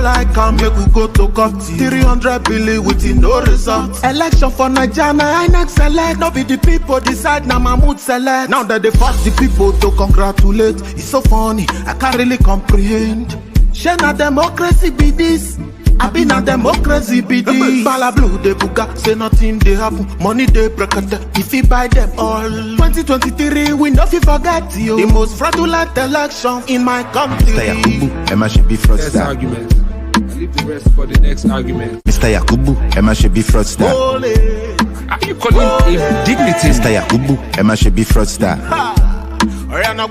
like am, make we go to court. 300 billion with no result. Election for Nigeria, I next select. No be the people decide, now Mahmoud select. Now that they force the people to congratulate. It's so funny, I can't really comprehend. Share na democracy be this. I been a democracy be this. Bala blue de buga, say nothing they happen. Money they precate, if you buy them all. 2023, we no fi forget you. The most fraudulent election in my country. Mr. Yakubu, Emma should be fraudster. Next argument. Leave the rest for the next argument. Mr. Yakubu, Emma should be fraudster. Are you calling him dignity? Mr. Yakubu, Emma should be fraudster. Mr.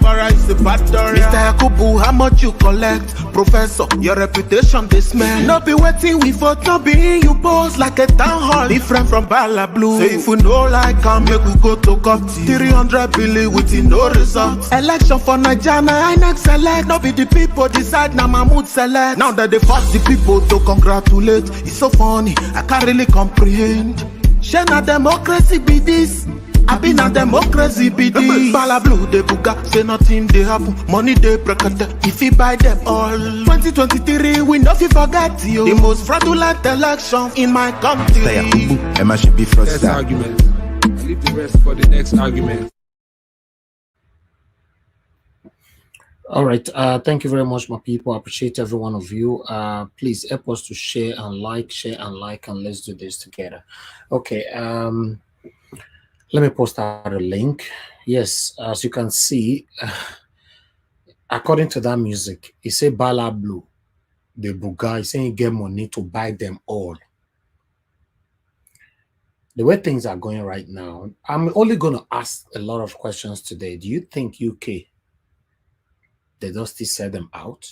Yakubu, how much you collect? Professor, your reputation they smell. No be waiting we vote, no be you pose like a town hall. Different from Bala Blue. Say if we know like am, make we go to court. 300 billion with no result. Election for Nigeria, I next select. No be the people decide, now Mahmoud select. Now that they force the people to congratulate. It's so funny, I can't really comprehend. Share na democracy be this. I been a democracy be this. Bala blue de buga, say nothing they happen. Money they precate, if you buy them all. 2023, we no fi forget you. The most fraudulent election in my country. Mr. Yakubu, Emma should be fraudster. Next argument. Leave the rest for the next argument. All right. Thank you very much, my people. I appreciate every one of you. Please help us to share and like, and let's do this together. Okay. Let me post out a link. Yes, as you can see, according to that music, it say Bala Blue, the Buga, is saying you get money to buy them all. The way things are going right now, I'm only going to ask a lot of questions today. Do you think UK, they don't still sell them out?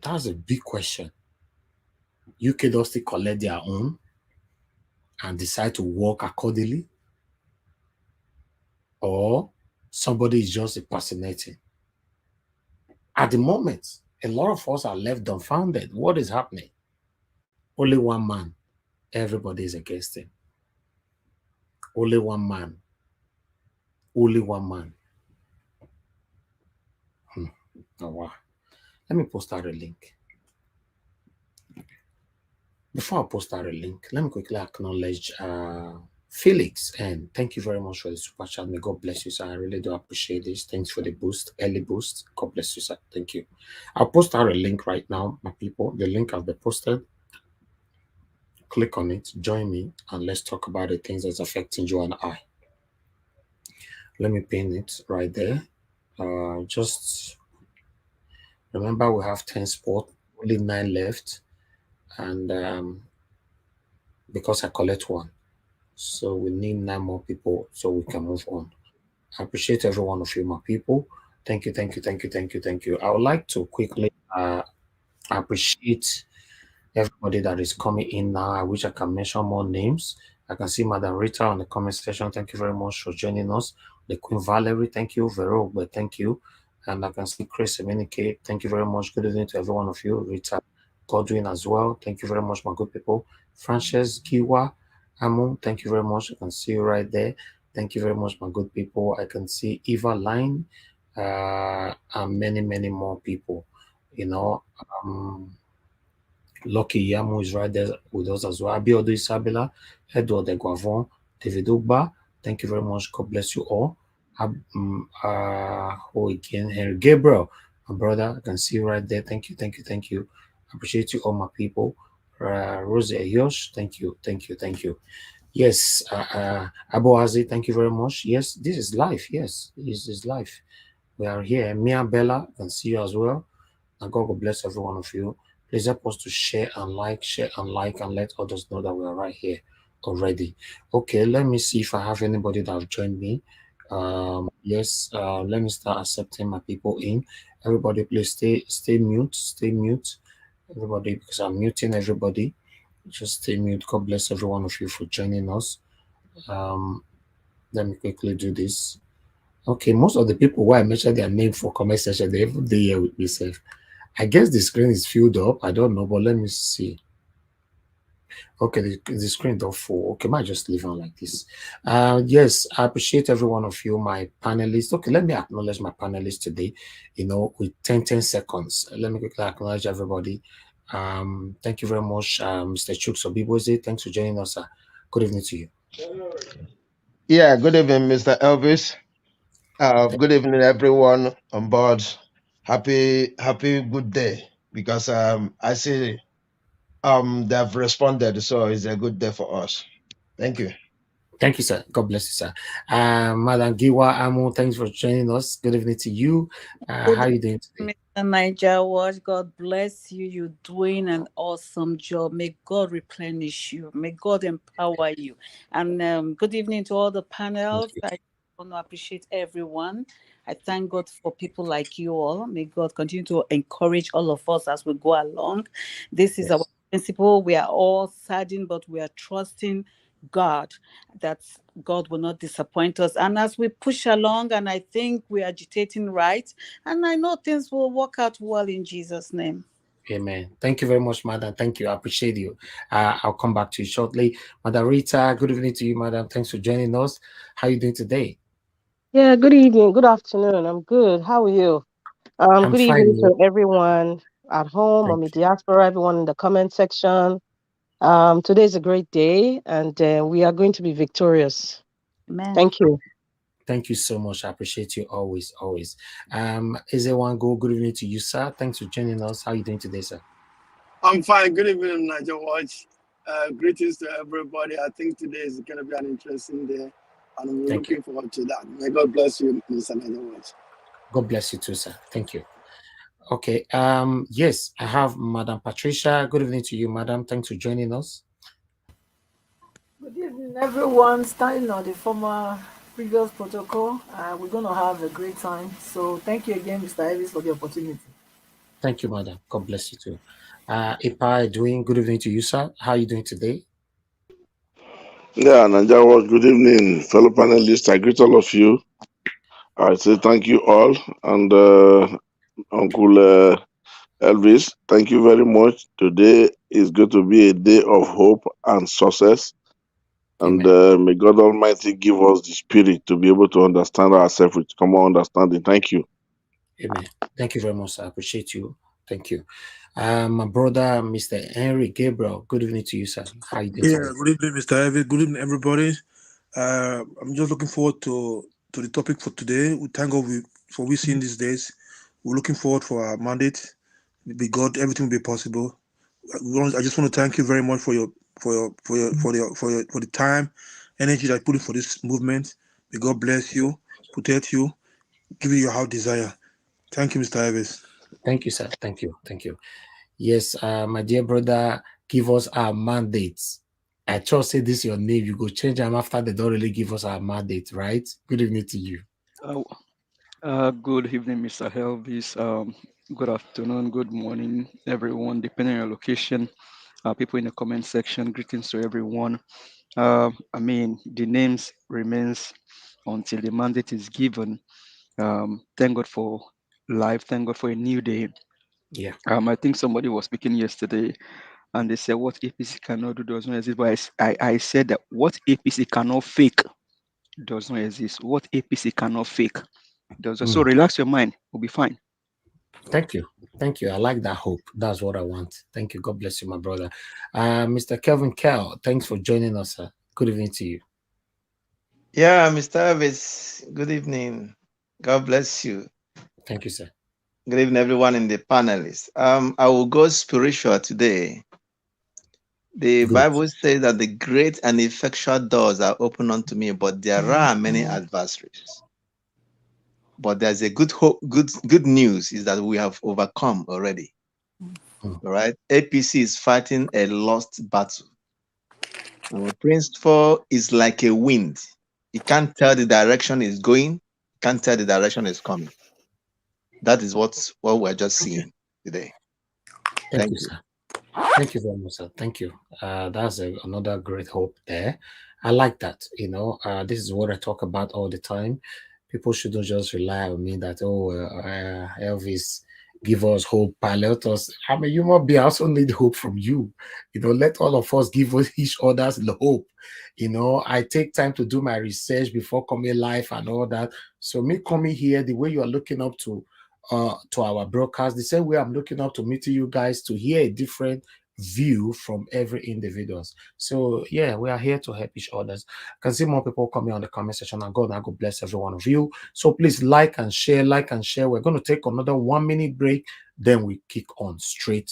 That's a big question. UK don't still collect their own and decide to work accordingly? Or somebody is just impersonating? At the moment, a lot of us are left dumbfounded. What is happening? Only one man. Everybody is against him. Only one man. Only one man. Oh, wow. Let me post out a link. Before I post out a link, let me quickly acknowledge Felix, and thank you very much for the super chat. May God bless you, sir. I really do appreciate this. Thanks for the boost, early boost. God bless you, sir. Thank you. I'll post out a link right now, my people. The link has been posted. Click on it, join me, and let's talk about the things that's affecting you and I. Let me pin it right there. Just remember, we have 10 spots, only 9 left. And because I collect 1, so we need 9 more people so we can move on. I appreciate every one of you, my people. Thank you, thank you, thank you, thank you, thank you. I would like to quickly appreciate everybody that is coming in now. I wish I can mention more names. I can see Madam Rita on the comment section. Thank you very much for joining us. The Queen Valerie, thank you. Vero, but thank you. And I can see Chris Emenike. Thank you very much. Good evening to every one of you. Rita Godwin as well. Thank you very much, my good people. Frances Giwa Amu, thank you very much. I can see you right there. Thank you very much, my good people. I can see Eva Line and many, many more people. You know, Lucky Yamu is right there with us as well. Abiodo Isabella, Edward Eguavon, David Ugba. Thank you very much. God bless you all. Who again? Henry Gabriel, my brother. I can see you right there. Thank you, thank you, thank you. I appreciate you all, my people. Rosie Ayosh, thank you, thank you, thank you. Yes, Aboazi, thank you very much. Yes, this is life. Yes, this is life. We are here. Mia Bella, I can see you as well. And God bless every one of you. Please help us to share and like, and let others know that we are right here already. Okay, let me see if I have anybody that have joined me. Yes, let me start accepting my people in. Everybody, please stay mute. Everybody, because I'm muting everybody. Just stay mute. God bless every one of you for joining us. Let me quickly do this. Okay, most of the people who I mentioned their name for comment section, they even here with me. I guess the screen is filled up. I don't know, but let me see. Okay, the screen don't full. Okay, might just leave on like this. Yes, I appreciate every one of you, my panelists. Okay, let me acknowledge my panelists today, with 10 seconds. Let me quickly acknowledge everybody. Thank you very much, Mr. Chuksobiboze. Thanks for joining us. Good evening to you. Yeah, good evening, Mr. Elvis. Good evening, everyone on board. Happy good day, because I see they've responded, so it's a good day for us. Thank you. Thank you, sir. God bless you, sir. Madam Giwa Amo, thanks for joining us. Good evening to you. How are you doing today? Mr. NAIJA, God bless you. You're doing an awesome job. May God replenish you. May God empower you. And good evening to all the panels. I want to appreciate everyone. I thank God for people like you all. May God continue to encourage all of us as we go along. This is our principle. We are all saddened, but we are trusting God, that God will not disappoint us. And as we push along, and I think we're agitating right, and I know things will work out well in Jesus' name. Amen. Thank you very much, madam. Thank you. I appreciate you. I'll come back to you shortly. Madam Rita, good evening to you, madam. Thanks for joining us. How are you doing today? Yeah, good evening, good afternoon. I'm good. How are you? I'm Good fine. evening to everyone at home, on the diaspora, everyone in the comment section. Today is a great day, and we are going to be victorious. Amen. Thank you. Thank you so much. I appreciate you always, always. Is there one go? Good evening to you, sir. Thanks for joining us. How are you doing today, sir? I'm fine. Good evening, NAIJA Watch. Greetings to everybody. I think today is going to be an interesting day, and we're looking forward to that. May God bless you, Mr. NAIJA Watch. God bless you too, sir. Thank you. Okay. Yes, I have Madam Patricia. Good evening to you, madam. Thanks for joining us. Good evening, everyone. Standing on the previous protocol, we're going to have a great time. So thank you again, Mr. Elvis, for the opportunity. Thank you, madam. God bless you too. Ipa, doing good evening to you, sir. How are you doing today? Yeah, NAIJA, good evening, fellow panelists. I greet all of you. I say thank you all, and Uncle Elvis, thank you very much. Today is going to be a day of hope and success, and may God Almighty give us the spirit to be able to understand ourselves with common understanding. Thank you. Amen. Thank you very much, sir. I appreciate you. Thank you. My brother, Mr. Henry Gabriel, good evening to you, sir. How are you doing today? Good evening, Mr. Elvis. Good evening, everybody. I'm just looking forward to the topic for today. We thank God for we seeing these days. We're looking forward for our mandate. Be God, everything will be possible. I just want to thank you very much for the time, energy that you put in for this movement. May God bless you, protect you, give you your heart desire. Thank you, Mr. Elvis. Thank you, sir. Thank you. Thank you. Yes, my dear brother, give us our mandates. I trust say this your name. You go change them after they don't really give us our mandate, right? Good evening to you. Good evening, Mr. Elvis. Good afternoon, good morning, everyone, depending on your location. People in the comment section, greetings to everyone. The names remains until the mandate is given. Thank God for life. Thank God for a new day. Yeah. I think somebody was speaking yesterday, and they said what APC cannot do does not exist. But I said that what APC cannot fake does not exist. What APC cannot fake does not. So relax your mind. We'll be fine. Thank you. Thank you. I like that hope. That's what I want. Thank you. God bless you, my brother. Mr. Kelvin Kell, thanks for joining us, sir. Good evening to you. Yeah, Mr. Elvis, good evening. God bless you. Thank you, sir. Good evening, everyone in the panelists. I will go spiritual today. The Bible says that the great and effectual doors are open unto me, but there are many adversaries. But there's a good news is that we have overcome already. All right. APC is fighting a lost battle. Our principle is like a wind. You can't tell the direction it's going, you can't tell the direction it's coming. That is what we're just seeing today. Thank you, sir. Thank you very much, sir. Thank you. That's another great hope there. I like that. This is what I talk about all the time. People shouldn't just rely on me that, Elvis give us hope, pilot us. I'm a human being. I also need hope from you. Let all of us give each others the hope. I take time to do my research before coming live and all that. So me coming here, the way you are looking up to our broadcast, the same way I'm looking up to meeting you guys to hear a different view from every individuals. So yeah, we are here to help each others. I can see more people coming on the comment section, and God bless every one of you. So please like and share. We're going to take another 1 minute break, then we kick on straight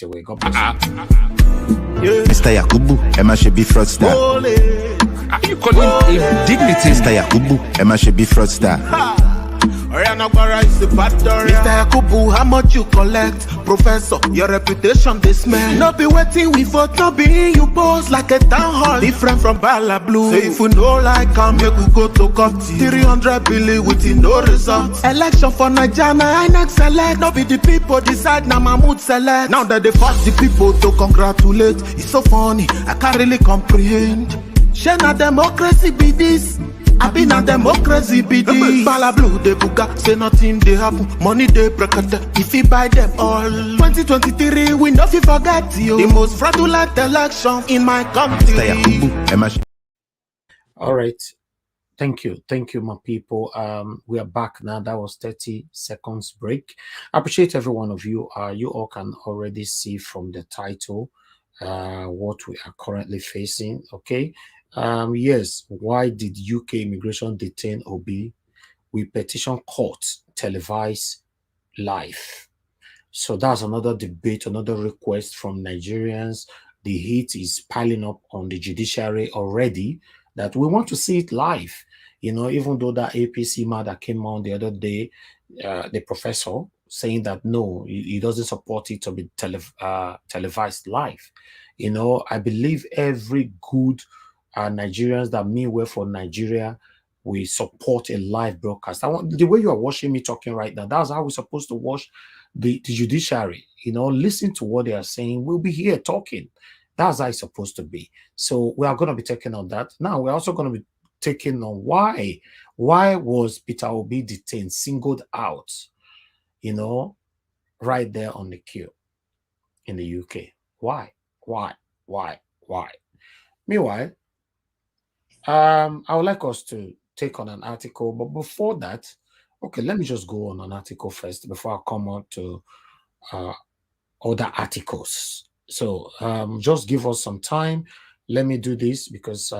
away. God bless you. Mr. Yakubu, Emma should be fraudster. Are you calling him dignity? Mr. Yakubu, Emma should be fraudster. Mr. Yakubu, how much you collect? Professor, your reputation this man. No be waiting we vote, no be you post like a town hall. Different from Bala Blue. So if you know like come, you could go to court. 300 billion with no results. Election for NAIJA, I next select. No be the people decide, now Mahmoud select. Now that they force the people to congratulate. It's so funny, I can't really comprehend. Shana democracy be this. I been a democracy be this. Bala Blue de buga, say nothing they happen. Money they bracket, if you buy them all. 2023 we no fi forget you. The most fraudulent election in my country. All right. Thank you, my people. We are back now. That was 30 seconds break. I appreciate every one of you. You all can already see from the title what we are currently facing. Okay. Yes, why did UK immigration detain Obi? We petition court, Televise live. So that's another debate, another request from Nigerians. The heat is piling up on the judiciary already that we want to see it live. Even though that APC man that came on the other day, the professor saying that no, he doesn't support it to be televised live. I believe every good Nigerians that mean well for Nigeria, we support a live broadcast. The way you are watching me talking right now, that's how we're supposed to watch the judiciary. Listen to what they are saying. We'll be here talking. That's how it's supposed to be. So we are going to be taking on that. Now we're also going to be taking on why was Peter Obi detained, singled out, right there on the queue in the UK. Why? Meanwhile, I would like us to take on an article, but before that, okay, let me just go on an article first before I come on to other articles. So just give us some time. Let me do this because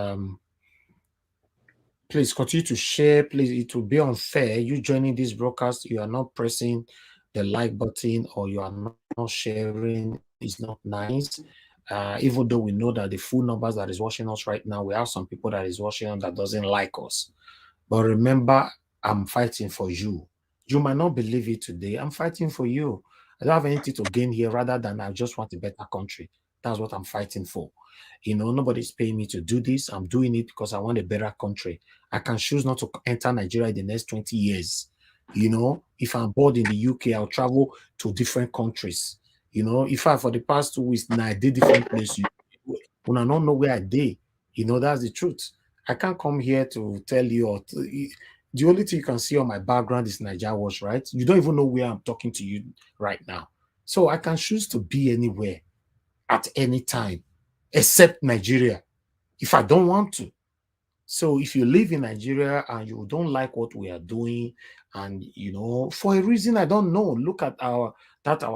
please continue to share. Please, it will be unfair. You joining this broadcast, you are not pressing the like button or you are not sharing. It's not nice. Even though we know that the full numbers that is watching us right now, we have some people that is watching us that doesn't like us. But remember, I'm fighting for you. You might not believe it today. I'm fighting for you. I don't have anything to gain here rather than I just want a better country. That's what I'm fighting for. Nobody's paying me to do this. I'm doing it because I want a better country. I can choose not to enter Nigeria in the next 20 years. If I'm bored in the UK, I'll travel to different countries. If I, for the past 2 weeks, now I did different places, when I don't know where I did, that's the truth. I can't come here to tell you, the only thing you can see on my background is NWATCH, right? You don't even know where I'm talking to you right now. So I can choose to be anywhere at any time, except Nigeria, if I don't want to. So if you live in Nigeria and you don't like what we are doing, and for a reason I don't know, look at our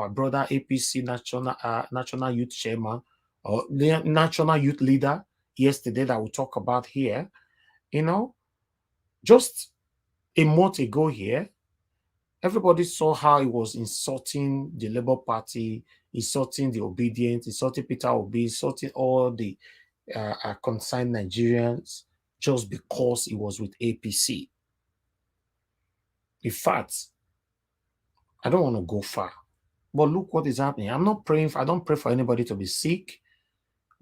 brother APC national youth chairman or the national youth leader yesterday that we talk about here, just a month ago here, everybody saw how he was insulting the Labour Party, insulting the obedient, insulting Peter Obi, insulting all the concerned Nigerians just because he was with APC. In fact, I don't want to go far, but look what is happening. I don't pray for anybody to be sick,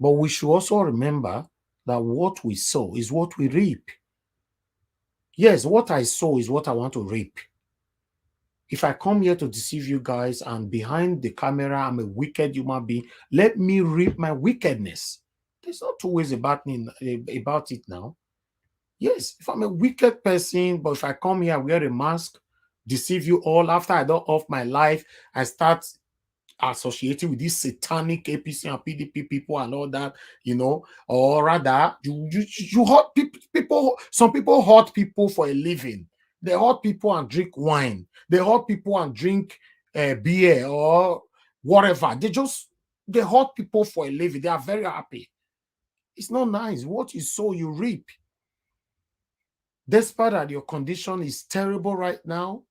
but we should also remember that what we sow is what we reap. Yes, what I sow is what I want to reap. If I come here to deceive you guys and behind the camera, I'm a wicked human being, let me reap my wickedness. There's not two ways about it now. Yes, if I'm a wicked person, but if I come here, I wear a mask, deceive you all. After I don't off my life, I start associating with these satanic APC and PDP people and all that, you know, or rather, you hurt people. Some people hurt people for a living. They hurt people and drink wine. They hurt people and drink beer or whatever. They hurt people for a living. They are very happy. It's not nice. What you sow, you reap. Despite that your condition is terrible right now,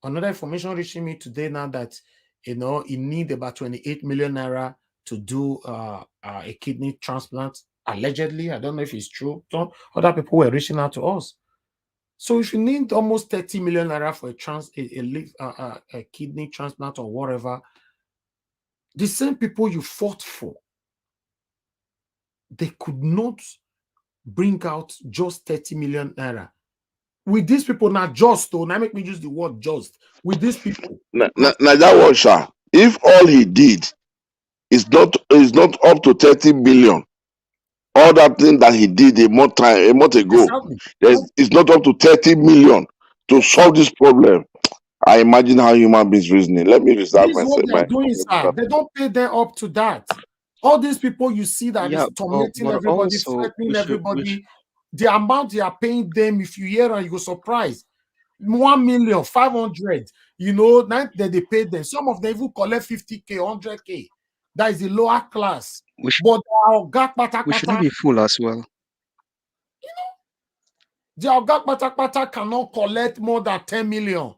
another information reaching me today now that, you know, you need about 28 million naira to do a kidney transplant. Allegedly, I don't know if it's true. Some other people were reaching out to us. So if you need almost 30 million naira for a kidney transplant or whatever, the same people you fought for, they could not bring out just 30 million naira. With these people, not just, though, now make me use the word just. With these people. That was, if all he did is not up to 30 million, all that thing that he did a month ago, it's not up to 30 million to solve this problem. I imagine how human beings reasoning. Let me reserve myself. What they're doing, sir, they don't pay them up to that. All these people you see that is tormenting everybody, threatening everybody, the amount they are paying them, if you hear and you go surprised, 1,500,000, you know, now that they pay them. Some of them even collect 50K, 100K. That is the lower class. We shouldn't be fool as well. You know, the Ogak Pata cannot collect more than 10 million.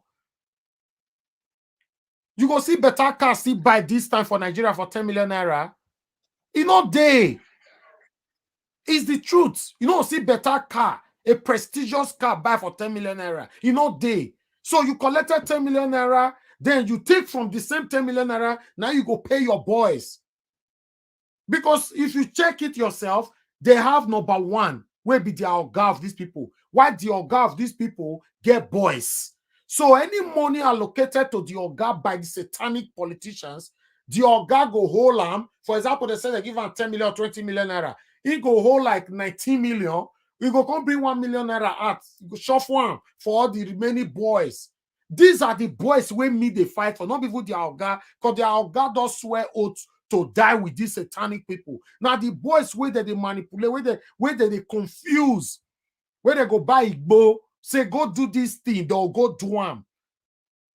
You go see better cars still buy this time for Nigeria for 10 million naira. You know, it's the truth. You know, see better car, a prestigious car buy for 10 million naira. You know, so you collected 10 million naira, then you take from the same 10 million naira, now you go pay your boys. Because if you check it yourself, they have number one, where be the Oga of these people. Why the Oga of these people get boys? So any money allocated to the Oga by the satanic politicians, the Oga go hold them. For example, they say they give them 10 million, 20 million naira. He go hold like 19 million. We go come bring 1 million naira out. You go shuffle one for all the remaining boys. These are the boys where me they fight for, not even the Oga, because the Oga does swear oaths to die with these satanic people. Now the boys where they manipulate, where they confuse, where they go buy Igbo, say go do this thing, they'll go do them.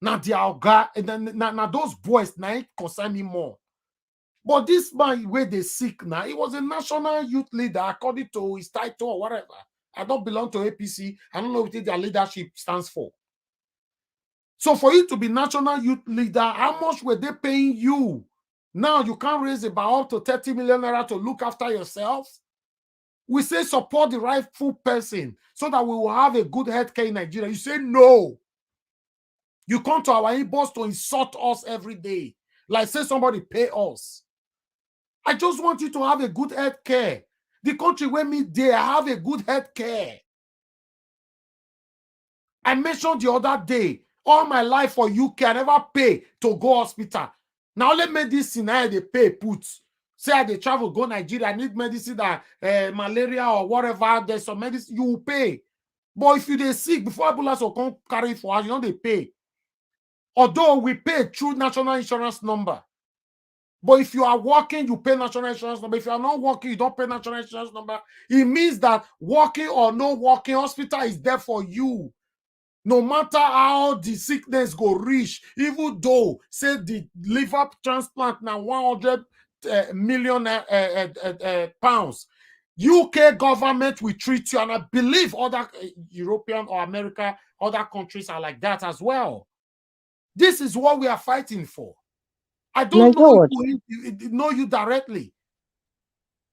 Now the Oga, and then now those boys now it concern me more. But this man where they sick now, he was a national youth leader according to his title or whatever. I don't belong to APC. I don't know what their leadership stands for. So for you to be national youth leader, how much were they paying you? Now you can't raise about up to 30 million naira to look after yourself. We say support the rightful person so that we will have a good healthcare in Nigeria. You say no. You come to our inbox to insult us every day. Like say somebody pay us. I just want you to have a good healthcare. The country where me there have a good healthcare. I mentioned the other day, all my life for UK, I never pay to go hospital. Now let medicine I they pay put. Say I they travel, go Nigeria, I need medicine that malaria or whatever, there's some medicine, you will pay. But if you they sick, before ambulance will come carry for us, you know they pay. Although we pay through national insurance number. But if you are working, you pay national insurance number. If you are not working, you don't pay national insurance number. It means that working or no working, hospital is there for you. No matter how the sickness go reach, even though, say, the liver transplant now 100 million pounds, UK government will treat you, and I believe other European or America, other countries are like that as well. This is what we are fighting for. I don't know you directly.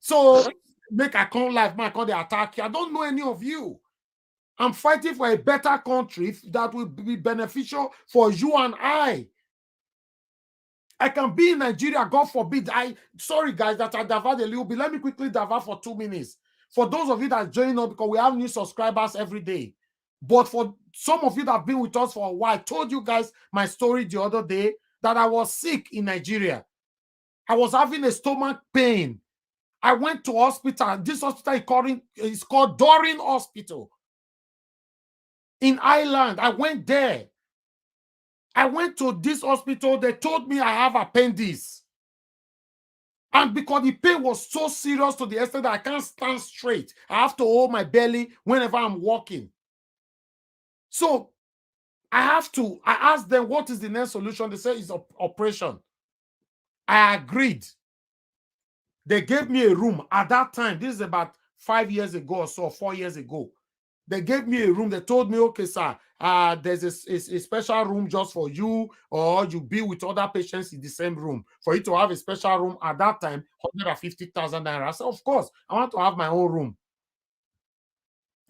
So, make I come live, man, I call the attack you. I don't know any of you. I'm fighting for a better country that will be beneficial for you and I. I can be in Nigeria, God forbid. Sorry, guys, that I divert a little bit. Let me quickly divert for 2 minutes. For those of you that join us, because we have new subscribers every day. But for some of you that have been with us for a while, I told you guys my story the other day that I was sick in Nigeria. I was having a stomach pain. I went to hospital. This hospital is called Doring Hospital. In Ireland, I went there. I went to this hospital. They told me I have appendix. And because the pain was so serious to the extent that I can't stand straight, I have to hold my belly whenever I'm walking. So I asked them, what is the next solution? They said it's operation. I agreed. They gave me a room at that time. This is about 5 years ago or so, 4 years ago. They gave me a room. They told me, okay, sir, there's a special room just for you, or you be with other patients in the same room. For you to have a special room at that time, 150,000 naira. I said, of course, I want to have my own room.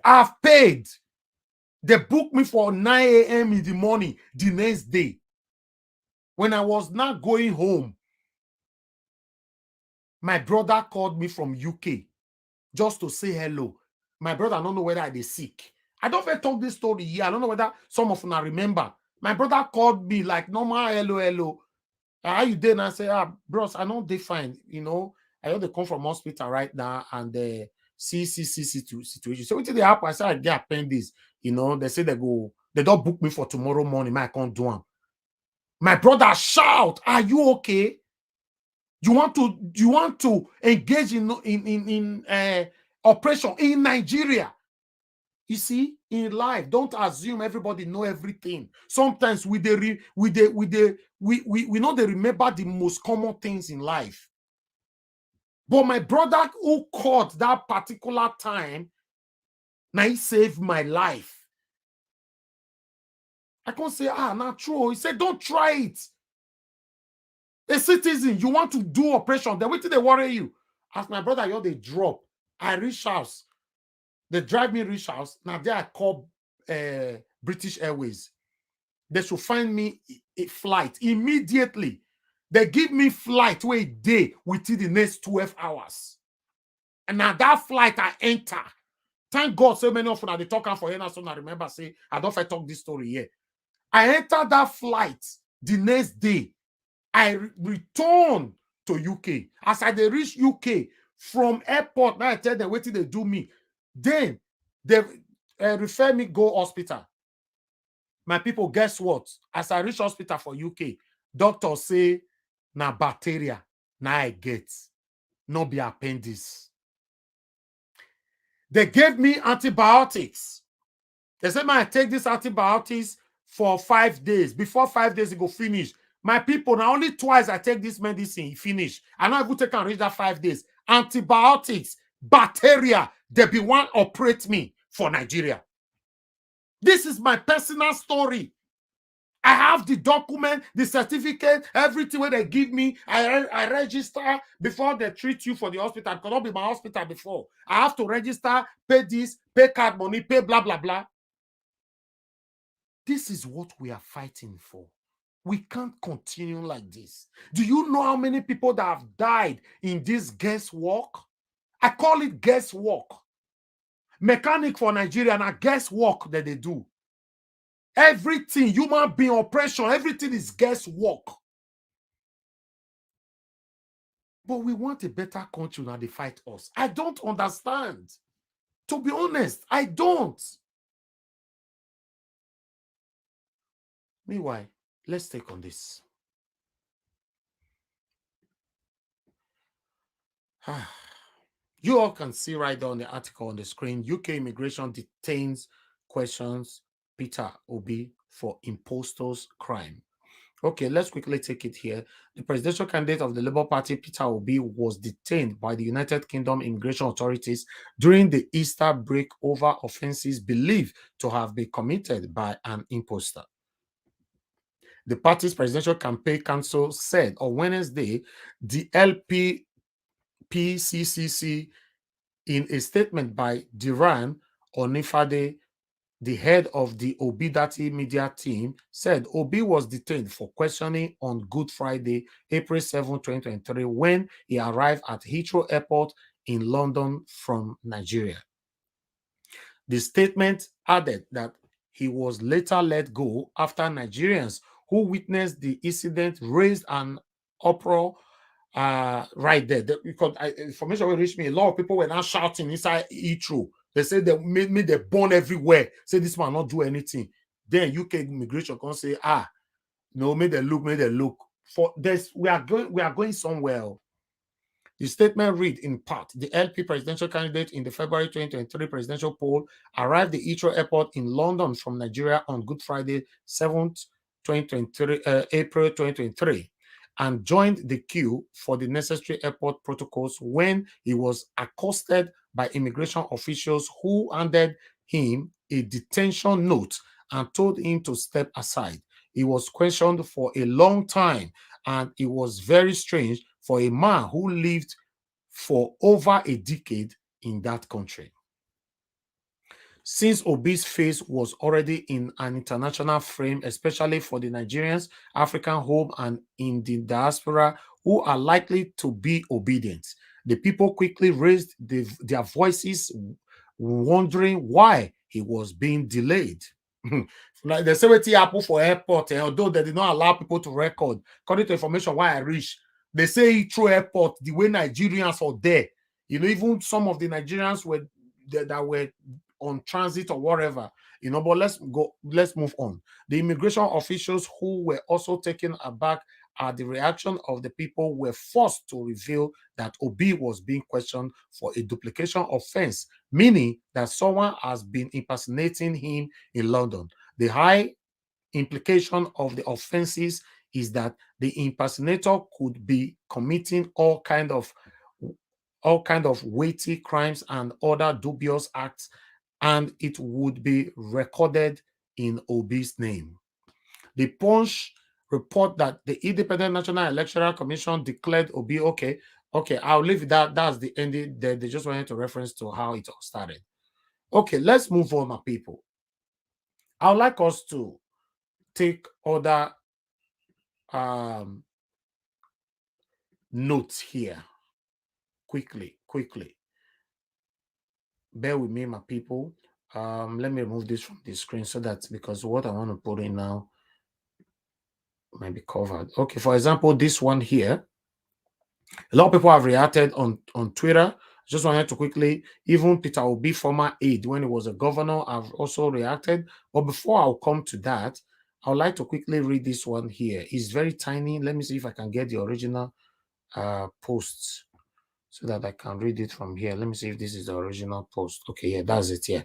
I've paid. They booked me for 9 a.m. in the morning the next day. When I was not going home, my brother called me from UK just to say hello. My brother, I don't know whether they're sick. I don't ever talk this story here. I don't know whether some of them remember. My brother called me like normal, hello. How you doing? I say, bros, I know they fine. You know, I know they come from hospital right now and see situation. So what did they happen? I said, I get appendix. You know, they say they don't book me for tomorrow morning. I can't do them. My brother shout, are you okay? You want to engage in operation in Nigeria? You see, in life, don't assume everybody know everything. Sometimes we know they remember the most common things in life. But my brother who caught that particular time, now he saved my life. I can't say, not true. He said, don't try it. A citizen, you want to do operation, then wait till they worry you. As my brother, they drop. I reach house. They drive me reach house. Now there I call British Airways. They should find me a flight immediately. They give me flight where a day within the next 12 hours. And now that flight I enter. Thank God so many of them they talk for here. So I remember say, I don't talk this story here. I enter that flight the next day. I return to UK. As I reach UK from airport, now I tell them what did they do me. Then they refer me go hospital. My people, guess what? As I reach hospital for UK, doctor say, na bacteria, na I get, no be appendix. They gave me antibiotics. They said, man, I take these antibiotics for 5 days. Before 5 days, it go finish. My people, now only twice I take this medicine, finish. I not even take and reach that 5 days. Antibiotics, bacteria, they be one operate me for Nigeria. This is my personal story. I have the document, the certificate, everything where they give me. I register before they treat you for the hospital. It cannot be my hospital before. I have to register, pay this, pay card money, pay blah, blah, blah. This is what we are fighting for. We can't continue like this. Do you know how many people that have died in this guesswork? I call it guesswork. Mechanic for Nigeria, and guesswork that they do. Everything, human being oppression, everything is guesswork. But we want a better country now they fight us. I don't understand. To be honest, I don't. Meanwhile, let's take on this. You all can see right there on the article on the screen. UK immigration detains questions Peter Obi for imposters crime. Okay, let's quickly take it here. The presidential candidate of the Labour Party, Peter Obi, was detained by the United Kingdom immigration authorities during the Easter break over offences believed to have been committed by an imposter. The party's presidential campaign council said on Wednesday the LPPCCC, in a statement by Diran Onifade, the head of the Obidati media team, said Obi was detained for questioning on Good Friday, April 7, 2023, when he arrived at Heathrow Airport in London from Nigeria. The statement added that he was later let go after Nigerians who witnessed the incident raised an uproar right there. Because information will reach me, a lot of people were now shouting inside Heathrow. They said they made me the burn everywhere. Say this man not do anything. Then UK immigration can say, No, may they look. For this, we are going somewhere. The statement read in part: the LP presidential candidate in the February 2023 presidential poll arrived at Heathrow Airport in London from Nigeria on Good Friday, 7th, 2023, April 2023, and joined the queue for the necessary airport protocols when he was accosted by immigration officials who handed him a detention note and told him to step aside. He was questioned for a long time, and it was very strange for a man who lived for over a decade in that country. Since Obi's face was already in an international frame, especially for the Nigerians, African home, and in the diaspora who are likely to be obedient, the people quickly raised their voices, wondering why he was being delayed. Like they say what happened for airport, although they did not allow people to record. According to information why I reached, they say through airport, the way Nigerians are there, even some of the Nigerians were that were on transit or whatever, but let's move on. The immigration officials who were also taken aback at the reaction of the people were forced to reveal that Obi was being questioned for a duplication offense, meaning that someone has been impersonating him in London. The high implication of the offenses is that the impersonator could be committing all kind of weighty crimes and other dubious acts, and it would be recorded in Obi's name. The Punch report that the Independent National Electoral Commission declared Obi okay. I'll leave that. That's the ending. They just wanted to reference to how it all started. Okay, let's move on, my people. I would like us to take other notes here quickly. Bear with me, my people. Let me remove this from the screen so that, because what I want to put in now might be covered. Okay, for example, this one here. A lot of people have reacted on Twitter. Just wanted to quickly, even Peter Obi, former aide, when he was a governor, have also reacted. But before I'll come to that, I would like to quickly read this one here. It's very tiny. Let me see if I can get the original posts so that I can read it from here. Let me see if this is the original post. Okay, yeah, that's it. Yeah.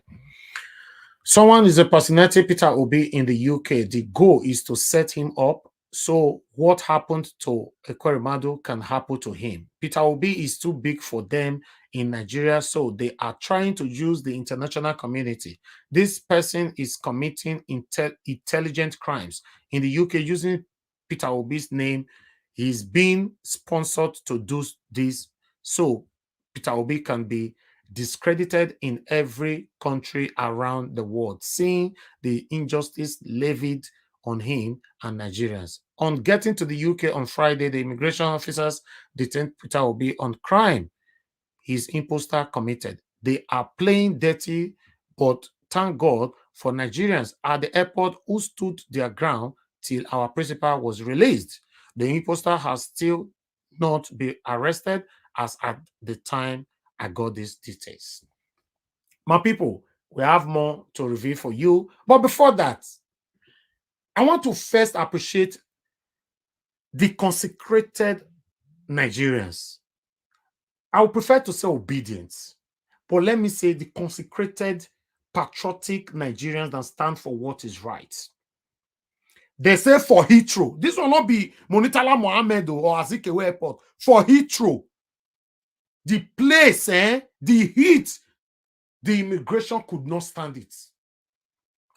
Someone is impersonating Peter Obi in the UK. The goal is to set him up so what happened to Ekweremadu can happen to him. Peter Obi is too big for them in Nigeria, so they are trying to use the international community. This person is committing intelligent crimes in the UK using Peter Obi's name. He's being sponsored to do this so Peter Obi can be discredited in every country around the world, seeing the injustice levied on him and Nigerians. On getting to the UK on Friday, the immigration officers detained Peter Obi on crime his imposter committed. They are playing dirty, but thank God for Nigerians at the airport who stood their ground till our principal was released. The imposter has still not been arrested as at the time I got these details. My people, we have more to review for you. But before that, I want to first appreciate the consecrated Nigerians. I would prefer to say obedience, but let me say the consecrated, patriotic Nigerians that stand for what is right. They say for Heathrow. This will not be Monitala Mohammed or Azikiwe Airport. For Heathrow, the place, the heat, the immigration could not stand it.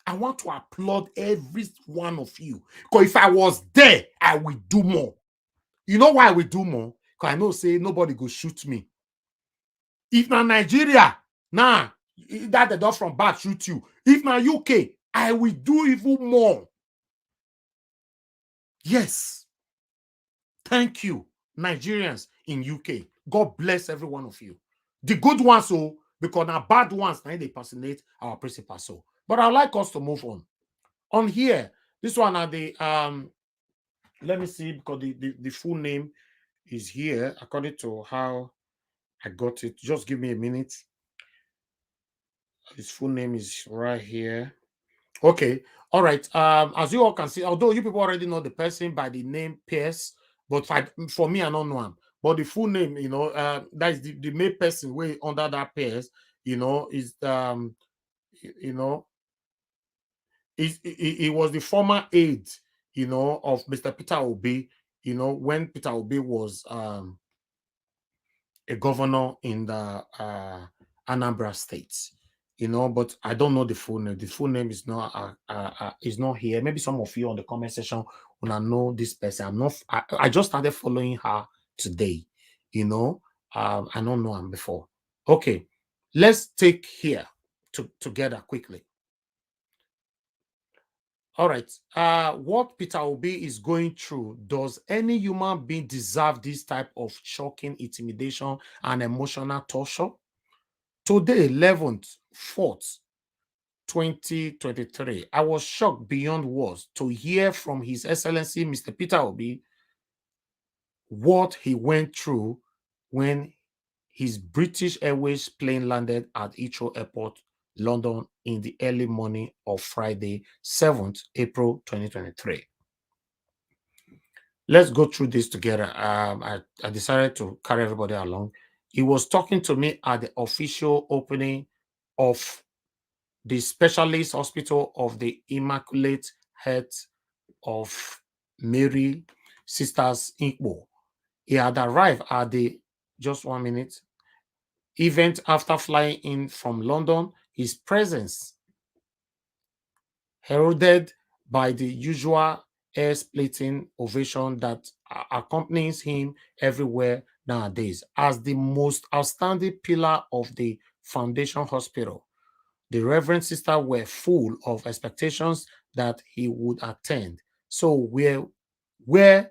I want to applaud every one of you. Because if I was there, I will do more. You know why I will do more? Because I know say nobody go shoot me. If na Nigeria, that the dog from back shoot you. If na UK, I will do even more. Yes. Thank you, Nigerians in UK. God bless every one of you. The good ones, so because the bad ones, now they personate our principal. So, but I'd like us to move on. On here, this one are the let me see, because the full name is here according to how I got it. Just give me a minute. His full name is right here. Okay. All right. As you all can see, although you people already know the person by the name Pierce, but for me, I don't know him. But the full name, that is the main person way under that Pierce, is he was the former aide, of Mr. Peter Obi, when Peter Obi was a governor in the Anambra State, but I don't know the full name. The full name is not here. Maybe some of you on the comment section when I know this person. I just started following her today. I don't know him before. Okay, let's take here together quickly. All right. What Peter Obi is going through, does any human being deserve this type of shocking intimidation and emotional torture? Today, 11th, 4th, 2023, I was shocked beyond words to hear from His Excellency Mr. Peter Obi what he went through when his British Airways plane landed at Heathrow Airport, London, in the early morning of Friday, 7th April 2023. Let's go through this together. I decided to carry everybody along. He was talking to me at the official opening of the Specialist Hospital of the Immaculate Heart of Mary Sisters Igbo. He had arrived at the, just 1 minute, event after flying in from London. His presence heralded by the usual air-splitting ovation that accompanies him everywhere nowadays. As the most outstanding pillar of the Foundation Hospital, the Reverend Sister were full of expectations that he would attend. So where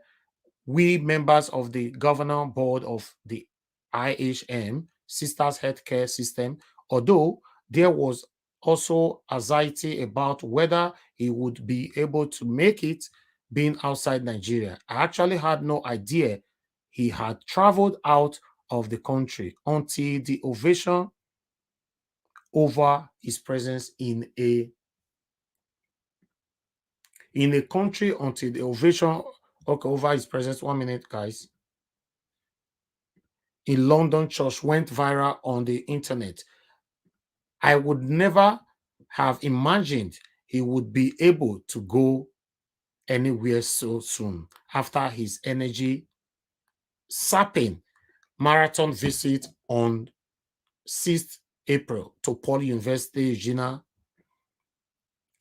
we members of the Governor Board of the IHM, Sisters Healthcare System, although there was also anxiety about whether he would be able to make it being outside Nigeria. I actually had no idea he had traveled out of the country until the ovation over his presence in a country, until the ovation over his presence. 1 minute, guys. In London church went viral on the internet. I would never have imagined he would be able to go anywhere so soon after his energy sapping marathon visit on 6th April to Paul University Eugenia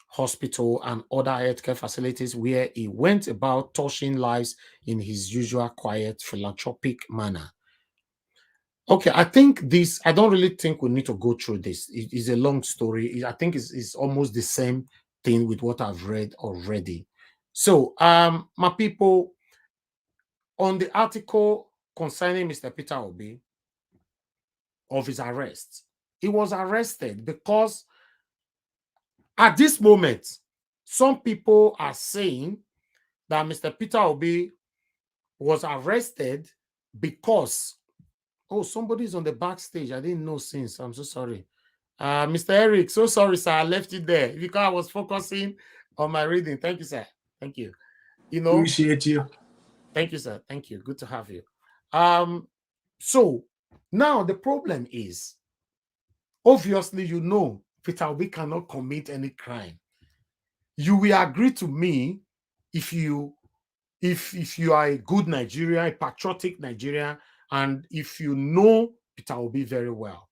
Hospital and other healthcare facilities, where he went about touching lives in his usual quiet philanthropic manner. Okay, I don't really think we need to go through this. It is a long story. I think it's almost the same thing with what I've read already. So, my people, on the article concerning Mr. Peter Obi of his arrest, he was arrested because at this moment, some people are saying that Mr. Peter Obi was arrested because, oh, somebody's on the backstage. I didn't know since. I'm so sorry. Mr. Eric, so sorry, sir. I left it there because I was focusing on my reading. Thank you, sir. Thank you. Appreciate you. Thank you, sir. Thank you. Good to have you. So now the problem is, obviously, Peter Obi cannot commit any crime. You will agree to me if you are a good Nigerian, a patriotic Nigerian, and if you know Peter Obi very well.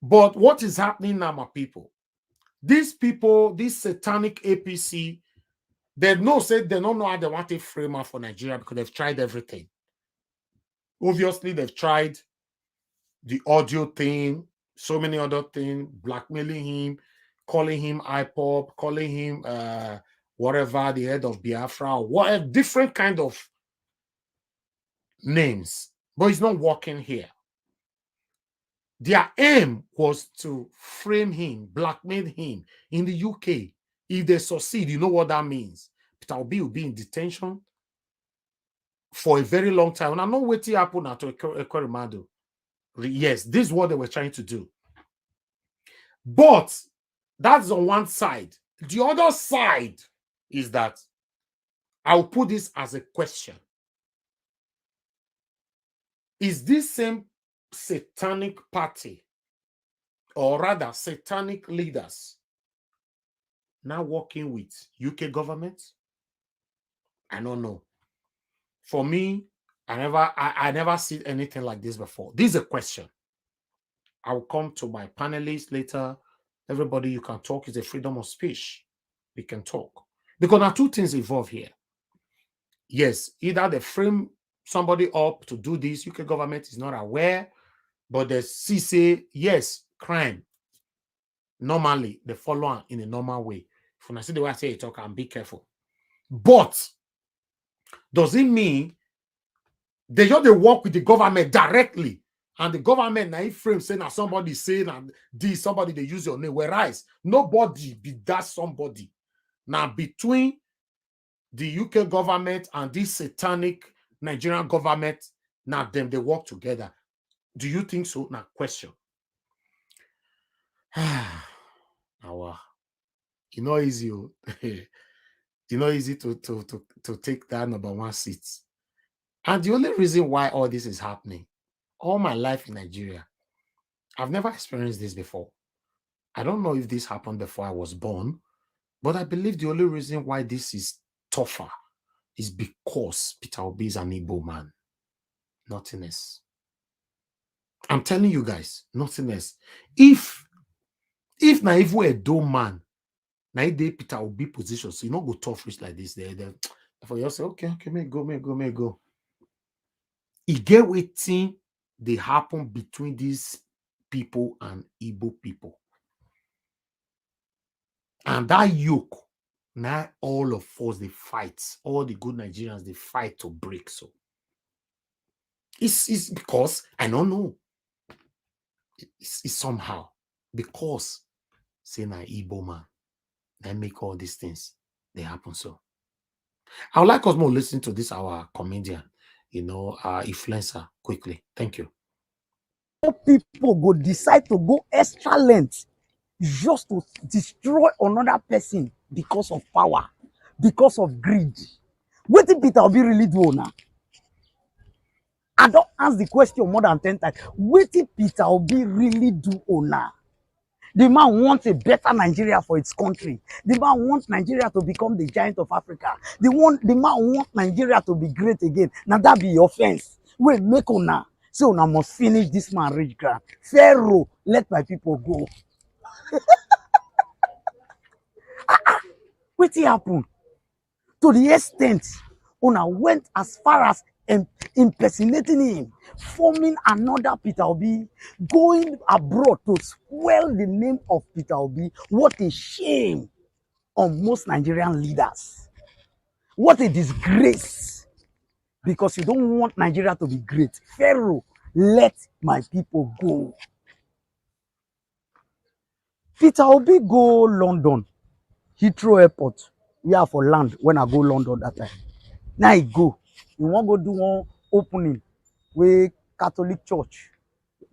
But what is happening now, my people? These people, this satanic APC, they don't know how they want a framer for Nigeria because they've tried everything. Obviously, they've tried the audio thing, so many other things, blackmailing him, calling him IPOP, calling him whatever, the head of Biafra, whatever, different kind of names. But it's not working here. Their aim was to frame him, blackmail him in the UK. If they succeed, you know what that means. Peter Obi will be in detention for a very long time. And I know what happened at Ekwerimadu. Yes, this is what they were trying to do. But That's on one side. The other side is that I'll put this as a question. Is this same satanic party, or rather satanic leaders, now working with UK government? I don't know. For me, I never see anything like this before. This is a question. I will come to my panelists later. Everybody, you can talk. It's a freedom of speech. We can talk. Because there are two things involved here. Yes, either they frame somebody up to do this, UK government is not aware, but they say, yes, crime. Normally, they follow on in a normal way. If I see the way I say it, talk, and be careful. But does it mean they just they work with the government directly, and the government now frame saying that somebody saying and this somebody they use your name, whereas nobody be that somebody. Now between the UK government and this satanic Nigerian government, now them they work together. Do you think so? Now question. You know easy. You know easy to take that number one seat. And the only reason why all this is happening, all my life in Nigeria, I've never experienced this before. I don't know if this happened before I was born, but I believe the only reason why this is tougher is because Peter Obi is an Igbo man. Nothing else. I'm telling you guys, nothing else. If Naive were a dome man, now they Peter Obi position, so you not go tough rich like this. They for you say, okay, may go. It get waiting they happen between these people and Igbo people. And that yoke, now all of us, they fight. All the good Nigerians, they fight to break. So it's because, I don't know. It's somehow because saying an Igbo man, they make all these things, they happen. So I would like us more listen to this, our comedian, our influencer, quickly. Thank you. People go decide to go extra length just to destroy another person because of power, because of greed. What did Peter Obi really do now? I don't ask the question more than 10 times. What did Peter Obi really do now? The man wants a better Nigeria for its country. The man wants Nigeria to become the giant of Africa. The man wants Nigeria to be great again. Now that be offense. Wait, make una. So una must finish this man rich ground. Pharaoh, let my people go. What happened? To the extent una went as far as impersonating him, forming another Peter Obi, going abroad to swell the name of Peter Obi. What a shame on most Nigerian leaders. What a disgrace. Because you don't want Nigeria to be great. Pharaoh, let my people go. Peter Obi go London, Heathrow Airport. We are for land when I go London that time. Now he go. He want go do one opening with Catholic Church.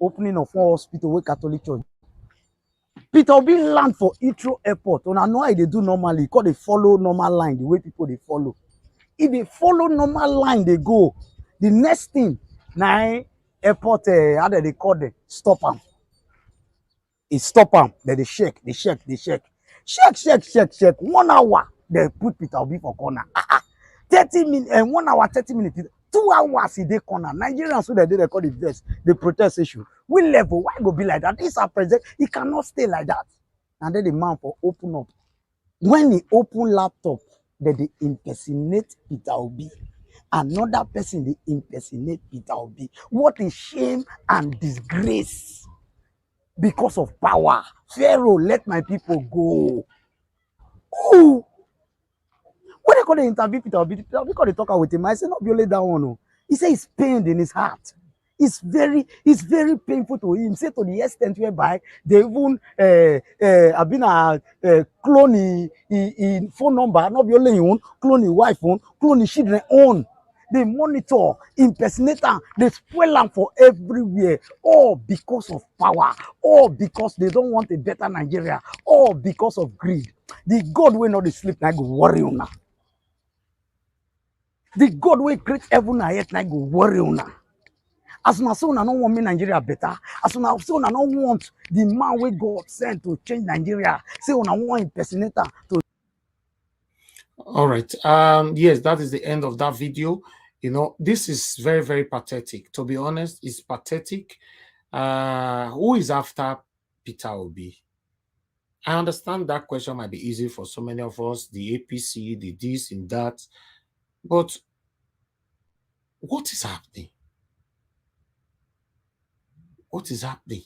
Opening of one hospital with Catholic Church. Peter Obi land for Heathrow Airport. And I know how they do normally. Because they follow normal line, the way people they follow. If they follow normal line, they go. The next thing, now airport, how do they call them? Stop them. It stop them. Then they shake. 1 hour. They put Peter Obi for corner. 30 minutes, 1 hour, 30 minutes. 2 hours in the corner. Nigerians, so they call it this, the protest issue. We level, why go be like that? This our president, he cannot stay like that. And then the man for open up. When he open laptop, then they impersonate Peter Obi. Another person, they impersonate Peter Obi. What a shame and disgrace. Because of power. Pharaoh, let my people go. Ooh. When they call the interview Peter Obi, because they talk with him, I say, not be only that one. No. He said he's pained in his heart. It's very painful to him. Say to the extent whereby they even have been clone in phone number, not be only own, clone his wife own, clone his children own. they monitor, impersonate am, they spoil am for everywhere, all because of power, all because they don't want a better Nigeria, all because of greed. The God wey no dey sleep na go worry una. The God wey create heaven and earth na go worry una. As una say una no want make Nigeria better, as una say una no want the man wey God sent to change Nigeria, say una want impersonate am to. All right. Yes, that is the end of that video. You know, this is very, very pathetic. To be honest, it's pathetic. Who is after Peter Obi? I understand that question might be easy for so many of us, the APC, the this and that, but what is happening? What is happening?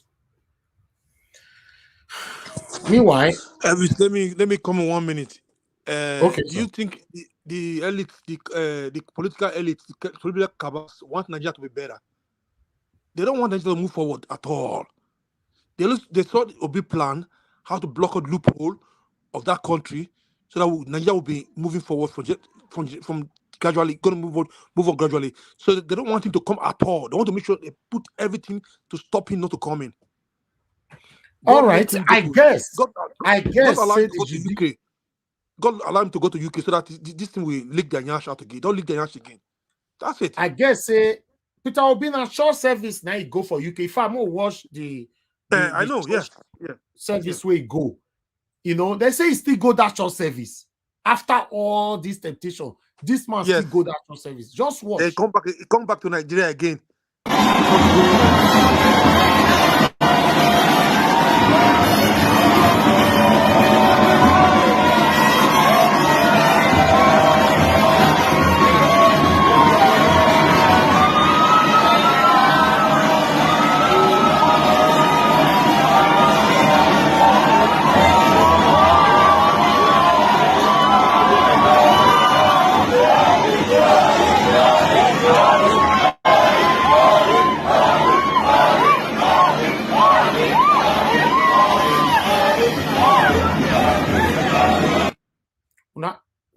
Meanwhile, Elvis, let me come in 1 minute. okay, Do you think the elite, the political elite, the political cabals want Nigeria to be better? They don't want Nigeria to move forward at all. They thought it would be plan how to block a loophole of that country so that Nigeria will be moving forward from gradually going to move on gradually. So they don't want him to come at all. They want to make sure they put everything to stop him not to come in. All right, I guess. God allow say him to go to UK. God allow him to go to UK so that this thing will leak their yash out again. Don't leak their yash again. That's it. I guess say Peter Obi na short service now he go for UK. If I'm gonna watch the I know, yeah. service where he go, you know, they say he still go that short service after all this temptation. This man still go that short service. Just watch. He come back to Nigeria again.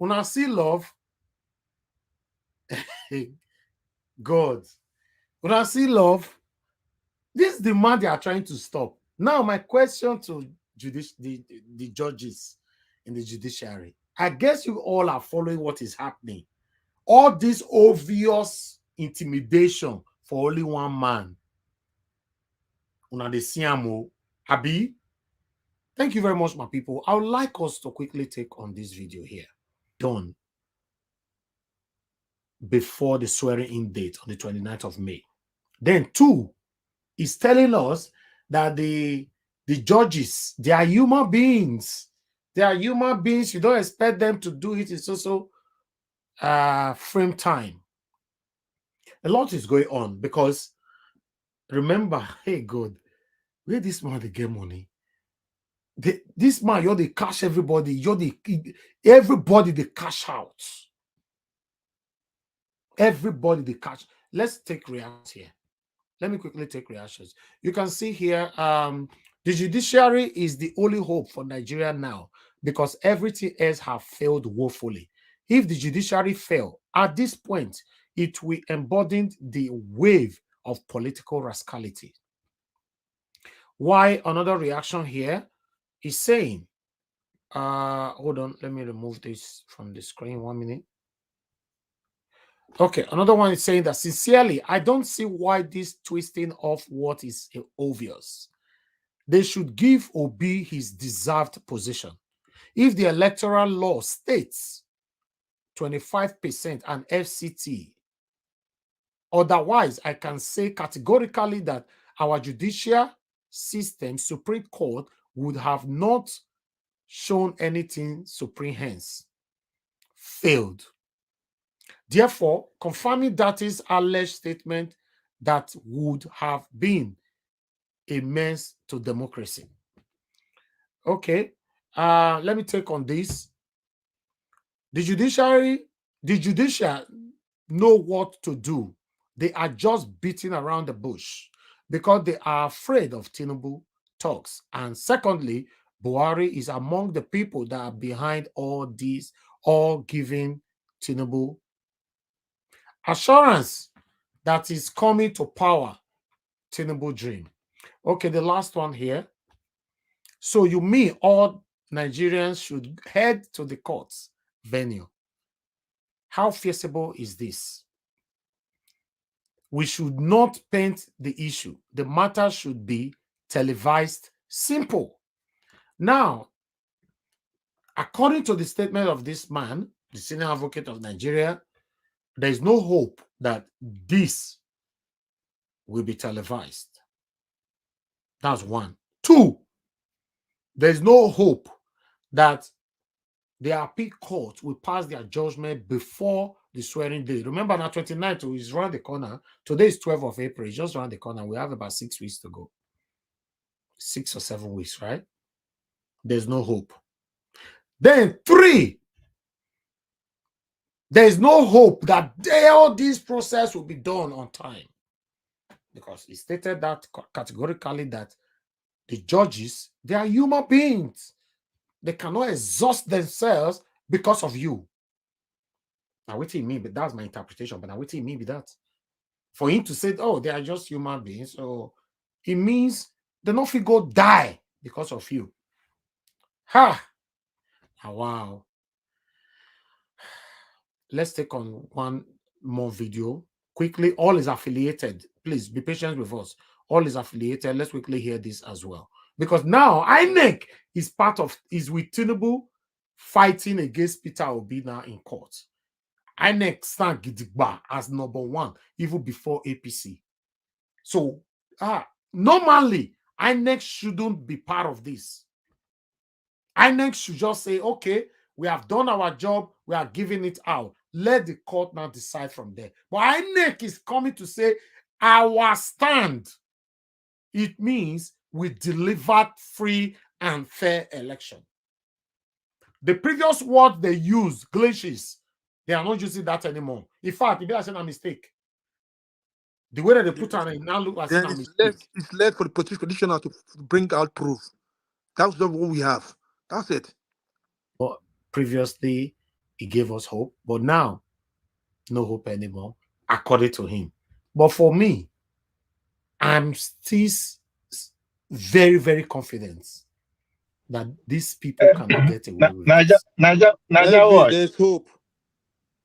Una see love. God. Una see love. This is the man they are trying to stop. Now, my question to the judges in the judiciary. I guess you all are following what is happening. All this obvious intimidation for only one man. Una de siamo. Abi. Thank you very much, my people. I would like us to quickly take on this video here. Done before the swearing-in date on the 29th of May. Then 2 is telling us that the judges, they are human beings. They are human beings. You don't expect them to do it. It's also frame time. A lot is going on because remember, hey God, where this man they get money? This man, you're the cash everybody. Everybody they cash out. Everybody they cash. Let's take reactions here. Let me quickly take reactions. You can see here, the judiciary is the only hope for Nigeria now because everything else have failed woefully. If the judiciary fail, at this point, it will embody the wave of political rascality. Why another reaction here is saying, hold on, let me remove this from the screen 1 minute. Okay, another one is saying that sincerely, I don't see why this twisting of what is obvious. They should give Obi his deserved position. If the electoral law states 25% and FCT, otherwise, I can say categorically that our judicial system, Supreme Court, would have not shown anything supreme, hence failed. Therefore, confirming that is alleged statement that would have been a menace to democracy. Okay, let me take on this. The judiciary know what to do. They are just beating around the bush because they are afraid of Tinubu talks. And secondly, Buhari is among the people that are behind all these, all giving Tinubu Assurance that is coming to power. Tinubu dream. Okay, the last one here. So you mean all Nigerians should head to the courts venue? How feasible is this? We should not paint the issue. The matter should be televised, simple. Now, according to the statement of this man, the senior advocate of Nigeria, there is no hope that this will be televised. That's one. Two, there's no hope that the appeal court will pass their judgment before the swearing day. Remember, now 29th is around the corner. Today is 12th of April. It's just around the corner. We have about 6 weeks to go. 6 or 7 weeks, right? There's no hope. Then three, there's no hope that all this process will be done on time. Because he stated that categorically that the judges, they are human beings. They cannot exhaust themselves because of you. Now, what do you mean? But that's my interpretation. But now, what do you mean by that? For him to say, oh, they are just human beings. So it means they not fit go die because of you. Ha! Oh, wow. Let's take on one more video. Quickly, all is affiliated. Please be patient with us. All is affiliated. Let's quickly hear this as well. Because now INEC is with Tinubu fighting against Peter Obi now in court. INEC stand gidigba as number one, even before APC. So, normally, INEC shouldn't be part of this. INEC should just say, okay, we have done our job, we are giving it out. Let the court now decide from there. But INEC is coming to say, our stand. It means we delivered free and fair election. The previous word they used, glitches, they are not using that anymore. In fact, if I said a mistake, the way that they put on it now look like a mistake. It's left for the petitioner to bring out proof. That's not what we have. That's it. But previously, he gave us hope, but now, no hope anymore, according to him. But for me, I'm still very, very confident that these people cannot get away with this. NAIJA, there's hope.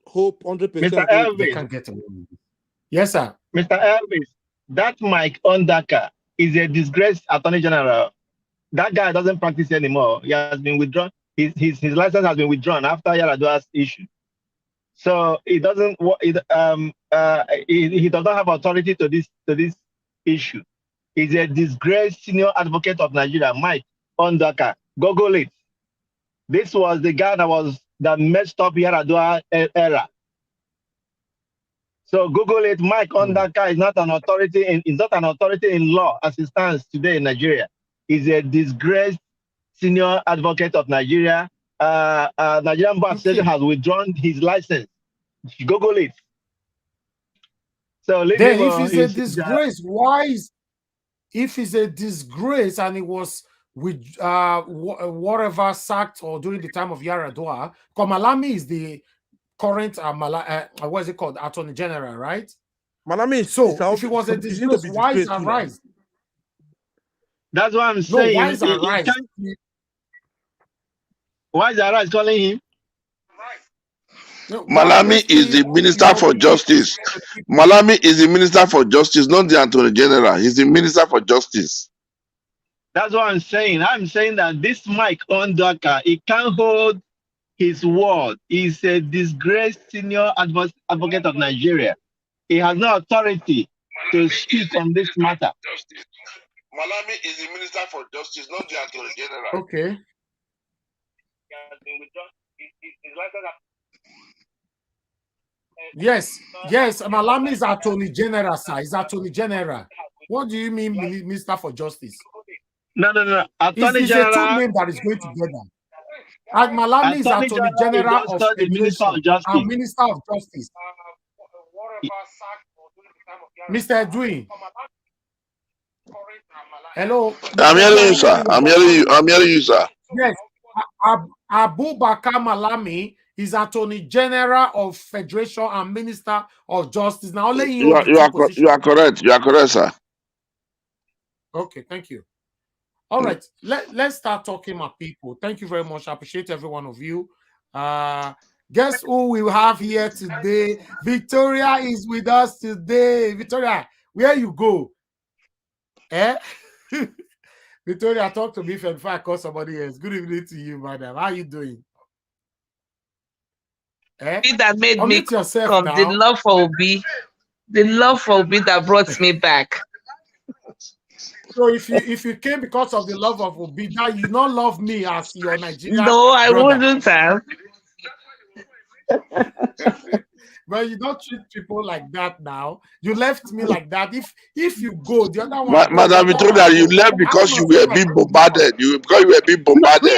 Hope, 100%. Mr. Elvis. They can't get away with it. Yes, sir. Mr. Elvis, that Mike Ondaka is a disgraced attorney general. That guy doesn't practice anymore. He has been withdrawn. His license has been withdrawn after Yaradua's issue. So he doesn't. He does not have authority to this issue. He's a disgraced senior advocate of Nigeria, Mike Ondaka. Google it. This was the guy that messed up Yaradua era. So Google it. Mike Ondaka is not an authority in law as it stands today in Nigeria. He's a disgraced senior advocate of Nigeria. Nigerian Bar Association has withdrawn his license. Google it. So then if it's a disgrace, why is if it's a disgrace and it was with whatever sacked or during the time of Yaradua, Malami is the current what is it called? Attorney General, right? Malami. So if it was a disgrace, why is that rise? That's what I'm saying. No, why is that rise? Why is Arise calling him? No, Malami is the Minister for Justice. Malami is the Minister for Justice, not the Attorney General. He's the Minister for Justice. That's what I'm saying. I'm saying that this Mike Ondaka, he can't hold his word. He's a disgraced senior advocate of Nigeria. He has no authority to speak on this matter. Malami is the Minister for Justice, not the Attorney General. Okay. Yes, Malami is Attorney General, sir. He's Attorney General. What do you mean, Minister for Justice? No. Attorney General. It's a two name that is going together. And Malami is Attorney General of Federation and Minister of Justice. Mr. Edwin. Hello. I'm hearing you, sir. I'm hearing you, sir. Yes. Abu Bakar Malami He's Attorney General of Federation and Minister of Justice. Now, only he You holds are, the you two are, positions. you are correct. You are correct, sir. Okay, thank you. All right, let's start talking, my people. Thank you very much. I appreciate every one of you. Guess who we have here today? Victoria is with us today. Victoria, where you go? Eh? Victoria, talk to me if I call somebody else. Good evening to you, madam. How are you doing? That made me yourself come. now. The love for Obi that brought me back. So if you came because of the love of Obi, now you not love me as your Nigerian No, I brother. wouldn't have. But you don't treat people like that now. You left me like that. If you go, the other one. Madam Victoria, you left because you were being bombarded. Because you were being bombarded.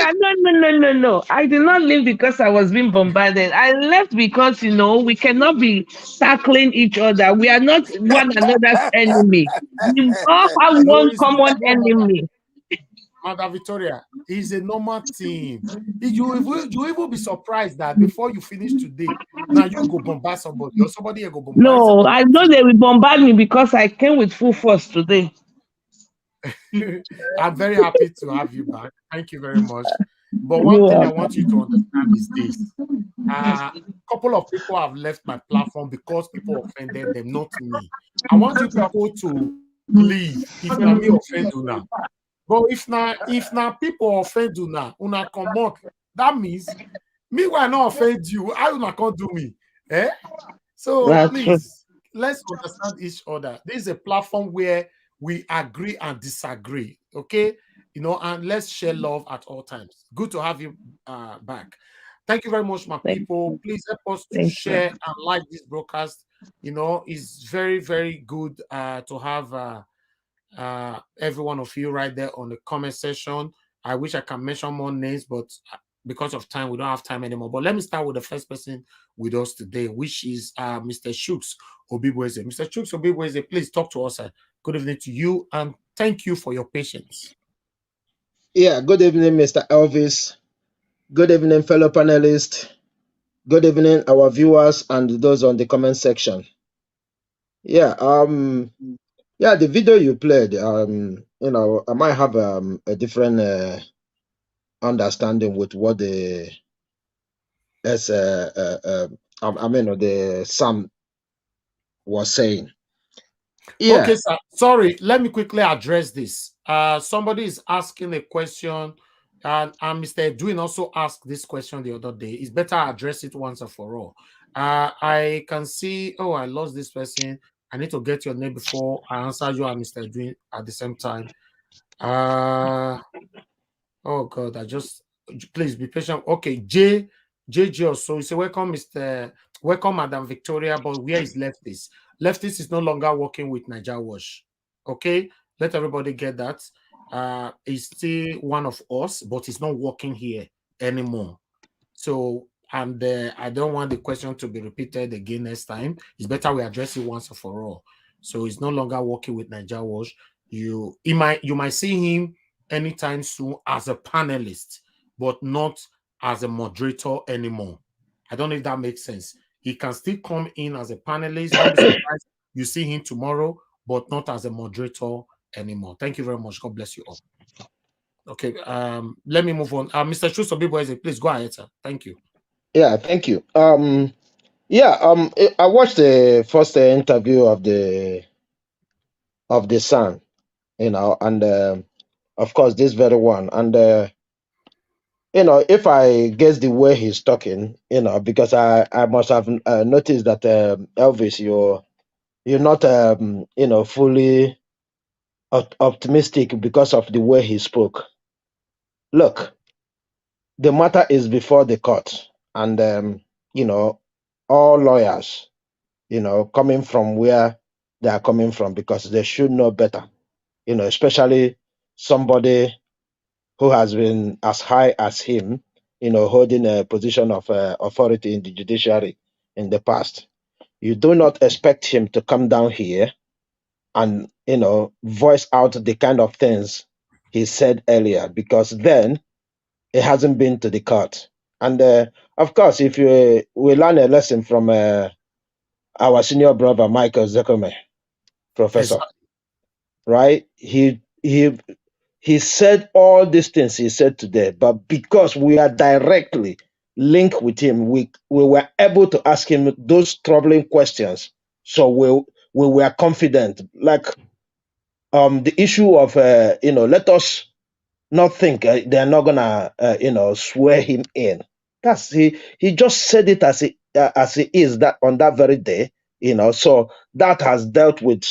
No. I did not leave because I was being bombarded. I left because, we cannot be tackling each other. We are not one another's enemy. We all have one common enemy. Madam Victoria, it's a normal thing. You will be surprised that before you finish today, now you go bombard somebody or somebody go bombard. No, I know they will bombard me because I came with full force today. I'm very happy to have you back. Thank you very much. But one thing I want you to understand is this. A couple of people have left my platform because people offended them, not me. I want you people to leave if not me offend you now. But if now people offend you now, una come out, that means me will not offend you. I will not come do me. So please, let's understand each other. This is a platform where we agree and disagree. Okay, and let's share love at all times. Good to have you back. Thank you very much, my people. Please help us to share and like this broadcast. It's very, very good to have every one of you right there on the comment section. I wish I can mention more names, but because of time, we don't have time anymore. But let me start with the first person with us today, which is Mr. Shooks Obibweze. Mr. Shooks Obibweze, please talk to us. Good evening to you, and thank you for your patience. Yeah, good evening, Mr. Elvis. Good evening, fellow panelists. Good evening, our viewers and those on the comment section. Yeah, the video you played, I might have a different understanding with what the Sam was saying. Yeah. Okay, sir. Sorry, let me quickly address this. Somebody is asking a question, and Mr. Edwin also asked this question the other day. It's better I address it once and for all. I can see, I lost this person. I need to get your name before I answer you and Mr. Edwin at the same time. Oh God, please be patient. Okay, JJ also. You say, welcome, Madam Victoria, but where is Leftist? Leftist is no longer working with NWATCH. Okay, let everybody get that. He's still one of us, but he's not working here anymore. So, and I don't want the question to be repeated again next time. It's better we address it once and for all. So he's no longer working with NWATCH. You might see him anytime soon as a panelist, but not as a moderator anymore. I don't know if that makes sense. He can still come in as a panelist. Don't be surprised you see him tomorrow, but not as a moderator anymore. Thank you very much. God bless you all. Okay, let me move on. Mr. Chusobiboeze, please go ahead, sir. Thank you. Yeah, thank you. I watched the first interview of the Sun, and of course this very one, and if I guess the way he's talking, because I must have noticed that Elvis, you're not fully optimistic because of the way he spoke. Look, the matter is before the court, and all lawyers, coming from where they are coming from, because they should know better, especially somebody who has been as high as him, holding a position of authority in the judiciary in the past. You do not expect him to come down here and, voice out the kind of things he said earlier, because then it hasn't been to the court. And of course, if we learn a lesson from our senior brother Michael Zekome, professor, right? He said all these things he said today, but because we are directly linked with him, we were able to ask him those troubling questions. So we were confident. Like the issue of let us not think they're not gonna swear him in. That's he just said it as it is that on that very day, so that has dealt with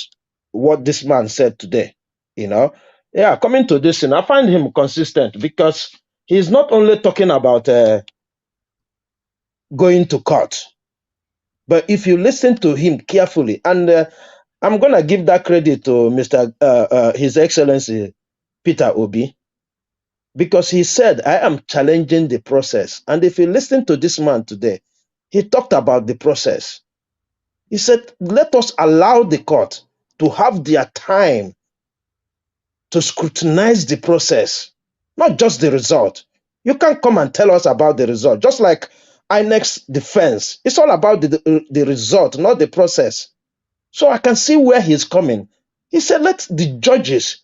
what this man said today, yeah. Coming to this, I find him consistent because he's not only talking about going to court, but if you listen to him carefully, and I'm gonna give that credit to Mr. His Excellency Peter Obi, because he said, I am challenging the process. And if you listen to this man today, he talked about the process. He said, let us allow the court to have their time to scrutinize the process, not just the result. You can't come and tell us about the result. Just like INEC's defense, it's all about the result, not the process. So I can see where he's coming. He said, let the judges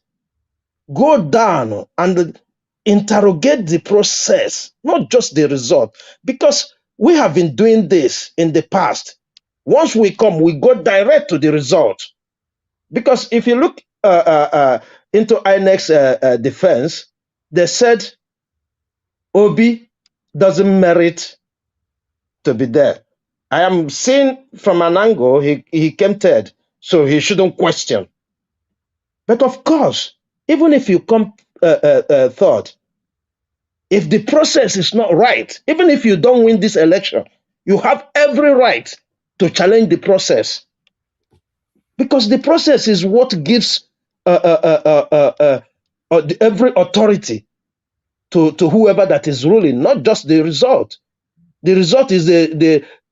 go down and interrogate the process, not just the result. Because we have been doing this in the past. Once we come, we go direct to the result. Because if you look into INEC's defense, they said Obi doesn't merit to be there. I am seeing from an angle, he came third, so he shouldn't question. But of course, even if you come third, if the process is not right, even if you don't win this election, you have every right to challenge the process. Because the process is what gives every authority to whoever that is ruling, not just the result. The result is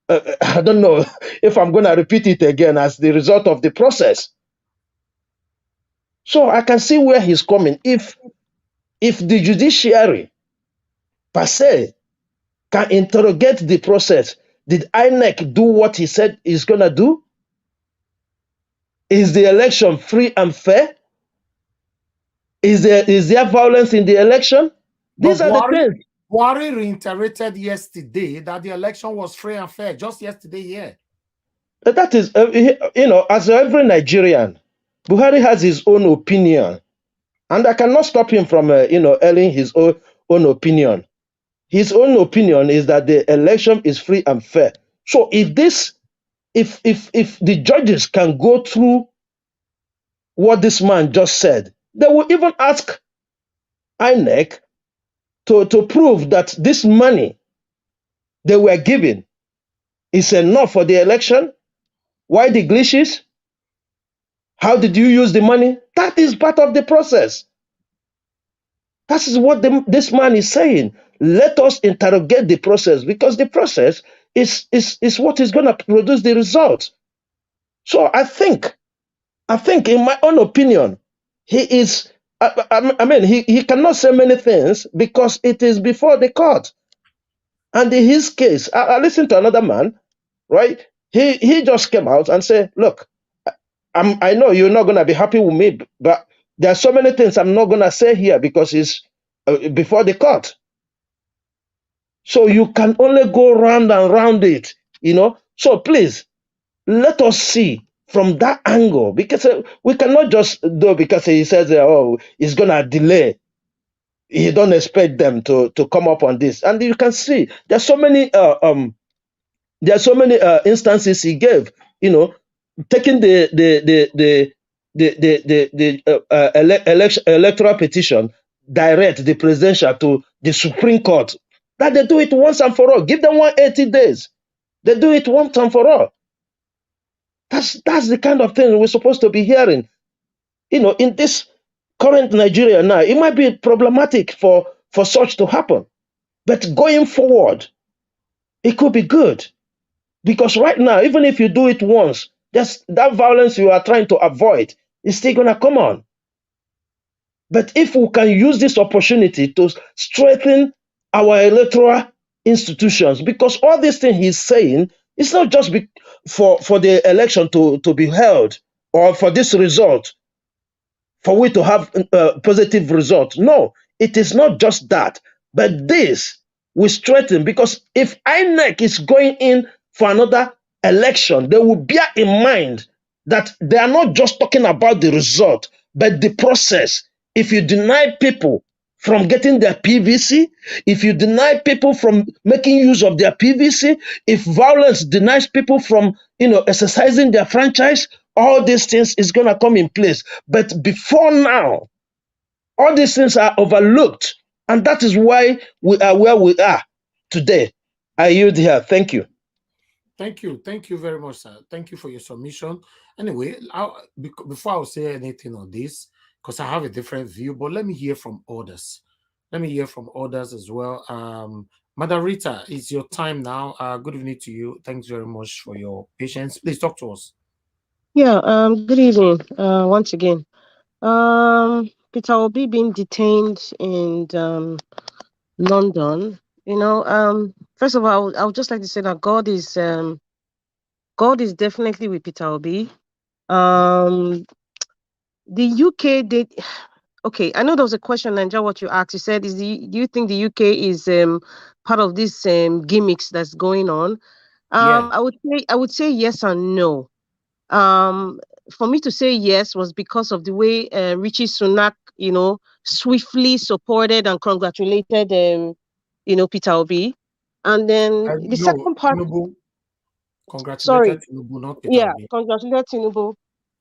I don't know if I'm going to repeat it again, as the result of the process. So I can see where he's coming. If the judiciary per se can interrogate the process, did INEC do what he said he's going to do? Is the election free and fair? Is there violence in the election? These are the things. Buhari reiterated yesterday that the election was free and fair, just yesterday here. That is, as every Nigerian, Buhari has his own opinion. And I cannot stop him from, ailing his own opinion. His own opinion is that the election is free and fair. So if the judges can go through what this man just said, they will even ask INEC to prove that this money they were given is enough for the election. Why the glitches? How did you use the money? That is part of the process. That is what this man is saying. Let us interrogate the process, because the process is what is going to produce the result. So I think, in my own opinion, he is. He cannot say many things because it is before the court. And in his case, I listened to another man, right? He just came out and said, "Look, I know you're not going to be happy with me, but there are so many things I'm not going to say here because it's before the court. So you can only go round and round it, So please, let us see from that angle, because we cannot just do because he says, it's going to delay. You don't expect them to come up on this. And you can see there's so many instances he gave, taking the electoral petition direct the presidential to the Supreme Court, that they do it once and for all. Give them 180 days. They do it once and for all. That's the kind of thing we're supposed to be hearing. In this current Nigeria now, it might be problematic for such to happen. But going forward, it could be good. Because right now, even if you do it once, that violence you are trying to avoid is still going to come on. But if we can use this opportunity to strengthen our electoral institutions, because all these things he's saying, it's not just for the election to be held or for this result, for we to have a positive result. No, it is not just that. But this will strengthen, because if INEC is going in for another election, they will bear in mind that they are not just talking about the result, but the process. If you deny people from getting their PVC, if you deny people from making use of their PVC, if violence denies people from exercising their franchise, all these things is going to come in place. But before now, all these things are overlooked, and that is why we are where we are today. I yield here. Thank you. Thank you very much, sir. Thank you for your submission. Anyway, before I say anything on this, because I have a different view, but let me hear from others. Let me hear from others as well. Madam Rita, it's your time now. Good evening to you. Thanks very much for your patience. Please talk to us. Yeah, good evening once again. Peter Obi being detained in London. First of all, I would just like to say that God is definitely with Peter Obi. The UK did. Okay, I know there was a question, Nanja, what you asked. You said, do you think the UK is part of this gimmicks that's going on? Yeah. I would say yes and no. For me to say yes was because of the way Richie Sunak, swiftly supported and congratulated, Peter Obi. And then the second part. Tinubu. Congratulated Tinubu, not Peter Obi. Congratulated Tinubu.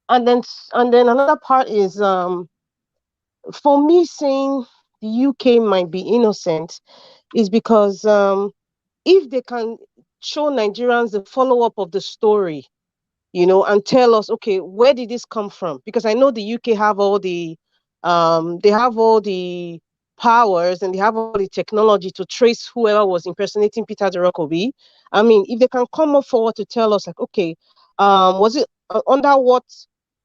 And then another part is for me saying the UK might be innocent is because if they can show Nigerians the follow-up of the story, and tell us, okay, where did this come from? Because I know the UK have all the powers and they have all the technology to trace whoever was impersonating Peter Obi. I mean, if they can come up forward to tell us, like, okay, was it under what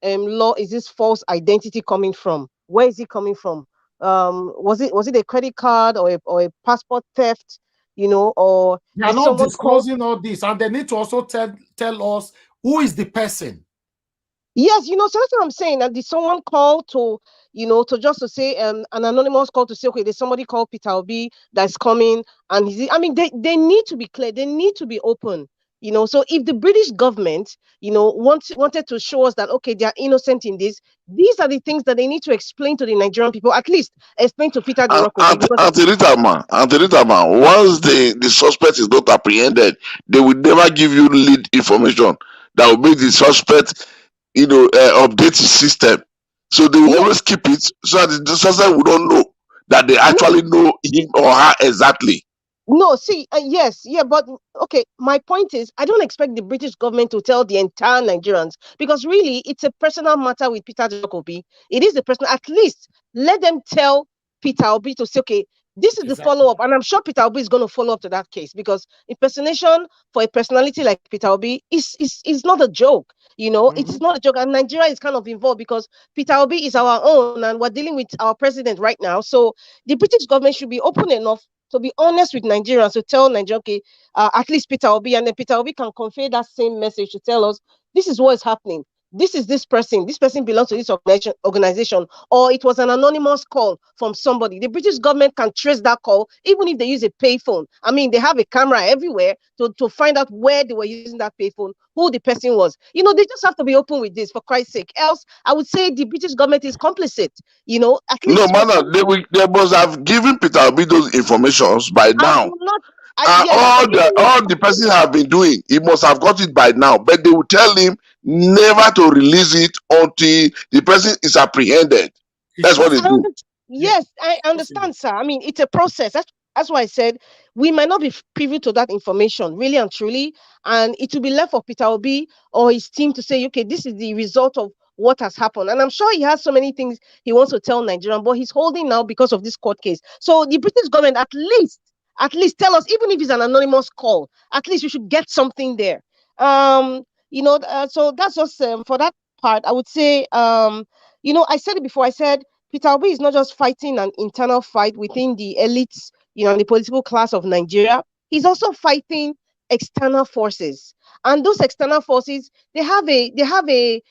law is this false identity coming from? Where is it coming from? Was it a credit card or a passport theft? Or they are not disclosing all this, and they need to also tell us who is the person. Yes, so that's what I'm saying. And did someone call to to say an anonymous call to say, okay, there's somebody called Peter Obi that's coming, and they need to be clear, they need to be open. So if the British government, wanted to show us that, okay, they are innocent in this, these are the things that they need to explain to the Nigerian people, at least explain to Peter Obi. Auntie Rita, once the suspect is not apprehended, they will never give you lead information that will make the suspect, update his system. So they will always keep it so that the suspect will not know that they actually know him or her exactly. No, see, but okay, my point is, I don't expect the British government to tell the entire Nigerians, because really, it's a personal matter with Peter Obi. It is a personal, at least let them tell Peter Obi to say, okay, this is the follow-up, and I'm sure Peter Obi is going to follow up to that case, because impersonation for a personality like Peter Obi is not a joke. It's not a joke, and Nigeria is kind of involved because Peter Obi is our own, and we're dealing with our president right now. So the British government should be open enough to be honest with Nigerians, to tell Nigeria, okay, at least Peter Obi, and then Peter Obi can convey that same message to tell us, this is what is happening. This is this person belongs to this organization, or it was an anonymous call from somebody. The British government can trace that call, even if they use a payphone. I mean, they have a camera everywhere to find out where they were using that payphone, who the person was. They just have to be open with this, for Christ's sake. Else, I would say the British government is complicit. At least They must have given Peter Obi those informations by now. All the person have been doing, he must have got it by now, but they will tell him never to release it until the person is apprehended. That's what they do. Yes, I understand, sir. I mean, it's a process. That's why I said we might not be privy to that information, really and truly, and it will be left for Peter Obi or his team to say, okay, this is the result of what has happened. And I'm sure he has so many things he wants to tell Nigerian, but he's holding now because of this court case. So the British government at least tell us, even if it's an anonymous call, at least we should get something there. So that's just for that part. I would say, I said it before. I said Peter Obi is not just fighting an internal fight within the elites, the political class of Nigeria. he's also fighting external forces. And those external forces, they have a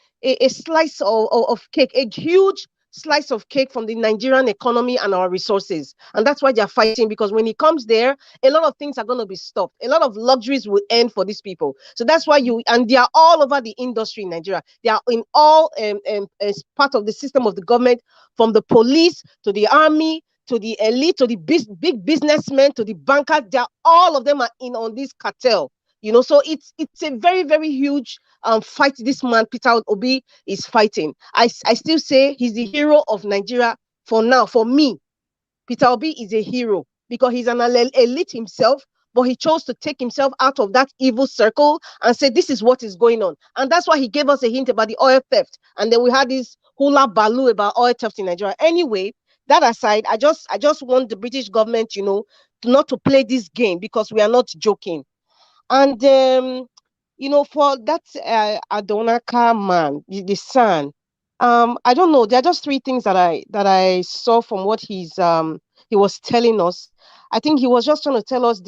slice of cake, a huge slice of cake from the Nigerian economy and our resources. And that's why they're fighting, because when he comes there, a lot of things are going to be stopped. A lot of luxuries will end for these people. So that's why and they are all over the industry in Nigeria. They are in all as part of the system of the government, from the police to the army to the elite to the big businessmen to the bankers. All of them are in on this cartel. So it's a very, very huge fight this man Peter Obi is fighting. I still say he's the hero of Nigeria for now. For me, Peter Obi is a hero because he's an elite himself, but he chose to take himself out of that evil circle and say this is what is going on. And that's why he gave us a hint about the oil theft. And then we had this hula baloo about oil theft in Nigeria. Anyway, that aside, I just want the British government, not to play this game, because we are not joking. And for that Adonaka man, the son, I don't know. There are just three things that I saw from what he was telling us. I think he was just trying to tell us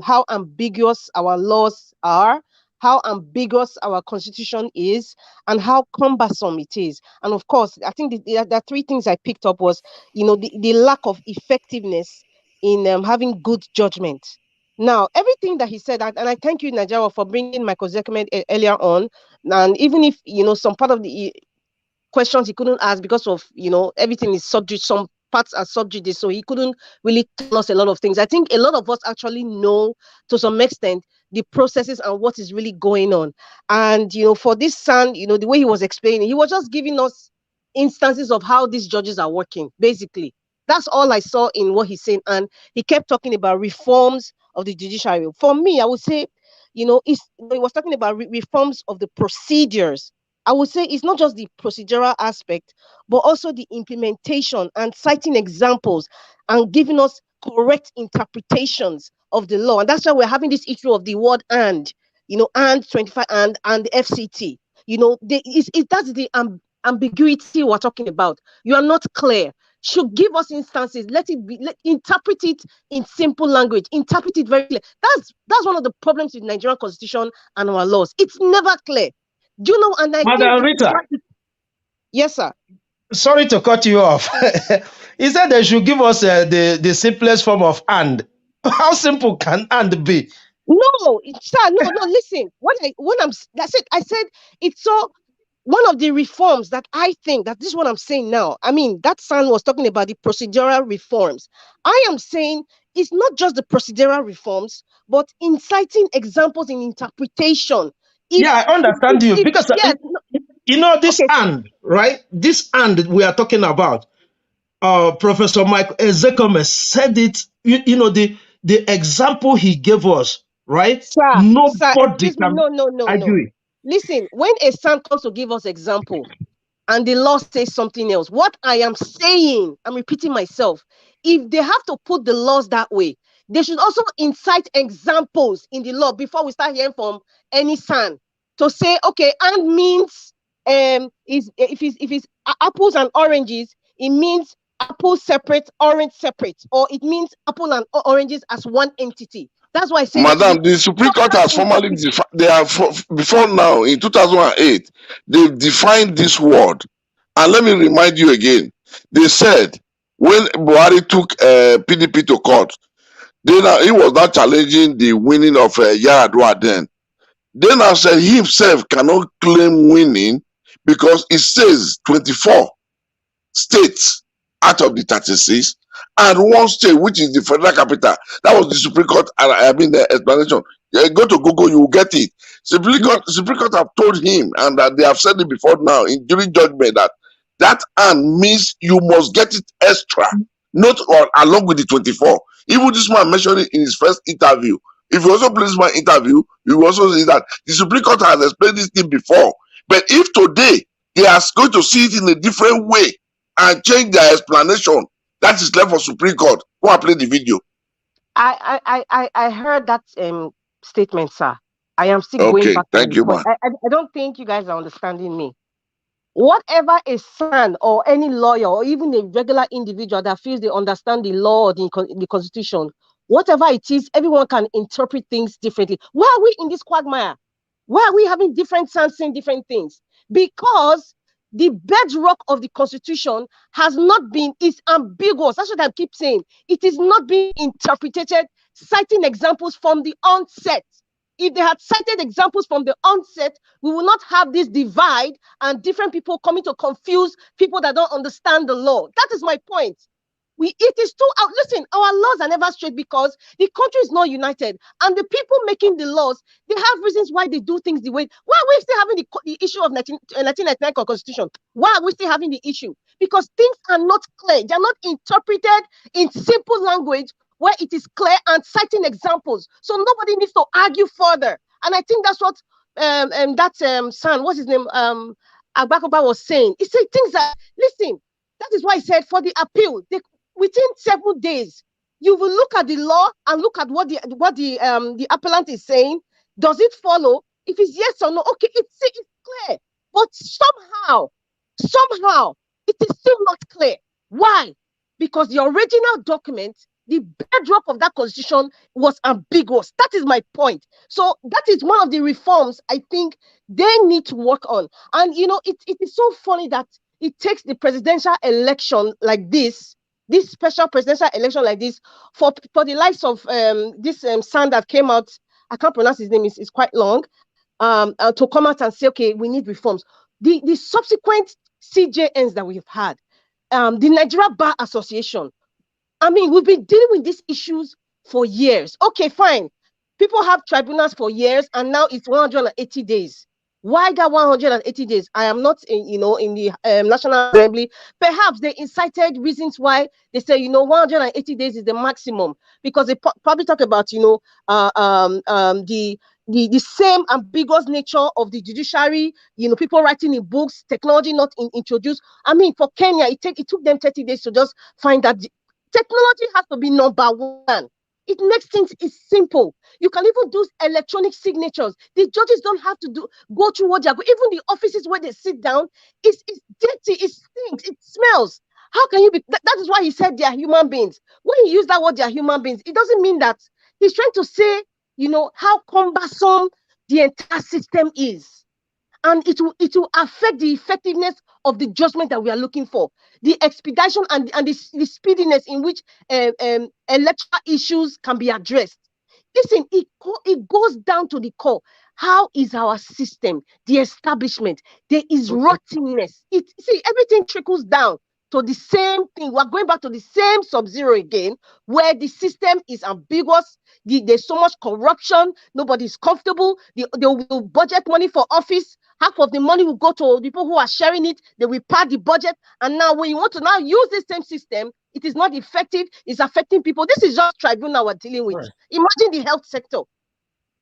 how ambiguous our laws are, how ambiguous our constitution is, and how cumbersome it is. And of course, I think the three things I picked up was, the lack of effectiveness in having good judgment. Now, everything that he said, and I thank you, Nigeria, for bringing Michael Zuckerman earlier on. And even if, some part of the questions he couldn't ask because of, everything is subject, some parts are subject, so he couldn't really tell us a lot of things. I think a lot of us actually know, to some extent, the processes and what is really going on. And, for this son, the way he was explaining, he was just giving us instances of how these judges are working, basically. That's all I saw in what he's saying. And he kept talking about reforms of the judiciary. For me, I would say, he was talking about reforms of the procedures. I would say it's not just the procedural aspect, but also the implementation and citing examples and giving us correct interpretations of the law. And that's why we're having this issue of the word and 25 and the FCT. That's the ambiguity we're talking about. You are not clear. Should give us instances. Interpret it in simple language. Interpret it very clear. That's one of the problems with Nigerian constitution and our laws. It's never clear. Do you know? And I Madam think Rita. Yes, sir. Sorry to cut you off. He said they should give us the simplest form of and. How simple can and be? No, sir. No. Listen. I said it's so. One of the reforms that I think that this is what I'm saying now. I mean, that son was talking about the procedural reforms. I am saying it's not just the procedural reforms, but inciting examples in interpretation. I understand you because yes, this and, right? This and we are talking about. Professor Mike Ezekome said it. The example he gave us, right? Sir, Nobody can no. argue it. Listen, when a son comes to give us example, and the law says something else, what I am saying, I'm repeating myself. If they have to put the laws that way, they should also incite examples in the law before we start hearing from any son to say, okay, and means if it's apples and oranges, it means apple separate, orange separate, or it means apple and oranges as one entity. That's why I say, Madam, the Supreme Court has formally before now in 2008, they've defined this word. And let me remind you again, they said when Buhari took PDP to court, he was not challenging the winning of Yaradua then. Then I said he himself cannot claim winning because it says 24 states out of the 36 and one state, which is the federal capital. That was the Supreme Court, the explanation. Go to Google, you will get it. Supreme Court have told him, and that they have said it before now in during judgment, that and means you must get it extra, not along with the 24. Even this man mentioned it in his first interview. If you also play this man interview, you will also see that the Supreme Court has explained this thing before. But if today they are going to see it in a different way and change their explanation, that is left for Supreme Court. Go and play the video. I heard that statement, sir. I am still going back. Thank you, man. I don't think you guys are understanding me. Whatever a son or any lawyer or even a regular individual that feels they understand the law or the constitution Whatever it is, everyone can interpret things differently. Why are we in this quagmire? Why are we having different sons saying different things? Because the bedrock of the Constitution has not been, is ambiguous. That's what I keep saying. It is not being interpreted, citing examples from the onset. If they had cited examples from the onset, we will not have this divide and different people coming to confuse people that don't understand the law. That is my point. It is too out. Listen, our laws are never straight because the country is not united, and the people making the laws, they have reasons why they do things the way. Why are we still having the issue of 1999 Constitution? Why are we still having the issue? Because things are not clear. They are not interpreted in simple language where it is clear and citing examples. So nobody needs to argue further. And I think that's what son, what's his name, Agbakoba was saying. He said things that, listen, that is why he said for the appeal, within 7 days, you will look at the law and look at what the appellant is saying. Does it follow? If it's yes or no, okay, it's clear. But somehow, it is still not clear. Why? Because the original document, the bedrock of that constitution was ambiguous. That is my point. So that is one of the reforms I think they need to work on. And you know, it is so funny that it takes the presidential election like this special presidential election like this for the likes of this son that came out, I can't pronounce his name, is quite long, to come out and say, okay, we need reforms. The subsequent CJNs that we've had, the Nigeria Bar Association, I mean, we've been dealing with these issues for years. Okay, fine. People have tribunals for years, and now it's 180 days. Why that 180 days? I am not in the National Assembly. Perhaps they incited reasons why they say, 180 days is the maximum, because they probably talk about, the same ambiguous nature of the judiciary, people writing in books, technology not introduced. I mean, for Kenya, it took them 30 days to just find that technology has to be number one. It makes things simple. You can even do electronic signatures. The judges don't have to go through what they are going. Even the offices where they sit down, it's dirty, it stinks, it smells. How can you be? That is why he said they are human beings. When he used that word, they are human beings, it doesn't mean that he's trying to say, how cumbersome the entire system is. And it will affect the effectiveness of the judgment that we are looking for, the expedition and the speediness in which electoral issues can be addressed. Listen, it goes down to the core. How is our system, the establishment? There is rottenness. See, everything trickles down to the same thing. We're going back to the same sub-zero again, where the system is ambiguous. There's so much corruption. Nobody's comfortable. They will budget money for office. Half of the money will go to people who are sharing it. They will pad the budget. And now when you want to now use the same system, it is not effective. It's affecting people. This is just tribunal we're dealing with. Right. Imagine the health sector.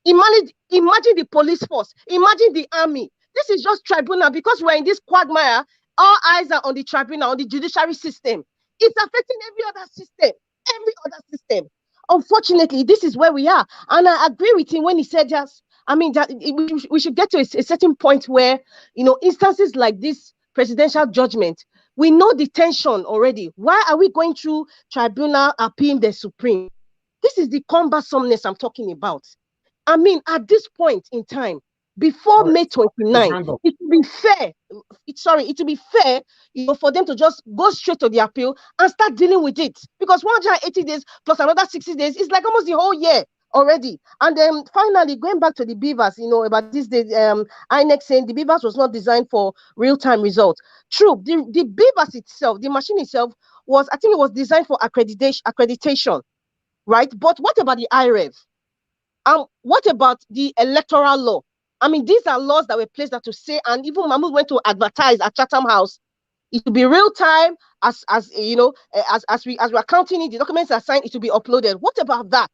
Imagine the police force. Imagine the army. This is just tribunal, because we're in this quagmire. All eyes are on the tribunal, on the judiciary system. It's affecting every other system. Unfortunately, this is where we are. And I agree with him when he said that, we should get to a certain point where, instances like this presidential judgment, we know the tension already. Why are we going through tribunal appealing the Supreme? This is the cumbersomeness I'm talking about. At this point in time, before May 29, it will be fair. It will be fair, for them to just go straight to the appeal and start dealing with it. Because 180 days plus another 60 days is like almost the whole year already. And then finally, going back to the beavers, about this day, INEC saying the beavers was not designed for real-time results. True, the beavers itself, the machine itself was, I think it was designed for accreditation, right? But what about the IREV? What about the electoral law? These are laws that were placed there to say, and even Mahmoud went to advertise at Chatham House. It will be real time, as we're counting it, the documents are signed, it will be uploaded. What about that?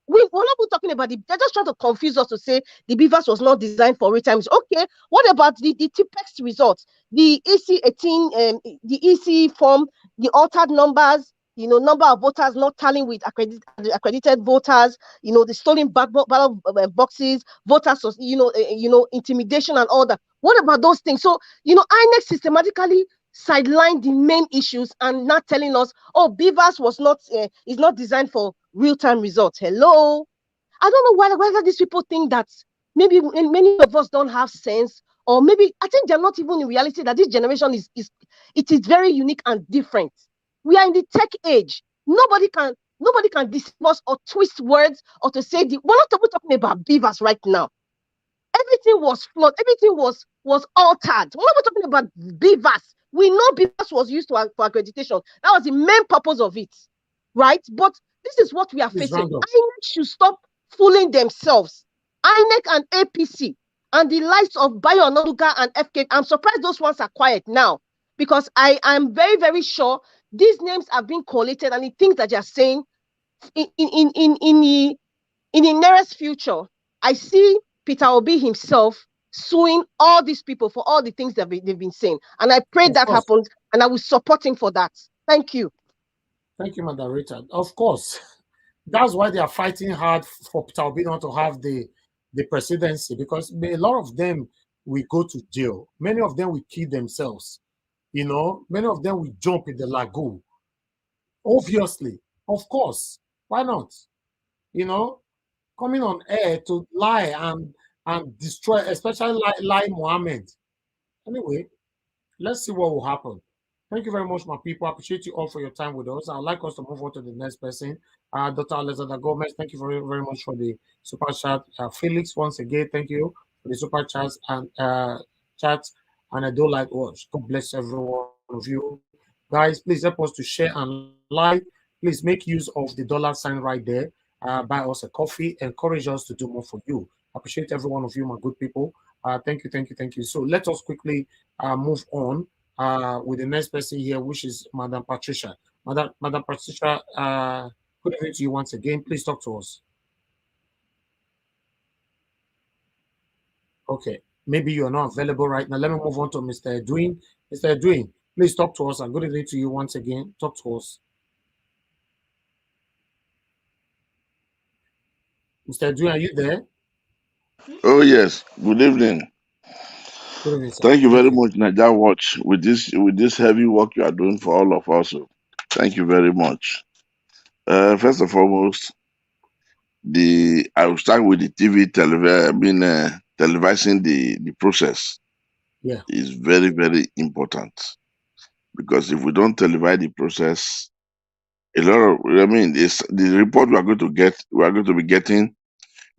We're not talking about they're just trying to confuse us to say the beavers was not designed for real time. Okay, what about the TPEX results, the EC18, the EC form, the altered numbers, number of voters not tallying with accredited voters, the stolen ballot boxes, voters, intimidation and all that. What about those things? So, INEC systematically sideline the main issues and not telling us, oh, Beavers was not is not designed for real-time results. Hello, I don't know whether these people think that maybe many of us don't have sense, or maybe I think they're not even in reality that this generation is it is very unique and different. We are in the tech age. Nobody can deceive us or twist words or to say we're not talking about Beavers right now. Everything was flawed. Everything was altered. We're not talking about Beavers. We know Beavers was used for accreditation. That was the main purpose of it, right? But this is what we are facing. INEC should stop fooling themselves. INEC and APC and the likes of Bayo Onanuga and FK. I'm surprised those ones are quiet now, because I am very, very sure these names are being collated, and the things that you're saying in the nearest future, I see Peter Obi himself suing all these people for all the things that they've been saying. And I pray that happens, and I will support him for that. Thank you. Thank you, Madam Richard. Of course, that's why they are fighting hard for Peter Obi not to have the presidency, because a lot of them will go to jail. Many of them will kill themselves. You know, many of them will jump in the lagoon. Obviously, of course, why not? You know, coming on air to lie and destroy, especially lie Mohammed. Anyway, let's see what will happen. Thank you very much, my people. I appreciate you all for your time with us. I'd like us to move on to the next person. Dr. Alexander Gomez, thank you very, very much for the super chat. Felix, once again, thank you for the super chats and chat. And I do like watch. God bless every one of you. Guys, please help us to share and like. Please make use of the $ right there. Buy us a coffee. Encourage us to do more for you. I appreciate every one of you, my good people. Thank you. So let us quickly move on with the next person here, which is Madam Patricia. Madam Patricia, good evening to you once again. Please talk to us. Okay, maybe you are not available right now. Let me move on to Mr. Edwin. Mr. Edwin, please talk to us, and good evening to you once again. Talk to us. Mr. Edwin, are you there? Oh yes. Good evening. Good evening, sir. Thank you very much, NAIJA Watch, with this heavy work you are doing for all of us. Thank you very much. First and foremost, I will start with the televising the process. Yeah, is very, very important, because if we don't televise the process, a lot of the report we are going to be getting,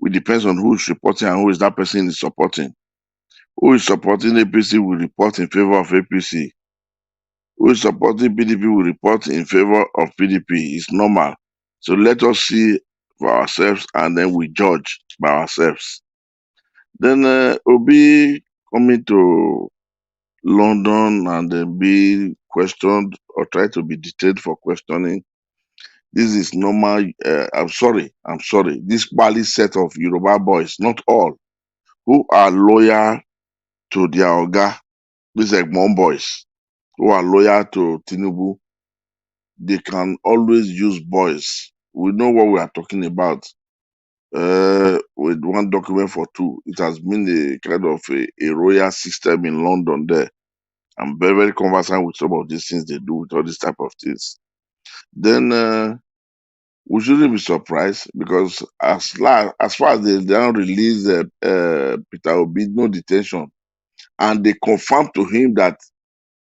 it depends on who is reporting and who is that person is supporting. Who is supporting APC will report in favor of APC. Who is supporting PDP will report in favor of PDP. It's normal. So let us see for ourselves, and then we judge by ourselves. Then Obi coming to London and then be questioned or try to be detained for questioning. This is normal. I'm sorry. This Bali set of Yoruba boys, not all, who are loyal to their Oga, these Egmont boys, who are loyal to Tinubu, they can always use boys. We know what we are talking about. With one document for two, it has been a kind of a royal system in London there. I'm very, very conversant with some of these things they do with all these type of things. Then we shouldn't be surprised, because as far as they don't release Peter Obi, no detention, and they confirm to him that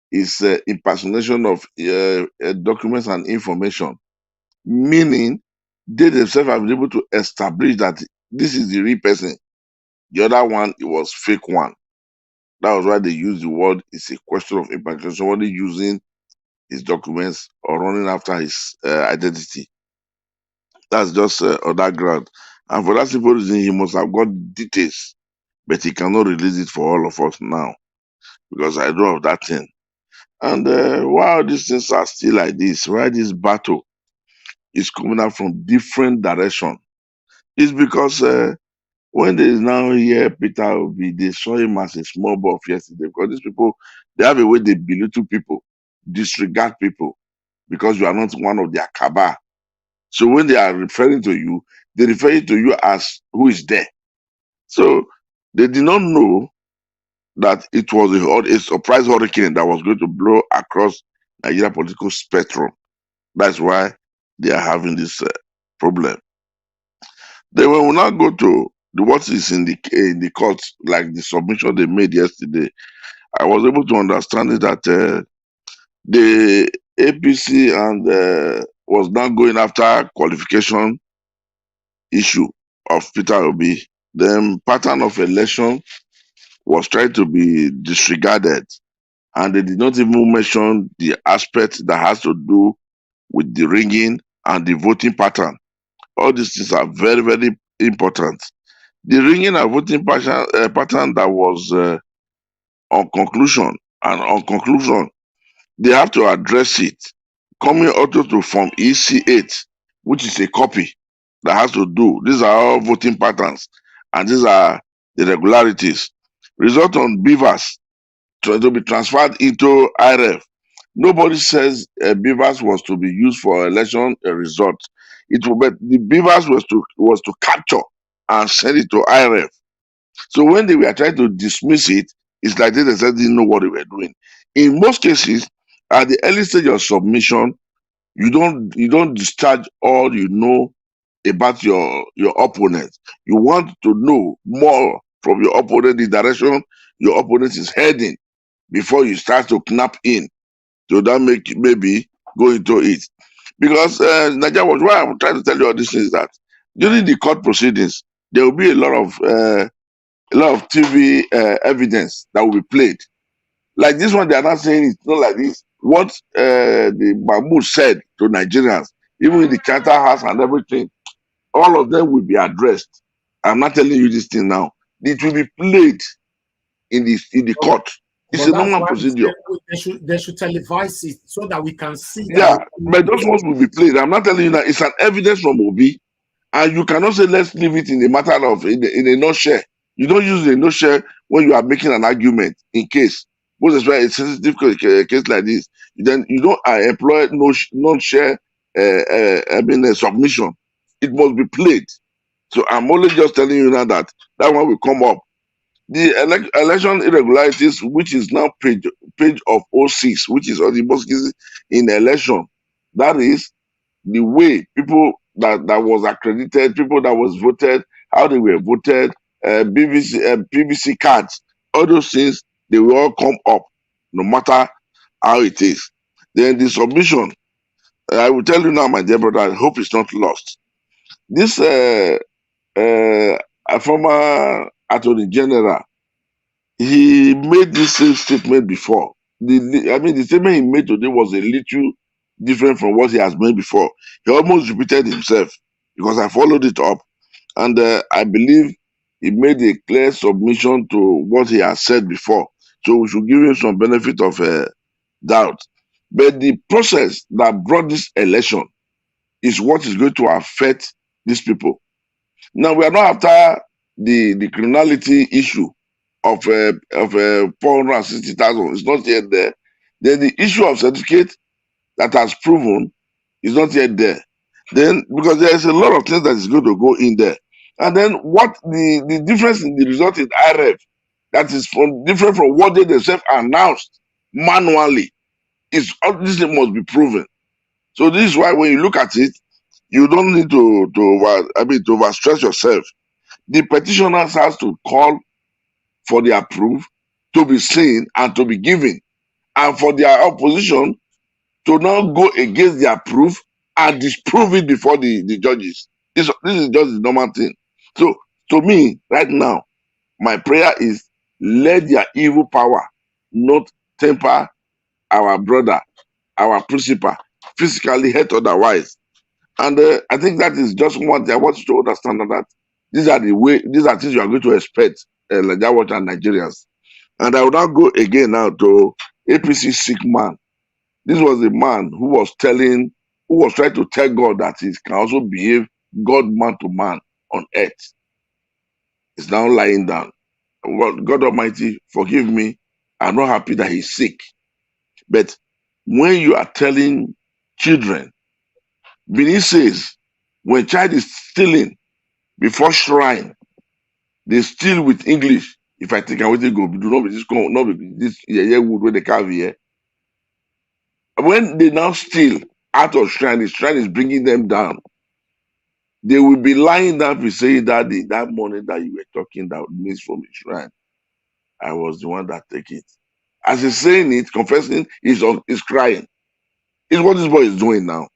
it's impersonation of documents and information, meaning they themselves have been able to establish that this is the real person. The other one, it was fake one. That was why they use the word, it's a question of impersonation, somebody using his documents or running after his identity. That's just on that ground. And for that simple reason, he must have got details, but he cannot release it for all of us now, because I know of that thing. And while these things are still like this, why this battle is coming out from different direction, is because when they now hear Peter Obi, they saw him as a small boy of yesterday, because these people, they have a way they belittle people, disregard people, because you are not one of their cabal. So when they are referring to you, they refer to you as who is there. So they did not know that it was a surprise hurricane that was going to blow across Nigeria political spectrum. That's why they are having this problem. Then when we now go to what is in the court, like the submission they made yesterday, I was able to understand it that the APC and was now going after qualification issue of Peter Obi. The pattern of election was trying to be disregarded, and they did not even mention the aspect that has to do with the ringing and the voting pattern. All these things are very, very important. The ringing and voting pattern that was on conclusion, they have to address it. Coming also to Form EC8, which is a copy that has to do. These are all voting patterns, and these are the regularities. Result on beavers to be transferred into IRF. Nobody says beavers was to be used for election result. It will, but the beavers was to capture and send it to IRF. So when they were trying to dismiss it, it's like they said they didn't know what they were doing. In most cases, at the early stage of submission, you don't discharge all you know about your opponent. You want to know more from your opponent, the direction your opponent is heading, before you start to knap in. So that make maybe go into it. Because Nigeria was why I'm trying to tell you all this is that during the court proceedings, there will be a lot of TV evidence that will be played. Like this one, they are not saying it's not like this. What the Mahmoud said to Nigerians, even in the Charter House and everything, all of them will be addressed. I'm not telling you this thing now. It will be played in the court. It's a normal procedure. They should televise it so that we can see. Yeah, but those ones will be played. I'm not telling you that it's an evidence from Obi, and you cannot say let's leave it in a matter of in a nutshell. You don't use a nutshell when you are making an argument in case. Most especially a sensitive case like this, then you don't employ non-share submission. It must be played. So I'm only just telling you now that one will come up. The election irregularities, which is now page of 06, which is on the most cases in election. That is the way people that was accredited, people that was voted, how they were voted, PVC cards, all those things, they will all come up, no matter how it is. Then the submission, I will tell you now, my dear brother, I hope it's not lost. This former Attorney General, he made this same statement before. The statement he made today was a little different from what he has made before. He almost repeated himself because I followed it up, and I believe he made a clear submission to what he has said before. So we should give him some benefit of doubt. But the process that brought this election is what is going to affect these people. Now we are not after the criminality issue of 460,000. It's not yet there. Then the issue of certificate that has proven is not yet there. Then because there is a lot of things that is going to go in there. And then what the difference in the result in IRF that is different from what they themselves announced manually is this must be proven. So this is why when you look at it, you don't need to overstress yourself. The petitioners has to call for their proof to be seen and to be given, and for their opposition to now go against their proof and disprove it before the judges. This is just the normal thing. So to me, right now, my prayer is let their evil power not temper our brother, our principal, physically hurt otherwise. And I think that is just one thing I want you to understand, that these are things you are going to expect, NWATCH and Nigerians. And I will now go again now to APC sick man. This was a man who was trying to tell God that he can also behave God man to man on earth. He's now lying down. God Almighty, forgive me. I'm not happy that he's sick. But when you are telling children, Benin says, when child is stealing before shrine, they steal with English. If I take away the go, do not be this wood where they carve here. When they now steal out of shrine, the shrine is bringing them down. They will be lying down to saying that that money that you were talking that means from the shrine, I was the one that take it. As he's saying it, confessing, he's crying. It's what this boy is doing now.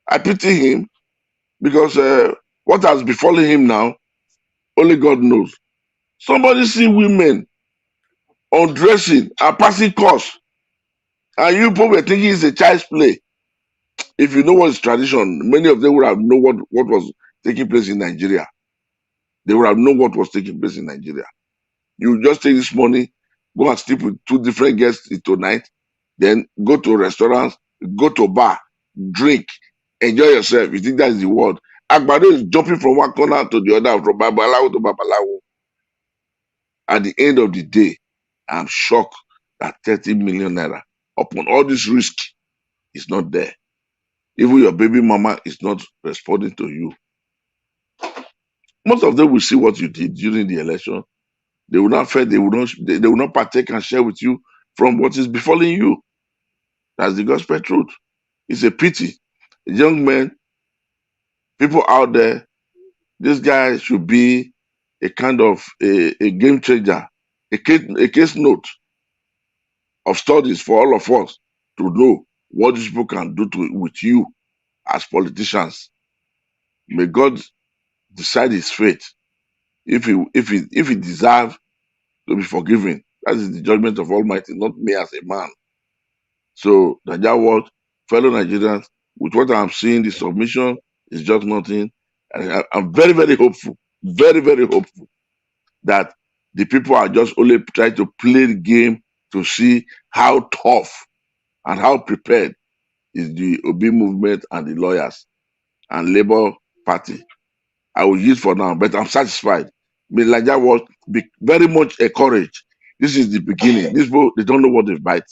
I pity him because what has befallen him now, only God knows. Somebody see women undressing and passing course, and you probably thinking it's a child's play. If you know what is tradition, many of them would have known what was taking place in Nigeria. They would have known what was taking place in Nigeria. You just take this money, go and sleep with two different guests tonight, then go to restaurants, go to bar, drink, enjoy yourself. You think that is the world. Agbado is jumping from one corner to the other, from Babalawo to Babalawo. At the end of the day, I'm shocked that 30 million naira upon all this risk is not there. Even your baby mama is not responding to you. Most of them will see what you did during the election. They will not fail, they will not partake and share with you from what is befalling you. That's the gospel truth. It's a pity. Young men, people out there, this guy should be a kind of a game changer, a case note of studies for all of us to know what these people can do with you as politicians. May God decide his fate. If he deserves to be forgiven, that is the judgment of Almighty, not me as a man. So, Naija World, fellow Nigerians, with what I'm seeing, the submission is just nothing. And I'm very, very hopeful, very, very hopeful that the people are just only trying to play the game to see how tough and how prepared is the Obi movement and the lawyers and Labour Party. I will use for now, but I'm satisfied. May Naija World be very much encouraged. This is the beginning. These people, they don't know what they bite.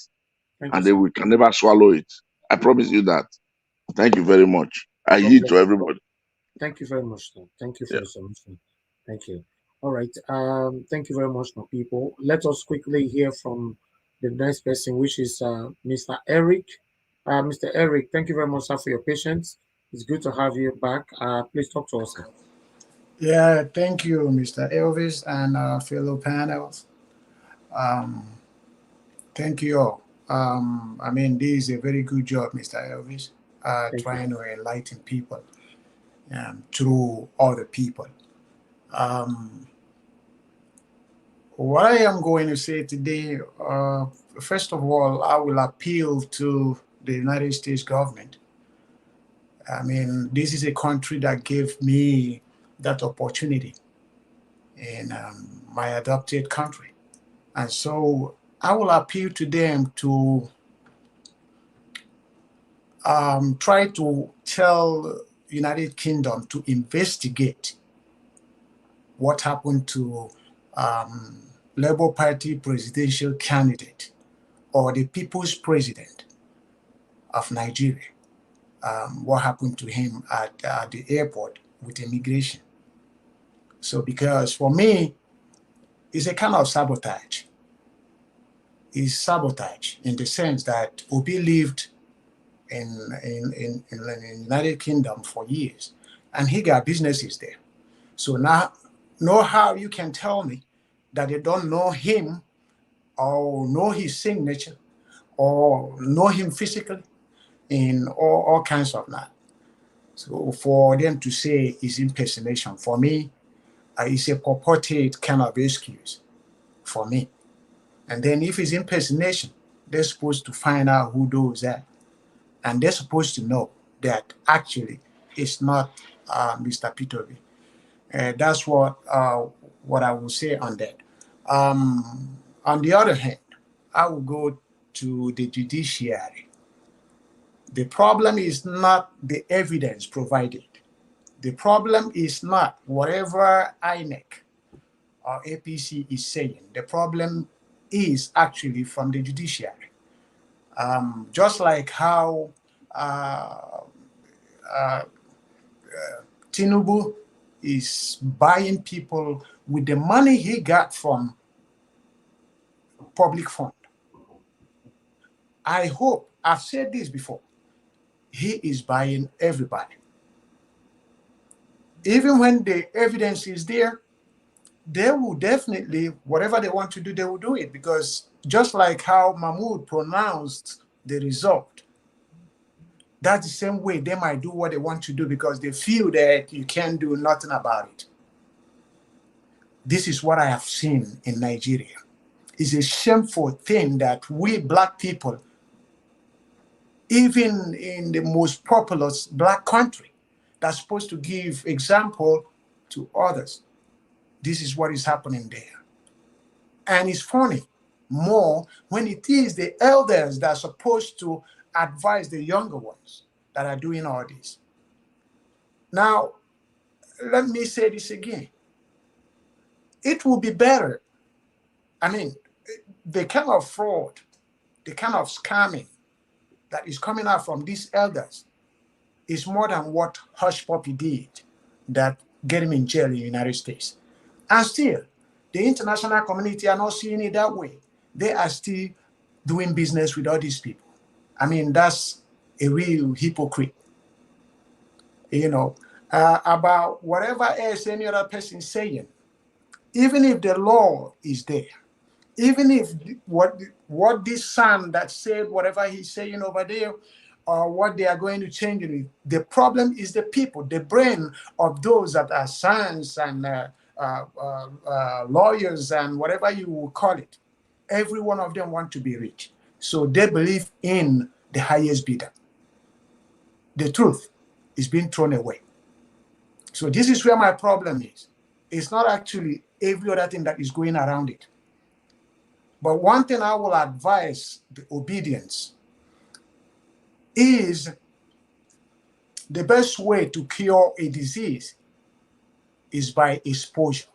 And they can never swallow it. I promise you that. Thank you very much. I yield to everybody. Thank you very much, sir. Thank you for Yeah. the submission. Thank you. All right. Thank you very much, my people. Let us quickly hear from the next person, which is Mr. Eric. Mr. Eric, thank you very much, sir, for your patience. It's good to have you back. Please talk to us, sir. Yeah, thank you, Mr. Elvis and fellow panels. Thank you all. I mean, this is a very good job, Mr. Elvis, trying to enlighten people through other people. What I am going to say today, first of all, I will appeal to the United States government. I mean, this is a country that gave me that opportunity in my adopted country. And so I will appeal to them to try to tell United Kingdom to investigate what happened to Labour Party presidential candidate or the people's president of Nigeria. What happened to him at the airport with immigration. So because for me, it's a kind of sabotage. It's sabotage in the sense that Obi lived in the United Kingdom for years, and he got businesses there. So now, know how you can tell me that they don't know him or know his signature or know him physically in all kinds of that. So for them to say it's impersonation, for me, it's a purported kind of excuse for me. And then if it's impersonation, they're supposed to find out who those are. And they're supposed to know that actually it's not Mr. Peter Obi. That's what I will say on that. On the other hand, I will go to the judiciary. The problem is not the evidence provided. The problem is not whatever INEC or APC is saying. The problem is actually from the judiciary. Just like how Tinubu is buying people with the money he got from public fund. I hope, I've said this before, he is buying everybody. Even when the evidence is there, they will definitely, whatever they want to do, they will do it, because just like how Mahmoud pronounced the result, that's the same way they might do what they want to do because they feel that you can't do nothing about it. This is what I have seen in Nigeria. It's a shameful thing that we Black people, even in the most populous Black country, that's supposed to give example to others, this is what is happening there. And it's funny more when it is the elders that are supposed to advise the younger ones that are doing all this. Now, let me say this again. It will be better. I mean, the kind of fraud, the kind of scamming that is coming out from these elders is more than what Hush Puppy did that get him in jail in the United States. And still, the international community are not seeing it that way. They are still doing business with all these people. I mean, that's a real hypocrite. You know, about whatever else any other person is saying, even if the law is there, even if what this son that said whatever he's saying over there, or what they are going to change it, the problem is the people, the brain of those that are sons and lawyers and whatever you will call it. Every one of them want to be rich. So they believe in the highest bidder. The truth is being thrown away. So this is where my problem is. It's not actually every other thing that is going around it. But one thing I will advise the obedience is the best way to cure a disease is by exposure.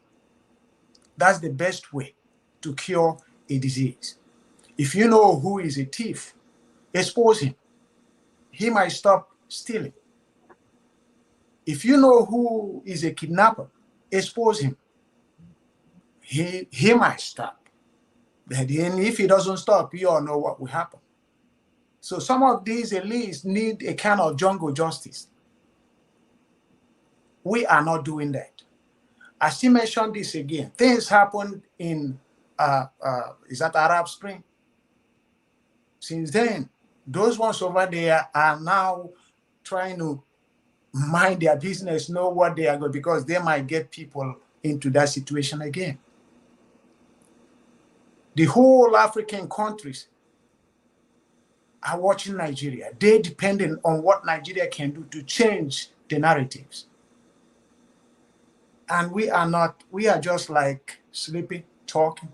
That's the best way to cure a disease. If you know who is a thief, expose him. He might stop stealing. If you know who is a kidnapper, expose him. He might stop. Then if he doesn't stop, you all know what will happen. So some of these elites need a kind of jungle justice. We are not doing that. I still mention this again. Things happened in, is that Arab Spring? Since then, those ones over there are now trying to mind their business, know what they are going, because they might get people into that situation again. The whole African countries are watching Nigeria. They're depending on what Nigeria can do to change the narratives. And we are not, we are just like sleeping, talking.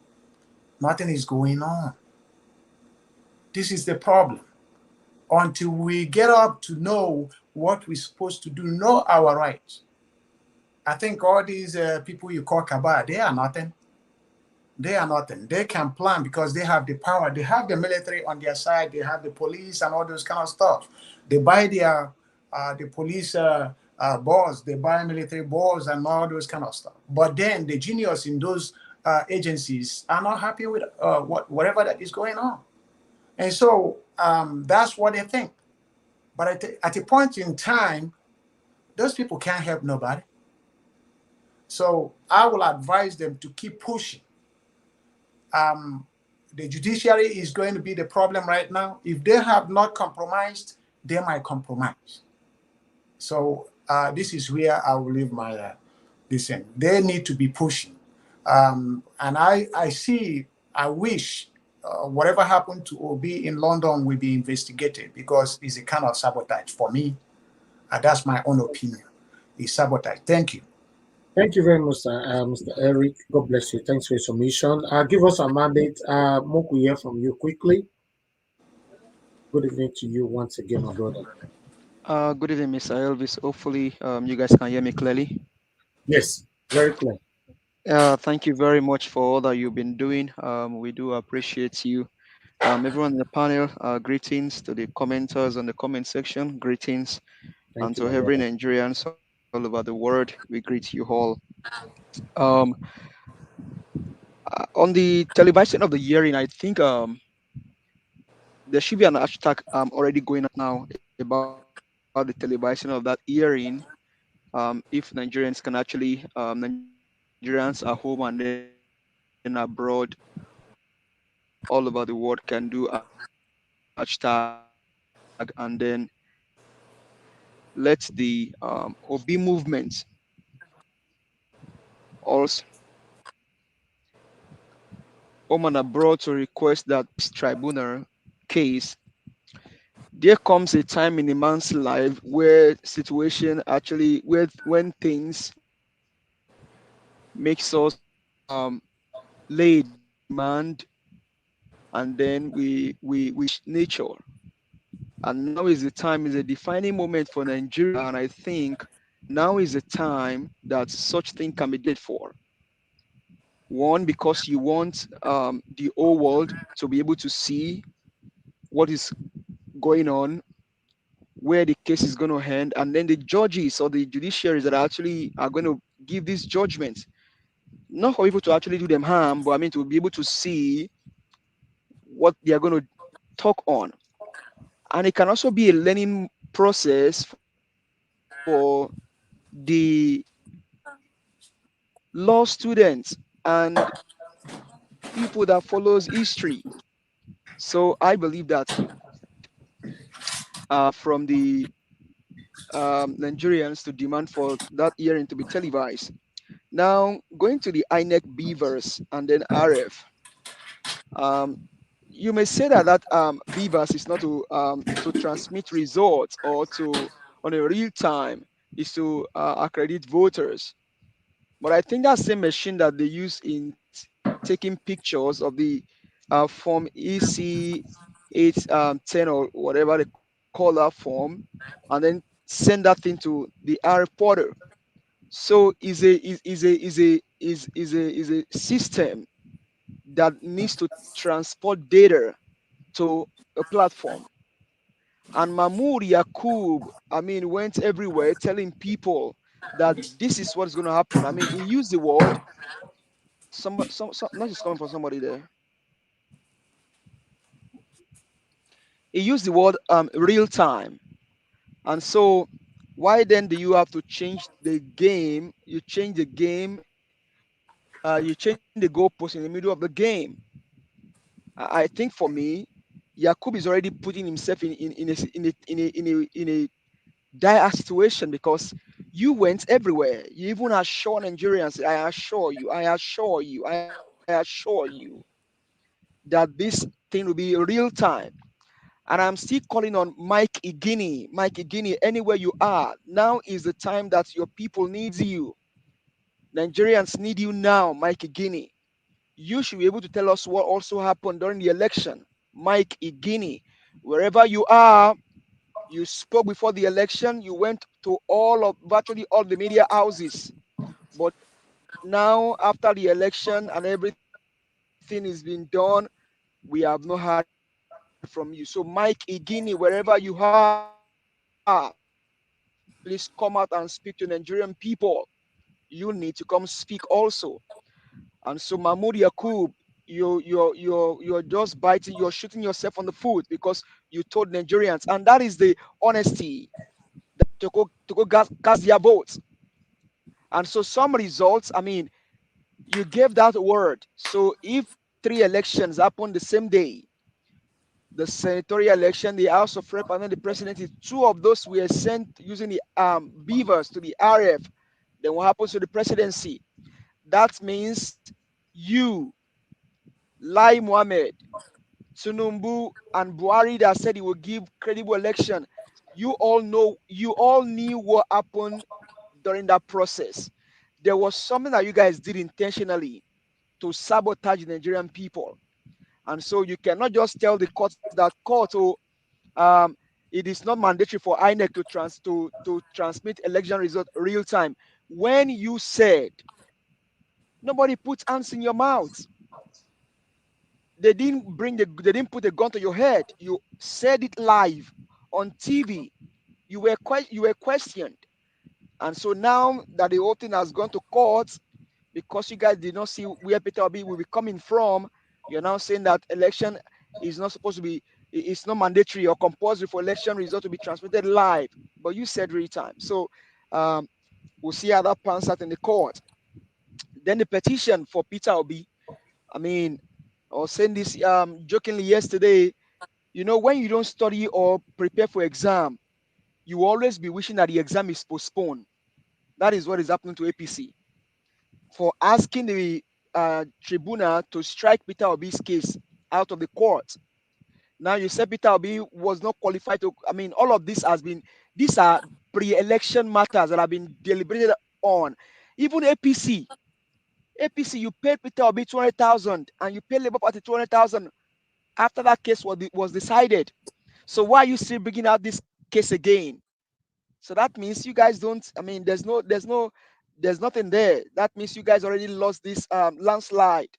Nothing is going on. This is the problem. Until we get up to know what we're supposed to do, know our rights. I think all these people you talk about, they are nothing. They are nothing. They can plan because they have the power. They have the military on their side. They have the police and all those kind of stuff. They buy their the police balls. They buy military balls and all those kind of stuff. But then the genius in those agencies are not happy with whatever that is going on. And so that's what they think. But at a point in time, those people can't help nobody. So I will advise them to keep pushing. The judiciary is going to be the problem right now. If they have not compromised, they might compromise. So this is where I will leave my listen. They need to be pushing. And I wish whatever happened to Obi in London will be investigated, because it's a kind of sabotage for me. That's my own opinion. It's sabotage. Thank you. Thank you very much, Mr. Eric. God bless you. Thanks for your submission. Give us a mandate. Moku, hear from you quickly. Good evening to you once again, my brother. Good evening, Mr. Elvis. Hopefully, you guys can hear me clearly. Yes, very clear. Thank you very much for all that you've been doing. We do appreciate you. Everyone in the panel, greetings to the commenters on the comment section. Greetings and to every Nigerian all over the world. We greet you all. On the televising of the hearing, I think there should be an hashtag already going on now about the televising of that hearing. If Nigerians can actually, Nigerians are home and then abroad, all over the world can do hashtag, and then let the Obi movement also home and abroad to request that this tribunal case. There comes a time in a man's life where situation actually where when things makes us lay a demand, and then we nature. And now is the time, is a defining moment for Nigeria, and I think now is the time that such thing can be did for. One, because you want the whole world to be able to see what is going on, where the case is going to end, and then the judges or the judiciaries that actually are going to give these judgments, not for people to actually do them harm, but I mean to be able to see what they are going to talk on. And it can also be a learning process for the law students and people that follows history. So I believe that from the Nigerians to demand for that hearing to be televised. Now, going to the INEC Beavers and then RF, um, you may say that Beavers is not to transmit results or to on a real time, is to accredit voters. But I think that same machine that they use in taking pictures of the form EC 810 or whatever they call that form, and then send that thing to the R porter. So is a system that needs to transport data to a platform. And Mahmoud Yakub, I mean, went everywhere telling people that this is what's going to happen. I mean, he used the word, some noise is coming from somebody there. He used the word real time. And so, why then do you have to change the game? You change the game, you change the goalpost in the middle of the game. I think for me, Yakub is already putting himself in a dire situation because you went everywhere. You even assure Nigerians, I assure you, I assure you, I assure you that this thing will be real time. And I'm still calling on Mike Igini. Mike Igini, anywhere you are, now is the time that your people needs you. Nigerians need you now, Mike Igini. You should be able to tell us what also happened during the election. Mike Igini, wherever you are, you spoke before the election, you went to virtually all the media houses. But now, after the election and everything is being done, we have not heard from you. So, Mike Igini, wherever you are, please come out and speak to Nigerian people. You need to come speak also. And so, Mahmoud Yakub, you're just biting, you're shooting yourself on the foot because you told Nigerians, and that is the honesty that to go cast their votes. And so some results, I mean, you gave that word. So if three elections happen the same day, the senatorial election, the House of Rep, and then the presidency, two of those were sent using the beavers to the RF. Then what happens to the presidency? That means you, Lai Mohammed, Tinubu, and Buhari that said he will give credible election. You all knew what happened during that process. There was something that you guys did intentionally to sabotage the Nigerian people. And so you cannot just tell the court that um, it is not mandatory for INEC to transmit election result real time. When you said nobody puts hands in your mouth, they didn't put a gun to your head. You said it live on TV. You were questioned. And so now that the whole thing has gone to court, because you guys did not see where Peter Obi will be coming from. You're now saying that election is not supposed to be, it's not mandatory or compulsory for election result to be transmitted live, but you said real time. So we'll see how that pans out in the court. Then the petition for Peter Obi. I mean, I was saying this jokingly yesterday. You know, when you don't study or prepare for exam, you will always be wishing that the exam is postponed. That is what is happening to APC for asking the tribunal to strike Peter Obi's case out of the court. Now you said Peter Obi was not qualified to. I mean, all of this has been. These are pre-election matters that have been deliberated on. Even APC, you paid Peter Obi 200,000 and you paid Labour Party 200,000 after that case was decided. So why are you still bringing out this case again? So that means you guys don't. I mean, there's nothing there. That means you guys already lost this landslide.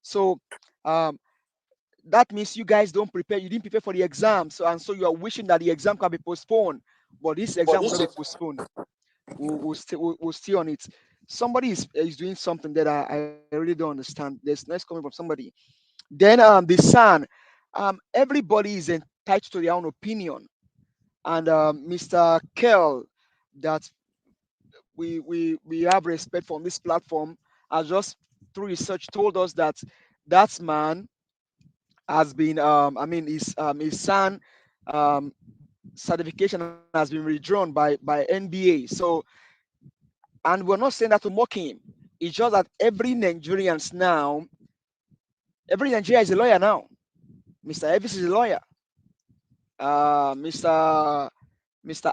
So that means you guys don't prepare. You didn't prepare for the exam. So you are wishing that the exam can be postponed, but this exam will not be postponed. We'll stay on it. Somebody is doing something that I really don't understand. There's noise coming from somebody. Then the Sun, everybody is entitled to their own opinion, and Mr. Kell, that we have respect for on this platform, has just through research told us that that man has been I mean his son certification has been withdrawn by NBA. So, and we're not saying that to mock him. It's just that every Nigerian is a lawyer now. Mr. Elvis is a lawyer. Mr.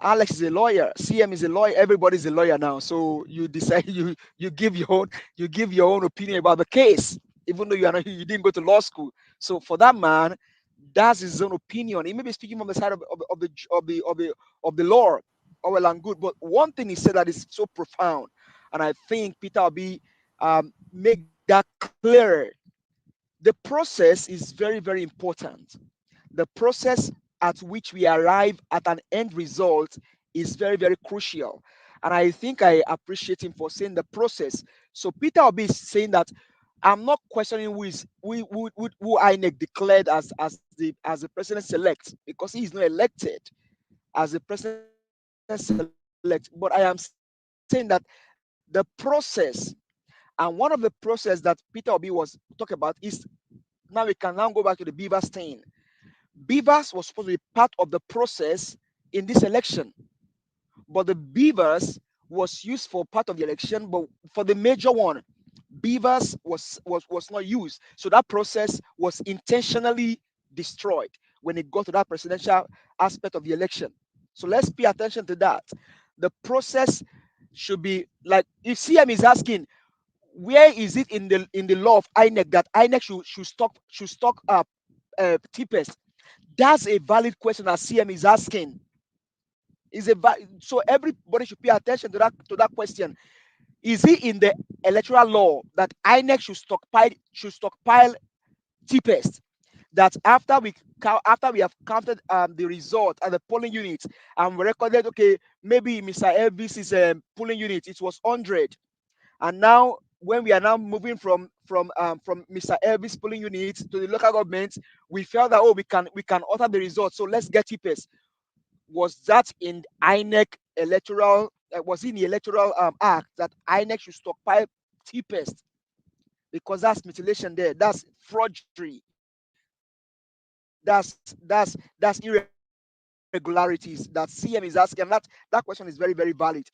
Alex is a lawyer. CM is a lawyer. Everybody's a lawyer now. So you decide you give your own opinion about the case, even though you didn't go to law school. So for that man, that's his own opinion. He may be speaking from the side of the law, all well and good. But one thing he said that is so profound, and I think Peter Obi make that clear. The process is very, very important. The process at which we arrive at an end result is very, very crucial. And I think I appreciate him for saying the process. So Peter Obi is saying that I'm not questioning who INEC declared as the president select, because he is not elected as the president select. But I am saying that the process, and one of the process that Peter Obi was talking about is, now we can now go back to the Beavers thing. Beavers was supposed to be part of the process in this election, but the Beavers was used for part of the election, but for the major one, Beavers was not used. So that process was intentionally destroyed when it got to that presidential aspect of the election. So let's pay attention to that. The process should be like, if CM is asking, where is it in the law of INEC that INEC should stock up TPS? That's a valid question as CM is asking. So everybody should pay attention to that question. Is it in the electoral law that INEC should stockpile TPS? That after we have counted the result at the polling unit and we recorded, okay, maybe Mr. Elvis's polling unit, it was 100, and now when we are now moving from Mr. Elvis polling unit to the local government, we felt that, oh, we can alter the result, so let's get TPS. Was that in INEC electoral? Was in the electoral act that INEC should stockpile TPS? Because that's mutilation there. That's forgery. That's irregularities that CM is asking. And that question is very, very valid.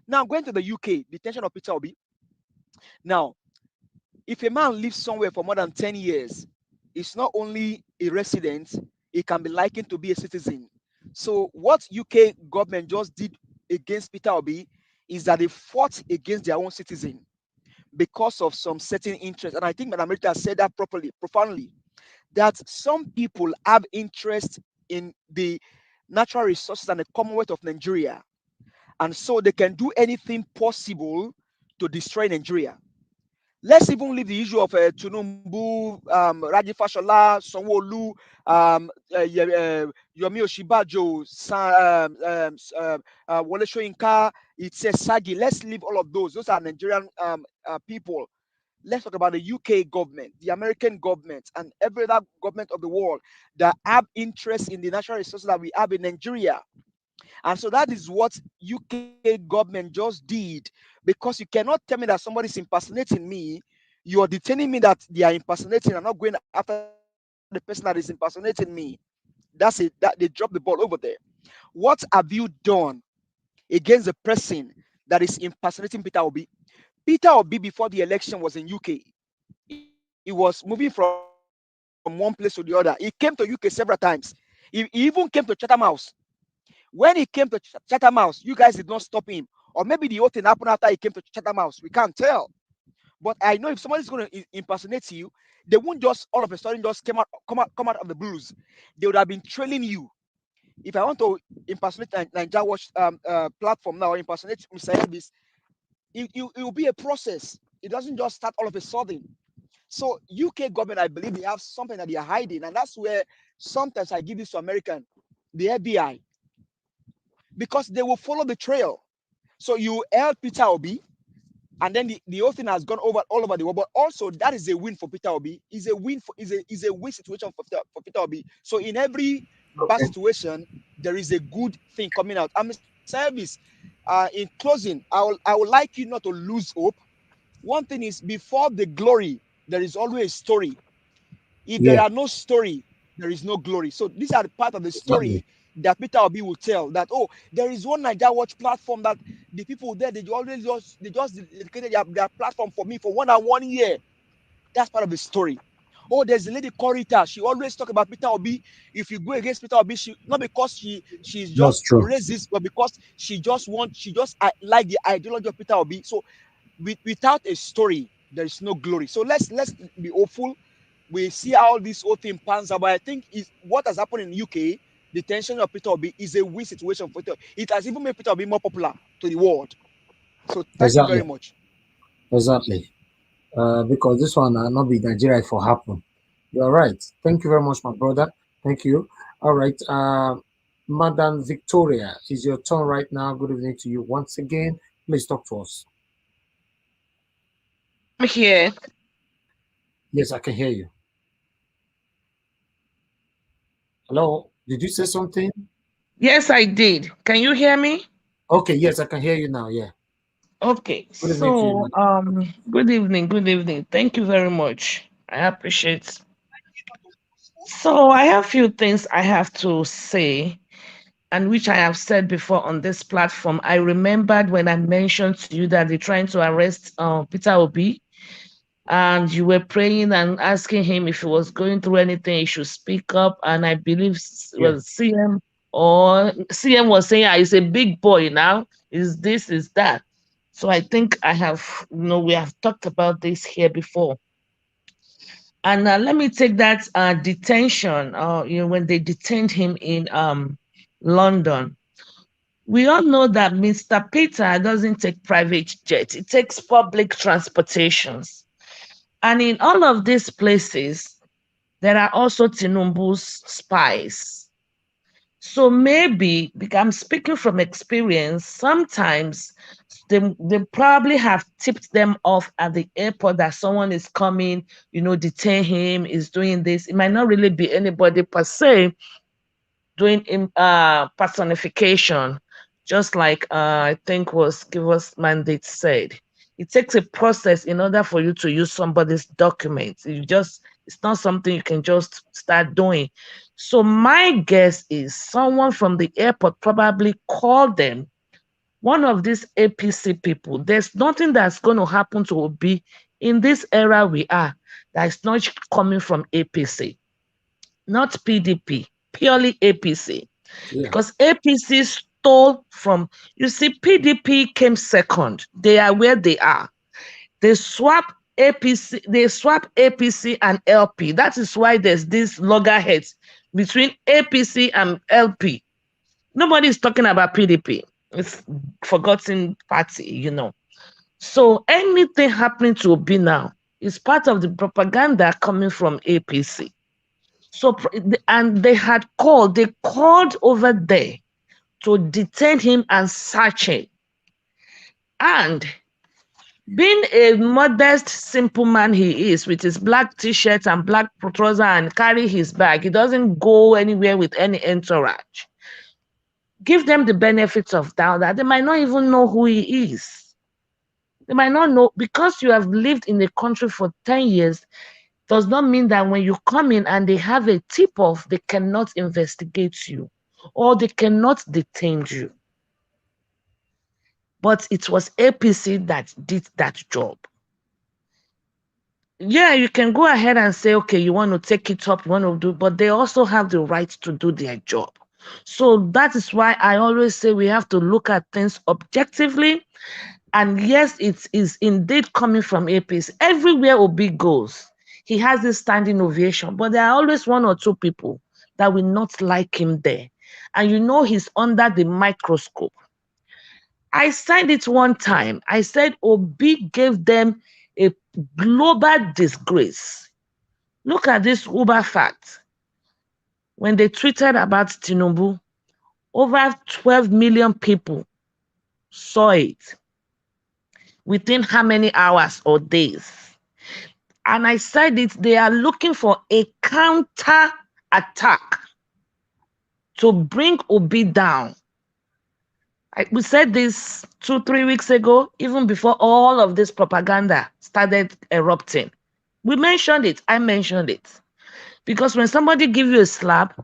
Now, going to the UK, detention of Peter Obi. Now, if a man lives somewhere for more than 10 years, it's not only a resident, it can be likened to be a citizen. So what UK government just did against Peter Obi is that they fought against their own citizen because of some certain interest. And I think Madam Rita said that profoundly, that some people have interest in the natural resources and the Commonwealth of Nigeria. And so they can do anything possible to destroy Nigeria. Let's even leave the issue of Tinubu, Raji Fashola, Sanwo-Olu, Yomi Oshibajo, Wole Soyinka, it's a Sagi. Let's leave all of those. Those are Nigerian people. Let's talk about the UK government, the American government, and every other government of the world that have interest in the natural resources that we have in Nigeria. And so that is what UK government just did, because you cannot tell me that somebody is impersonating me. You are detaining me that they are impersonating and not going after the person that is impersonating me. That's it. That they dropped the ball over there. What have you done against the person that is impersonating Peter Obi? Peter Obi before the election was in UK. He was moving from one place to the other. He came to UK several times. He even came to Chatham House. When he came to Chatham House, you guys did not stop him. Or maybe the whole thing happened after he came to Chatham House. We can't tell. But I know if somebody's going to impersonate you, they won't just all of a sudden just come out of the blues. They would have been trailing you. If I want to impersonate NAIJA platform now, or impersonate Mr. Elvis, it will be a process. It doesn't just start all of a sudden. So UK government, I believe they have something that they are hiding, and that's where sometimes I give this to American, the FBI, because they will follow the trail. So you held Peter Obi, and then the whole thing has gone over all over the world. But also that is a win for Peter Obi. Is a win for is a win situation for Peter Obi. So in every bad situation, there is a good thing coming out. I'm service. In closing, I would like you not to lose hope. One thing is, before the glory, there is always a story. If there are no story, there is no glory. So these are the part of the story that Peter Obi will tell, that, oh, there is one NAIJA Watch platform that the people there, they just dedicated their platform for me for 1 year. That's part of the story. Oh, there's a lady Corita. She always talk about Peter Obi. If you go against Peter Obi, not because she's just racist, but because she just like the ideology of Peter Obi. So without a story, there is no glory. So let's be hopeful. We see how this whole thing pans out. But I think what has happened in UK, detention of Peter Obi, is a win situation for Peter. It has even made Peter Obi more popular to the world. So thank you very much. Exactly. Because this one not be Nigeria for happen. You're right. Thank you very much, my brother. Thank you. All right. Madam Victoria, is your turn right now. Good evening to you once again. Please talk to us. I'm here. Yes, I can hear you. Hello, did you say something? Yes, I did. Can you hear me? Okay, yes, I can hear you now. Yeah. Okay. Good evening to you, good evening. Good evening. Thank you very much. I appreciate. So I have a few things I have to say, and which I have said before on this platform. I remembered when I mentioned to you that they're trying to arrest Peter Obi, and you were praying and asking him if he was going through anything, he should speak up. And I believe CM was saying, he's a big boy now, is this, is that. So I think I have, we have talked about this here before. And let me take that detention, when they detained him in London. We all know that Mr. Peter doesn't take private jets. It takes public transportations. And in all of these places, there are also Tinubu's spies. So maybe, because I'm speaking from experience, sometimes they probably have tipped them off at the airport that someone is coming, detain him, is doing this. It might not really be anybody per se doing personification, just like I think was Giver's mandate said. It takes a process in order for you to use somebody's documents. It's not something you can just start doing. So my guess is someone from the airport probably called them, one of these APC people. There's nothing that's going to happen to Obi in this era we are that is not coming from APC, not PDP, purely APC. Because APC stole from, you see, PDP came second. They are where they are. They swap APC and LP. That is why there's this loggerheads between APC and LP. Nobody is talking about PDP. It's forgotten party, So anything happening to Obi now, is part of the propaganda coming from APC. So, and they called over there to detain him and search him. And being a modest, simple man he is, with his black t-shirt and black trouser and carry his bag, he doesn't go anywhere with any entourage. Give them the benefits of doubt that they might not even know who he is. They might not know, because you have lived in the country for 10 years, does not mean that when you come in and they have a tip-off, they cannot investigate you or they cannot detain you. But it was APC that did that job. Yeah, you can go ahead and say, okay, you want to take it up, you want to do, but they also have the right to do their job. So that is why I always say we have to look at things objectively. And yes, it is indeed coming from APC. Everywhere Obi goes, he has this standing ovation, but there are always one or two people that will not like him there. And you know he's under the microscope. I said it one time. I said Obi gave them a global disgrace. Look at this Uber fact. When they tweeted about Tinubu, over 12 million people saw it within how many hours or days? And I said it, they are looking for a counter attack to bring Obi down. We said this 2-3 weeks ago, even before all of this propaganda started erupting. We mentioned it. I mentioned it. Because when somebody gives you a slap,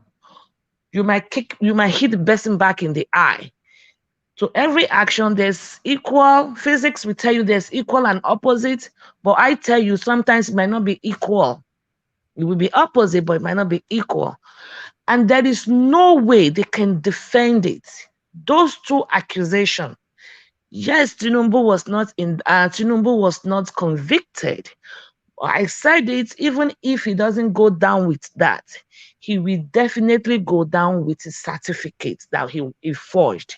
you might hit the person back in the eye. So every action, there's equal. Physics will tell you there's equal and opposite. But I tell you, sometimes it might not be equal. It will be opposite, but it might not be equal. And there is no way they can defend it. Those two accusations. Yes, Tinubu was not convicted. I said it, even if he doesn't go down with that, he will definitely go down with his certificate that he forged.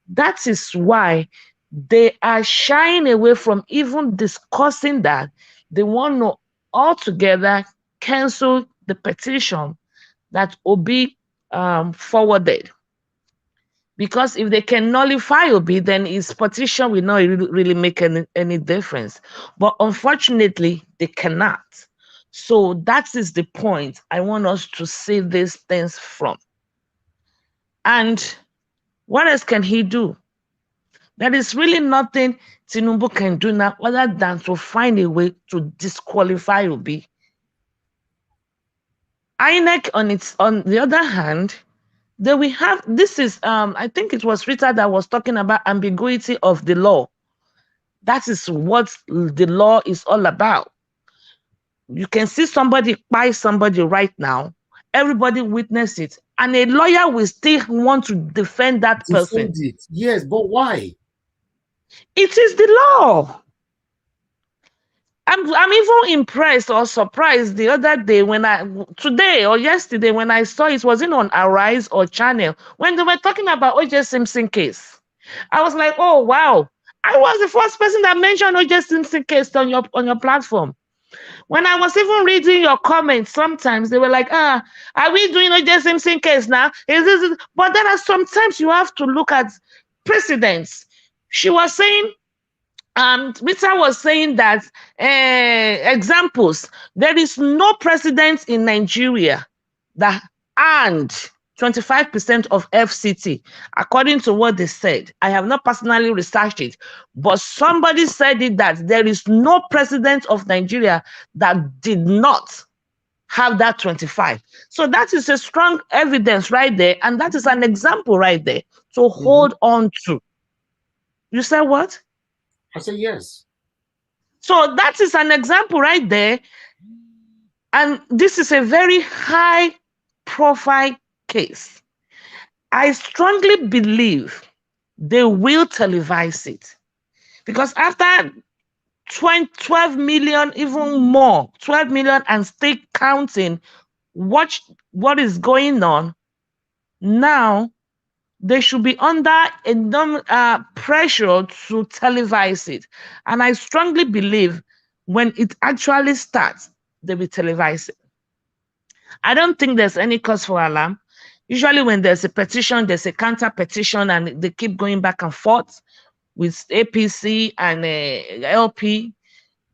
That is why they are shying away from even discussing that. They want to altogether cancel the petition that Obi forwarded. Because if they can nullify Obi, then his petition will not really make any difference. But unfortunately, they cannot. So that is the point I want us to see these things from. And what else can he do? There is really nothing Tinubu can do now other than to find a way to disqualify Obi. INEC on the other hand, then we have, this is, I think it was Rita that was talking about ambiguity of the law. That is what the law is all about. You can see somebody buy somebody right now, everybody witness it, and a lawyer will still want to defend that person. Yes, but why? It is the law. I'm even impressed or surprised the other day today or yesterday when I saw it wasn't on Arise or Channel when they were talking about O.J. Simpson case. I was like, oh wow! I was the first person that mentioned O.J. Simpson case on your platform. When I was even reading your comments, sometimes they were like, are we doing O.J. Simpson case now? But there are sometimes you have to look at precedents. She was saying. Rita was saying that examples, there is no president in Nigeria that earned 25% of FCT, according to what they said. I have not personally researched it, but somebody said it that there is no president of Nigeria that did not have that 25. So that is a strong evidence right there, and that is an example right there to hold on to. You said what? I say yes. So that is an example right there. And this is a very high profile case. I strongly believe they will televise it. Because after 12 million, even more, 12 million and still counting, watch what is going on now. They should be under enormous pressure to televise it. And I strongly believe When it actually starts, they will televise it. I don't think there's any cause for alarm. Usually when there's a petition, there's a counter petition, and they keep going back and forth with APC and LP.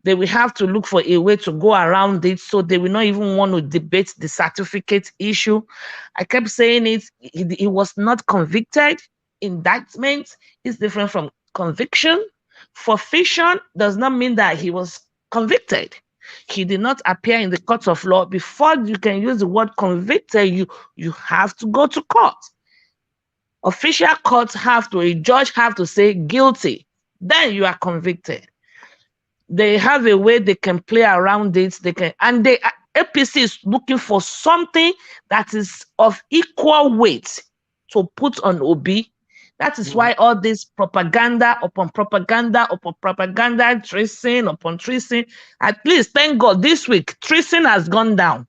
They will have to look for a way to go around it, so they will not even want to debate the certificate issue. I kept saying it, he was not convicted. Indictment is different from conviction. Forfeition does not mean that he was convicted. He did not appear in the court of law. Before you can use the word convicted, you have to go to court. Official courts a judge have to say guilty. Then you are convicted. They have a way they can play around it. APC is looking for something that is of equal weight to put on Obi. That is why all this propaganda upon propaganda upon propaganda, tracing upon tracing. At least, thank God, this week, tracing has gone down.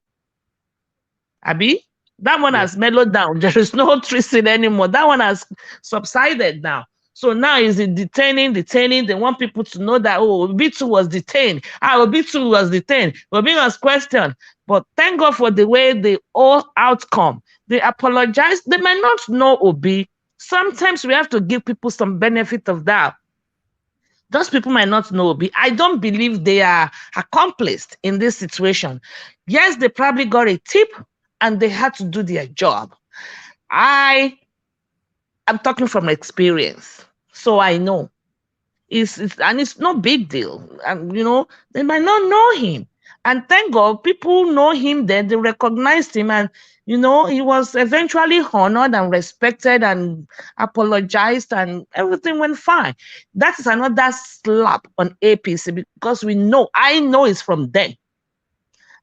Abi, that one has mellowed down. There is no tracing anymore. That one has subsided now. So now is it detaining. They want people to know that, oh, Obi2 was detained. Obi2 was detained. Obi was questioned. But thank God for the way they all outcome. They apologize. They might not know Obi. Sometimes we have to give people some benefit of that. Those people might not know Obi. I don't believe they are accomplished in this situation. Yes, they probably got a tip and they had to do their job. I'm talking from experience, so I know. It's no big deal. And they might not know him. And thank God people know him then, they recognized him, and he was eventually honored and respected and apologized, and everything went fine. That is another slap on APC, because I know it's from them.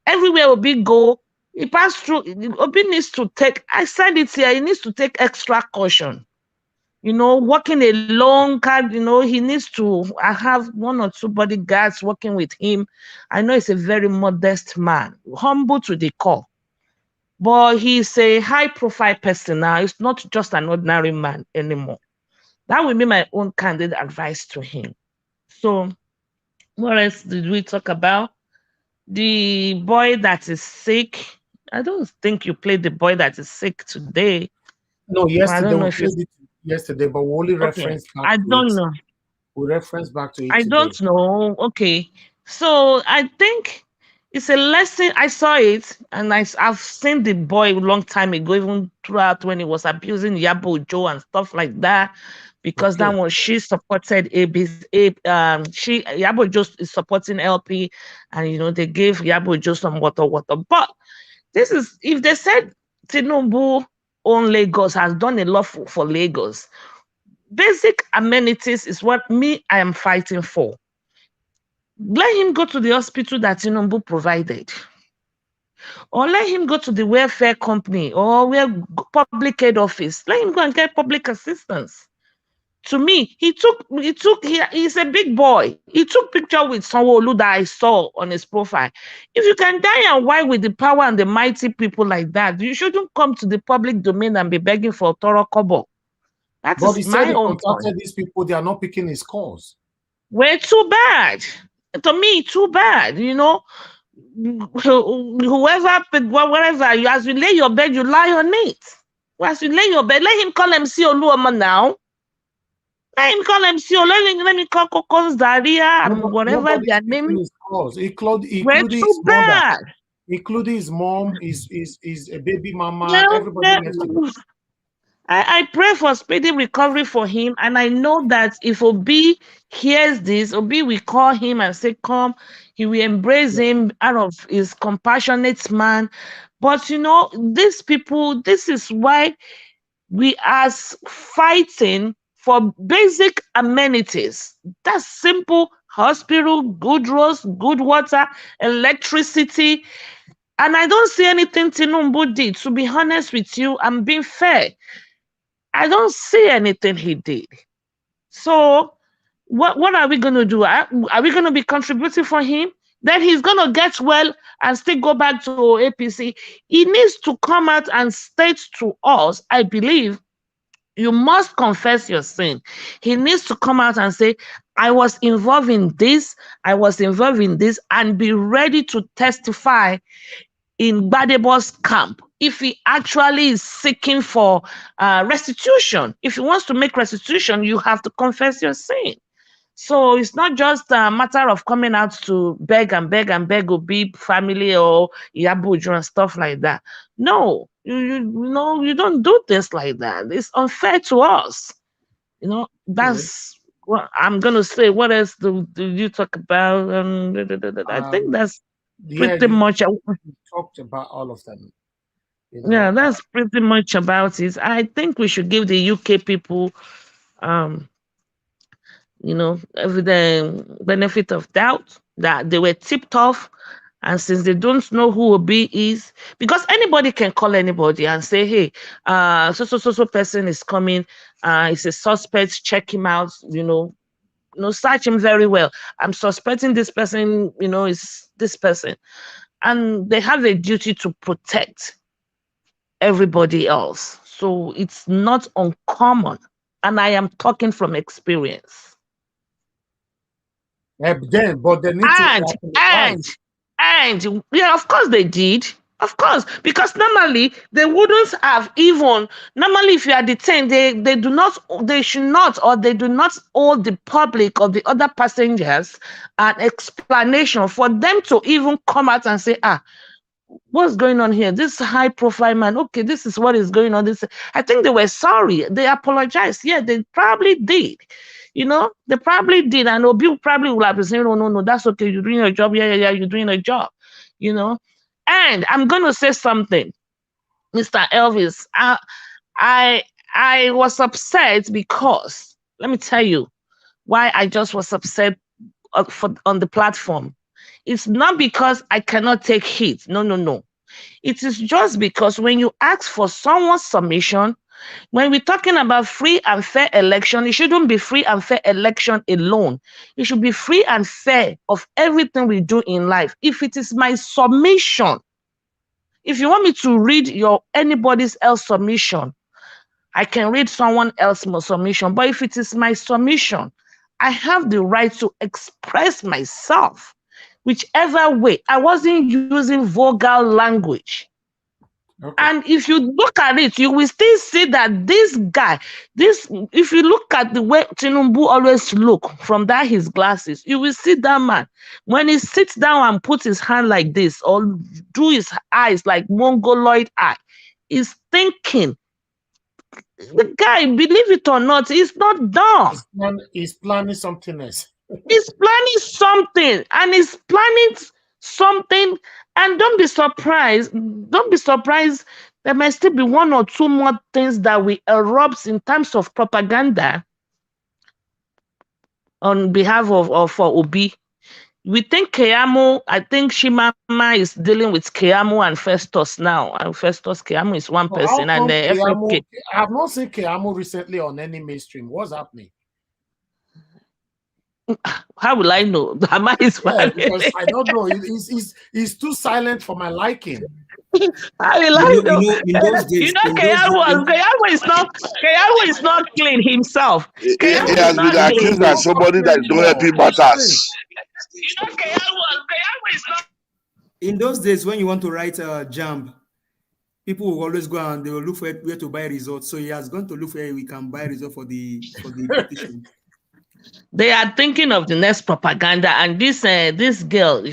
Everywhere Obi go, he passed through. Obi needs to take, I said it here, he needs to take extra caution. Working alone, he needs to have 1 or 2 bodyguards working with him. I know he's a very modest man, humble to the core, but he's a high-profile person now. He's not just an ordinary man anymore. That would be my own candid advice to him. So, what else did we talk about? The boy that is sick. I don't think you played the boy that is sick today. No, yesterday we played it yesterday, but we only referenced back I to don't it. know. We reference back to it I today. don't know. Okay. So I think it's a lesson. I saw it, and I've seen the boy a long time ago, even throughout when he was abusing Yabo Joe and stuff like that, because that one, she supported Yabo Joe is supporting LP, and they gave Yabo Joe some water. But this is, if they said Tinubu on Lagos has done a lot for Lagos, basic amenities is what I am fighting for. Let him go to the hospital that Tinubu provided, or let him go to the welfare company or public aid office. Let him go and get public assistance. To me, he's a big boy. He took picture with Sanwo-Olu that I saw on his profile. If you can die and why with the power and the mighty people like that, you shouldn't come to the public domain and be begging for Toro Kobo. That But he is said my he own contacted point. these people, they are not picking his calls. Well, too bad. To me, too bad. Whoever, wherever, as you lay your bed, you lie on it. As you lay your bed, let him call MC Oluoma now. Let him call MC Oluoma. Let me call Coco's Daria and whatever their name. His calls, including Well, his too mother, bad. including his mom, his a baby mama, Well, everybody left him. I pray for speedy recovery for him, and I know that if Obi hears this, Obi will call him and say, come, he will embrace him out of his compassionate man. But these people, this is why we are fighting for basic amenities. That's simple: hospital, good roads, good water, electricity. And I don't see anything Tinubu did. To be honest with you, I'm being fair. I don't see anything he did. So what are we going to do? Are we going to be contributing for him? Then he's going to get well and still go back to APC. He needs to come out and state to us, I believe, You must confess your sin. He needs to come out and say, I was involved in this, I was involved in this, and be ready to testify in Gbadebo's camp. If he actually is seeking for restitution, if he wants to make restitution, you have to confess your sin. So it's not just a matter of coming out to beg and beg and beg Obi family or Yabuju and stuff like that. No, you don't do things like that. It's unfair to us. You know, that's what I'm gonna say. What else do you talk about? I think that's Yeah, pretty much. you talked about all of them. You know, Yeah, that's pretty much about it. I think we should give the UK people the benefit of doubt that they were tipped off, and since they don't know who Obi is, because anybody can call anybody and say, hey, so person is coming, it's a suspect, check him out, search him very well. I'm suspecting this person, is this person. And they have a duty to protect everybody else. So it's not uncommon. And I am talking from experience. But they need and yeah, of course they did. Of course, because normally they wouldn't have even normally if you are detained, they should not, or they do not owe the public or the other passengers an explanation for them to even come out and say, what's going on here? This high profile man, okay, this is what is going on. I think they were sorry. They apologized. Yeah, they probably did. They probably did. And Obi probably will have been saying, no, that's okay. You're doing your job. Yeah, you're doing a job. And I'm going to say something, Mr. Elvis. I was upset because, let me tell you why I just was upset on the platform. It's not because I cannot take heat. No. It is just because when you ask for someone's submission, when we're talking about free and fair election, it shouldn't be free and fair election alone. It should be free and fair of everything we do in life. If it is my submission, if you want me to read anybody's else submission, I can read someone else's submission. But if it is my submission, I have the right to express myself whichever way. I wasn't using vulgar language. Okay. And if you look at it, you will still see that this guy, if you look at the way Tinubu always look from his glasses, you will see that man, when he sits down and puts his hand like this, or do his eyes like mongoloid eye, he's thinking. The guy, believe it or not, he's not dumb. He's planning something else. He's planning something, and he's planning something. And don't be surprised. There might still be one or two more things that will erupt in terms of propaganda on behalf of for Obi. We think Keyamo, I think Shimama is dealing with Keyamo and Festus now. And Festus Keyamo is one person. And I have not seen Keyamo recently on any mainstream. What's happening? How will I know? Because I don't know. He's too silent for my liking. How will I know? Keyamo is not clean himself. He has been accused as somebody that is doing happy matters. In those days, when you want to write a jump, people will always go and they will look for where to buy results. So he has gone to look for where we can buy results for the petition. They are thinking of the next propaganda, and this girl,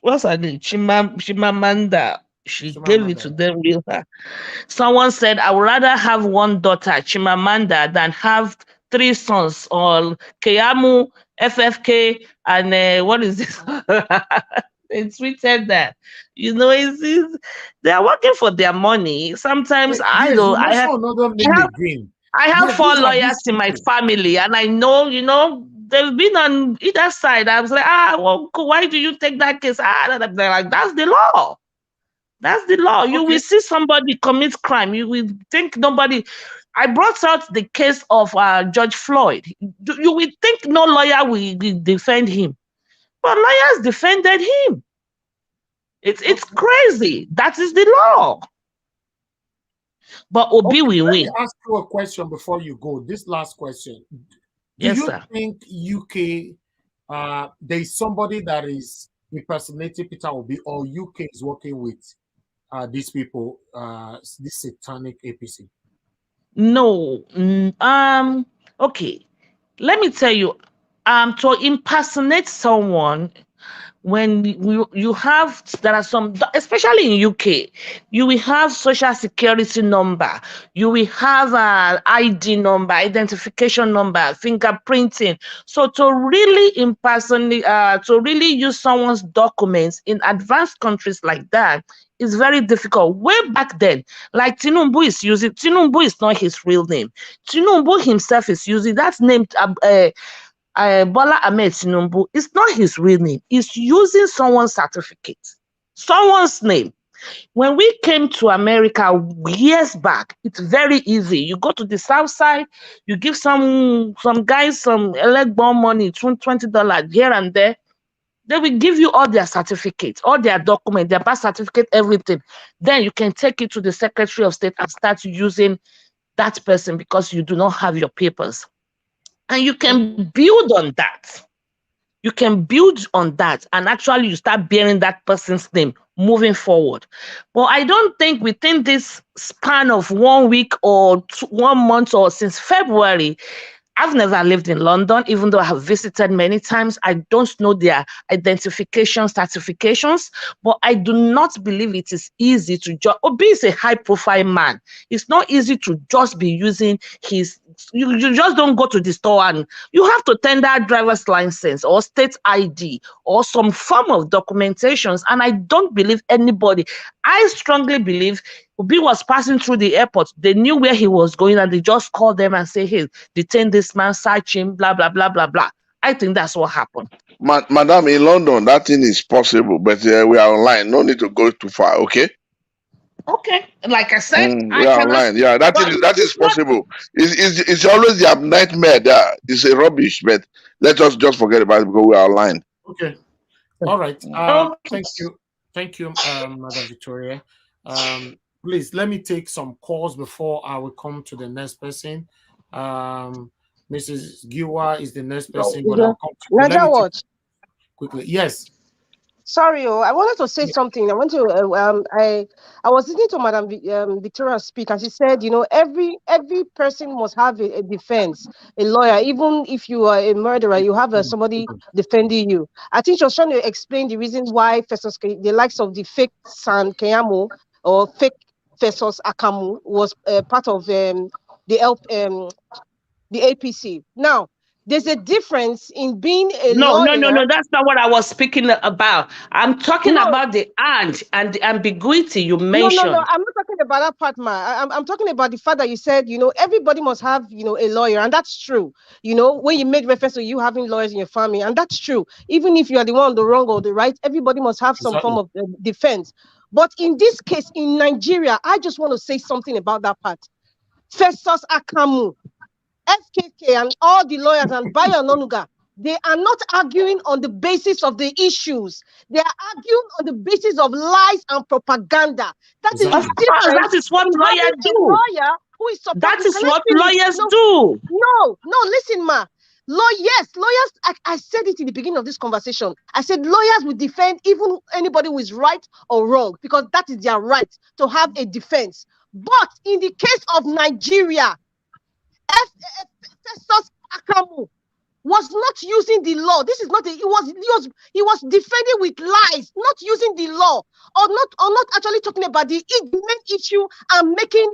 what's her name? Chimamanda. She gave it to them with her. Someone said, I would rather have one daughter, Chimamanda, than have 3 sons, or Keyamo, FFK, and what is this? They tweeted that. They are working for their money. Sometimes I have 4 lawyers in my family, and I know, they've been on either side. I was like, why do you take that case? They're like, that's the law. That's the law. Okay. You will see somebody commit crime. You will think nobody. I brought out the case of George Floyd. You will think no lawyer will defend him, but lawyers defended him. It's crazy. That is the law. But Obi will Let me win. ask you a question before you go. This last question. Do Yes, you sir. think UK, there is somebody that is impersonating Peter Obi, or UK is working with these people, this satanic APC? No. Okay. Let me tell you, to impersonate someone, when you have, there are some, especially in UK, you will have social security number, you will have an ID number, identification number, fingerprinting. So to really impersonate, to really use someone's documents in advanced countries like that is very difficult. Way back then, like Tinubu is using, Tinubu is not his real name. Tinubu himself is using that name. Bola Ahmed Tinubu is not his real name. He's using someone's certificate, someone's name. When we came to America years back, it's very easy. You go to the South Side, you give some guys some electron money, $20 here and there. They will give you all their certificates, all their documents, their birth certificate, everything. Then you can take it to the Secretary of State and start using that person because you do not have your papers. And you can build on that. You can build on that, and actually you start bearing that person's name moving forward. But I don't think within this span of 1 week or 1 month or since February, I've never lived in London, even though I have visited many times. I don't know their identification certifications, but I do not believe it is easy to just, Obi is a high profile man. It's not easy to just be using his, you just don't go to the store and you have to tender a driver's license or state ID or some form of documentations. And I don't believe anybody, I strongly believe Obi was passing through the airport. They knew where he was going and they just called them and say, hey, detain this man, search him, blah, blah, blah, blah, blah. I think that's what happened. Madam, in London, that thing is possible, but we are online. No need to go too far, okay? Okay, like I said, We are online. Yeah, that is possible. It's always the nightmare there. It's a rubbish, but let us just forget about it because we are online. Okay. All right. Thank you, Madam Victoria. Please let me take some calls before I will come to the next person. Mrs. Giwa is the next person, but I'll come to you. NAIJA Watch. Quickly. Yes. Sorry, I wanted to say something. I want to. I was listening to Madam Victoria speak, and she said, you know, every person must have a defense, a lawyer. Even if you are a murderer, you have somebody defending you. I think she was trying to explain the reason why the likes of the fake San Keyamo or fake Festus Akamu was part of the APC. Now, there's a difference in being a lawyer. No, that's not what I was speaking about. I'm talking about the and the ambiguity you mentioned. No, I'm not talking about that part, ma. I'm talking about the fact that you said, you know, everybody must have, you know, a lawyer, and that's true. You know, when you made reference to you having lawyers in your family, and that's true. Even if you are the one on the wrong or the right, everybody must have some form of defense. But in this case, in Nigeria, I just want to say something about that part. Festus Akamu, FKK, and all the lawyers and Bayo Nonuga, they are not arguing on the basis of the issues. They are arguing on the basis of lies and propaganda. That is different. That is what lawyers do. Lawyer who is supposed that is what lawyers do. No, listen, ma. Yes, lawyers, I said it in the beginning of this conversation. I said lawyers will defend even anybody who is right or wrong, because that is their right to have a defense. But in the case of Nigeria, Festus Akamu was not using the law. This is not he was defending with lies, not using the law, or not actually talking about the main issue and making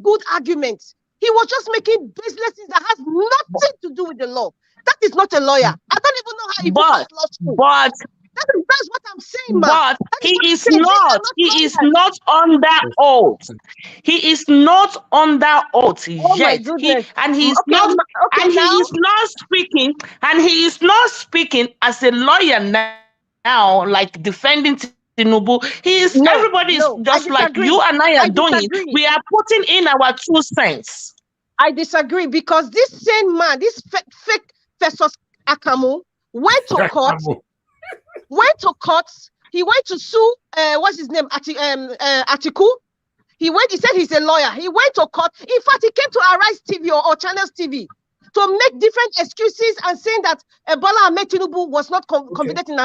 good arguments. He was just making baseless things that has nothing to do with the law. That is not a lawyer. I don't even know how he passed law school. But that's what I'm saying, but he is not under oath. He is not under oath yet. He is not speaking as a lawyer now, like defending Tinubu. Everybody is just like you and I are doing. We are putting in our 2 cents. I disagree, because this same man, this fake Festus Akamu, went to court. He went to sue, what's his name, Atiku. He said he's a lawyer. He went to court. In fact, he came to Arise TV or Channels TV to make different excuses and saying that Bola Ahmed Tinubu was not convicted in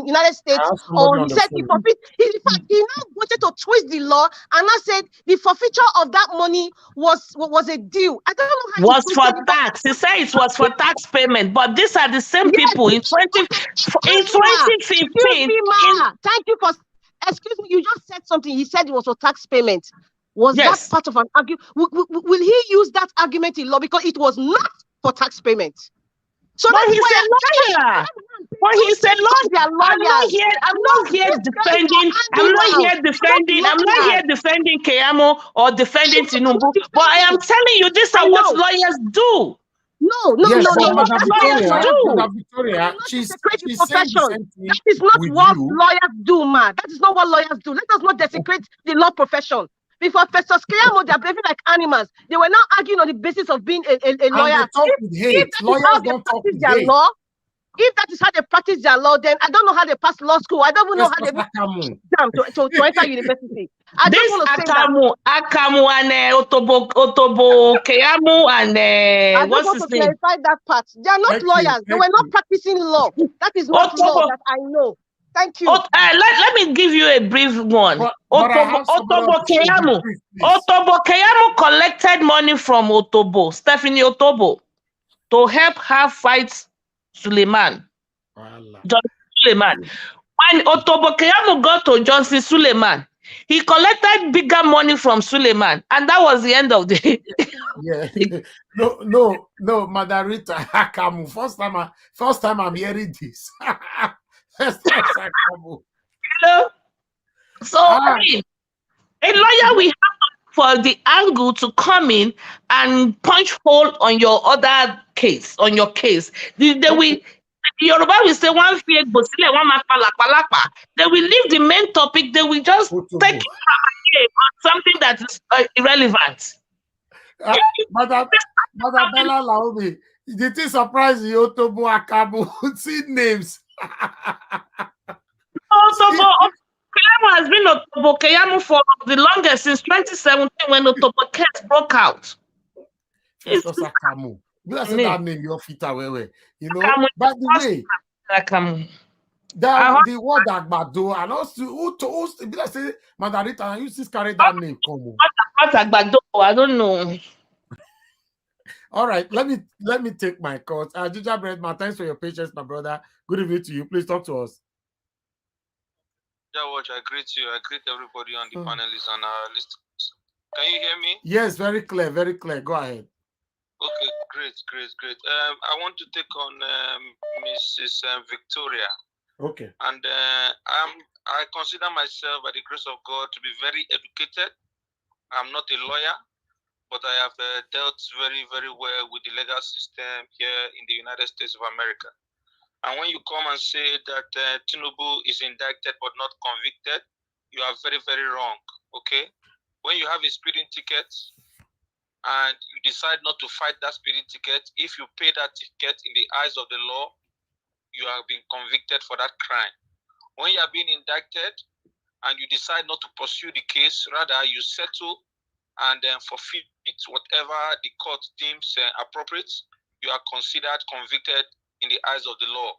United States, or he said he forfeit. In fact, he now wanted to twist the law and now said the forfeiture of that money was a deal. I don't know how was for tax. He said it was for tax payment, but these are the same people in 2015. Thank you for. Excuse me, you just said something. He said it was for tax payment. Was that part of an argument? Will he use that argument in law? Because it was not for tax payment. So but he's a lawyer. But he's a lawyer. I'm not here defending Keyamo or defending Tinubu. But I am telling you, this is what lawyers do. No. Madam Victoria, she's profession. That is not what lawyers do, man. That is not what lawyers do. Let us not desecrate the law profession. Before Professor Keyamo, they are behaving like animals. They were not arguing on the basis of being a lawyer. If that is how they practice their law, then I don't know how they pass law school. I don't even know how they to enter university. I just want to say Akamu and Otobo Keyamo and what's his name? Clarify that part. They are not lawyers. They were not practicing law. That is not law that I know. Thank you. Let me give you a brief one. Otobo Keyamo collected money from Stephanie Otobo, to help her fight Suleiman. Suleiman. When Otobo Keyamo got to Johnson Suleiman, he collected bigger money from Suleiman, and that was the end of the. No, Madarita Hakamu. First time I'm hearing this. So I mean, a lawyer we have for the angle to come in and punch hole on your other case, on your case. Yoruba will say one fear one. They will leave the main topic. They will just take it on something that is irrelevant. Madam Bella Laomi, did it surprise you? Otobo Akamu, see names. Otobo Keyamo has been Otobo Keyamo for the longest, since 2017 when Otobo case broke out. It's Akamu. You say that name, your feet away. You know, by the way, the word Agbado, and also who did I say Madarita, you just carry that name. What Agbado? I don't know. All right, let me take my course. Gingerbread man, thanks for your patience, my brother. Good evening to you. Please talk to us. Watch, I greet you. I greet everybody on the panelists and our listeners. Can you hear me? Yes, very clear, very clear. Go ahead. Okay, great. I want to take on Mrs. Victoria. Okay. And I consider myself, by the grace of God, to be very educated. I'm not a lawyer, but I have dealt very, very well with the legal system here in the United States of America. And when you come and say that Tinubu is indicted but not convicted, you are very, very wrong, okay? When you have a speeding ticket and you decide not to fight that speeding ticket, if you pay that ticket in the eyes of the law, you have been convicted for that crime. When you are being indicted and you decide not to pursue the case, rather you settle and then forfeit whatever the court deems appropriate, you are considered convicted in the eyes of the law.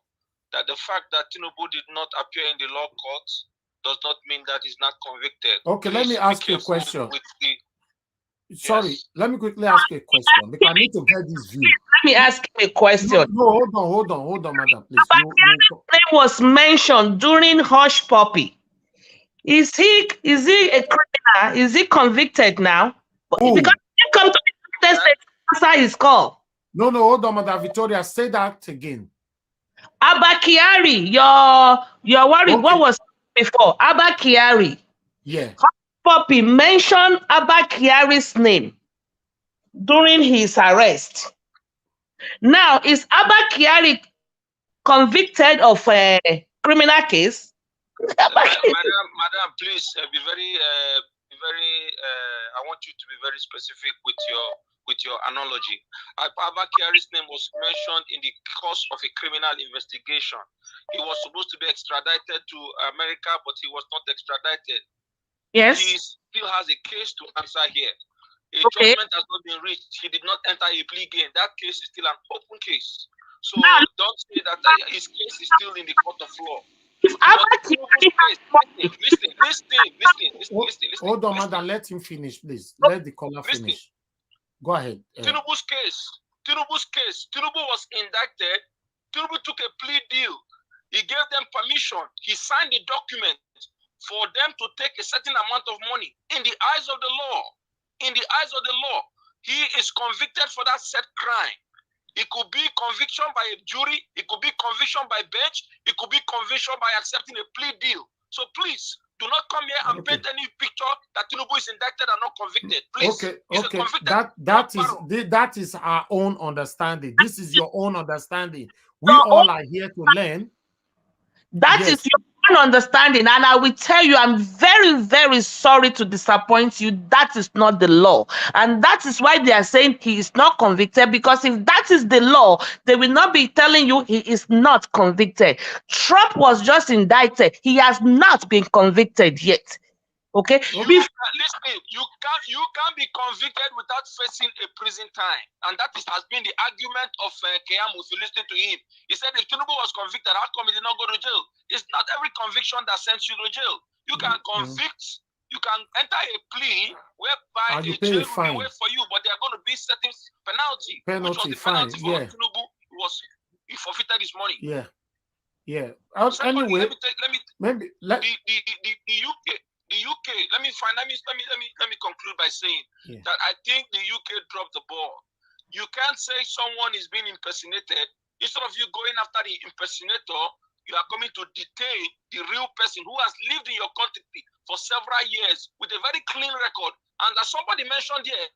That the fact that Tinubu did not appear in the law court does not mean that he's not convicted. Okay, let me ask you a question. Sorry, let me quickly ask you a question because I need to get this view. Let me ask you a question. No, hold on, madam, please. Name was mentioned during Hush Puppy. Is he a criminal? Is he convicted now? Ooh. Because he come to the United States answer his call. No, hold on, Madam Victoria. Say that again. Abba Kyari, you're worried. Okay. What was before? Abba Kyari. Yeah. Puppy mentioned Abba Kyari's name during his arrest. Now, is Abba Kyari convicted of a criminal case? Madam, please be very. I want you to be very specific with your analogy. Abba Kyari's name was mentioned in the course of a criminal investigation. He was supposed to be extradited to America, but he was not extradited. Yes. He still has a case to answer here. A Okay. judgment has not been reached. He did not enter a plea again. That case is still an open case. So Now, don't say that his case is still in the court of law. if But Abba Tinubu's Kyari case, listen. Hold on, madam. Let him finish, please. Let the caller finish. Go ahead. Tinubu's case. Tinubu was indicted. Tinubu took a plea deal. He gave them permission. He signed the document for them to take a certain amount of money. In the eyes of the law, he is convicted for that said crime. It could be conviction by a jury. It could be conviction by bench. It could be conviction by accepting a plea deal. So please, do not come here and paint any picture that Tinubu is indicted and not convicted. Please. That is our own understanding. This is your own understanding. We all are here to learn. That is your own understanding, and I will tell you, I'm very, very sorry to disappoint you. That is not the law, and that is why they are saying he is not convicted, because if that is the law, they will not be telling you he is not convicted. Trump was just indicted. He has not been convicted yet. Okay. Listen, you can't be convicted without facing a prison time, and that has been the argument of Keyamo. If you listen to him, he said if Tinubu was convicted, how come he did not go to jail? It's not every conviction that sends you to jail. You can convict, you can enter a plea whereby a jail will wait for you, but there are going to be certain penalty. Which was the penalty for Tinubu? He forfeited his money. Yeah. Anyway, the UK, let me conclude by saying that I think the UK dropped the ball. You can't say someone is being impersonated. Instead of you going after the impersonator, you are coming to detain the real person who has lived in your country for several years with a very clean record. And as somebody mentioned here,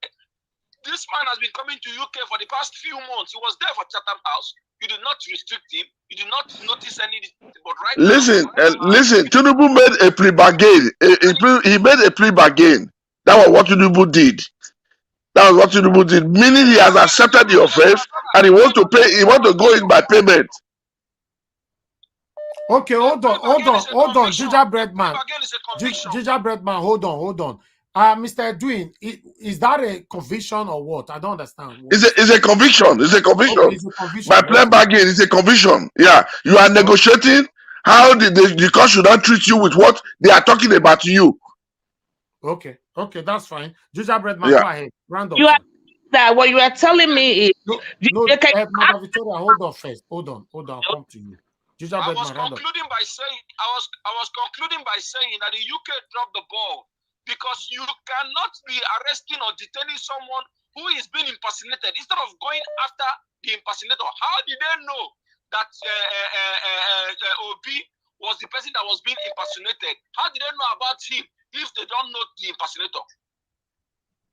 this man has been coming to UK for the past few months. He was there for Chatham House. You did not restrict him. You did not notice anything. But right listen, now, listen. Tinubu made a plea bargain. He made a plea bargain. That was what Tinubu did. Meaning he has accepted the offense and he wants to pay. He wants to go in by payment. Okay, hold on, Ginger Breadman. Ginger Breadman, hold on. Mr. Edwin, is that a conviction or what? I don't understand. It's a conviction. It's a conviction. Okay, it's a conviction. By plea bargain, it's a conviction. Yeah, you are negotiating how the court should not treat you with what they are talking about to you. Okay, that's fine. Ginger Breadman, go ahead. Random. You are that what you are telling me is Madam Victoria, hold on first. Hold on. I'll come to you. I was concluding by saying that the UK dropped the ball because you cannot be arresting or detaining someone who is being impersonated instead of going after the impersonator. How did they know that Obi was the person that was being impersonated? How did they know about him if they don't know the impersonator?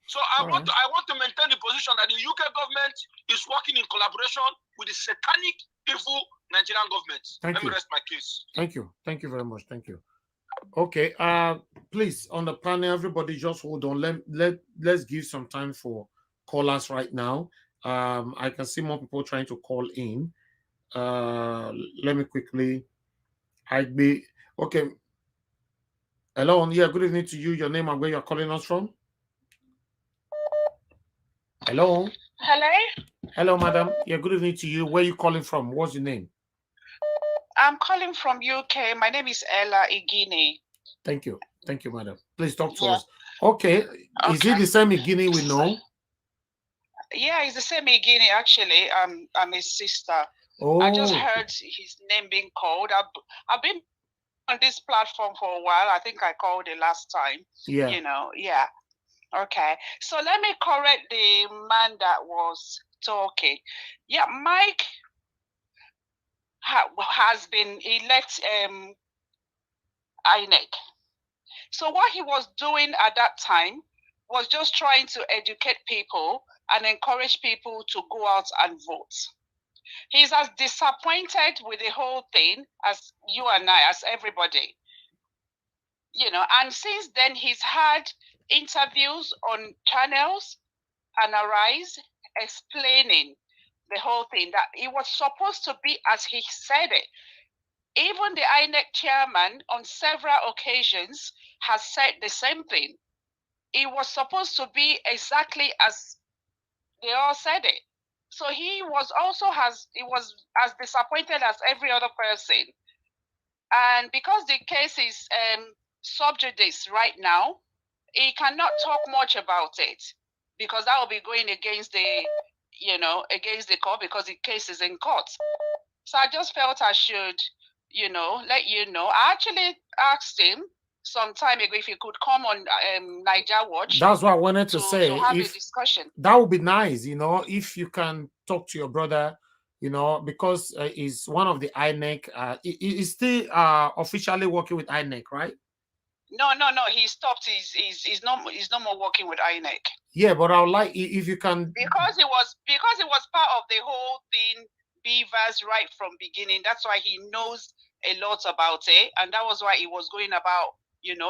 So I want to maintain the position that the UK government is working in collaboration with the satanic, evil Nigerian government. Let me rest my case. Thank you very much. Thank you. Okay, please, on the panel, everybody just hold on. Let's give some time for callers right now. I can see more people trying to call in. Let me quickly. Okay. Hello, yeah, good evening to you. Your name and where you're calling us from? Hello. Hello, madam. Yeah, good evening to you. Where are you calling from? What's your name? I'm calling from UK. My name is Ella Igini. Thank you, madam. Please talk to us. Okay. Is it the same Igini we know? Yeah, it's the same Igini, actually. I'm his sister. Oh. I just heard his name being called. I've been on this platform for a while. I think I called it last time. Yeah. Yeah. Okay. So let me correct the man that was talking. Yeah, Mike has been elected INEC. So what he was doing at that time was just trying to educate people and encourage people to go out and vote. He's as disappointed with the whole thing as you and I, as everybody. And since then he's had interviews on channels, ANALYSE, explaining the whole thing, that it was supposed to be as he said it. Even the INEC chairman on several occasions has said the same thing. It was supposed to be exactly as they all said it. So he was as disappointed as every other person. And because the case is sub judice right now, he cannot talk much about it because that will be going against the, against the court because the case is in court. So I just felt I should, let you know. I actually asked him some time ago if he could come on NAIJA Watch. That's what I wanted to say. To have a discussion. That would be nice, if you can talk to your brother, because he's one of the INEC. He's still officially working with INEC, right? No. He stopped. He's no more working with INEC. Yeah, but I would like if you can, because it was part of the whole thing. Beavers right from beginning. That's why he knows a lot about it, and that was why he was going about,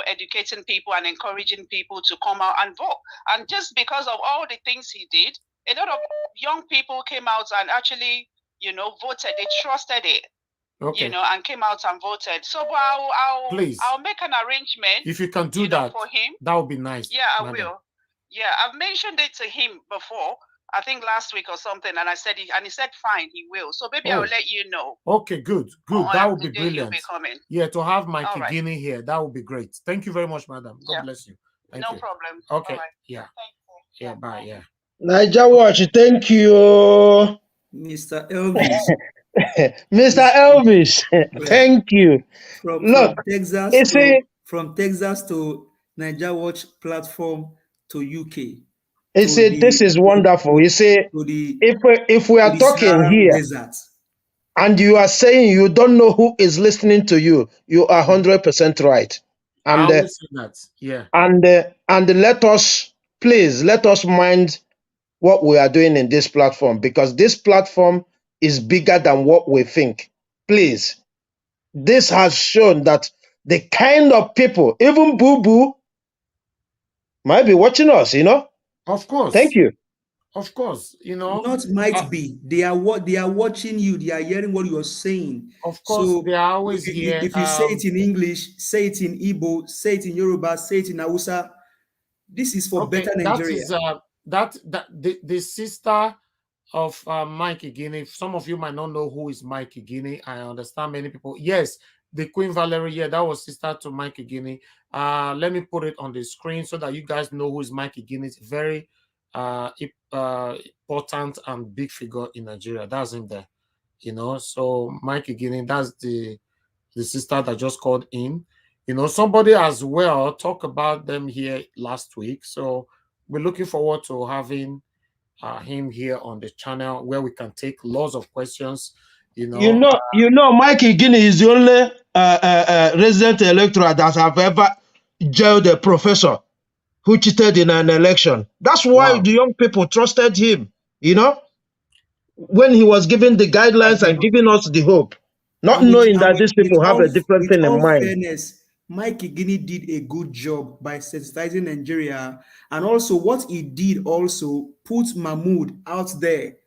educating people and encouraging people to come out and vote. And just because of all the things he did, a lot of young people came out and actually, voted. They trusted it. Okay. And came out and voted. So I'll make an arrangement. If you can do that for him, that would be nice. Yeah, I will. Yeah, I've mentioned it to him before. I think last week or something, and he said fine, he will. So maybe I'll let you know. Okay, good. That would be brilliant. Be coming. Yeah, to have Mikey Guinea here, that would be great. Thank you very much, madam. God bless you. Thank you. No problem. Okay. Right. Yeah. Yeah. Bye. Yeah. NAIJA Watch, thank you, Mr. Elvis. Mr. Elvis, thank you. Look, from Texas to NAIJA Watch platform to UK. This is wonderful. You see, if we are talking here, and you are saying you don't know who is listening to you, you are 100% right. And I always say that. Yeah. And let us mind what we are doing in this platform, because this platform is bigger than what we think. Please, this has shown that the kind of people, even Boo Boo, might be watching us. Of course. Thank you. Of course, Not might be. They are watching you. They are hearing what you are saying. Of course, so they are always here. If you say it in English, say it in Igbo, say it in Yoruba, say it in Hausa. This is for better Nigeria. That is the sister of Mike Igini. Some of you might not know who is Mike Igini. I understand many people. Yes, the Queen Valerie. Yeah, that was sister to Mike Igini. Let me put it on the screen so that you guys know who is Mike Igini. It's very important and big figure in Nigeria. That's in there, So Mike Igini, that's the sister that just called in. Somebody as well talked about them here last week. So we're looking forward to having him here on the channel where we can take lots of questions. Mike Igini is the only resident electorate that have ever jailed a professor who cheated in an election. That's why the young people trusted him, when he was giving the guidelines and giving us the hope, not knowing that these people have a different thing in mind. Fairness, Mike Igini did a good job by sensitizing Nigeria, and also what he did also put Mahmoud out there.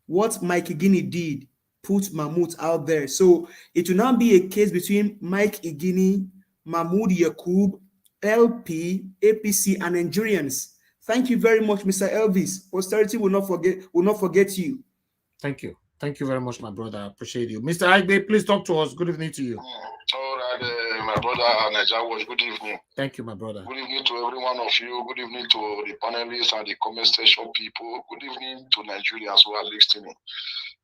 What Mike Igini did put Mahmoud out there. So it will now be a case between Mike Igini, Mahmoud Yakub, LP, APC, and Nigerians. Thank you very much, Mr. Elvis. Posterity will not forget you. Thank you. Thank you very much, my brother. I appreciate you. Mr. Igbe, please talk to us. Good evening to you. All right, my brother NAIJA Watch, good evening. Thank you, my brother. Good evening to every one of you. Good evening to the panelists and the comment section people. Good evening to Nigerians who are listening.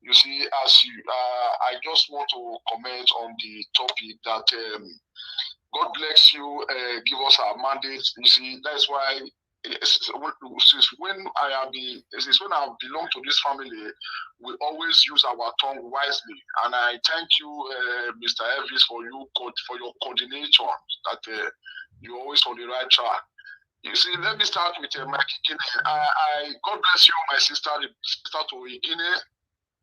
You see, I just want to comment on the topic that God bless you, give us our mandate. You see, that's why since when I belong to this family, we always use our tongue wisely. And I thank you, Mr. Elvis, for your coordination, that you're always on the right track. You see, let me start with Mike Igini. God bless you, my sister to Igini.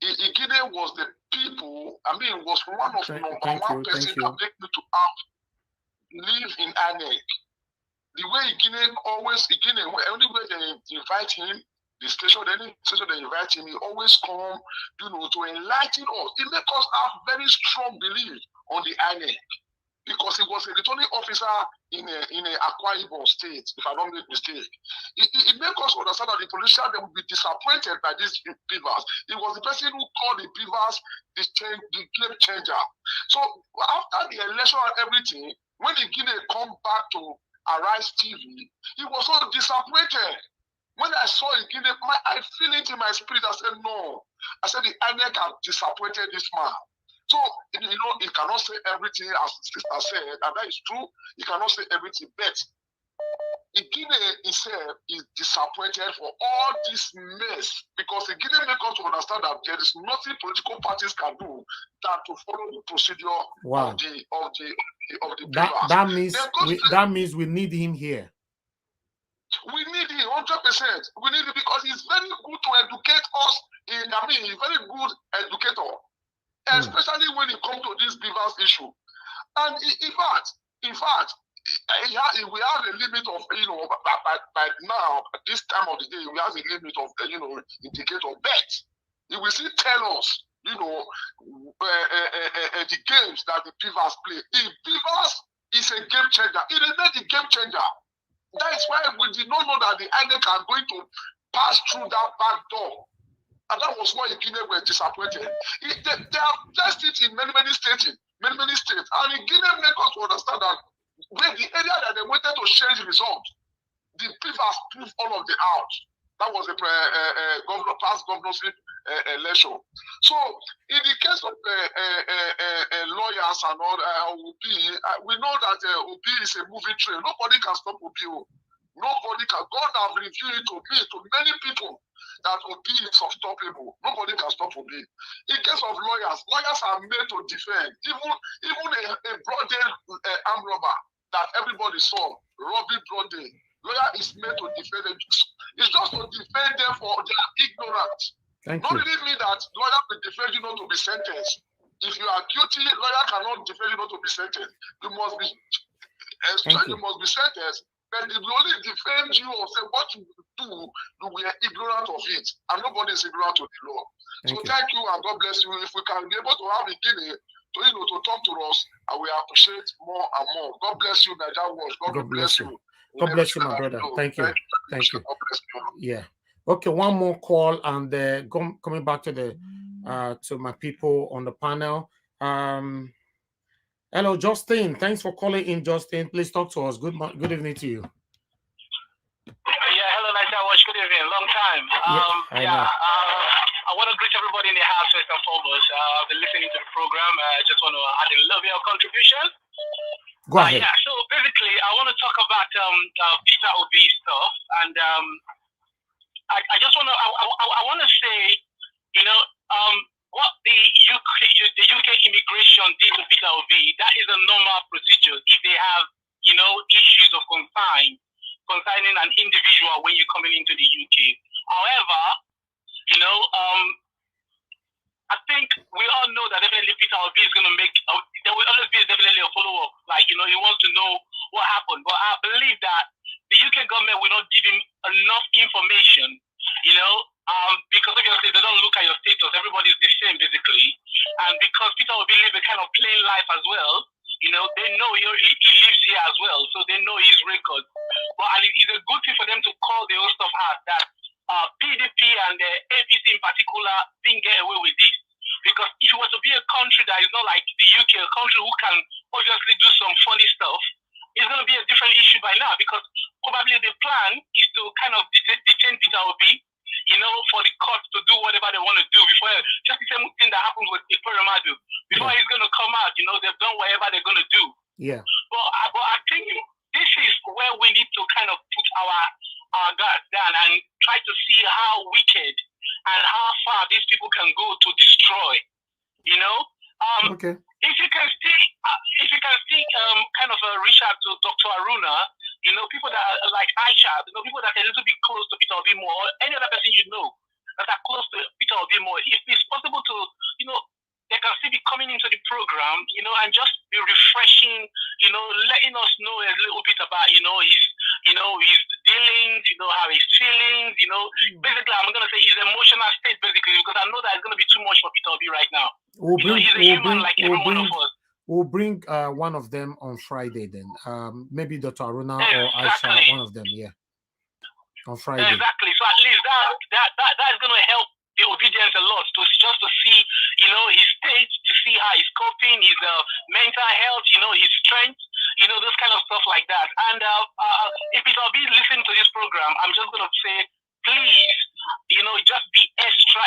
Igini was the people, was one of number one person that made me to live in ANEC. The way Igini, anywhere they invite him, any station they invite him, he always come, to enlighten us. It makes us have very strong belief on the INEC because he was a returning officer in a Akwa Ibom state, if I don't make mistake. It makes us understand that the politicians they will be disappointed by these beavers. It was the person who called the beavers the game changer. So after the election and everything, when the Guinea come back to Arise TV, he was so disappointed. When I saw it, I feel it in my spirit. I said, no. I said, the INEC have disappointed this man. So, you know, he cannot say everything as sister said, and that is true. He cannot say everything, but Guinea himself is disappointed for all this mess because the Guinea make us to understand that there is nothing political parties can do than to follow the procedure of the that means we need him here. We need him 100%. We need him because he's very good to educate us. He's very good educator, especially when it comes to this beavers issue. And in fact, we have a limit of, you know, by now, at this time of the day, we have a limit of, you know, indicator bet. He will still tell us, you know, the games that the beavers play. The beavers is a game changer. It is not the game changer. That is why we did not know that the INEC are going to pass through that back door. And that was why the Guinea were disappointed. They have tested it in many states. And the Guinea make us understand that when the area that they wanted to change the result, the beavers proved all of the out. That was the past governorship election. So in the case of lawyers and all, Obi, we know that Obi is a moving train. Nobody can stop Obi. Nobody can. God have revealed it to me, to many people, that Obi is unstoppable. Nobody can stop Obi. In case of lawyers are made to defend. Even a broad-day armed robber that everybody saw, robbing broad-day, lawyer is made to defend them. It's just to defend them for their ignorance. Not really mean that lawyer will defend you not to be sentenced. If you are guilty, lawyer cannot defend you not to be sentenced. You must be sentenced. But if you only defend you or say what you do, you will be ignorant of it. And nobody is ignorant of the law. Thank you and God bless you. If we can be able to have a Guinea to talk to us, and we appreciate more and more. God bless you, NAIJA Watch. God bless you. God bless you, my brother. Thank you. Yeah. Okay, one more call, and coming back to the to my people on the panel. Hello, Justin. Thanks for calling in, Justin. Please talk to us. Good evening to you. Yeah, hello, NAIJA Watch. Good evening. Long time. I want to greet everybody in the house first and foremost. I've been listening to the program. I just want to add a little bit of contribution. Go ahead. Yeah, so basically, I want to talk about Peter Obi stuff, and I just want to I want to say, you know, what the UK immigration did to Peter Obi, that is a normal procedure if they have, you know, issues of concerning an individual when you're coming into the UK. However, you know, I think we all know that definitely Peter Obi is going to make, there will always be definitely a follow-up. Like, you know, he wants to know what happened. But I believe that the UK government will not give him enough information, you know, because obviously they don't look at your status. Everybody's the same, basically. And because Peter Obi lives a kind of plain life as well, you know, they know he lives here as well. So they know his record. But it's a good thing for them to call the host of heart that PDP and the APC in particular didn't get away with this. Because if it was to be a country that is not like the UK, a country who can obviously do some funny stuff, it's going to be a different issue by now. Because probably the plan is to kind of detain Peter Obi, you know, for the court to do whatever they want to do before, just the same thing that happened with Iperamadu. Before he's going to come out, you know, they've done whatever they're going to do. Yeah. But I think this is where we need to kind of put our guards down and try to see how wicked and how far these people can go to destroy, you know. Okay. If you can see kind of reach out to Dr. Aruna, you know, people that are like Aisha, you know, people that are a little bit close to Peter Obi more, or any other person you know that are close to Peter Obi more, if it's possible to, you know, they can still be coming into the program, you know, and just be refreshing, you know, letting us know a little bit about, you know, his dealings, you know, how he's feeling, you know. Basically, I'm going to say his emotional state, basically, because I know that it's going to be too much for Peter Obi right now. He's a human like every one of us. We'll bring one of them on Friday then. Maybe Dr. Aruna or Aisha, one of them, yeah. On Friday. Exactly. So at least that's going to help the obedience a lot, just to see, his state, to see how he's coping, his mental health, his strength, those kind of stuff like that. And if it'll be listening to this program, I'm just going to say, please, just be extra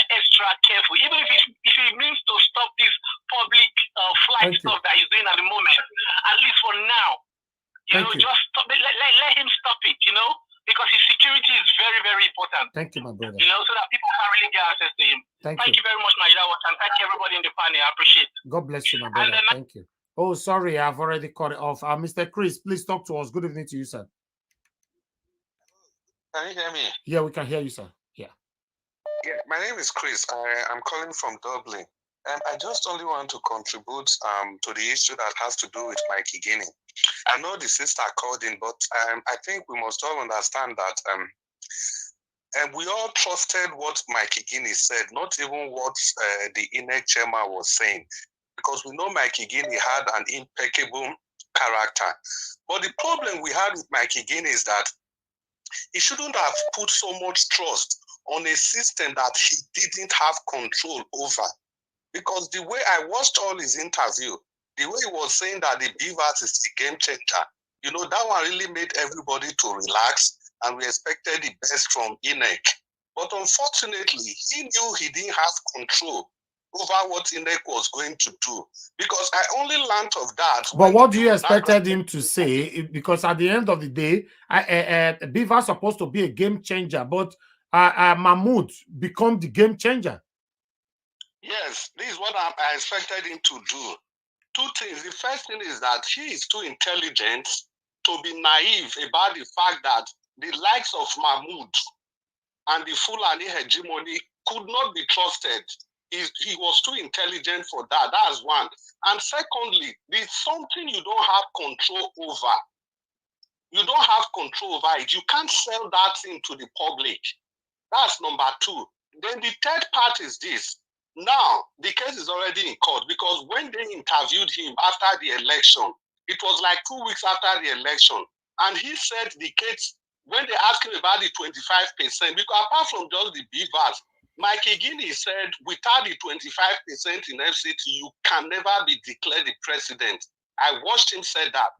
careful. Even if it means to stop this public flight stuff that he's doing at the moment, at least for now, just stop it, let him stop it, because his security is very, very important. Thank you, my brother. So that people can really get access to him. Thank you very much, NAIJA, and thank you everybody in the panel. I appreciate it. God bless you, my brother. Thank you. Oh, sorry, I've already cut it off. Mr. Chris, please talk to us. Good evening to you, sir. Can you hear me? Yeah, we can hear you, sir. Yeah. My name is Chris. I'm calling from Dublin. I just only want to contribute to the issue that has to do with Mike Guinea. I know the sister called in, but I think we must all understand that and we all trusted what Mike Guinea said, not even what the INEC chairman was saying, because we know Mike Guinea had an impeccable character. But the problem we had with Mike Guinea is that he shouldn't have put so much trust on a system that he didn't have control over. Because the way I watched all his interview, the way he was saying that the beavers is the game changer, that one really made everybody to relax, and we expected the best from INEC. But unfortunately, he knew he didn't have control over what INEC was going to do, because I only learned of that. But what do you expected him to say? Because at the end of the day, Beaver is supposed to be a game changer, but Mahmoud become the game changer. Yes, this is what I expected him to do. Two things. The first thing is that he is too intelligent to be naive about the fact that the likes of Mahmoud and the Fulani hegemony could not be trusted. He was too intelligent for that. That's one. And secondly, there's something you don't have control over. You don't have control over it. You can't sell that thing to the public. That's number two. Then the third part is this. Now, the case is already in court, because when they interviewed him after the election, it was like 2 weeks after the election, and he said the case, when they asked him about the 25%, because apart from just the beavers, Mike Guinea said without the 25% in FCT, you can never be declared the president. I watched him say that.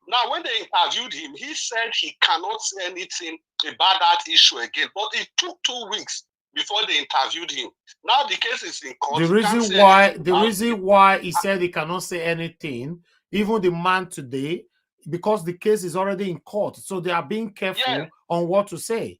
Now, when they interviewed him, he said he cannot say anything about that issue again, but it took 2 weeks before they interviewed him. Now the case is in court. The reason why he said he cannot say anything, even the man today, because the case is already in court, so they are being careful on what to say.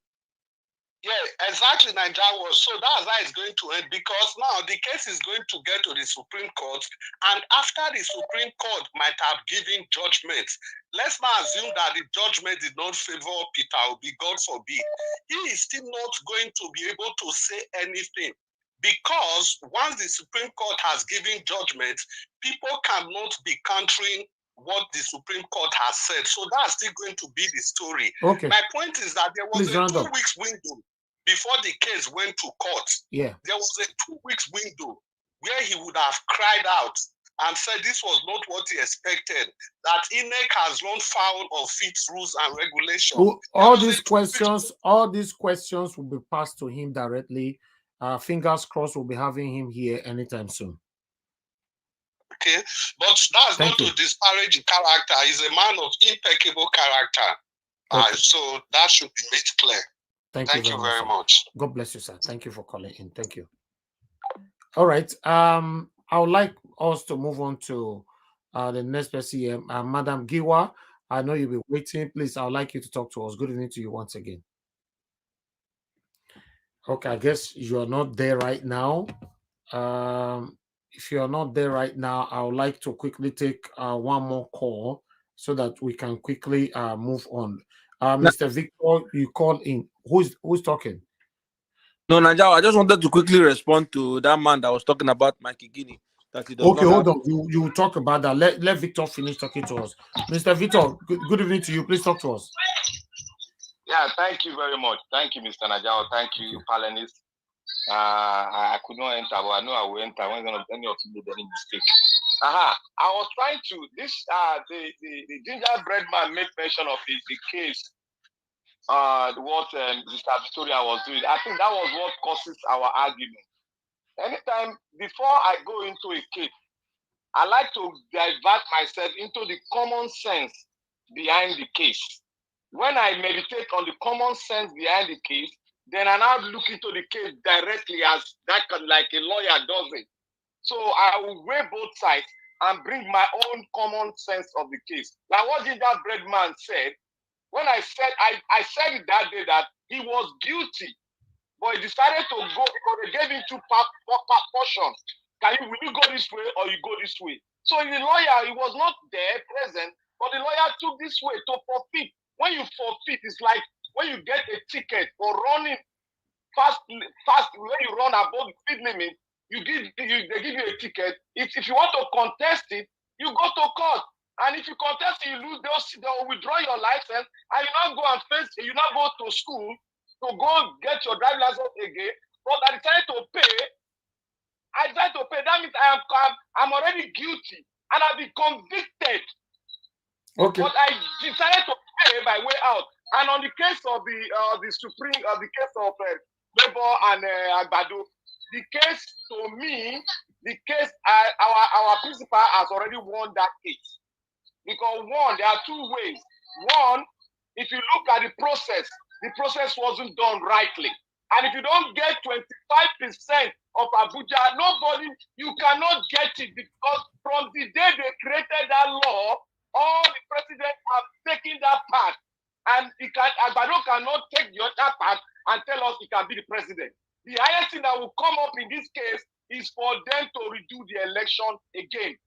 Yeah, exactly, NAIJA was. So that's how it's going to end, because now the case is going to get to the Supreme Court, and after the Supreme Court might have given judgment, let's not assume that the judgment did not favor Peter Obi, God forbid. He is still not going to be able to say anything, because once the Supreme Court has given judgment, people cannot be countering what the Supreme Court has said. So that's still going to be the story. Okay. My point is that there was a 2 weeks window before the case went to court. Yeah. There was a 2 weeks window where he would have cried out and said this was not what he expected, that INEC has run foul of its rules and regulations. All these questions will be passed to him directly. Fingers crossed we'll be having him here anytime soon. Okay, but that's not to disparage the character. He's a man of impeccable character. So that should be made clear. Thank you very much. God bless you, sir. Thank you for calling in. Thank you. All right. I would like us to move on to the next person here. Madam Giwa, I know you'll be waiting. Please, I would like you to talk to us. Good evening to you once again. Okay, I guess you are not there right now. If you are not there right now, I would like to quickly take one more call so that we can quickly move on. Mr. Victor, you call in. Who's talking? No, NAIJA, I just wanted to quickly respond to that man that was talking about Mike Guinea. Okay, hold on. You talk about that. Let Victor finish talking to us. Mr. Victor, good evening to you. Please talk to us. Yeah, thank you very much. Thank you, Mr. NAIJA. Thank you, panelists. I could not enter, but I know I will enter when any of you made any mistake. I was trying to the gingerbread man made mention of the case. What Mr. Victoria was doing. I think that was what causes our argument. Anytime before I go into a case, I like to divert myself into the common sense behind the case. When I meditate on the common sense behind the case, then I now look into the case directly as that like a lawyer does it. So I will weigh both sides and bring my own common sense of the case. Like what Gingerbread Man said, when I said it that day that he was guilty, but he decided to go because they gave him two portions. Will you go this way or you go this way? So the lawyer, he was not there present, but the lawyer took this way to forfeit. When you forfeit, it's like when you get a ticket for running fast. When you run above the speed limit, they give you a ticket. If you want to contest it, you go to court. And if you contest it, you lose, they'll withdraw your license, and you now go and you now go to school to go get your driving license again. But I decided to pay. That means I'm already guilty, and I've been convicted. Okay. But I decided to pay my way out. And on the case of the Supreme, the case of Labour and Agbado, the case to me, our principal has already won that case. Because one, there are two ways. One, if you look at the process wasn't done rightly. And if you don't get 25% of Abuja, you cannot get it, because from the day they created that law, all the presidents have taken that part. And Agbado cannot take the other part and tell us he can be the president. The highest thing that will come up in this case is for them to redo the election again.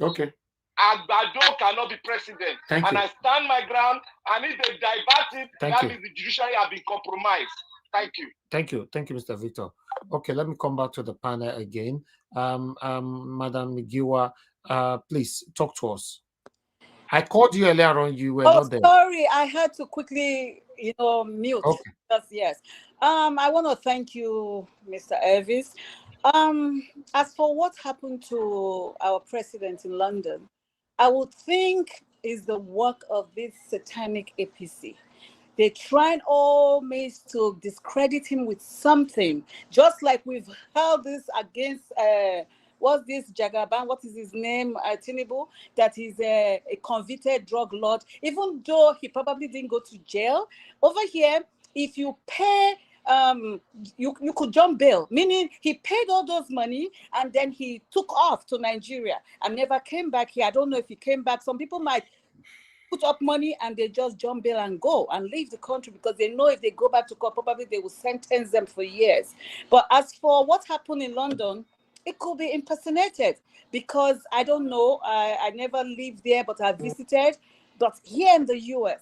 Okay. Agbado cannot be president. Thank you. I stand my ground, and if they divert it, that means the judiciary have been compromised. Thank you. Thank you. Thank you, Mr. Victor. Okay, let me come back to the panel again. Madam Nigiwa, please talk to us. I called you earlier on, you were not there. Sorry, I had to quickly, mute. Okay. Yes. I want to thank you, Mr. Elvis. As for what happened to our president in London, I would think is the work of this satanic APC. They tried all means to discredit him with something, just like we've held this against what's this Jagaban? What is his name? Tinubu, that he's a convicted drug lord. Even though he probably didn't go to jail, over here, if you pay, you could jump bail. Meaning he paid all those money and then he took off to Nigeria and never came back here. I don't know if he came back. Some people might put up money and they just jump bail and go and leave the country because they know if they go back to court, probably they will sentence them for years. But as for what happened in London, it could be impersonated because I don't know. I never lived there, but I visited. But here in the US,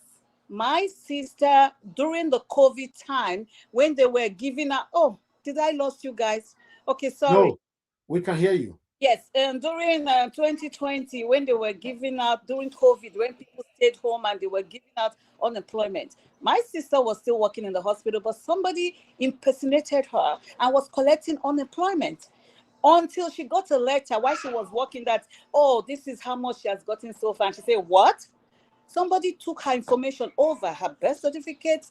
my sister, during the COVID time, when they were giving out, oh, did I lost you guys? Okay, sorry. No, we can hear you. Yes, and during 2020, when they were giving out, during COVID, when people stayed home and they were giving out unemployment, my sister was still working in the hospital, but somebody impersonated her and was collecting unemployment until she got a letter while she was working that, oh, this is how much she has gotten so far. And she said, what? Somebody took her information over, her birth certificates.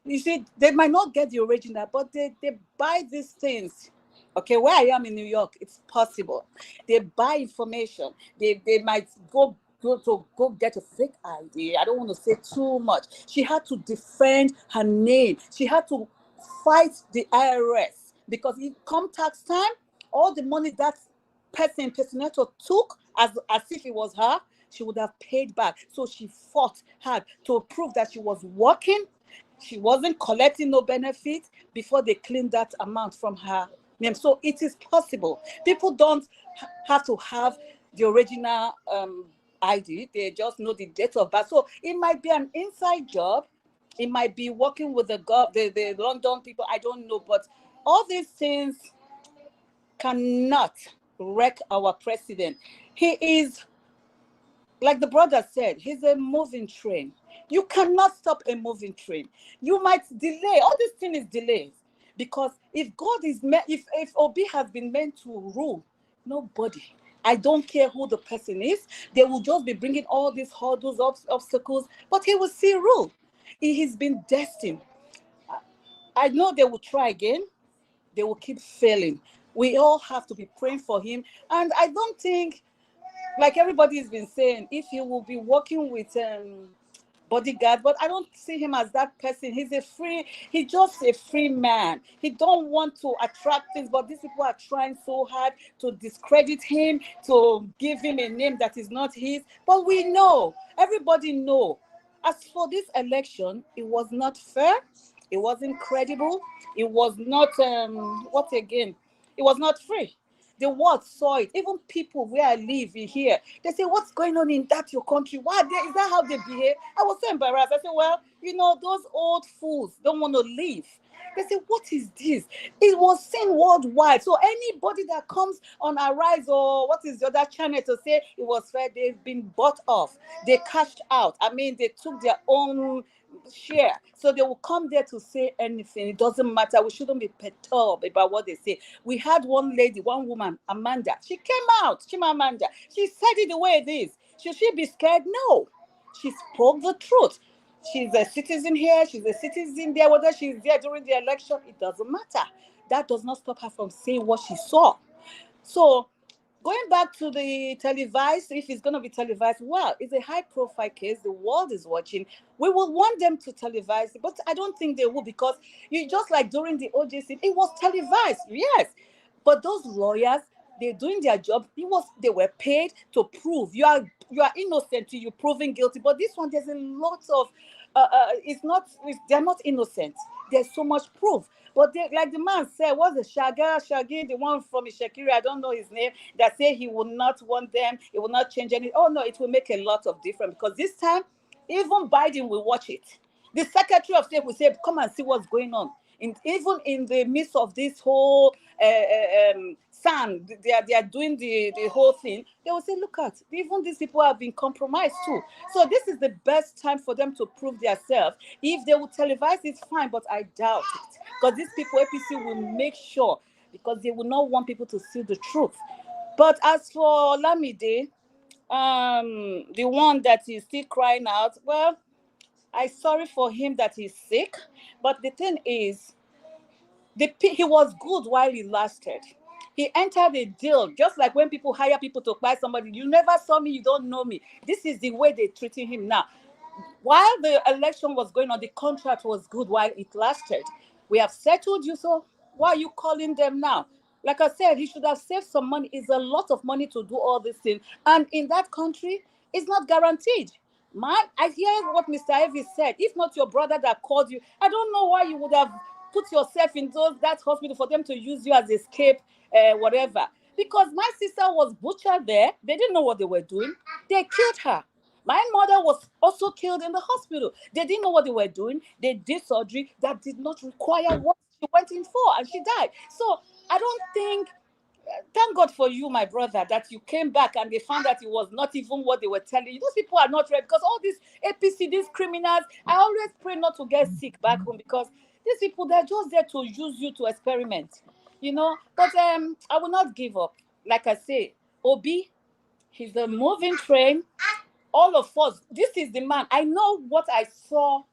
You see, they might not get the original, but they buy these things. Okay, where I am in New York, it's possible. They buy information. They might go get a fake ID. I don't want to say too much. She had to defend her name. She had to fight the IRS because in come tax time, all the money that impersonator took as if it was her, she would have paid back. So she fought hard to prove that she was working. She wasn't collecting no benefit before they cleaned that amount from her name. So it is possible. People don't have to have the original ID. They just know the date of birth. So it might be an inside job. It might be working with the London people. I don't know. But all these things cannot wreck our president. He is, like the brother said, he's a moving train. You cannot stop a moving train. You might delay. All this thing is delays. Because if God is if Obi has been meant to rule, nobody I don't care who the person is. They will just be bringing all these hurdles, obstacles, but he will still rule. He has been destined. I know they will try again. They will keep failing. We all have to be praying for him. And I don't think, like everybody has been saying, if he will be working with bodyguard, but I don't see him as that person. He's just a free man. He don't want to attract things, but these people are trying so hard to discredit him, to give him a name that is not his. But we know, everybody know, as for this election, it was not fair. It wasn't credible. It was not, it was not free. The world saw it. Even people where I live here, they say, what's going on in that your country? Why is that how they behave? I was so embarrassed. I said, well, those old fools don't want to leave. They say, what is this? It was seen worldwide. So anybody that comes on Arise or what is the other channel to say it was fair, they've been bought off. They cashed out. I mean, they took their own share. So they will come there to say anything. It doesn't matter. We shouldn't be perturbed about what they say. We had one lady, one woman, Amanda. She came out, Chimamanda. She said it the way it is. Should she be scared? No. She spoke the truth. She's a citizen here. She's a citizen there. Whether she's there during the election, it doesn't matter. That does not stop her from saying what she saw. So going back to the Televise, if it's going to be televised, well, it's a high-profile case. The world is watching. We will want them to televise it, but I don't think they will, because you just like during the OJC, it was televised, yes. But those lawyers, they're doing their job. They were paid to prove you are innocent till you're proven guilty. But this one, there's a lot of they're not innocent. There's so much proof. But like the man said, what's the Shaggy, the one from Shakiri, I don't know his name, that say he will not want them, it will not change anything. Oh no, it will make a lot of difference, because this time, even Biden will watch it. The Secretary of State will say, come and see what's going on. Even in the midst of this whole they are doing the whole thing, they will say, look at, even these people have been compromised too. So this is the best time for them to prove themselves. If they will televise, it's fine, but I doubt it. Because these people, APC, will make sure, because they will not want people to see the truth. But as for Lamide, the one that is still crying out, well, I'm sorry for him that he's sick. But the thing is, he was good while he lasted. He entered a deal, just like when people hire people to buy somebody. You never saw me, you don't know me. This is the way they're treating him now. While the election was going on, the contract was good while it lasted. We have settled you, so why are you calling them now? Like I said, he should have saved some money. It's a lot of money to do all these things. And in that country, it's not guaranteed. I hear what Mr. Evie said. If not your brother that called you, I don't know why you would have put yourself in that hospital for them to use you as escape, whatever. Because my sister was butchered there. They didn't know what they were doing. They killed her. My mother was also killed in the hospital. They didn't know what they were doing. They did surgery that did not require what she went in for, and she died. So I don't think, thank God for you, my brother, that you came back and they found that it was not even what they were telling you. Those people are not ready, because all these APC, these criminals, I always pray not to get sick back home, because these people, they're just there to use you to experiment, But I will not give up. Like I say, Obi, he's a moving train. All of us, this is the man. I know what I saw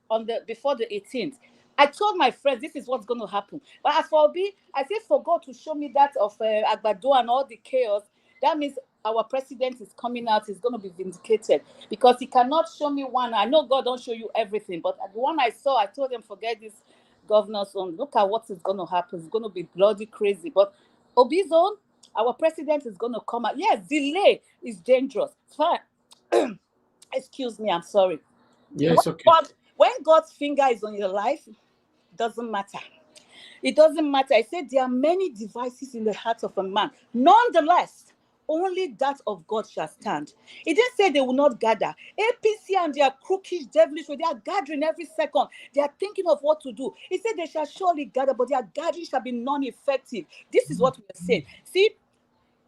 before the 18th. I told my friends, this is what's going to happen. But as for Obi, I said, for God to show me that of Agbado and all the chaos, that means our president is coming out, is going to be vindicated, because he cannot show me one. I know God don't show you everything, but the one I saw, I told them, forget this governor's own. Look at what is going to happen. It's going to be bloody crazy. But Obi's own, our president is going to come out. Yes, delay is dangerous. Fine. Excuse me, I'm sorry. Yes, okay. When God's finger is on your life, it doesn't matter. It doesn't matter. I said there are many devices in the heart of a man. Nonetheless, only that of God shall stand. He didn't say they will not gather. APC and their crookish, devilish, they are gathering every second. They are thinking of what to do. He said they shall surely gather, but their gathering shall be non-effective. This is what we are saying. See,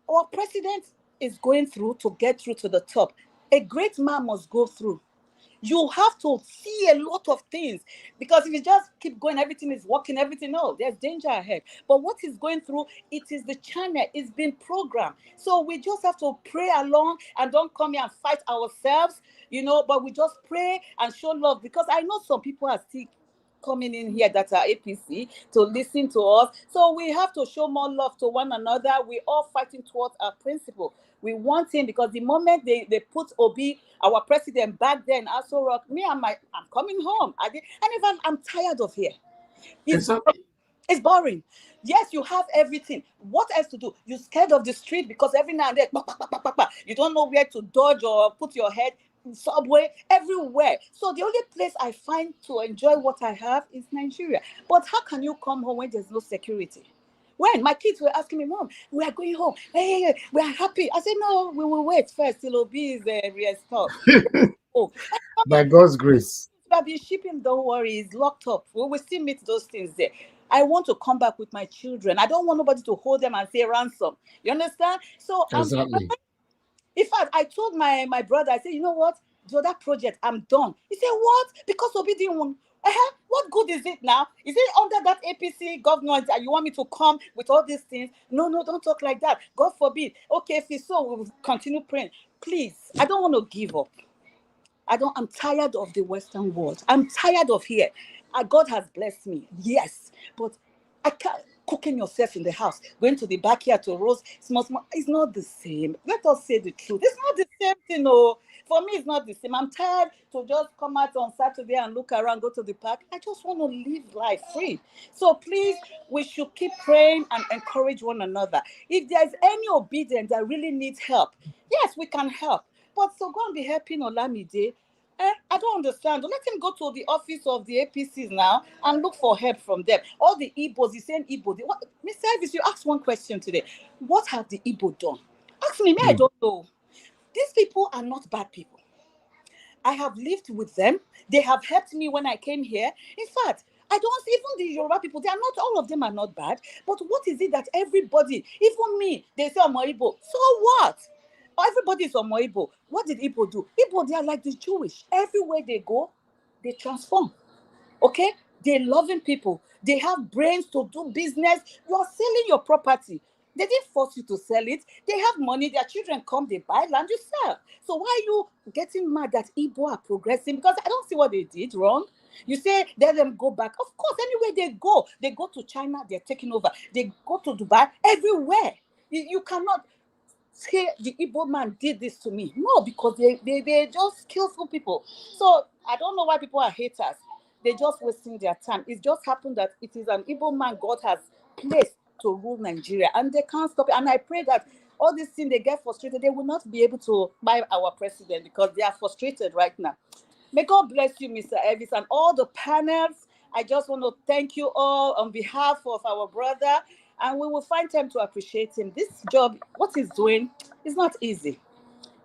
our president is going through to get through to the top. A great man must go through. You have to see a lot of things, because if you just keep going, everything is working, everything, no, there's danger ahead. But what is going through, it is the channel, it's been programmed. So we just have to pray along and don't come here and fight ourselves, but we just pray and show love, because I know some people are still coming in here that are APC to listen to us. So we have to show more love to one another. We're all fighting towards our principle. We want him, because the moment they put Obi, our president, back then, also rock, I'm coming home. And if I'm tired of here. It's boring. Yes, you have everything. What else to do? You're scared of the street, because every now and then, you don't know where to dodge or put your head. Subway, everywhere. So the only place I find to enjoy what I have is Nigeria. But how can you come home when there's no security? When my kids were asking me, Mom, we are going home. Hey, we are happy. I said, no, we will wait first till Obi is restored. By God's grace. I'll be shipping, don't worry, it's locked up. We will still meet those things there. I want to come back with my children. I don't want nobody to hold them and say ransom. You understand? So exactly. In fact, I told my brother, I said, you know what? Do that project, I'm done. He said, what? Because Obi didn't want. What good is it now? Is it under that APC government that you want me to come with all these things? No, don't talk like that. God forbid. Okay, if it's so, we'll continue praying. Please, I don't want to give up. I'm tired of the Western world. I'm tired of here. God has blessed me, yes, but I can't. Cooking yourself in the house, going to the backyard to roast small, it's not the same. Let us say the truth. It's not the same thing, no. For me, it's not the same. I'm tired to just come out on Saturday and look around, go to the park. I just want to live life free. So please, we should keep praying and encourage one another. If there's any obedience that really needs help, yes, we can help. But so go and be helping Olamide. I don't understand. Let him go to the office of the APCs now and look for help from them. All the Igbos, he's saying Igbo. Mr. Elvis, you asked one question today. What have the Igbo done? Ask me, I don't know. These people are not bad people. I have lived with them. They have helped me when I came here. In fact, I don't see even the Yoruba people, they are not, all of them are not bad. But what is it that everybody, even me, they say Omo Igbo. So what? Everybody is Omo Igbo. What did Igbo do? Igbo, they are like the Jewish. Everywhere they go, they transform. Okay? They're loving people. They have brains to do business. You are selling your property. They didn't force you to sell it. They have money. Their children come, they buy land, you sell. So why are you getting mad that Igbo are progressing? Because I don't see what they did wrong. You say, let them go back. Of course, anywhere they go to China, they're taking over. They go to Dubai, everywhere. You cannot say the Igbo man did this to me. No, because they're just skillful people. So I don't know why people are haters. They're just wasting their time. It just happened that it is an Igbo man God has placed to rule Nigeria, and they can't stop it. And I pray that all these things, they get frustrated, they will not be able to buy our president, because they are frustrated right now. May God bless you, Mr. Elvis, and all the panels. I just want to thank you all on behalf of our brother, and we will find time to appreciate him. This job, what he's doing, is not easy.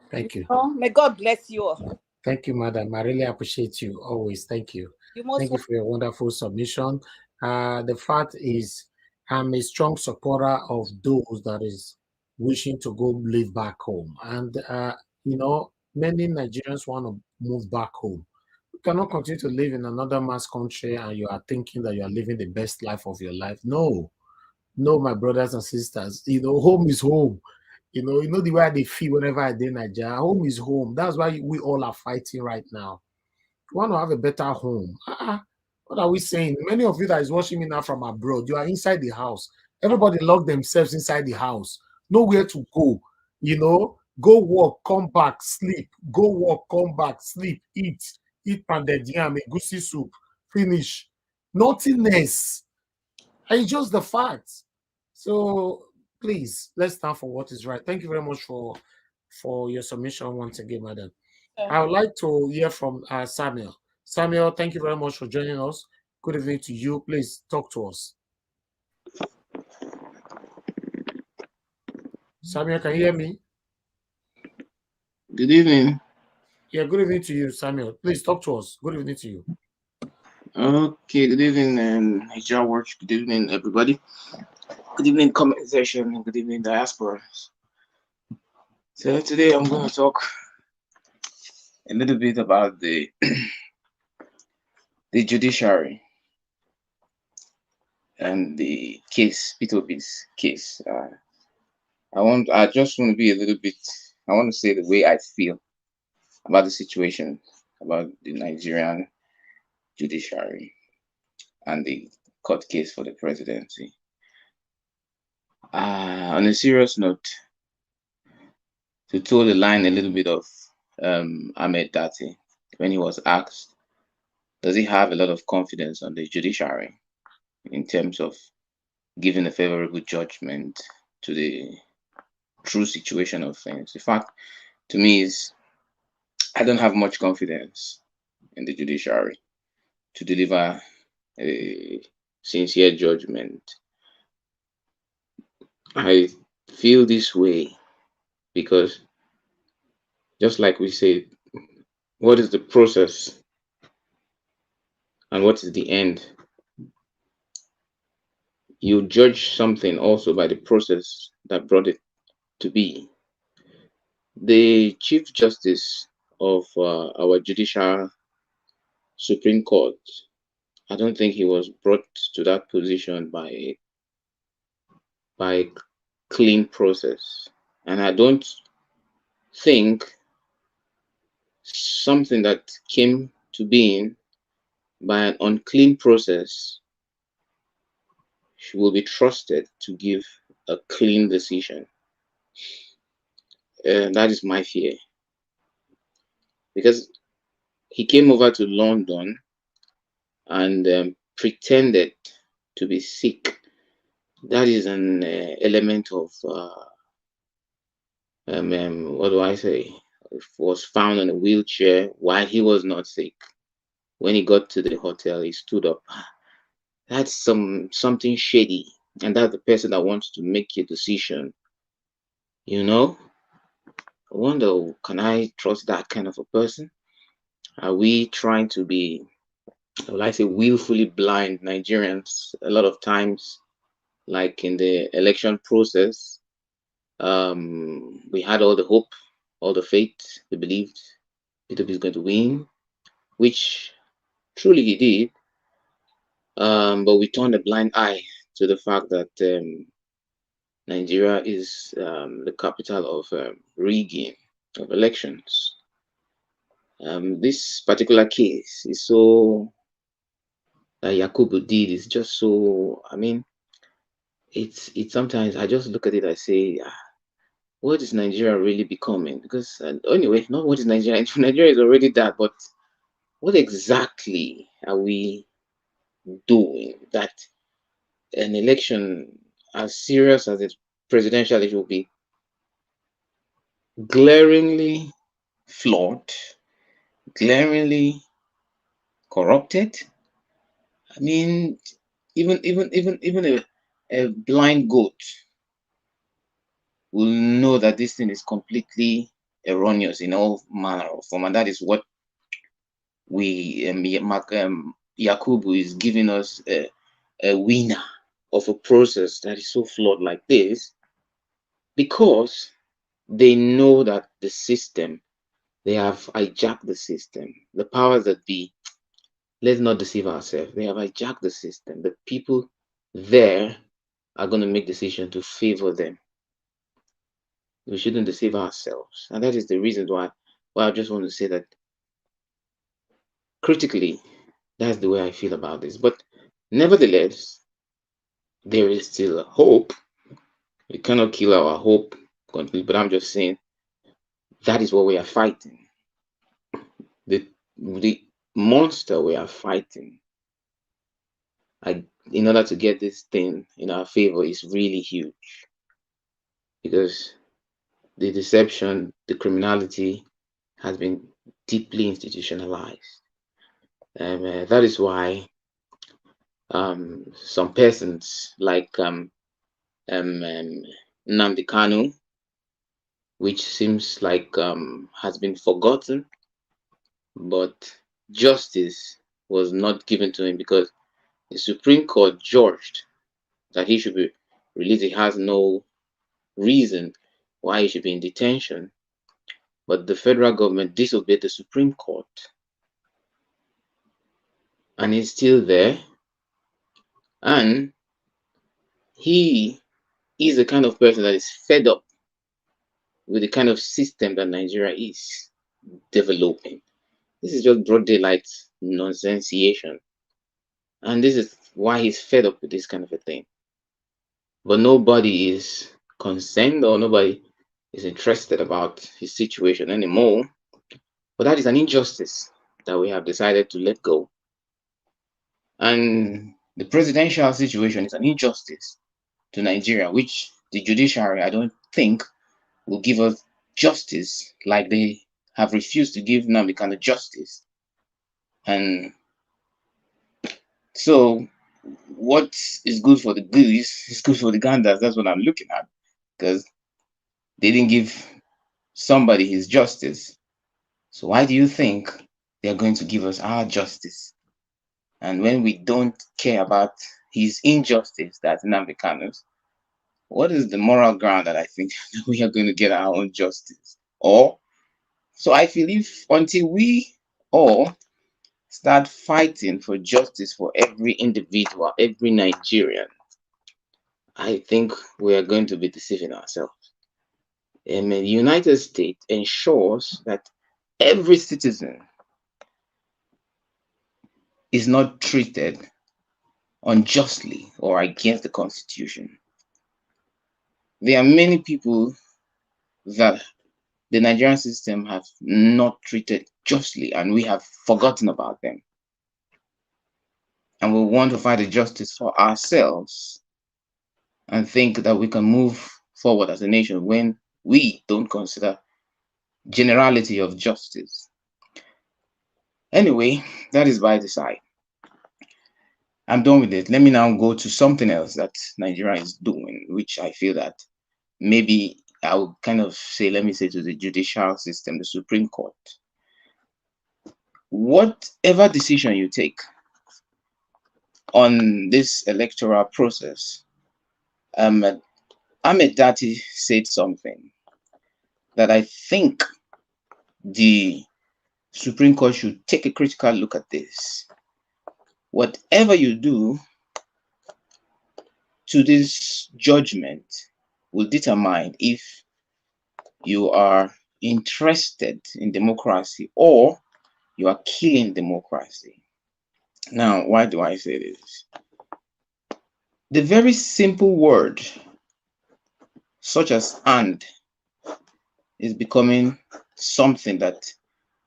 Thank you. May God bless you all. Thank you, madam. I really appreciate you always. Thank you. Thank you for your wonderful submission. The fact is, I'm a strong supporter of those that is wishing to go live back home. And, many Nigerians want to move back home. You cannot continue to live in another man's country and you are thinking that you are living the best life of your life. No, my brothers and sisters, home is home. You know the way they feel whenever I did Nigeria. Home is home. That's why we all are fighting right now. We want to have a better home. What are we saying? Many of you that is watching me now from abroad, you are inside the house. Everybody lock themselves inside the house. Nowhere to go. Go work, come back, sleep. Go work, come back, sleep, eat pounded yam, egusi soup, finish. Nothing else. It's just the facts. So please, let's stand for what is right. Thank you very much for your submission once again, madam. I would like to hear from Samuel. Samuel, thank you very much for joining us. Good evening to you. Please talk to us. Samuel, can you hear me? Good evening. Yeah, good evening to you, Samuel. Please talk to us. Good evening to you. Okay, good evening, and NAIJA Watch. Good evening, everybody. Good evening, comment section, and good evening, diaspora. So today I'm going to talk a little bit about the the judiciary and the case, Peter Obi's case. I just want to be a little bit. I want to say the way I feel about the situation, about the Nigerian judiciary and the court case for the presidency. On a serious note, to toe the line a little bit of Ahmed Dati, when he was asked, does he have a lot of confidence on the judiciary in terms of giving a favorable judgment to the true situation of things? The fact to me is I don't have much confidence in the judiciary to deliver a sincere judgment. I feel this way because, just like we said, what is the process and what is the end? You judge something also by the process that brought it to be. The Chief Justice of our judicial Supreme Court, I don't think he was brought to that position by clean process, and I don't think something that came to being by an unclean process will be trusted to give a clean decision. That is my fear, because he came over to London and pretended to be sick. That is an element of what do I say? Was found in a wheelchair while he was not sick. When he got to the hotel, he stood up. That's something shady, and that's the person that wants to make a decision. You know, I wonder, can I trust that kind of a person? Are we trying to be, well, I say, willfully blind Nigerians? A lot of times, like in the election process, we had all the hope, all the faith. We believed Peter Obi is going to win, which truly he did. But we turned a blind eye to the fact that Nigeria is the capital of rigging of elections. This particular case is so that Yakubu did is just so. I mean, it's sometimes I just look at it. I say, what is Nigeria really becoming? Because anyway, not what is Nigeria. Nigeria is already that, but what exactly are we doing that an election as serious as the presidential issue will be glaringly flawed, glaringly corrupted? I mean, even a blind goat will know that this thing is completely erroneous in all manner of form, and that is what we Yakubu is giving us a winner of a process that is so flawed like this, because they know that the system, they have hijacked the system. The powers that be, let's not deceive ourselves, they have hijacked the system. The people there are going to make decisions to favor them. We shouldn't deceive ourselves, and that is the reason why I just want to say that critically, that's the way I feel about this. But nevertheless, there is still a hope. We cannot kill our hope completely, but I'm just saying that is what we are fighting. The monster we are fighting, in order to get this thing in our favor, is really huge, because the deception, the criminality has been deeply institutionalized. That is why some persons like Nnamdi Kanu, which seems like has been forgotten, but justice was not given to him because the Supreme Court judged that he should be released. He has no reason why he should be in detention. but the federal government disobeyed the Supreme Court, and he's still there. And he is the kind of person that is fed up with the kind of system that Nigeria is developing. This is just broad daylight nonsensiation. And this is why he's fed up with this kind of a thing. But nobody is concerned, or nobody is interested about his situation anymore. But that is an injustice that we have decided to let go. And the presidential situation is an injustice to Nigeria, which the judiciary, I don't think, will give us justice like they have refused to give Nnamdi Kanu justice. And so what is good for the goose is good for the ganders. That's what I'm looking at, because they didn't give somebody his justice. So why do you think they're going to give us our justice? And when we don't care about his injustice, that's Nnamdi Kanu's, what is the moral ground that I think we are going to get our own justice? Or, so I feel if until we all start fighting for justice for every individual, every Nigerian, I think we are going to be deceiving ourselves. And the United States ensures that every citizen is not treated unjustly or against the Constitution. There are many people that the Nigerian system have not treated justly, and we have forgotten about them. And we want to fight the justice for ourselves and think that we can move forward as a nation when we don't consider generality of justice. Anyway, that is by the side. I'm done with it. Let me now go to something else that Nigeria is doing, which I feel that maybe I would kind of say, let me say, to the judicial system, the Supreme Court. Whatever decision you take on this electoral process, Ahmed Dati said something that I think the Supreme Court should take a critical look at this. Whatever you do to this judgment will determine if you are interested in democracy or you are killing democracy. Now, why do I say this? The very simple word, such as "and," is becoming something that,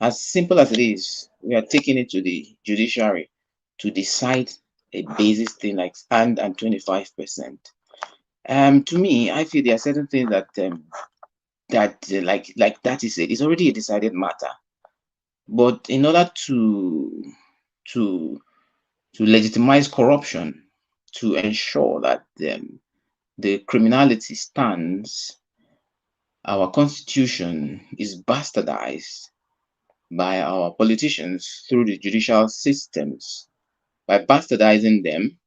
as simple as it is, we are taking it to the judiciary to decide a basic thing like and 25%. To me, I feel there are certain things that like that is it. It's already a decided matter. But in order to legitimize corruption, to ensure that the criminality stands, our constitution is bastardized by our politicians through the judicial systems. By bastardizing them,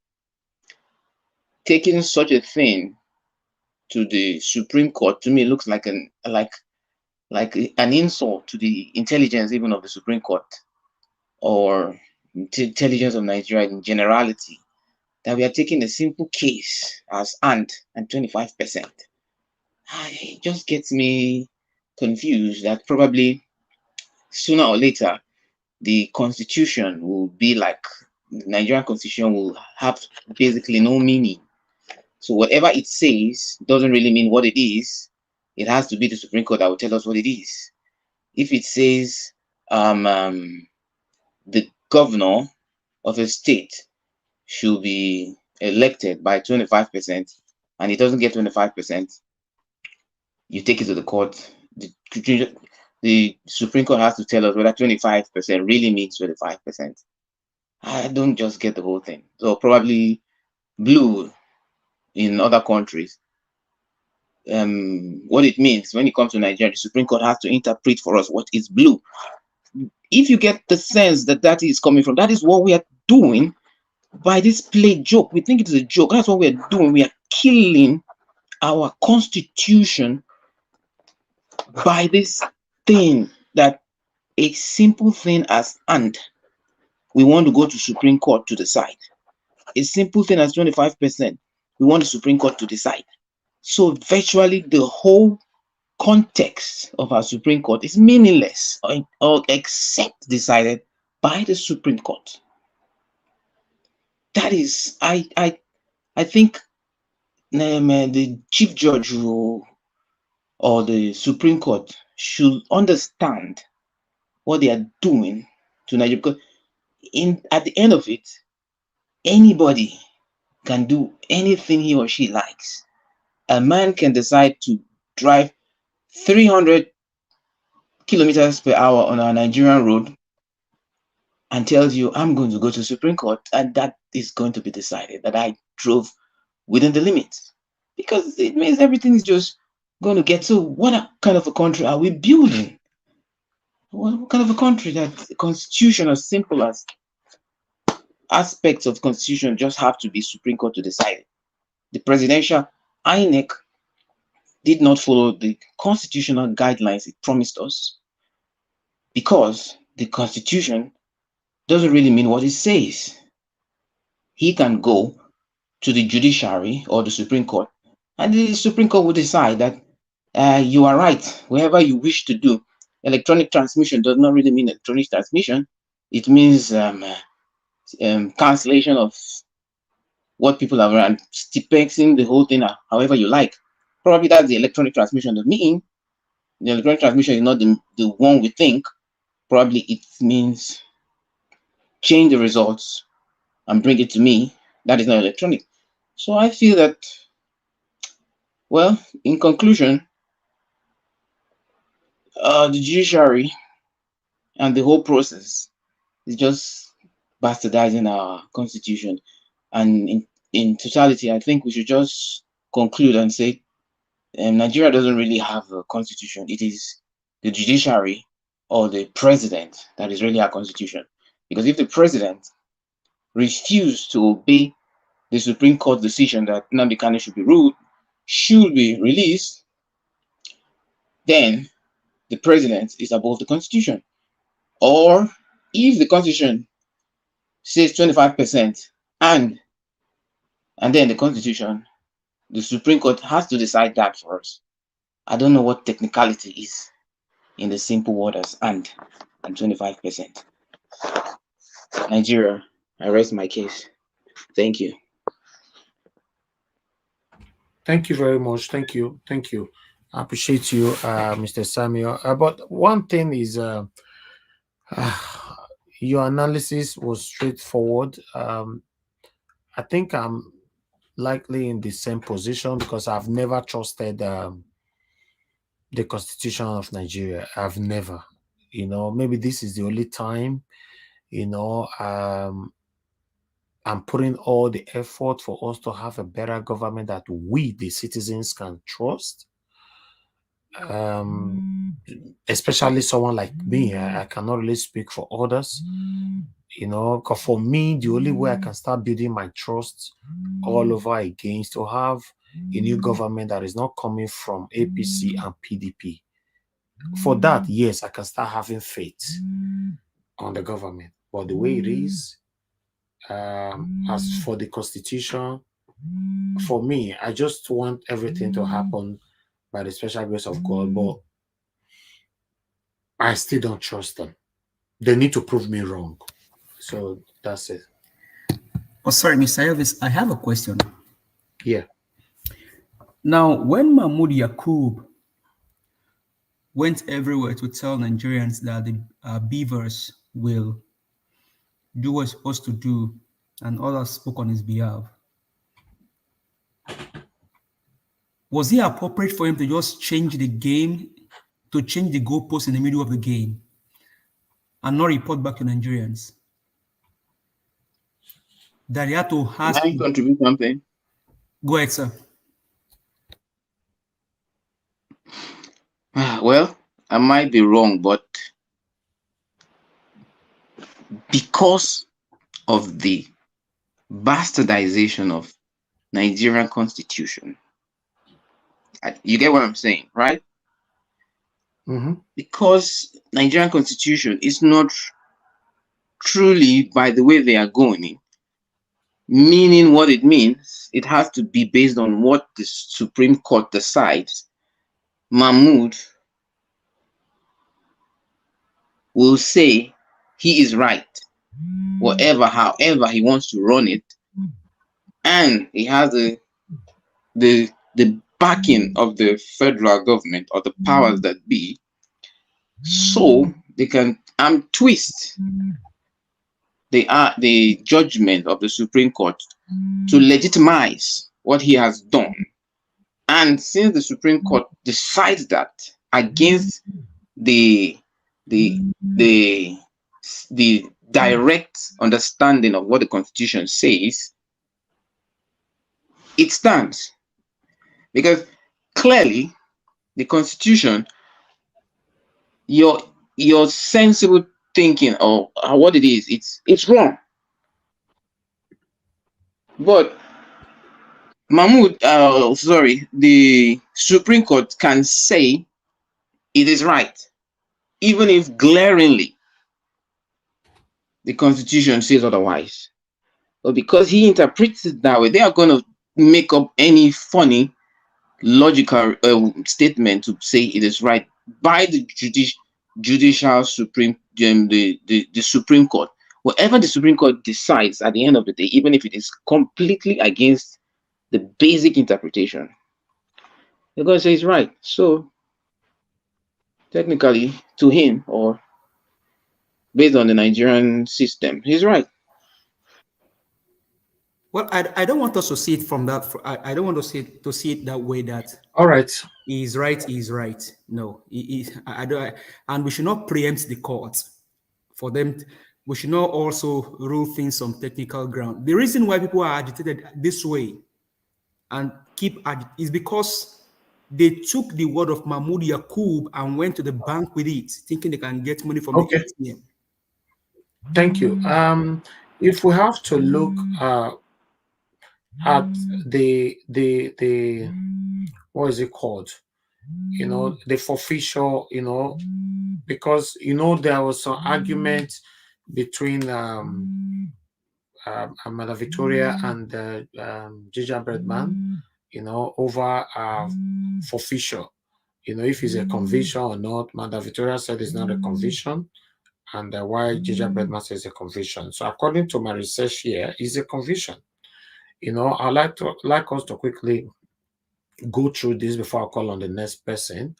taking such a thing to the Supreme Court, to me looks like an insult to the intelligence even of the Supreme Court, or intelligence of Nigeria in generality, that we are taking a simple case as and 25%. It just gets me confused that probably sooner or later the constitution will be like the Nigerian constitution, will have basically no meaning. So whatever it says doesn't really mean what it is. It has to be the Supreme Court that will tell us what it is. If it says the governor of a state should be elected by 25% and it doesn't get 25%, you take it to the court. The Supreme Court has to tell us whether 25% really means 25%. I don't just get the whole thing. So probably blue in other countries, what it means when it comes to Nigeria, the Supreme Court has to interpret for us what is blue. If you get the sense that that is coming from, that is what we are doing by this play joke. We think it is a joke. That's what we are doing. We are killing our constitution by this thing that a simple thing as and we want to go to Supreme Court to decide. A simple thing as 25%, we want the Supreme Court to decide. So virtually the whole context of our Supreme Court is meaningless or except decided by the Supreme Court. That is, I think the Chief Judge or the Supreme Court should understand what they are doing to Nigeria, because at the end of it, anybody can do anything he or she likes. A man can decide to drive 300 kilometers per hour on a Nigerian road and tells you, I'm going to go to Supreme Court, and that is going to be decided that I drove within the limits, because it means everything is just going to get. So what kind of a country are we building? What kind of a country that the constitution, as simple as aspects of the constitution, just have to be Supreme Court to decide it? The presidential INEC did not follow the constitutional guidelines it promised us, because the constitution doesn't really mean what it says. He can go to the Judiciary or the Supreme Court, and the Supreme Court will decide that you are right wherever you wish to do. Electronic transmission does not really mean electronic transmission. It means cancellation of what people have run, stipexing the whole thing however you like. Probably that's the electronic transmission that mean. The electronic transmission is not the one we think. Probably it means change the results and bring it to me. That is not electronic. So I feel that, well, in conclusion, the judiciary and the whole process is just bastardizing our constitution. And in totality, I think we should just conclude and say Nigeria doesn't really have a constitution. It is the judiciary or the president that is really our constitution. Because if the president refused to obey the Supreme Court decision that Nnamdi Kanu should be released, then the president is above the constitution. Or if the constitution says 25% and then the constitution, the Supreme Court has to decide that for us. I don't know what technicality is in the simple waters and 25%. Nigeria, I rest my case. Thank you. Thank you very much. Thank you. Thank you. I appreciate you, Mr. Samuel. But one thing is, your analysis was straightforward. I think I'm likely in the same position because I've never trusted the Constitution of Nigeria. I've never, maybe this is the only time, I'm putting all the effort for us to have a better government that we, the citizens, can trust. Especially someone like me, I cannot really speak for others, because for me, the only way I can start building my trust all over again is to have a new government that is not coming from APC and PDP. For that, yes, I can start having faith on the government. But the way it is, as for the Constitution, for me, I just want everything to happen by the special grace of God, but I still don't trust them. They need to prove me wrong. So that's it. Oh, sorry, Mr. Elvis, I have a question. Yeah. Now, when Mahmoud Yakub went everywhere to tell Nigerians that the beavers will do what it's supposed to do, and others spoke on his behalf, was it appropriate for him to just change the game, to change the goalpost in the middle of the game, and not report back to Nigerians? That he had to ask. Can I contribute something? Go ahead, sir. Well, I might be wrong, but because of the bastardization of Nigerian constitution, you get what I'm saying, right? because Nigerian constitution is not truly by the way they are going, meaning what it means. It has to be based on what the Supreme Court decides. Mahmoud will say he is right, however he wants to run it, and he has the backing of the federal government or the powers that be, so they can twist the judgment of the Supreme Court to legitimize what he has done. And since the Supreme Court decides that against the direct understanding of what the Constitution says, it stands. Because clearly, the Constitution, your sensible thinking of what it is, it's wrong. But the Supreme Court can say it is right, even if glaringly the Constitution says otherwise. But because he interprets it that way, they are going to make up any funny logical statement to say it is right by the judicial Supreme, the Supreme Court. Whatever the Supreme Court decides at the end of the day, even if it is completely against the basic interpretation, they're going to say it's right. So technically, to him, or based on the Nigerian system, he's right. Well, I don't want us to see it from that. I don't want to see it that way. That all right, he's right. He's right. No, I don't. And we should not preempt the courts for them. We should not also rule things on technical ground. The reason why people are agitated this way and keep is because they took the word of Mahmoud Yakub and went to the bank with it, thinking they can get money from the ATM. Thank you. If we have to look at the what is it called? The forfeiture, because there was some argument between Mother Victoria and Ginger Breadman, over forfeiture. If it's a conviction or not. Mother Victoria said it's not a conviction, and why Ginger Breadman says a conviction. So according to my research here, it's a conviction. I'd like us to quickly go through this before I call on the next person.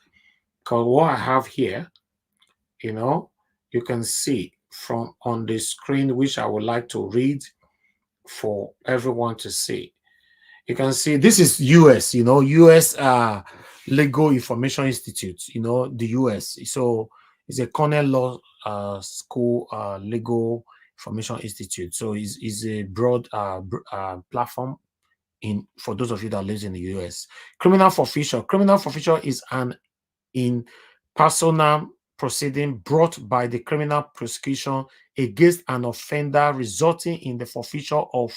Because what I have here, you can see from on the screen, which I would like to read for everyone to see. You can see this is US, US Legal Information Institute, the US. So it's a Cornell Law School Legal Information Institute. So it's a broad platform for those of you that live in the US. Criminal forfeiture. Criminal forfeiture is an in personam proceeding brought by the criminal prosecution against an offender, resulting in the forfeiture of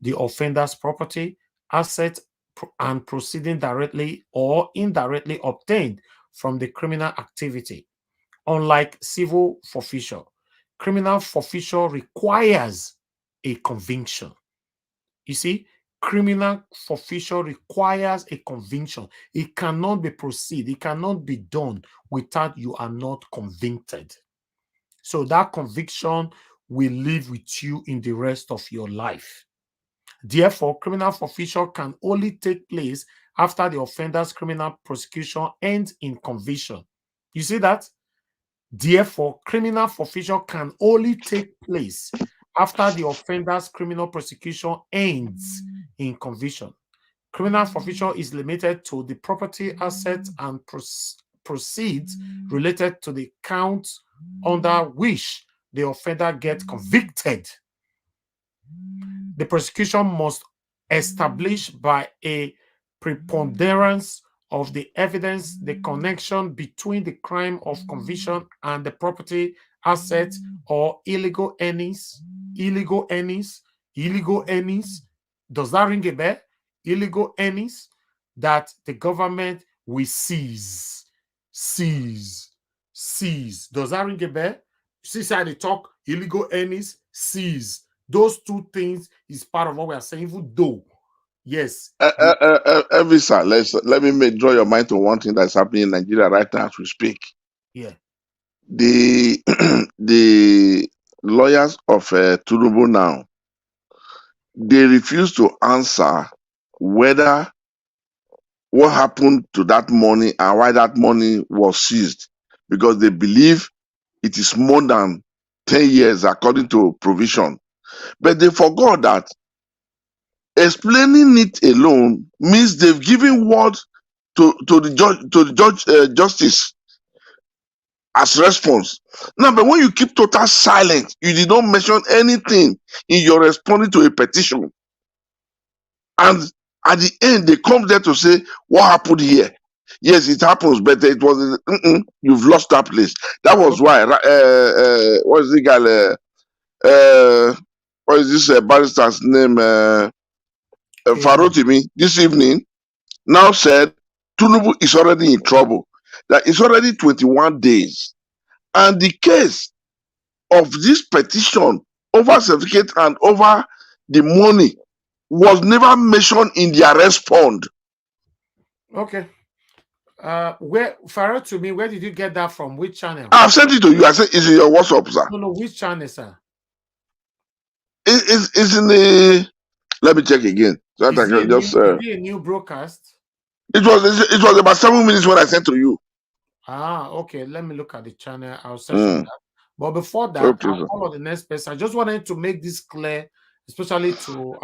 the offender's property, asset, and proceeding directly or indirectly obtained from the criminal activity. Unlike civil forfeiture, criminal forfeiture requires a conviction. You see, criminal forfeiture requires a conviction. It cannot be proceeded. It cannot be done without you are not convicted. So that conviction will live with you in the rest of your life. Therefore, criminal forfeiture can only take place after the offender's criminal prosecution ends in conviction. You see that? Therefore, criminal forfeiture can only take place after the offender's criminal prosecution ends in conviction. Criminal forfeiture is limited to the property, assets, and proceeds related to the counts under which the offender gets convicted. The prosecution must establish by a preponderance of the evidence the connection between the crime of conviction and the property, assets, or illegal earnings. Illegal earnings. Does that ring a bell? Illegal earnings that the government will seize. seize. Does that ring a bell? See how they talk illegal earnings, seize. Those two things is part of what we are saying, even though, yes. Evisa, let me draw your mind to one thing that's happening in Nigeria right now as we speak. Yeah. The the lawyers of Tinubu now, they refuse to answer whether what happened to that money and why that money was seized, because they believe it is more than 10 years according to provision. But they forgot that explaining it alone means they've given word to the judge justice as response. Now, but when you keep total silent, you did not mention anything in your responding to a petition, and at the end they come there to say what happened here. Yes, it happens, but it was you've lost that place. That was why what is the guy? What is this barrister's name? Farotimi this evening now said Tinubu is already in trouble. That it's already 21 days, and the case of this petition over certificate and over the money was never mentioned in their response. Okay. Where Farah to me, where did you get that from? Which channel? I've sent it to you. I said it's in your WhatsApp, sir. No, which channel, sir? It's in the. Let me check again. So that I can just. Is it a new broadcast? It was about 7 minutes when I sent to you. Ah, okay. Let me look at the channel. I'll search on that. But before that, I'll follow the next person. I just wanted to make this clear, especially to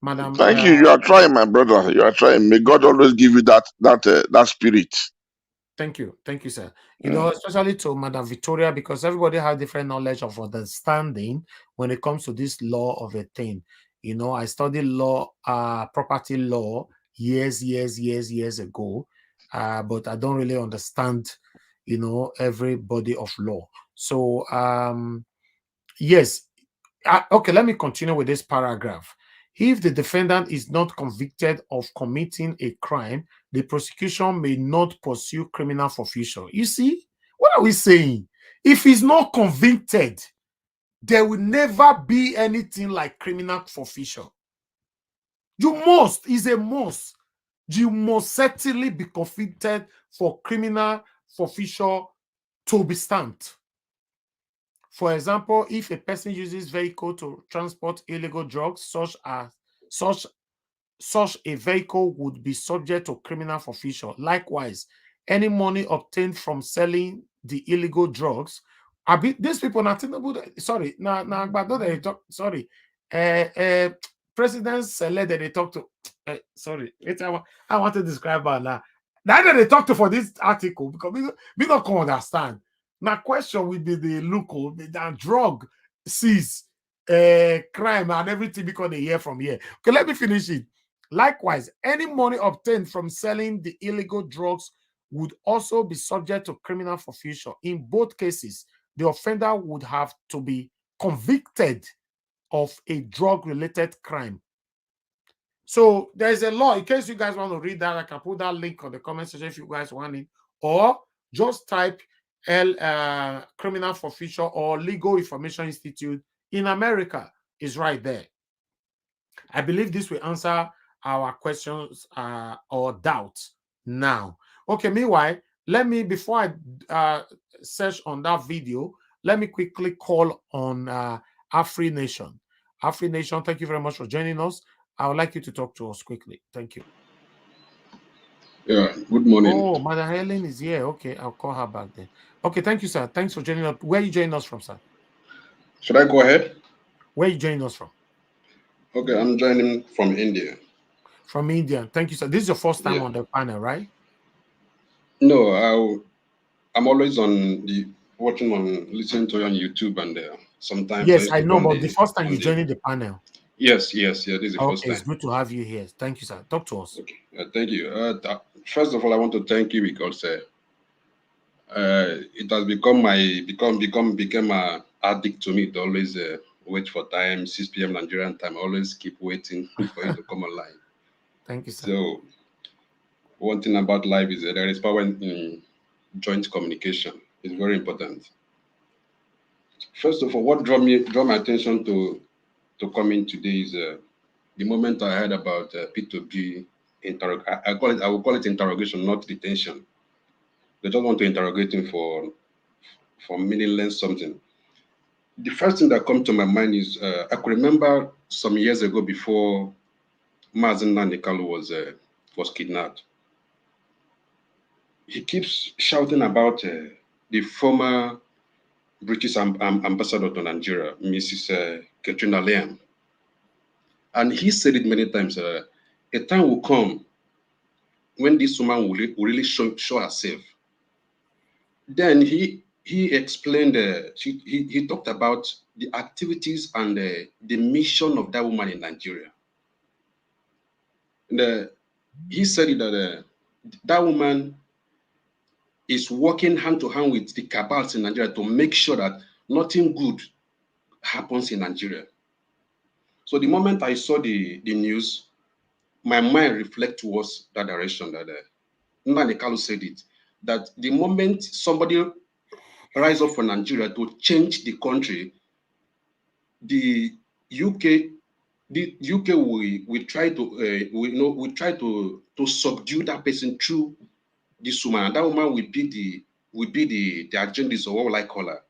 Madam. Thank you. You are trying, my brother. You are trying. May God always give you that spirit. Thank you, sir. You know, especially to Madam Victoria, because everybody has different knowledge of understanding when it comes to this law of a thing. You know, I studied law, property law years ago, but I don't really understand, you know, every body of law. So, yes. Okay, let me continue with this paragraph. If the defendant is not convicted of committing a crime, the prosecution may not pursue criminal forfeiture. You see, what are we saying? If he's not convicted, there will never be anything like criminal forfeiture. You must, is a must. You must certainly be convicted for criminal forfeiture to be stamped. For example, if a person uses vehicle to transport illegal drugs, such a vehicle would be subject to criminal forfeiture. Likewise, any money obtained from selling the illegal drugs, these people not sorry, sorry, President Sele that they talk to, sorry, I want to describe her now. That they talk to for this article because we don't understand. Now, question will be the local, the drug seize, crime and everything because they hear from here. Okay, let me finish it. Likewise, any money obtained from selling the illegal drugs would also be subject to criminal forfeiture. In both cases, the offender would have to be convicted of a drug-related crime. So there's a law. In case you guys want to read that, I can put that link on the comment section if you guys want it, or just type criminal forfeiture or Legal Information Institute in America is right there. I believe this will answer our questions or doubts now. Okay, meanwhile, let me, before I search on that video, let me quickly call on Afri Nation. Afri Nation, thank you very much for joining us. I would like you to talk to us quickly. Thank you. Yeah, good morning. Oh, Madam Helen is here. Okay, I'll call her back then. Okay, thank you, sir. Thanks for joining us. Where are you joining us from, sir? Should I go ahead? Where are you joining us from? Okay, I'm joining from India. From India. Thank you, sir. This is your first time on the panel, right? No, I'm always listening to you on YouTube, and sometimes. Yes, I know, but the first time you're joining the panel. Yes, this is the first time. It's good to have you here. Thank you, sir. Talk to us. Okay, thank you. First of all, I want to thank you because it has become an addict to me to always wait for time, 6 p.m. Nigerian time. I always keep waiting for you to come online. Thank you, sir. So, one thing about life is that there is power in joint communication. It's very important. First of all, what drew my attention to coming today is the moment I heard about P2B I will call it interrogation, not detention. They just want to interrogate him for meaningless something. The first thing that comes to my mind is I could remember some years ago before Mazen Nanikalu was kidnapped. He keeps shouting about the former British ambassador to Nigeria, Mrs. Katrina Liam. And he said it many times, a time will come when this woman will really show herself. Then he explained, he talked about the activities and the mission of that woman in Nigeria. And he said that that woman is working hand to hand with the cabals in Nigeria to make sure that nothing good happens in Nigeria. So the moment I saw the news, my mind reflected towards that direction that Nnamdi Kanu said it, that the moment somebody rise up for Nigeria to change the country, the UK will try to we try to subdue that person through this woman, and that woman will be the agendas, or what will I call her.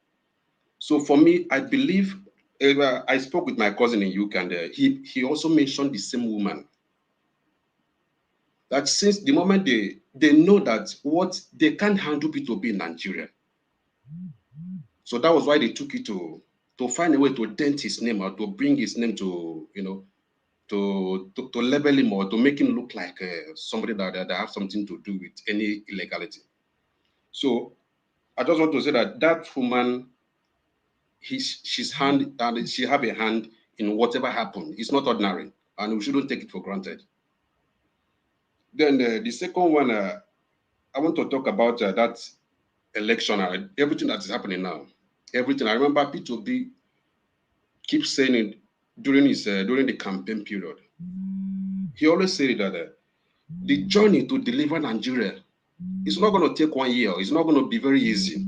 So for me, I believe I spoke with my cousin in UK, and he also mentioned the same woman. That since the moment they know that what they can't handle P2B in Nigeria, so that was why they took it to find a way to dent his name, or to bring his name to to label him, or to make him look like somebody that have something to do with any illegality. So I just want to say that woman, she's hand, and she have a hand in whatever happened. It's not ordinary, and we shouldn't take it for granted. Then the second one, I want to talk about that election, everything that is happening now. Everything. I remember P2B keeps saying it during the campaign period. He always said that the journey to deliver Nigeria is not going to take 1 year. It's not going to be very easy,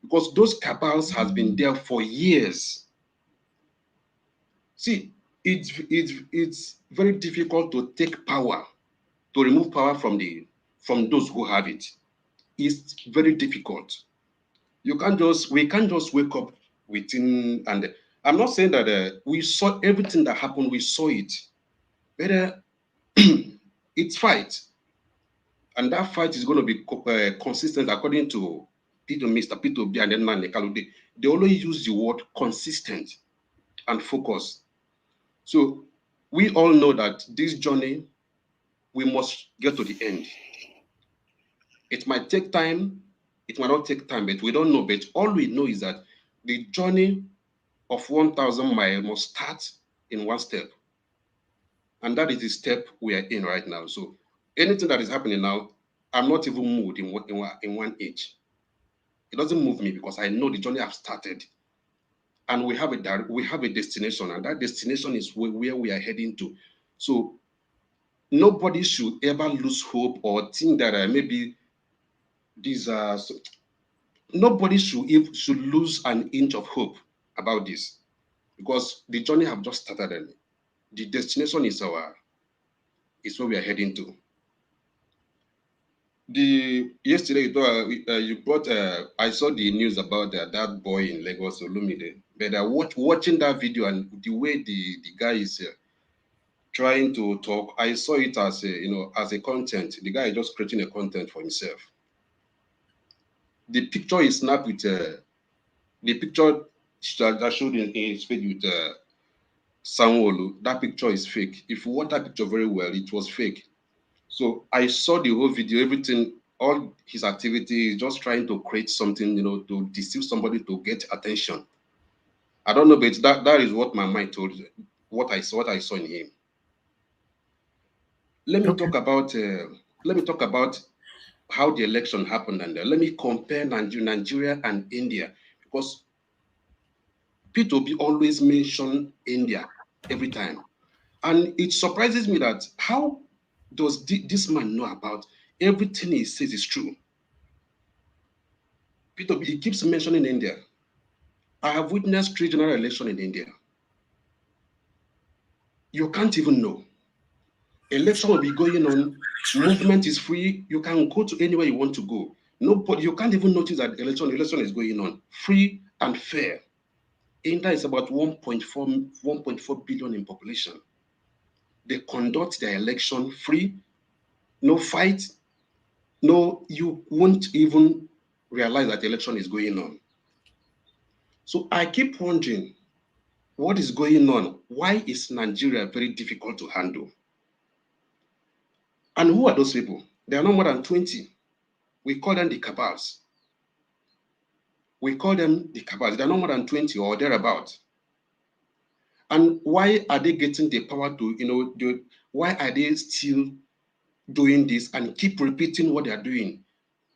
because those cabals has been there for years. See, it's very difficult to take power, to remove power from those who have it. It's very difficult. We can't just wake up within, and I'm not saying that we saw everything that happened, we saw it, but it's fight, and that fight is going to be consistent according to Mr. P2B and then Nnamdi Kanu. They always use the word consistent and focus. So we all know that this journey, we must get to the end. It might take time, it might not take time, but we don't know. But all we know is that the journey of 1,000 miles must start in one step. And that is the step we are in right now. So anything that is happening now, I'm not even moved in one age. It doesn't move me, because I know the journey I've started. And we have a destination, and that destination is where we are heading to. So nobody should ever lose hope or think that maybe these are. Nobody should lose an inch of hope about this, because the journey have just started, and the destination is where we are heading to. Yesterday you brought I saw the news about that boy in Lagos, Olumide, but watching that video and the way the guy is trying to talk, I saw it as as a content. The guy is just creating a content for himself. The picture is snapped with the picture that showed in his face with Sanwo-Olu. That picture is fake. If you watch that picture very well, it was fake. So I saw the whole video, everything, all his activity is just trying to create something, to deceive somebody to get attention. I don't know, but that is what my mind told you, what I saw in him. Let me talk about how the election happened, and let me compare Nigeria and India, because P2B always mention India every time. And it surprises me that how does this man know about everything he says is true? Peter Obi, he keeps mentioning India. I have witnessed 3 general elections in India. You can't even know. Election will be going on. Movement is free. You can go to anywhere you want to go. Nobody, you can't even notice that election is going on. Free and fair. India is about 1.4 billion in population. They conduct their election free, no fight, no, you won't even realize that the election is going on. So I keep wondering, what is going on? Why is Nigeria very difficult to handle? And who are those people? They are no more than 20. We call them the cabals. We call them the cabals. They are no more than 20 or thereabout. And why are they getting the power to, why are they still doing this and keep repeating what they are doing?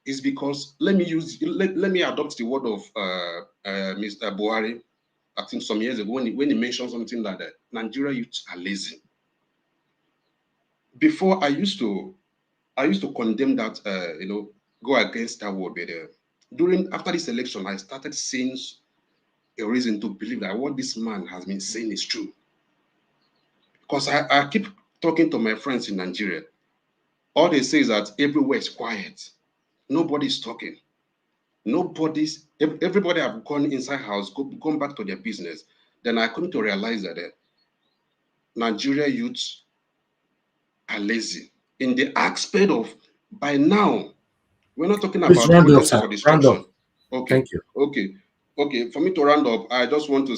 Is because, let me adopt the word of Mr. Buhari, I think some years ago, when he mentioned something like that, Nigeria youths are lazy. Before I used to condemn that, go against that word, but after this election, I started seeing a reason to believe that what this man has been saying is true. Because I keep talking to my friends in Nigeria. All they say is that everywhere is quiet. Nobody's talking. Everybody have gone inside house, gone back to their business. Then I come to realize that Nigeria youths are lazy in the aspect of, by now, we're not talking about violence or destruction. Okay. Thank you. Okay. For me to round up, I just want to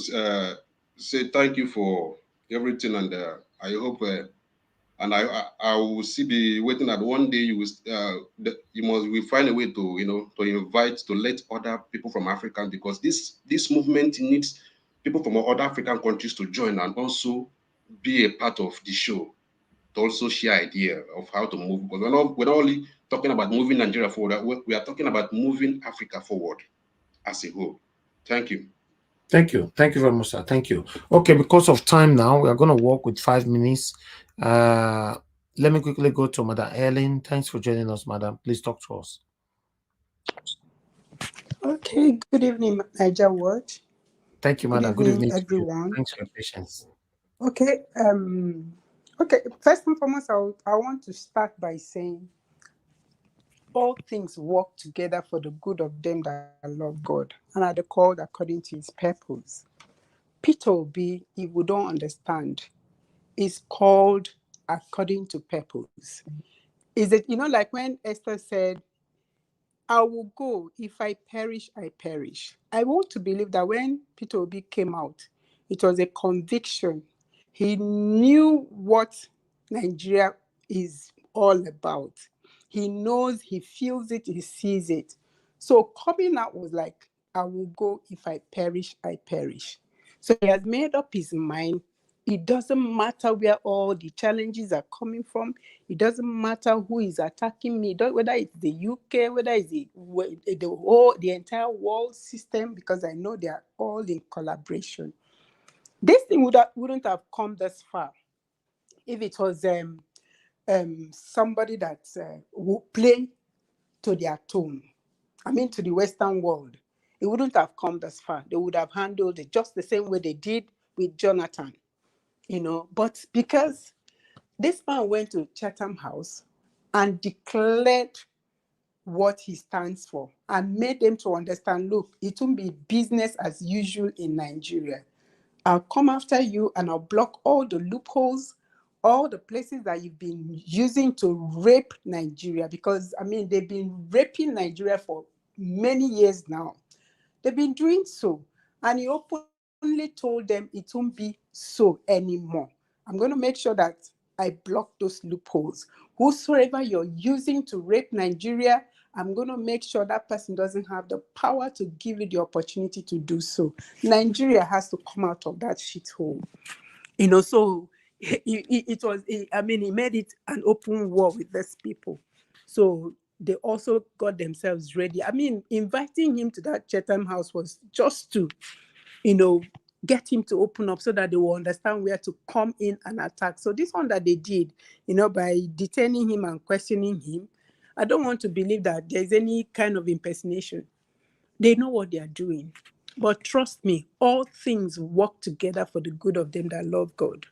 say thank you for everything, and I hope, and I will be waiting that one day you will find a way to to invite, to let other people from Africa, because this movement needs people from other African countries to join and also be a part of the show, to also share idea of how to move, because we're not only talking about moving Nigeria forward, we are talking about moving Africa forward as a whole. Thank you. Thank you. Thank you very much, sir. Thank you. Okay, because of time now, we are going to work with 5 minutes. Let me quickly go to Madam Ellen. Thanks for joining us, Madam. Please talk to us. Okay, good evening, NAIJA Watch. Thank you, Madam. Good evening, everyone. Thanks for your patience. Okay, first and foremost, I want to start by saying all things work together for the good of them that love God and are called according to his purpose. Peter Obi, if we don't understand, is called according to purpose. Is it, like when Esther said, I will go, if I perish, I perish. I want to believe that when Peter Obi came out, it was a conviction. He knew what Nigeria is all about. He knows, he feels it, he sees it. So coming out was like, I will go, if I perish, I perish. So he has made up his mind. It doesn't matter where all the challenges are coming from. It doesn't matter who is attacking me, whether it's the UK, whether it's the entire world system, because I know they are all in collaboration. This thing wouldn't have come this far if it was somebody that would play to their tone. I mean, to the Western world. It wouldn't have come this far. They would have handled it just the same way they did with Jonathan. But because this man went to Chatham House and declared what he stands for and made them to understand, look, it won't be business as usual in Nigeria. I'll come after you and I'll block all the loopholes, all the places that you've been using to rape Nigeria, because, they've been raping Nigeria for many years now. They've been doing so. And he openly told them it won't be so anymore. I'm going to make sure that I block those loopholes. Whosoever you're using to rape Nigeria, I'm going to make sure that person doesn't have the power to give you the opportunity to do so. Nigeria has to come out of that shithole. So he made it an open war with these people. So they also got themselves ready. Inviting him to that Chatham House was just to, get him to open up so that they will understand where to come in and attack. So this one that they did, by detaining him and questioning him, I don't want to believe that there's any kind of impersonation. They know what they are doing. But trust me, all things work together for the good of them that love God.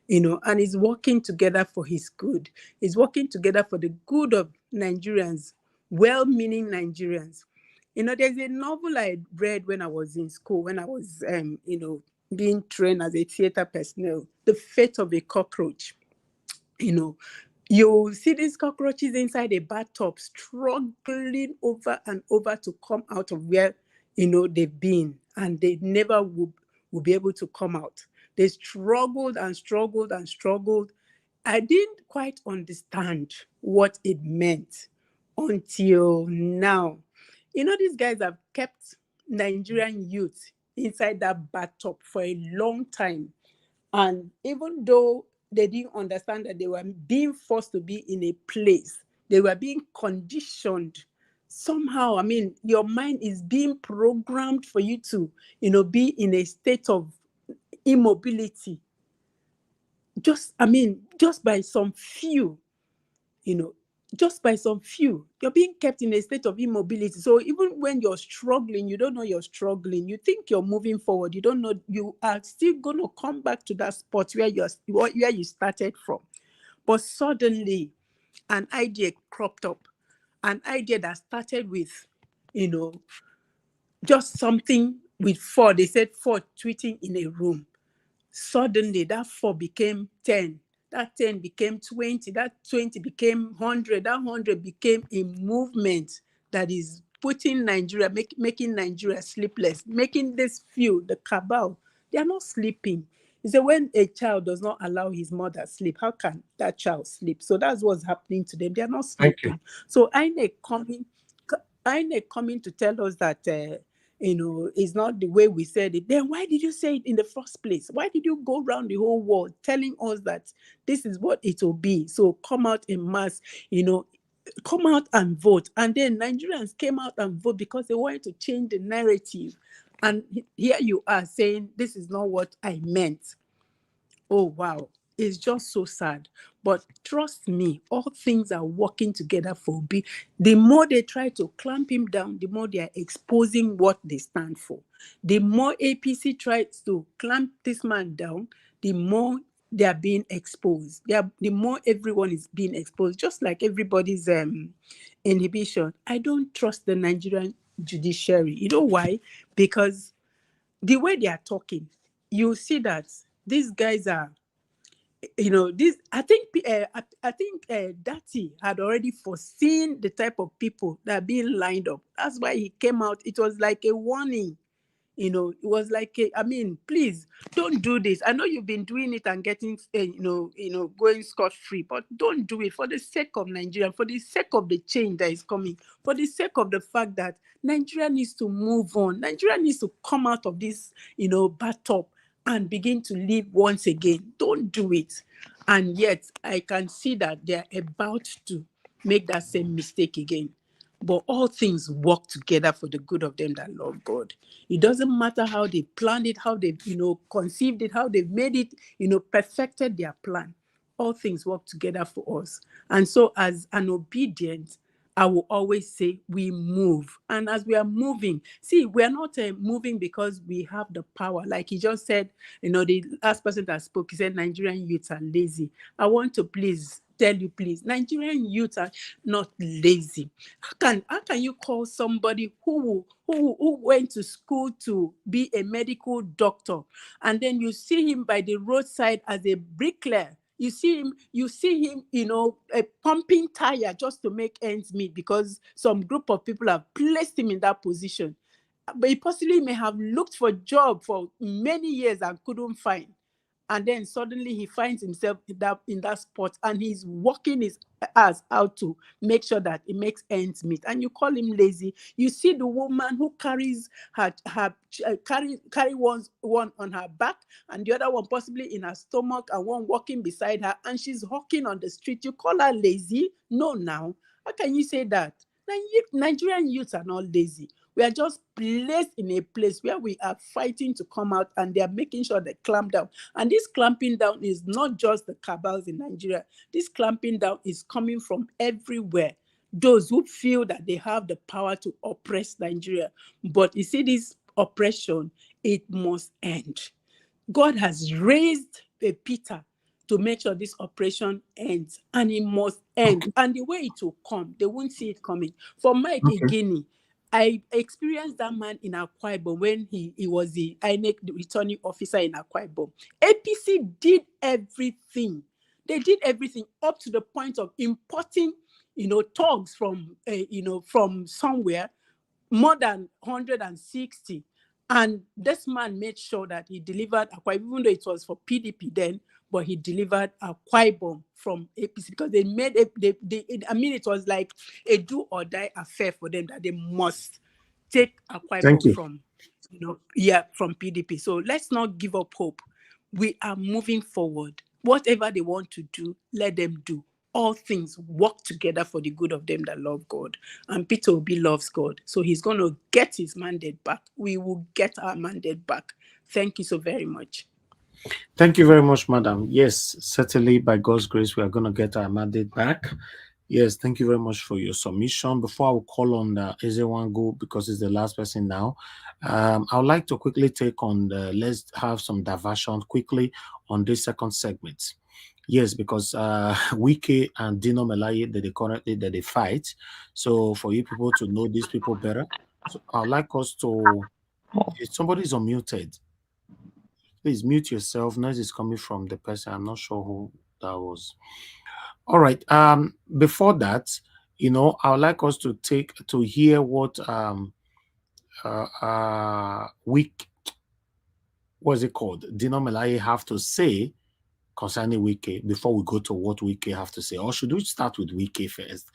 And it's working together for his good. It's working together for the good of Nigerians, well-meaning Nigerians. There's a novel I read when I was in school, when I was, being trained as a theater personnel, The Fate of a Cockroach. You see these cockroaches inside a bathtub struggling over and over to come out of where, they've been, and they never will be able to come out. They struggled and struggled and struggled. I didn't quite understand what it meant until now. These guys have kept Nigerian youth inside that bathtub for a long time. And even though they didn't understand that they were being forced to be in a place, they were being conditioned somehow. Your mind is being programmed for you to, be in a state of immobility. Just by some few, you're being kept in a state of immobility. So even when you're struggling, you don't know you're struggling. You think you're moving forward. You don't know you are still going to come back to that spot where you started from. But suddenly, an idea cropped up, an idea that started with, just something with 4. They said 4 tweeting in a room. Suddenly, that 4 became 10. That 10 became 20. That 20 became 100. That 100 became a movement that is putting Nigeria, making Nigeria sleepless, making this few, the cabal, they are not sleeping. He said, when a child does not allow his mother sleep, how can that child sleep? So that's what's happening to them. They are not sleeping. So INEC coming to tell us that, it's not the way we said it. Then why did you say it in the first place? Why did you go around the whole world telling us that this is what it will be? So come out in mass, come out and vote. And then Nigerians came out and vote because they wanted to change the narrative. And here you are saying, this is not what I meant. Oh, wow. It's just so sad. But trust me, all things are working together for Obi. The more they try to clamp him down, the more they are exposing what they stand for. The more APC tries to clamp this man down, the more they are being exposed. The more everyone is being exposed, just like everybody's inhibition. I don't trust the Nigerian judiciary. You know why? Because the way they are talking, you see that these guys are, I think Dati had already foreseen the type of people that are being lined up. That's why he came out. It was like a warning. It was like, please don't do this. I know you've been doing it and getting, going scot-free, but don't do it for the sake of Nigeria, for the sake of the change that is coming, for the sake of the fact that Nigeria needs to move on. Nigeria needs to come out of this, bathtub and begin to live once again. Don't do it. And yet I can see that they're about to make that same mistake again. But all things work together for the good of them that love God. It doesn't matter how they planned it, how they, conceived it, how they've made it, perfected their plan. All things work together for us. And so as an obedient, I will always say we move. And as we are moving, see, we are not moving because we have the power. Like he just said, the last person that spoke, he said Nigerian youths are lazy. I want to tell you, please, Nigerian youths are not lazy. How can you call somebody who went to school to be a medical doctor, and then you see him by the roadside as a bricklayer? You see him, pumping tire just to make ends meet because some group of people have placed him in that position. But he possibly may have looked for a job for many years and couldn't find. And then suddenly he finds himself in that spot, and he's working his ass out to make sure that it makes ends meet. And you call him lazy. You see the woman who carries carry one on her back and the other one possibly in her stomach, and one walking beside her, and she's hawking on the street. You call her lazy? No, now. How can you say that? Nigerian youths are not lazy. We are just placed in a place where we are fighting to come out, and they are making sure they clamp down. And this clamping down is not just the cabals in Nigeria. This clamping down is coming from everywhere. those who feel that they have the power to oppress Nigeria. But you see, this oppression, it must end. God has raised a Peter to make sure this operation ends, and it must end. And the way it will come, they won't see it coming. For Mike Guinea, I experienced that man in Akwa Ibom when he was the INEC returning officer in Akwa Ibom. APC did everything. They did everything up to the point of importing, thugs from, from somewhere, more than 160. And this man made sure that he delivered Akwa Ibom, even though it was for PDP then, but he delivered Akwa Ibom from APC because they made it. It was like a do or die affair for them that they must take Akwa Ibom from, from PDP. So let's not give up hope. We are moving forward. Whatever they want to do, let them do. All things work together for the good of them that love God. And Peter Obi loves God. So he's going to get his mandate back. We will get our mandate back. Thank you so very much. Thank you very much, madam. Yes, certainly by God's grace, we are going to get our mandate back. Yes, thank you very much for your submission. Before I will call on Ezewango, because it's the last person now, I would like to quickly take on let's have some diversion quickly on this second segment. Yes, because Wike and Dino Melaye, they fight. So for you people to know these people better, so I'd like us to, if somebody's unmuted, please mute yourself. Noise is coming from the person. I'm not sure who that was. All right. Before that, I would like us to hear what Wike, what's it called? Dino Melaye have to say concerning Wike before we go to what Wike have to say. Or should we start with Wike first?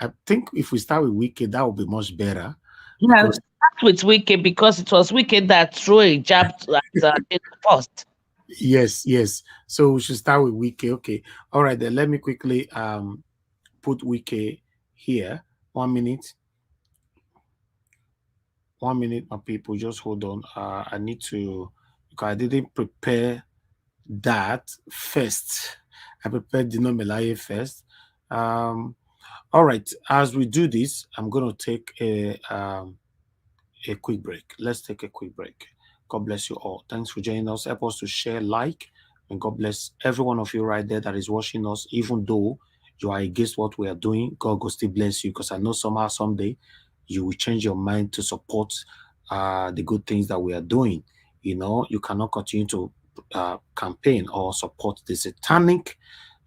I think if we start with Wike, that would be much better. Yeah, start with Wike because it was Wike that threw a jab at first. Yes. So we should start with Wike. Okay. All right, then let me quickly put Wike here. 1 minute. 1 minute, my people. Just hold on. I need to, because I didn't prepare that first. I prepared Dino Melaye first. All right. As we do this, I'm going to take a quick break. Let's take a quick break. God bless you all. Thanks for joining us. Help us to share, like, and God bless every one of you right there that is watching us. Even though you are against what we are doing, God will still bless you, because I know somehow, someday, you will change your mind to support the good things that we are doing. You cannot continue to campaign or support the satanic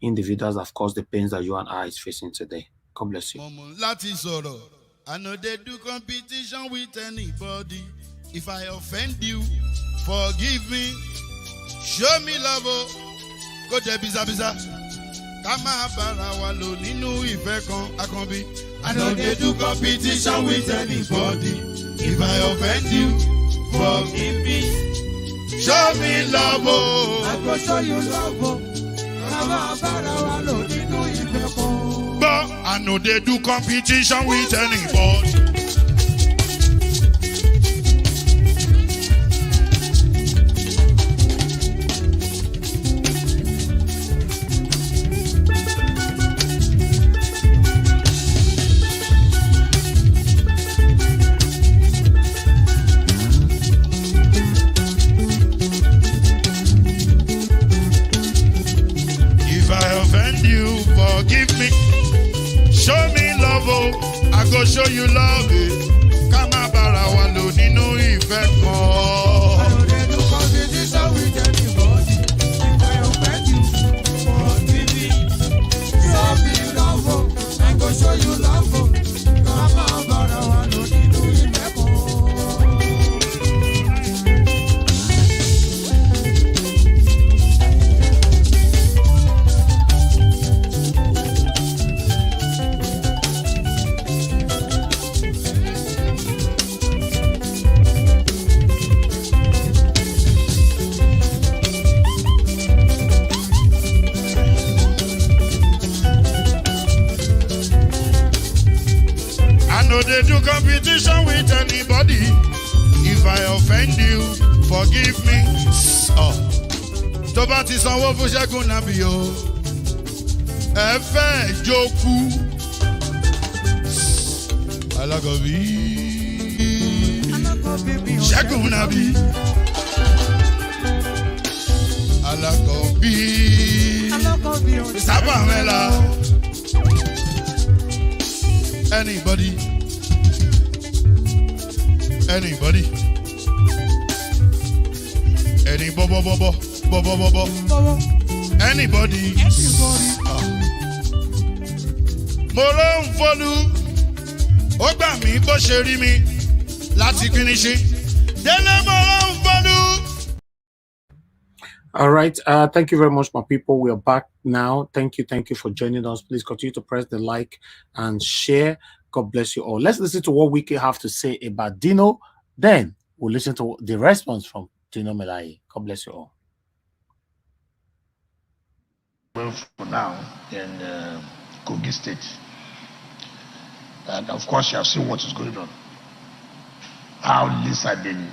individuals that have caused the pains that you and I is facing today. God bless you. I know they do competition with anybody. If I offend you, forgive me. Show me love. Go there, biza. Kama bara walo ninu ife kan akanbi. I know they do competition with anybody. If I offend you, forgive me. Show me love. I go show you love. Kama bara walo ninu ife kan. But I know they do competition with anybody. Forgive me, show me love, I go show you love. Kama bara walo ninu ife kan. I know they do competition with anybody. If I offend you, forgive me. Show me love, I go show you love. Kama bara walo ninu ife kan. They do competition with anybody. If I offend you, forgive me. Tó bá ti sanwó fún Ṣẹ́gun nàbí o. Ẹ fẹ́ jókòó. Alagobi. Shakunabi. Alagobi. Sabamela. Anybody? Anybody? Any bobo bobo bobo bobo. Anybody? Mo lọ ń fọlú, ó gbà mí bó ṣe rí mi láti finishi. Délé mo lọ ń fọlú. All right. Thank you very much, my people. We are back now. Thank you for joining us. Please continue to press the like and share. God bless you all. Let's listen to what Wike have to say about Dino. Then we'll listen to the response from Dino Melaye. God bless you all. Well, for now in Kogi State, and of course you have seen what is going on. How lists have been,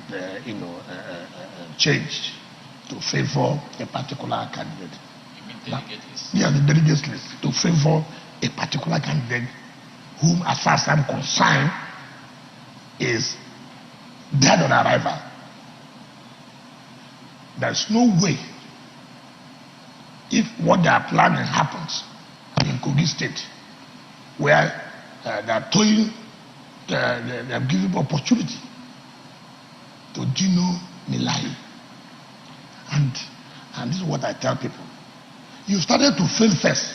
changed to favor a particular candidate. Yeah, the delegates list to favor a particular candidate, whom, as far as I'm concerned, is dead on arrival. There's no way, if what they are planning happens in Kogi State, where they are toying, they are giving opportunity to Dino Melaye. And this is what I tell people. You started to fail first.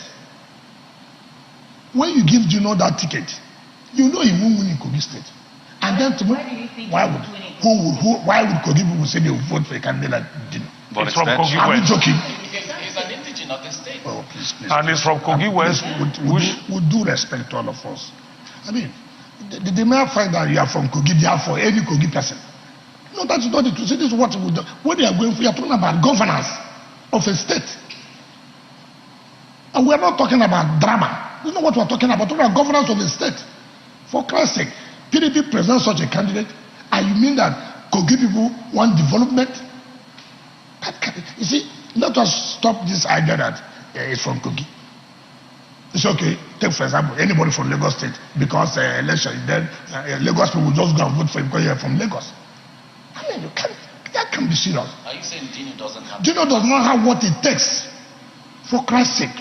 When you give Dino that ticket, you know he won't win in Kogi State. And then tomorrow, why would Kogi people say they will vote for a candidate like Dino? But it's from Kogi Are we West. joking? It's an indigenous of the state. Oh, please. And it's from Kogi West. With due respect to all of us. I mean, they may find that you are from Kogi, therefore any Kogi person. No, that's not the truth. This is what we do. What they are going for, you are talking about governance of a state. And we are not talking about drama. You know what we are talking about? We're talking about governance of a state. For Christ's sake, PDP presents such a candidate, and you mean that Kogi people want development? You see, let us stop this idea that it's from Kogi. It's okay. Take, for example, anybody from Lagos State, because election, then Lagos people will just go and vote for him because you're from Lagos. I mean, that can be serious. Are you saying Dino doesn't have? Dino does not have what it takes. For Christ's sake,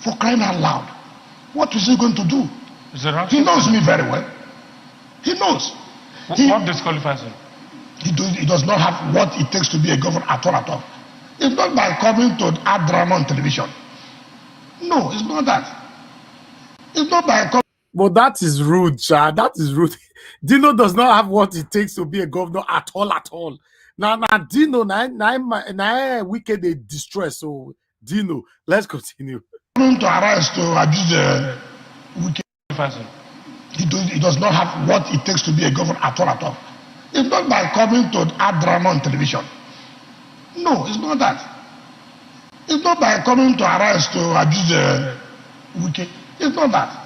for crying out loud, what is he going to do? He knows me very well. He knows. What disqualifies him? He does not have what it takes to be a governor at all. It's not by coming to add drama on television. No, it's not that. It's not by coming. But that is rude, Chad. That is rude. Dino does not have what it takes to be a governor at all. Now, Dino, Wike they distress. So, Dino, let's continue. Coming to arrest to abuse Wike. He does not have what it takes to be a governor at all. It's not by coming to add drama on television. No, it's not that. It's not by coming to arrest to abuse Wike. It's not that.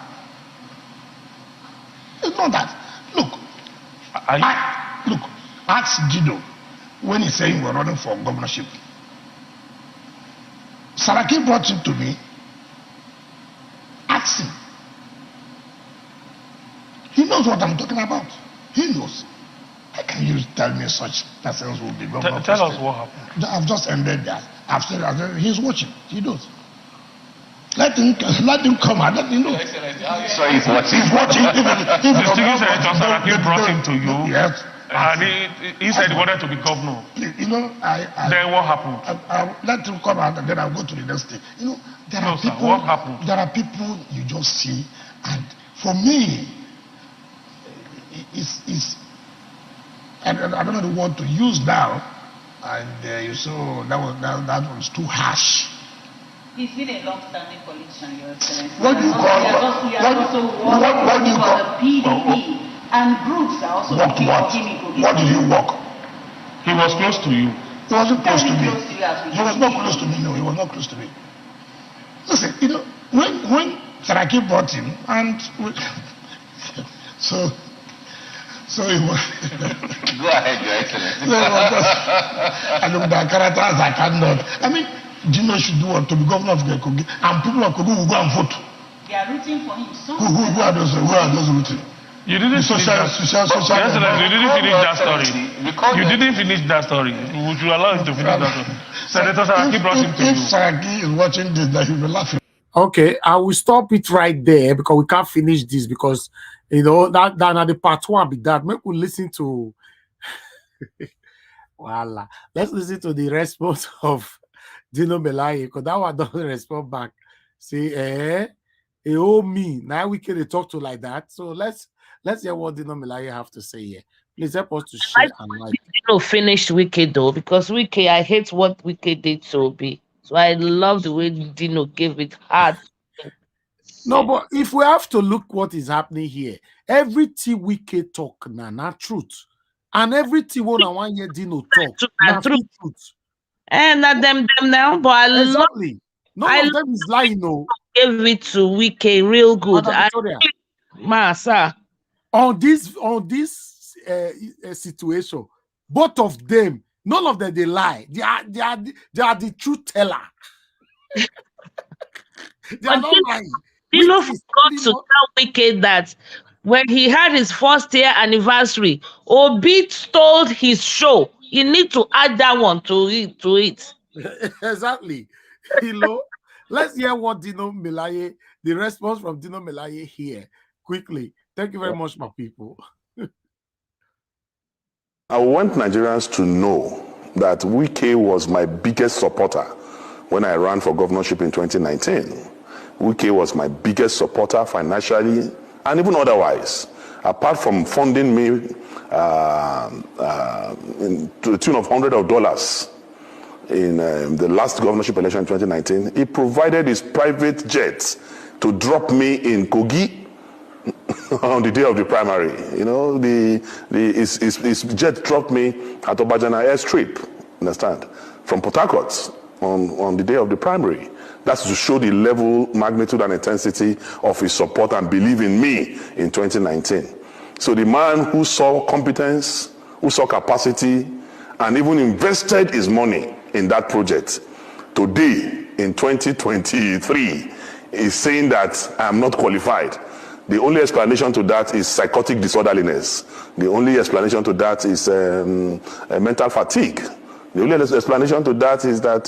It's not that. Look, ask Dino when he's saying we're running for governorship. Saraki brought him to me. Ask him. He knows what I'm talking about. He knows. How can you tell me such persons will be governor? Tell us what happened. I've just ended that. I've said he's watching. He knows. Let him come and let him know. So he's watching. He's watching. Distinguished Senator Saraki brought him to you. Yes. And he said he wanted to be governor. You know, then what happened? I let him come out and then I'll go to the next thing. You know, there are people. What happened? There are people you just see, and for me, it's I don't know the word to use now, and you saw that was too harsh. He's been a long-standing politician, Your Excellency. What do you call it? What do you call the PDP? And groups are also what? What did he walk? He was close to you. He wasn't close to me. He was not close to me. No, he was not close to me. Listen, you know, when Saraki brought him, and so he was. Go ahead, Your Excellency. I look at characters I cannot. I mean, Dino should do what to be governor of Kogi, and people of Kogi will go and vote. They are rooting for him. Who are those rooting? You didn't finish that. You didn't finish that story. You didn't finish that story. Would you allow him to finish that story? Senator Saraki brought him to you. If Saraki is watching this, that he'll be laughing. Okay, I will stop it right there because we can't finish this because you know that the part one be that. Make we listen to voila. Let's listen to the response of Dino Melaye because that one doesn't respond back. See, oh me, now we can talk to like that. So let's hear what Dino Melaye have to say here. Please help us to share and like. Dino finished Wike though, because Wike, I hate what Wike did to Obi. So I love the way Dino gave it hard. No, but if we have to look what is happening here, everything Wike talk now, not truth. And everything one year Dino talk, not truth. And not them now, but I exactly. None of them is lying, no. Gave it to Wike real good. Masa. On this situation, both of them, none of them they lie. They are the truth teller. They are not lying. Dino forgot to tell Wike that when he had his first year anniversary, Obi stole his show. You need to add that one to it. Exactly. You know, let's hear what Dino Melaye, the response from Dino Melaye here quickly. Thank you very much, my people. I want Nigerians to know that Wike was my biggest supporter when I ran for governorship in 2019. Wike was my biggest supporter financially and even otherwise. Apart from funding me to the tune of hundreds of dollars in the last governorship election in 2019, he provided his private jet to drop me in Kogi on the day of the primary. You know, his jet dropped me at Obajana airstrip, understand, from Port Harcourt on the day of the primary. That's to show the level, magnitude, and intensity of his support and belief in me in 2019. So the man who saw competence, who saw capacity, and even invested his money in that project, today, in 2023, is saying that I am not qualified. The only explanation to that is psychotic disorderliness. The only explanation to that is mental fatigue. The only explanation to that is that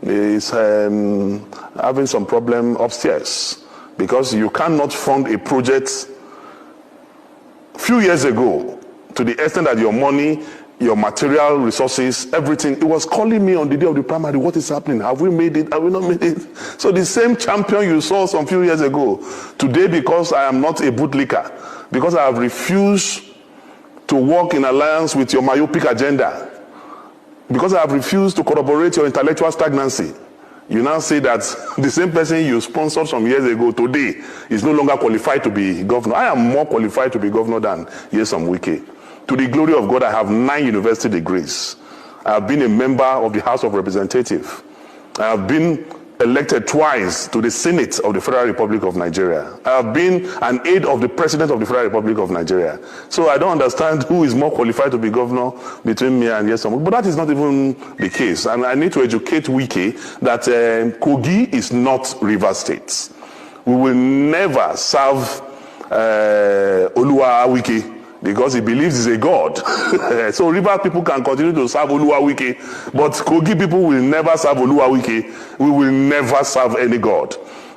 he's having some problem upstairs, because you cannot fund a project a few years ago to the extent that your money, your material resources, everything, it was calling me on the day of the primary, what is happening? Have we made it? Have we not made it? So the same champion you saw some few years ago, today, because I am not a bootlicker, because I have refused to work in alliance with your myopic agenda, because I have refused to corroborate your intellectual stagnancy, you now say that the same person you sponsored some years ago today is no longer qualified to be governor. I am more qualified to be governor than Nyesom Wike. To the glory of God, I have 9 university degrees. I have been a member of the House of Representatives. I have been elected twice to the Senate of the Federal Republic of Nigeria. I have been an aide of the President of the Federal Republic of Nigeria. So I don't understand who is more qualified to be governor between me and Nyesom. But that is not even the case. And I need to educate Wike that Kogi is not River State. We will never serve Oluwa Wike, because he believes he's a god. So river people can continue to serve Oluwa Wike, but Kogi people will never serve Oluwa Wike. We will never serve any god.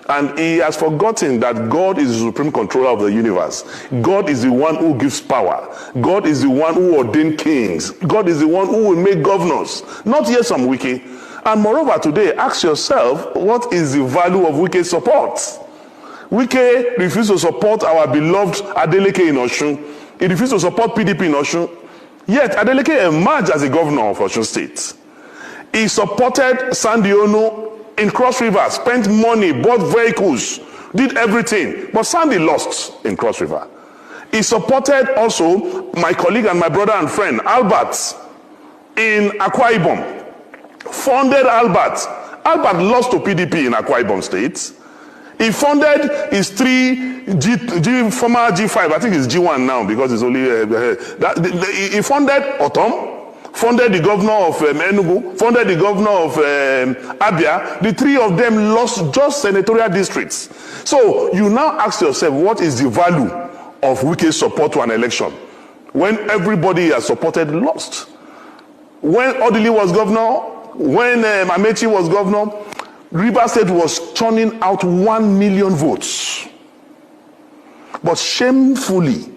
And he has forgotten that God is the supreme controller of the universe. God is the one who gives power. God is the one who ordains kings. God is the one who will make governors, not Nyesom Wike. And moreover, today, ask yourself, what is the value of Wike's support? Wike refused to support our beloved Adeleke in Osun. He refused to support PDP in Osun. Yet, Adeleke emerged as a governor of Osun State. He supported Sandy Ono in Cross River, spent money, bought vehicles, did everything. But Sandy lost in Cross River. He supported also my colleague and my brother and friend, Albert, in Akwa Ibom. Funded Albert. Albert lost to PDP in Akwa Ibom State. He funded his former G5, I think it's G1 now because it's only, he funded Otom, funded the governor of Enugu, funded the governor of Abia. The 3 of them lost just senatorial districts. So you now ask yourself, what is the value of Wike's support to an election when everybody has supported lost. When Odili was governor, when Amechi was governor, Rivers State was turning out 1 million votes. But shamefully,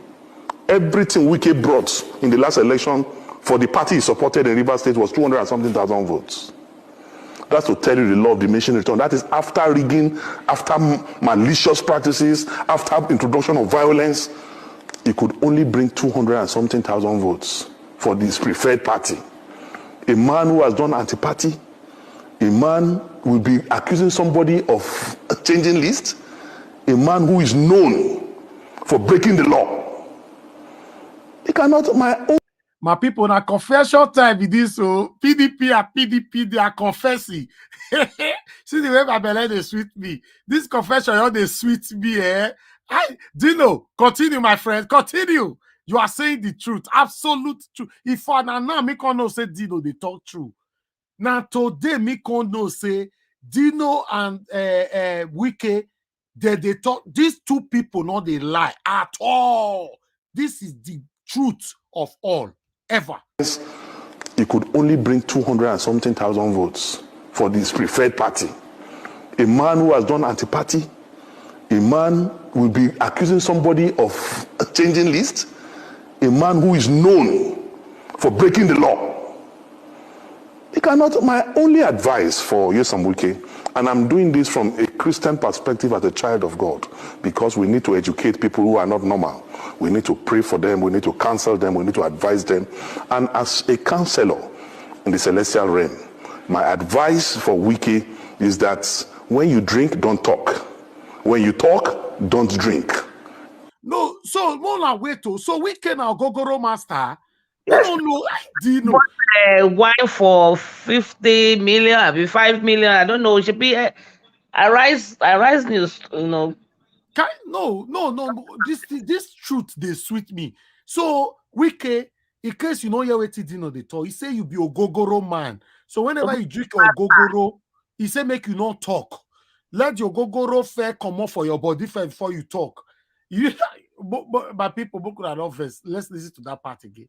everything Wike brought in the last election for the party he supported in Rivers State was 200 and something thousand votes. That's to tell you the law of diminishing return. That is after rigging, after malicious practices, after introduction of violence, he could only bring 200 and something thousand votes for this preferred party. A man who has done anti-party, a man will be accusing somebody of changing list, a man who is known for breaking the law. He cannot, My people, na confession time with this, so PDP and PDP, they are confessing. See the way my belly they sweet me. This confession, all they sweet me, eh? Dino, continue, my friend, continue. You are saying the truth, absolute truth. If I now me can know say Dino, they talk true. Now today me can know say Dino and Wike, they talk. These two people, not they lie at all. This is the truth of all. Ever. He could only bring 200 and something thousand votes for this preferred party. A man who has done anti-party, a man will be accusing somebody of changing list, a man who is known for breaking the law. He cannot, my only advice for Nyesom Wike, and I'm doing this from a Christian perspective as a child of God, because we need to educate people who are not normal. We need to pray for them, we need to counsel them, we need to advise them. And as a counselor in the celestial realm, my advice for Wike is that when you drink, don't talk. When you talk, don't drink. No, so more like wait to. So Wike now Gogoro master. You don't know. Do you know? Wine for 50 million, I mean 5 million. I don't know. It should be a rise news, you know. No. This truth they sweet me. So Wike, in case you know your way to Dino they talk, he say you be a gogoro man. So whenever you drink your gogoro, he say make you not talk. Let your gogoro fair come off for your body before you talk. But people book that office. Let's listen to that part again.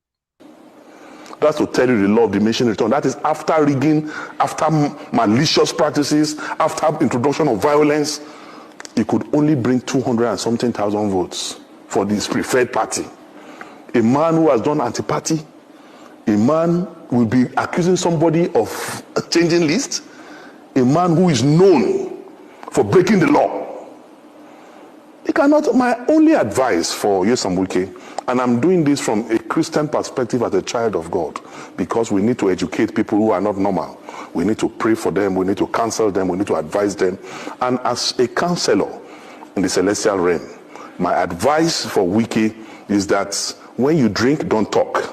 That's to tell you the law of diminishing return. That is after rigging, after malicious practices, after introduction of violence. He could only bring 200 and something thousand votes for this preferred party. A man who has done anti-party, a man will be accusing somebody of changing list, a man who is known for breaking the law. He cannot, my only advice for Nyesom Wike, and I'm doing this from a Christian perspective as a child of God, because we need to educate people who are not normal. We need to pray for them, we need to counsel them, we need to advise them. And as a counselor in the celestial realm, my advice for Wike is that when you drink, don't talk.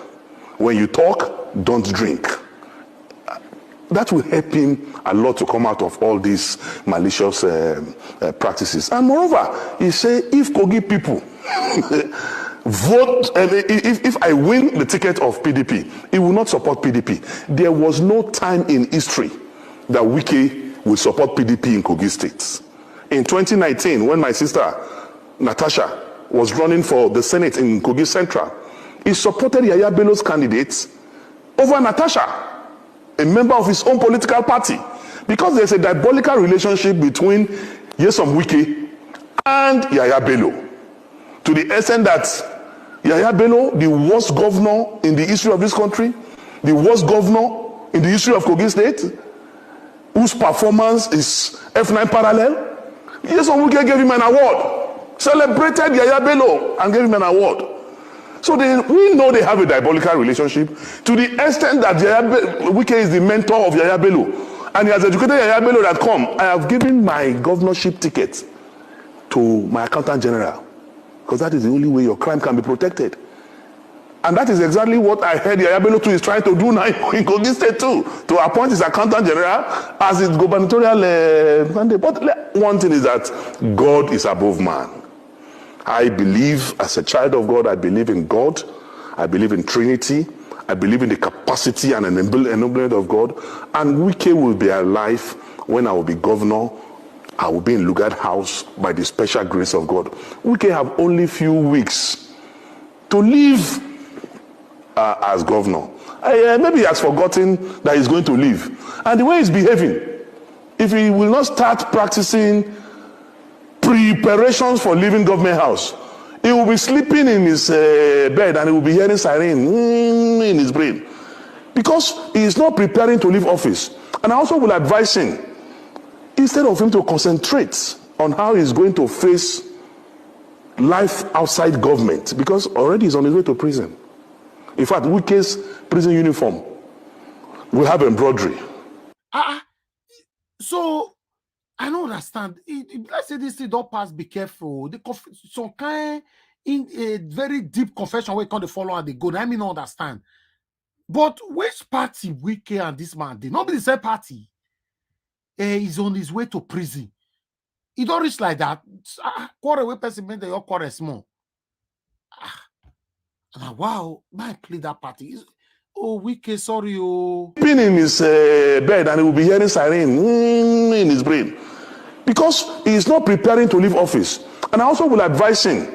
When you talk, don't drink. That will help him a lot to come out of all these malicious practices. And moreover, he said, if Kogi people vote, if I win the ticket of PDP, he will not support PDP. There was no time in history that Wike will support PDP in Kogi State. In 2019, when my sister Natasha was running for the Senate in Kogi Central, he supported Yaya Bello's candidates over Natasha, a member of his own political party, because there's a diabolical relationship between Nyesom Wike and Yaya Bello, to the extent that Yaya Bello, the worst governor in the history of this country, the worst governor in the history of Kogi State, whose performance is F9 parallel, Nyesom Wike gave him an award, celebrated Yaya Bello and gave him an award. So we know they have a diabolical relationship, to the extent that Wike is the mentor of Yaya Bello, and he has educated Yaya Bello that I have given my governorship ticket to my accountant general, because that is the only way your crime can be protected. And that is exactly what I heard Yaya Bello too is trying to do now in Kogi State too, to appoint his accountant general as his gubernatorial mandate. But one thing is that God is above man. I believe, as a child of God, I believe in God. I believe in Trinity. I believe in the capacity and enablement of God. And Wike will be alive when I will be governor. I will be in Lugard House by the special grace of God. We can have only few weeks to live as governor. Maybe he has forgotten that he's going to leave. And the way he's behaving, if he will not start practicing preparations for leaving government house, he will be sleeping in his bed and he will be hearing siren in his brain. Because he is not preparing to leave office. And I also will advise him, instead of him to concentrate on how he's going to face life outside government, because already he's on his way to prison. In fact, Wike's prison uniform will have embroidery. So I don't understand. Let's say this thing don't pass, be careful. Some kind in a very deep confession where come the follow and they go. I mean, not understand. But which party Wike and this man did? Not be the same party. He's on his way to prison. He don't reach like that. Quarter away person meant they all quarter small. Wow, man play that party. Oh, Wike, sorry, oh. Sleeping in his bed and he will be hearing siren in his brain. Because he is not preparing to leave office. And I also will advise him,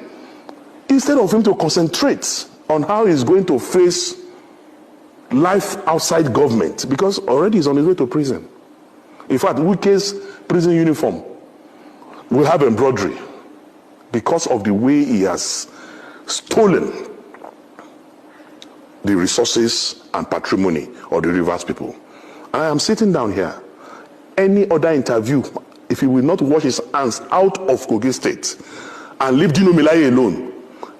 instead of him to concentrate on how he's going to face life outside government, because already he's on his way to prison. In fact, Wike's prison uniform will have embroidery because of the way he has stolen the resources and patrimony of the Rivers people. And I am sitting down here. Any other interview, if he will not wash his hands out of Kogi State and leave Dino Melaye alone,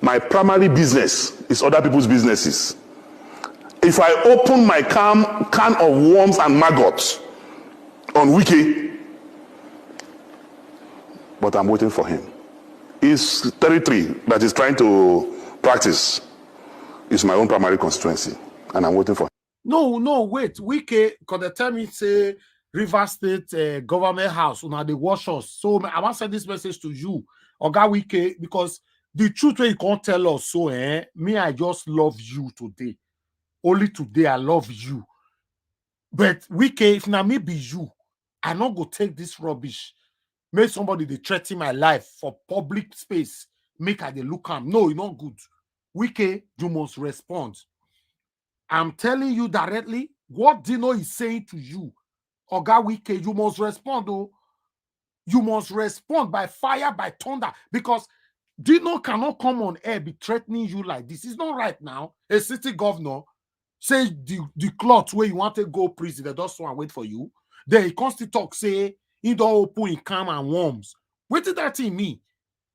my primary business is other people's businesses. If I open my can of worms and maggots on Wike, but I'm waiting for him. His territory that he's trying to practice is my own primary constituency, and I'm waiting for him. No, wait. Wike, because the time it say River State government house, now they wash us. So I want to send this message to you, Oga Wike, because the truth where you can't tell us, so me, I just love you today. Only today I love you. But Wike, if now me be you, I not go take this rubbish. Make somebody they threaten my life for public space. Make I they look am. No, it's not good. Wike, you must respond. I'm telling you directly what Dino is saying to you. Oga Wike, you must respond, though. You must respond by fire, by thunder, because Dino cannot come on air be threatening you like this. It's not right now. A city governor say the cloth where you want to go prison, they just want to wait for you. Then he comes to talk, say he don't open in calm and warms. What did that thing mean?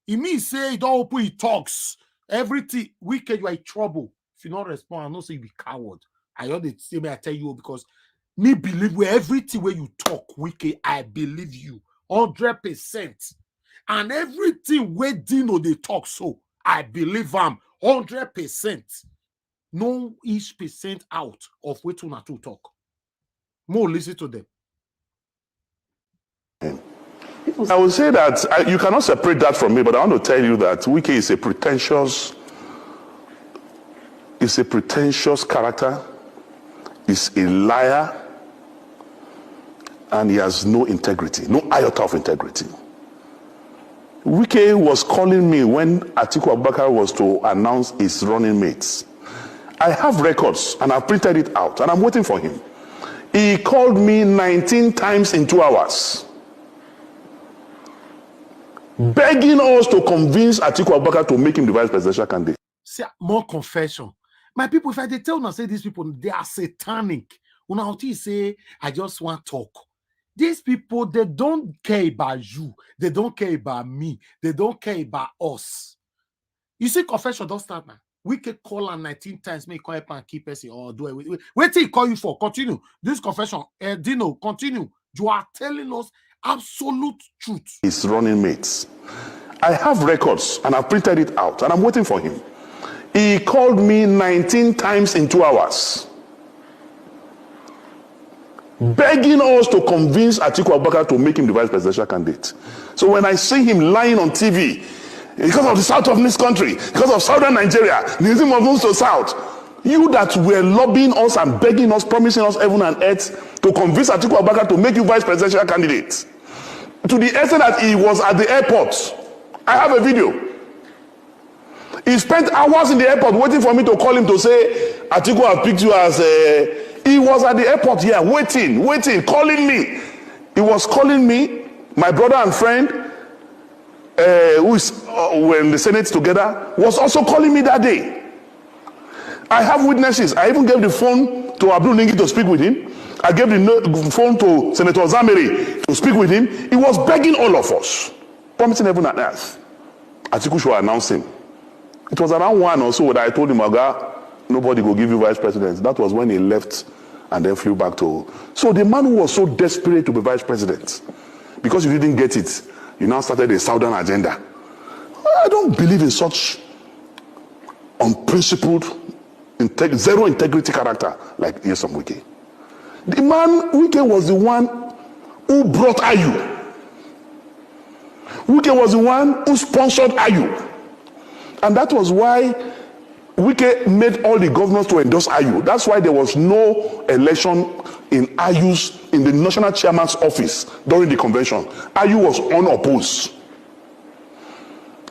It means say he don't open, he talks. Everything Wike, you are in trouble. If you not respond, I know say you be coward. I heard it say me, I tell you, because me believe where everything where you talk, Wike, I believe you 100%. And everything where Dino they talk, so I believe him 100%. No each percent out of what una to talk. More listen to them. I would say that you cannot separate that from me, but I want to tell you that Wike is a pretentious character, is a liar, and he has no integrity, no iota of integrity. Wike was calling me when Atiku Abubakar was to announce his running mates. I have records and I've printed it out and I'm waiting for him. He called me 19 times in 2 hours, begging us to convince Atiku Abubakar to make him the vice presidential candidate. See, more confession. My people, if I tell you, say these people, they are satanic. Una say, I just want to talk. These people, they don't care about you. They don't care about me. They don't care about us. You see, confession don't start now. We can call her 19 times, make call up and keep us or do it. Wait till he call you for. Continue. This confession, Dino, continue. You are telling us absolute truth. His running mates. I have records and I've printed it out and I'm waiting for him. He called me 19 times in 2 hours, begging us to convince Atiku Abubakar to make him the vice presidential candidate. So when I see him lying on TV, because of the south of this country, because of southern Nigeria, Nyesom moves to south, you that were lobbying us and begging us, promising us heaven and earth to convince Atiku Abubakar to make you vice presidential candidate, To the extent that he was at the airport. I have a video. He spent hours in the airport waiting for me to call him to say, Atiku has picked you as a... He was at the airport here, waiting, calling me. He was calling me, my brother and friend, who is were in the Senate together, was also calling me that day. I have witnesses. I even gave the phone to Abdul Ningi to speak with him. I gave the phone to Senator Zameri to speak with him. He was begging all of us, promising heaven and earth. Atiku should announce him. It was around 1 or so that I told him, Oga, nobody will give you vice president. That was when he left and then flew back to... So the man who was so desperate to be vice president, because you didn't get it, you now started a southern agenda. I don't believe in such unprincipled, zero integrity character like Nyesom Wike. The man, Wike was the one who brought Ayu. Wike was the one who sponsored Ayu. And that was why Wike made all the governors to endorse Ayu. That's why there was no election in Ayu's, in the national chairman's office during the convention. Ayu was unopposed.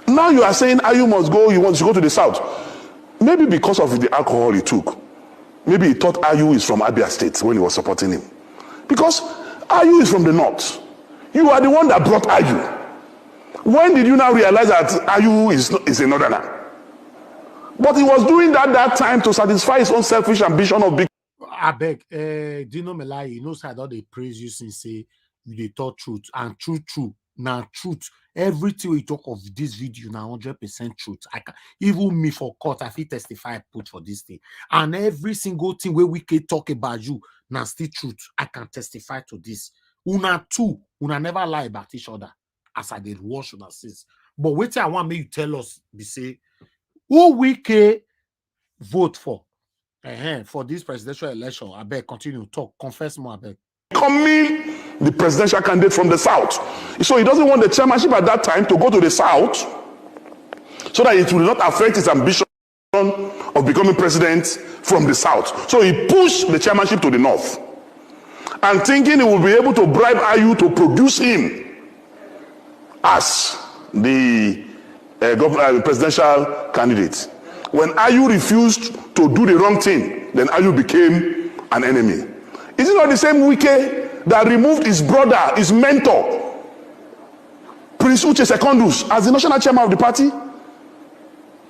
Now you are saying Ayu must go, you want to go to the south. Maybe because of the alcohol he took. Maybe he thought Ayu is from Abia State when he was supporting him. Because Ayu is from the north. You are the one that brought Ayu. When did you now realize that Ayu is a northerner? But he was doing that time to satisfy his own selfish ambition of big. I beg, Dino Melaye, you know, I don't they praise you since say you they talk truth and true. Now truth. Everything we talk of this video now 100% truth. I can even me for court, I feel testify put for this thing. And every single thing where we can talk about you now still truth. I can testify to this. Una two, una never lie about each other. As I did watch una since. But wait till I want me you tell us, be say, who we can vote for this presidential election. I beg, continue talk, confess more, I beg. Coming the presidential candidate from the south. So he doesn't want the chairmanship at that time to go to the south so that it will not affect his ambition of becoming president from the south. So he pushed the chairmanship to the north and thinking he will be able to bribe Ayu to produce him as the presidential candidate. When Ayu refused to do the wrong thing, then Ayu became an enemy. Is it not the same Wike that removed his brother, his mentor, Prince Uche Secondus, as the national chairman of the party?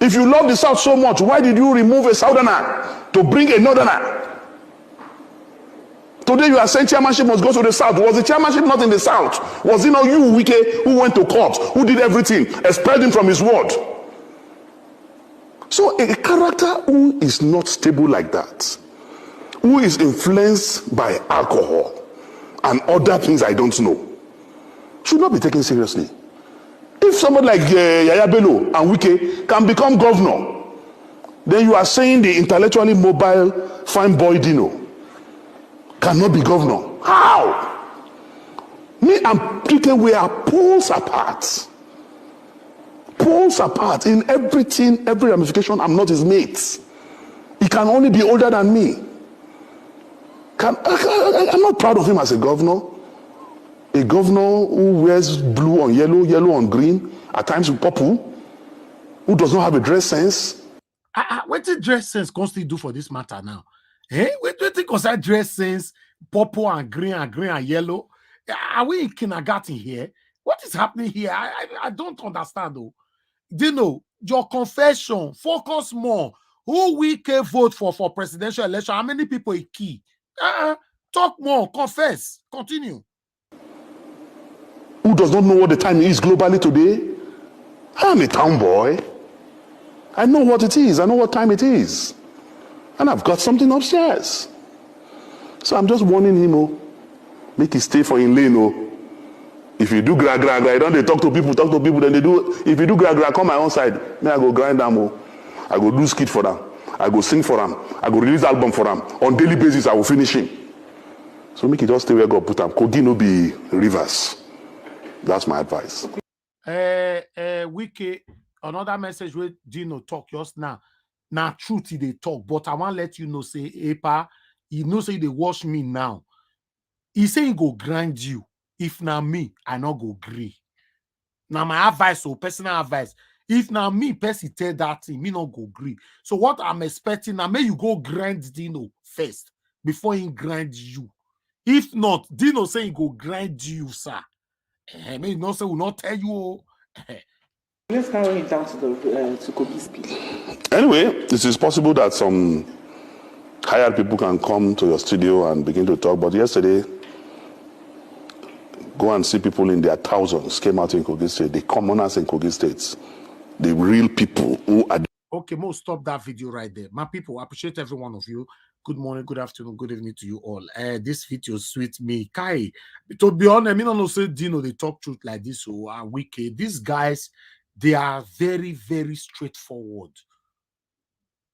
If you love the South so much, why did you remove a southerner to bring a northerner? Today you are saying chairmanship must go to the south. Was the chairmanship not in the south? Was it not you, Wike, who went to court, who did everything, expelled him from his ward? So a character who is not stable like that, who is influenced by alcohol and other things I don't know, should not be taken seriously. If somebody like Yaya Bello and Wike can become governor, then you are saying the intellectually mobile fine boy Dino cannot be governor. How? Me and Peter, we are poles apart. Poles apart in everything, every ramification. I'm not his mate. He can only be older than me. I'm not proud of him as a governor. A governor who wears blue on yellow, yellow on green, at times with purple, who does not have a dress sense. What did dress sense constantly do for this matter now? What do you think of that dress sense, purple and green and yellow? Are we in kindergarten here? What is happening here? I don't understand though. Dino, your confession, focus more. Who we can vote for presidential election? How many people are key? Talk more, confess, continue. Who does not know what the time is globally today? I'm a town boy. I know what it is. I know what time it is. And I've got something upstairs. So I'm just warning him, make it stay for in lane. If you do gra, don't they talk to people, then they do. If you do gra, come my own side. Then I go grind them. I go do skit for them. I go sing for them. I go release album for them. On daily basis, I will finish him. So make it just stay where God put them. Kogi no be rivers. That's my advice. Wike, another message with Dino talk just now. Now truth they talk, but I want to let you know, say, Epa, you know, say they watch me now. He say he go grind you. If now me, I not go agree. Now my advice or personal advice. If now me person tell that thing, me not go agree. So what I'm expecting now, may you go grind Dino first before he grind you. If not, Dino say he go grind you, sir. May not say will not tell you. Let's narrow it down to the to Kogi's speech. Anyway, it is possible that some hired people can come to your studio and begin to talk. But yesterday, go and see people in their thousands came out in Kogi State, the commoners in Kogi State, the real people who are. Okay, Mo, stop that video right there. My people, I appreciate every one of you. Good morning, good afternoon, good evening to you all. This video sweet me. Kai, to be honest, I mean, I don't say Dino, they talk truth like this, so Wike. These guys, they are very, very straightforward.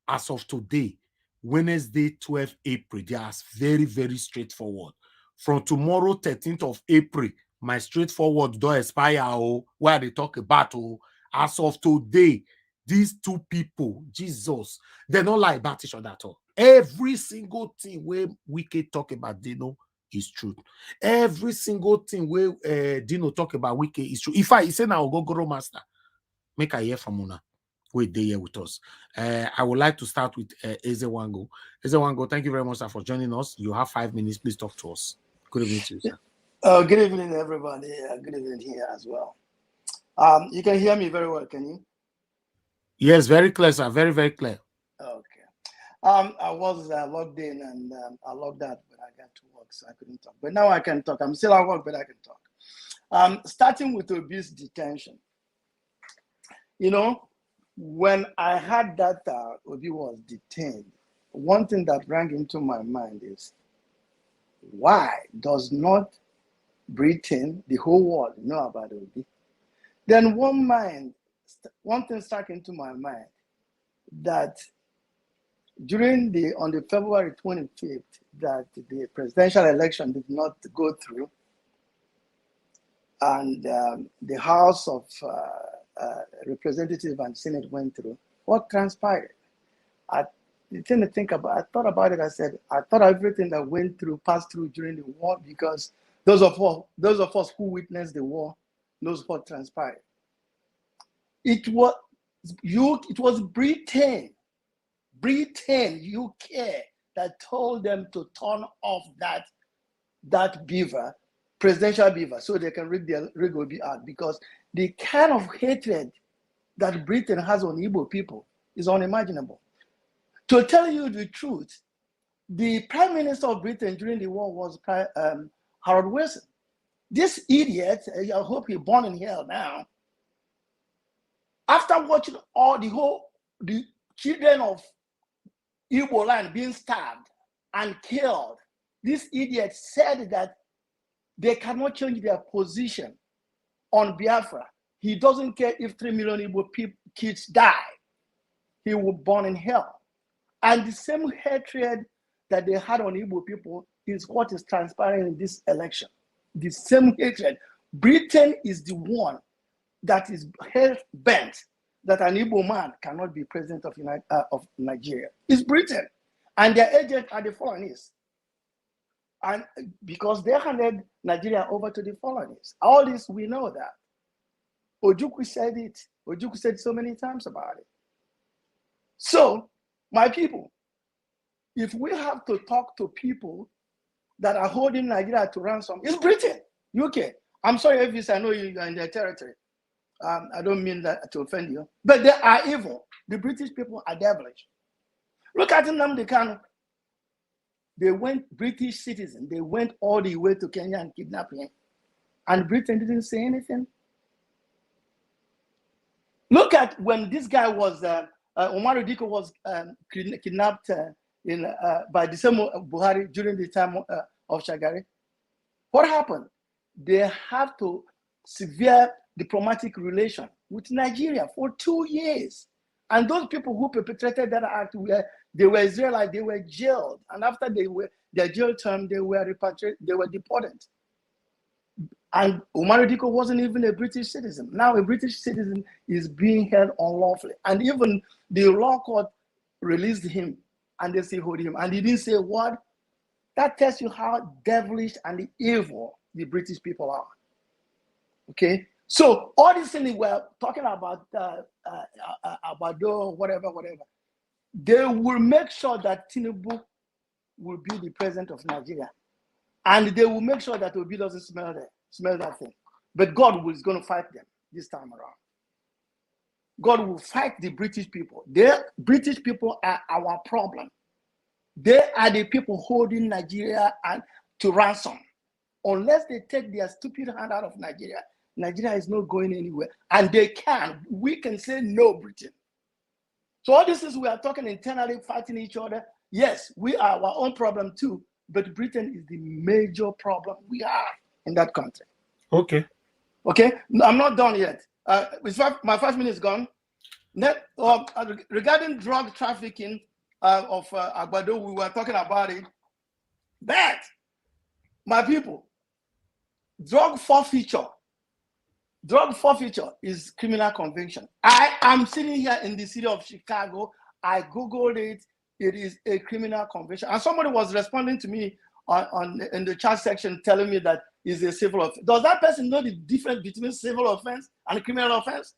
As of today, Wednesday, 12 April, they are very, very straightforward. From tomorrow, 13th of April, my straightforward don't expire, where they talk about, as of today, these two people, Jesus, they're not like about each other at all. Every single thing where we can talk about Dino is true. Every single thing where Dino talk about Wike is true. If I say now, go master, make a hear from Una. Wait, they here with us. I would like to start with Ezewango. Ezewango, thank you very much, sir, for joining us. You have 5 minutes. Please talk to us. Good evening to you, sir. Good evening, everybody. Good evening here as well. You can hear me very well, can you? Yes, very clear, sir. Very, very clear. Okay. I was logged in and I logged out, but I got to work, so I couldn't talk. But now I can talk. I'm still at work, but I can talk. Starting with Obi's detention. You know, when I heard that Obi was detained, one thing that rang into my mind is, why does not Britain, the whole world, know about Obi? Then one thing stuck into my mind, that on the February 25th, that the presidential election did not go through, and the House of Representatives and Senate went through. What transpired? I thought about it. I said, I thought everything that went through passed through during the war, because those of us who witnessed the war knows what transpired. It was Britain, UK, that told them to turn off that beaver, presidential beaver, so they can rig Obi out, because the kind of hatred that Britain has on Igbo people is unimaginable. To tell you the truth, the Prime Minister of Britain during the war was Harold Wilson. This idiot, I hope he's born in hell now, after watching all the children of Igbo land being stabbed and killed, this idiot said that they cannot change their position on Biafra. He doesn't care if 3 million Igbo kids die. He will burn in hell. And the same hatred that they had on Igbo people is what is transpiring in this election. The same hatred. Britain is the one that is hell-bent that an Igbo man cannot be president of Nigeria. It's Britain. And their agents are the Fulanists. And because they handed Nigeria over to the Fulanists. All this, we know that. Ojukwu said it. Ojukwu said so many times about it. So, my people, if we have to talk to people that are holding Nigeria to ransom, it's Britain, UK. I'm sorry, Elvis, I know you are in their territory. I don't mean that to offend you, but they are evil. The British people are devilish. Look at Nnamdi Kanu. They went, British citizens, they went all the way to Kenya and kidnapped him. And Britain didn't say anything. Look at when this guy was, Omar Diko was kidnapped by the same Buhari during the time of Shagari. What happened? They have to severe diplomatic relation with Nigeria for 2 years. And those people who perpetrated that act, they were Israelites, they were jailed. And after their jail term, they were repatriated, they were deported. And Omar Diko wasn't even a British citizen. Now a British citizen is being held unlawfully. And even the law court released him and they still hold him. And he didn't say what? That tells you how devilish and evil the British people are. Okay, so all these things we're talking about whatever, they will make sure that Tinubu will be the president of Nigeria, and they will make sure that Obi doesn't smell that thing. But God is going to fight them this time around. God will fight the British people. The British people are our problem. They are the people holding Nigeria to ransom. Unless they take their stupid hand out of Nigeria, Nigeria is not going anywhere. And they can. We can say no, Britain. So all this is we are talking internally, fighting each other. Yes, we are our own problem too, but Britain is the major problem we have in that country. Okay. Okay, I'm not done yet. My 5 minutes gone. Regarding drug trafficking of Agbado, we were talking about it. That, my people, drug forfeiture is criminal conviction. I am sitting here in the city of Chicago. I Googled it. It is a criminal conviction. And somebody was responding to me in the chat section telling me that it's a civil offense. Does that person know the difference between civil offense and criminal offense?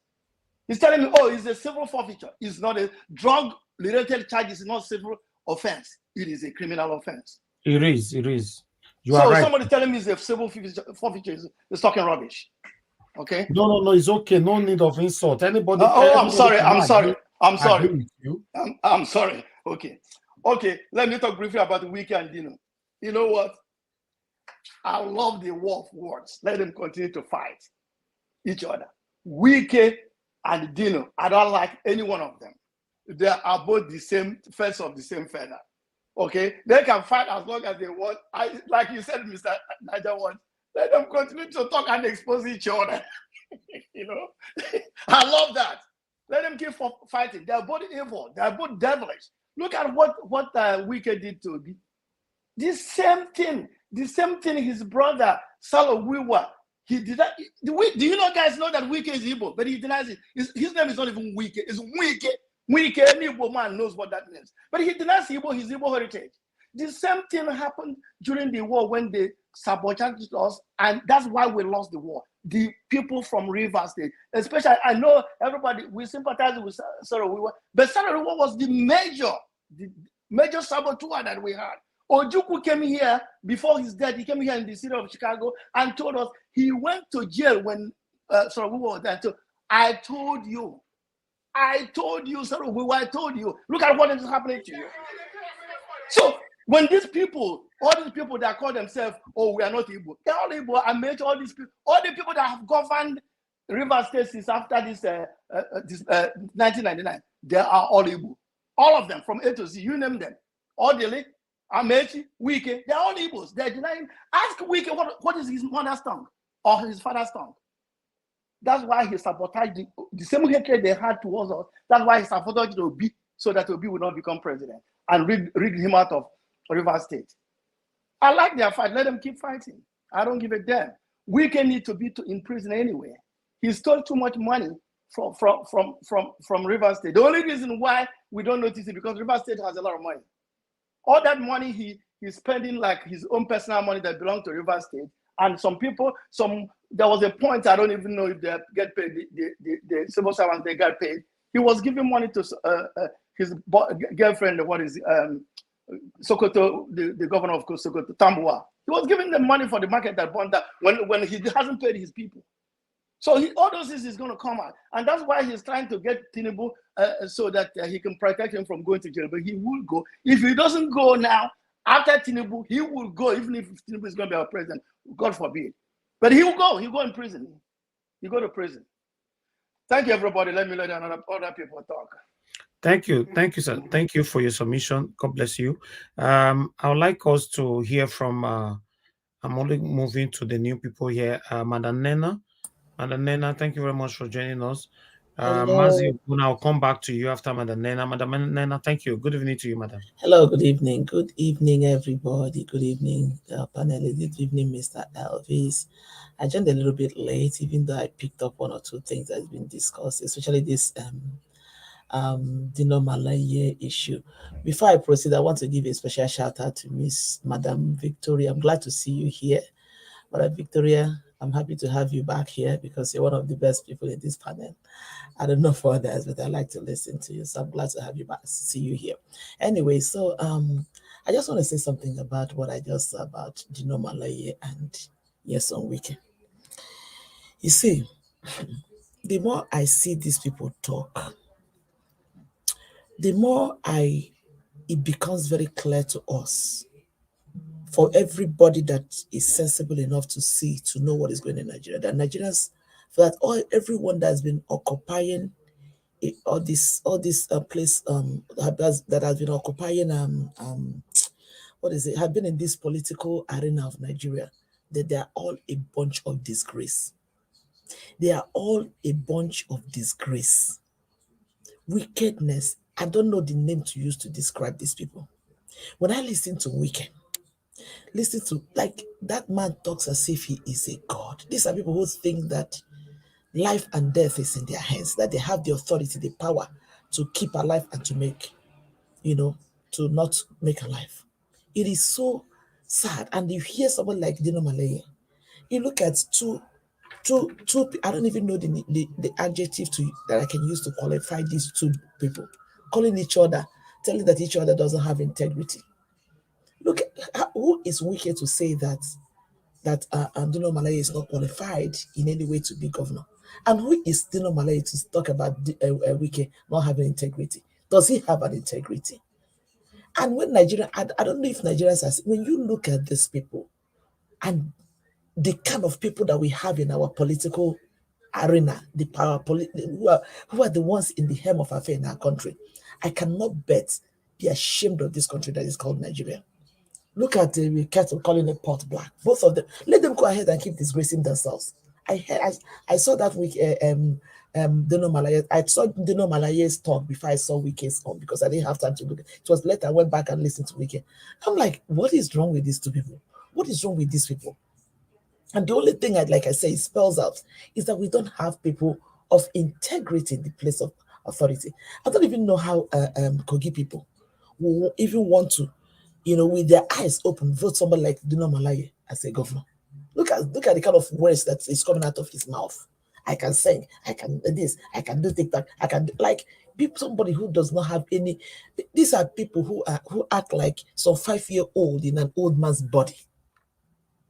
He's telling me, oh, it's a civil forfeiture. It's not a drug-related charge. It's not civil offense. It is a criminal offense. It is. You are right. Somebody telling me it's a civil forfeiture is talking rubbish. Okay. No. It's okay. No need of insult. Anybody. I'm sorry. I'm sorry. Okay. Let me talk briefly about Wike and Dino. You know what? I love the war of words. Let them continue to fight each other. Wike and Dino, I don't like any one of them. They are both the same, first of the same feather. Okay? They can fight as long as they want. Like you said, Mr. NAIJA, let them continue to talk and expose each other. You know? I love that. Let them keep fighting. They are both evil. They are both devilish. Look at what Wike did to Obi. The same thing his brother, Salo Wiwa, he did that. Do you know guys know that Wike is Igbo? But he denies it. His name is not even Wike. It's Wike. Wike, any Igbo man knows what that means. But he denies Igbo, his Igbo heritage. The same thing happened during the war when they sabotaged us, and that's why we lost the war. The people from Rivers State, especially, I know everybody, we sympathize with Salo Wiwa, but Salo Wiwa was the major saboteur that we had. Ojukwu came here before his death. He came here in the city of Chicago and told us he went to jail when Salo Wiwa was there. So I told you, Salo Wiwa, I told you. Look at what is happening to you. So when all these people that call themselves, oh, we are not Igbo, they're all Igbo. I met all these people, all the people that have governed River State since after this 1999, they are all Igbo. All of them, from A to Z, you name them. Odili, Amechi, Wike, they're all Igbos. They're denying. Ask Wike what is his mother's tongue or his father's tongue. That's why he sabotaged the same hatred they had towards us. That's why he sabotaged Obi so that Obi would not become president and rig him out of River State. I like their fight. Let them keep fighting. I don't give a damn. Wike need to be in prison anyway. He stole too much money from River State. The only reason why we don't notice it because River State has a lot of money. All that money he's spending like his own personal money that belongs to River State. And some people, there was a point, I don't even know if they get paid, the civil servants, they got paid. He was giving money to his girlfriend, Sokoto, the governor of Sokoto, Tambua. He was giving them money for the market that burned down when he hasn't paid his people. So all those things is going to come out. And that's why he's trying to get Tinubu so that he can protect him from going to jail. But he will go. If he doesn't go now, after Tinubu, he will go, even if Tinubu is going to be our president. God forbid. But he will go. He'll go in prison. He'll go to prison. Thank you, everybody. Let other people talk. Thank you, sir. Thank you for your submission. God bless you. I would like us to hear from, I'm only moving to the new people here. Madam Nena. Madam Nena, thank you very much for joining us. Mazi, I'll come back to you after Madam Nena. Madam Nena, thank you. Good evening to you, Madam. Hello, good evening. Good evening, everybody. Good evening, panelists. Good evening, Mr. Elvis. I joined a little bit late, even though I picked up one or two things that's been discussed, especially this Dino Melaye issue. Before I proceed, I want to give a special shout out to Madam Victoria. I'm glad to see you here. But Victoria, I'm happy to have you back here because you're one of the best people in this panel. I don't know for others, but I like to listen to you. So I'm glad to have you back, see you here. Anyway, so I just want to say something about what I just said about Dino, Melaye and Nyesom, Wike. You see, the more I see these people talk, the more it becomes very clear to us, for everybody that is sensible enough to see, to know what is going on in Nigeria, that Nigerians, for that everyone that has been occupying all this place that has been occupying what is it, have been in this political arena of Nigeria, that they are all a bunch of disgrace. They are all a bunch of disgrace. Wickedness. I don't know the name to use to describe these people. When I listen to Wike, listen to, like, that man talks as if he is a god. These are people who think that life and death is in their hands, that they have the authority, the power to keep alive and to make, to not make alive. It is so sad. And you hear someone like Dino, Melaye, you look at two, I don't even know the adjective that I can use to qualify these two people, calling each other, telling that each other doesn't have integrity. Look, who is Wike to say that Dino, Melaye is not qualified in any way to be governor? And who is Dino, Melaye to talk about Wike not having integrity? Does he have an integrity? And when Nigeria, I don't know if Nigerians are, when you look at these people and the kind of people that we have in our political arena, the power, who are the ones in the helm of affairs in our country, I cannot be ashamed of this country that is called Nigeria. Look at the cattle calling it pot black. Both of them, let them go ahead and keep disgracing themselves. I saw that week Dino, Melaye. I saw Dino, Melaye's talk before I saw Wike's on because I didn't have time to look. It was later I went back and listened to Wike. I'm like, what is wrong with these two people? What is wrong with these people? And the only thing like I say, it spells out is that we don't have people of integrity in the place of authority. I don't even know how Kogi people will even want to, with their eyes open, vote somebody like Dino, Melaye as a governor. Look at the kind of words that is coming out of his mouth. I can sing, I can do this, I can do TikTok, I can do, like, be somebody who does not have any. These are people who act like some 5-year-old in an old man's body.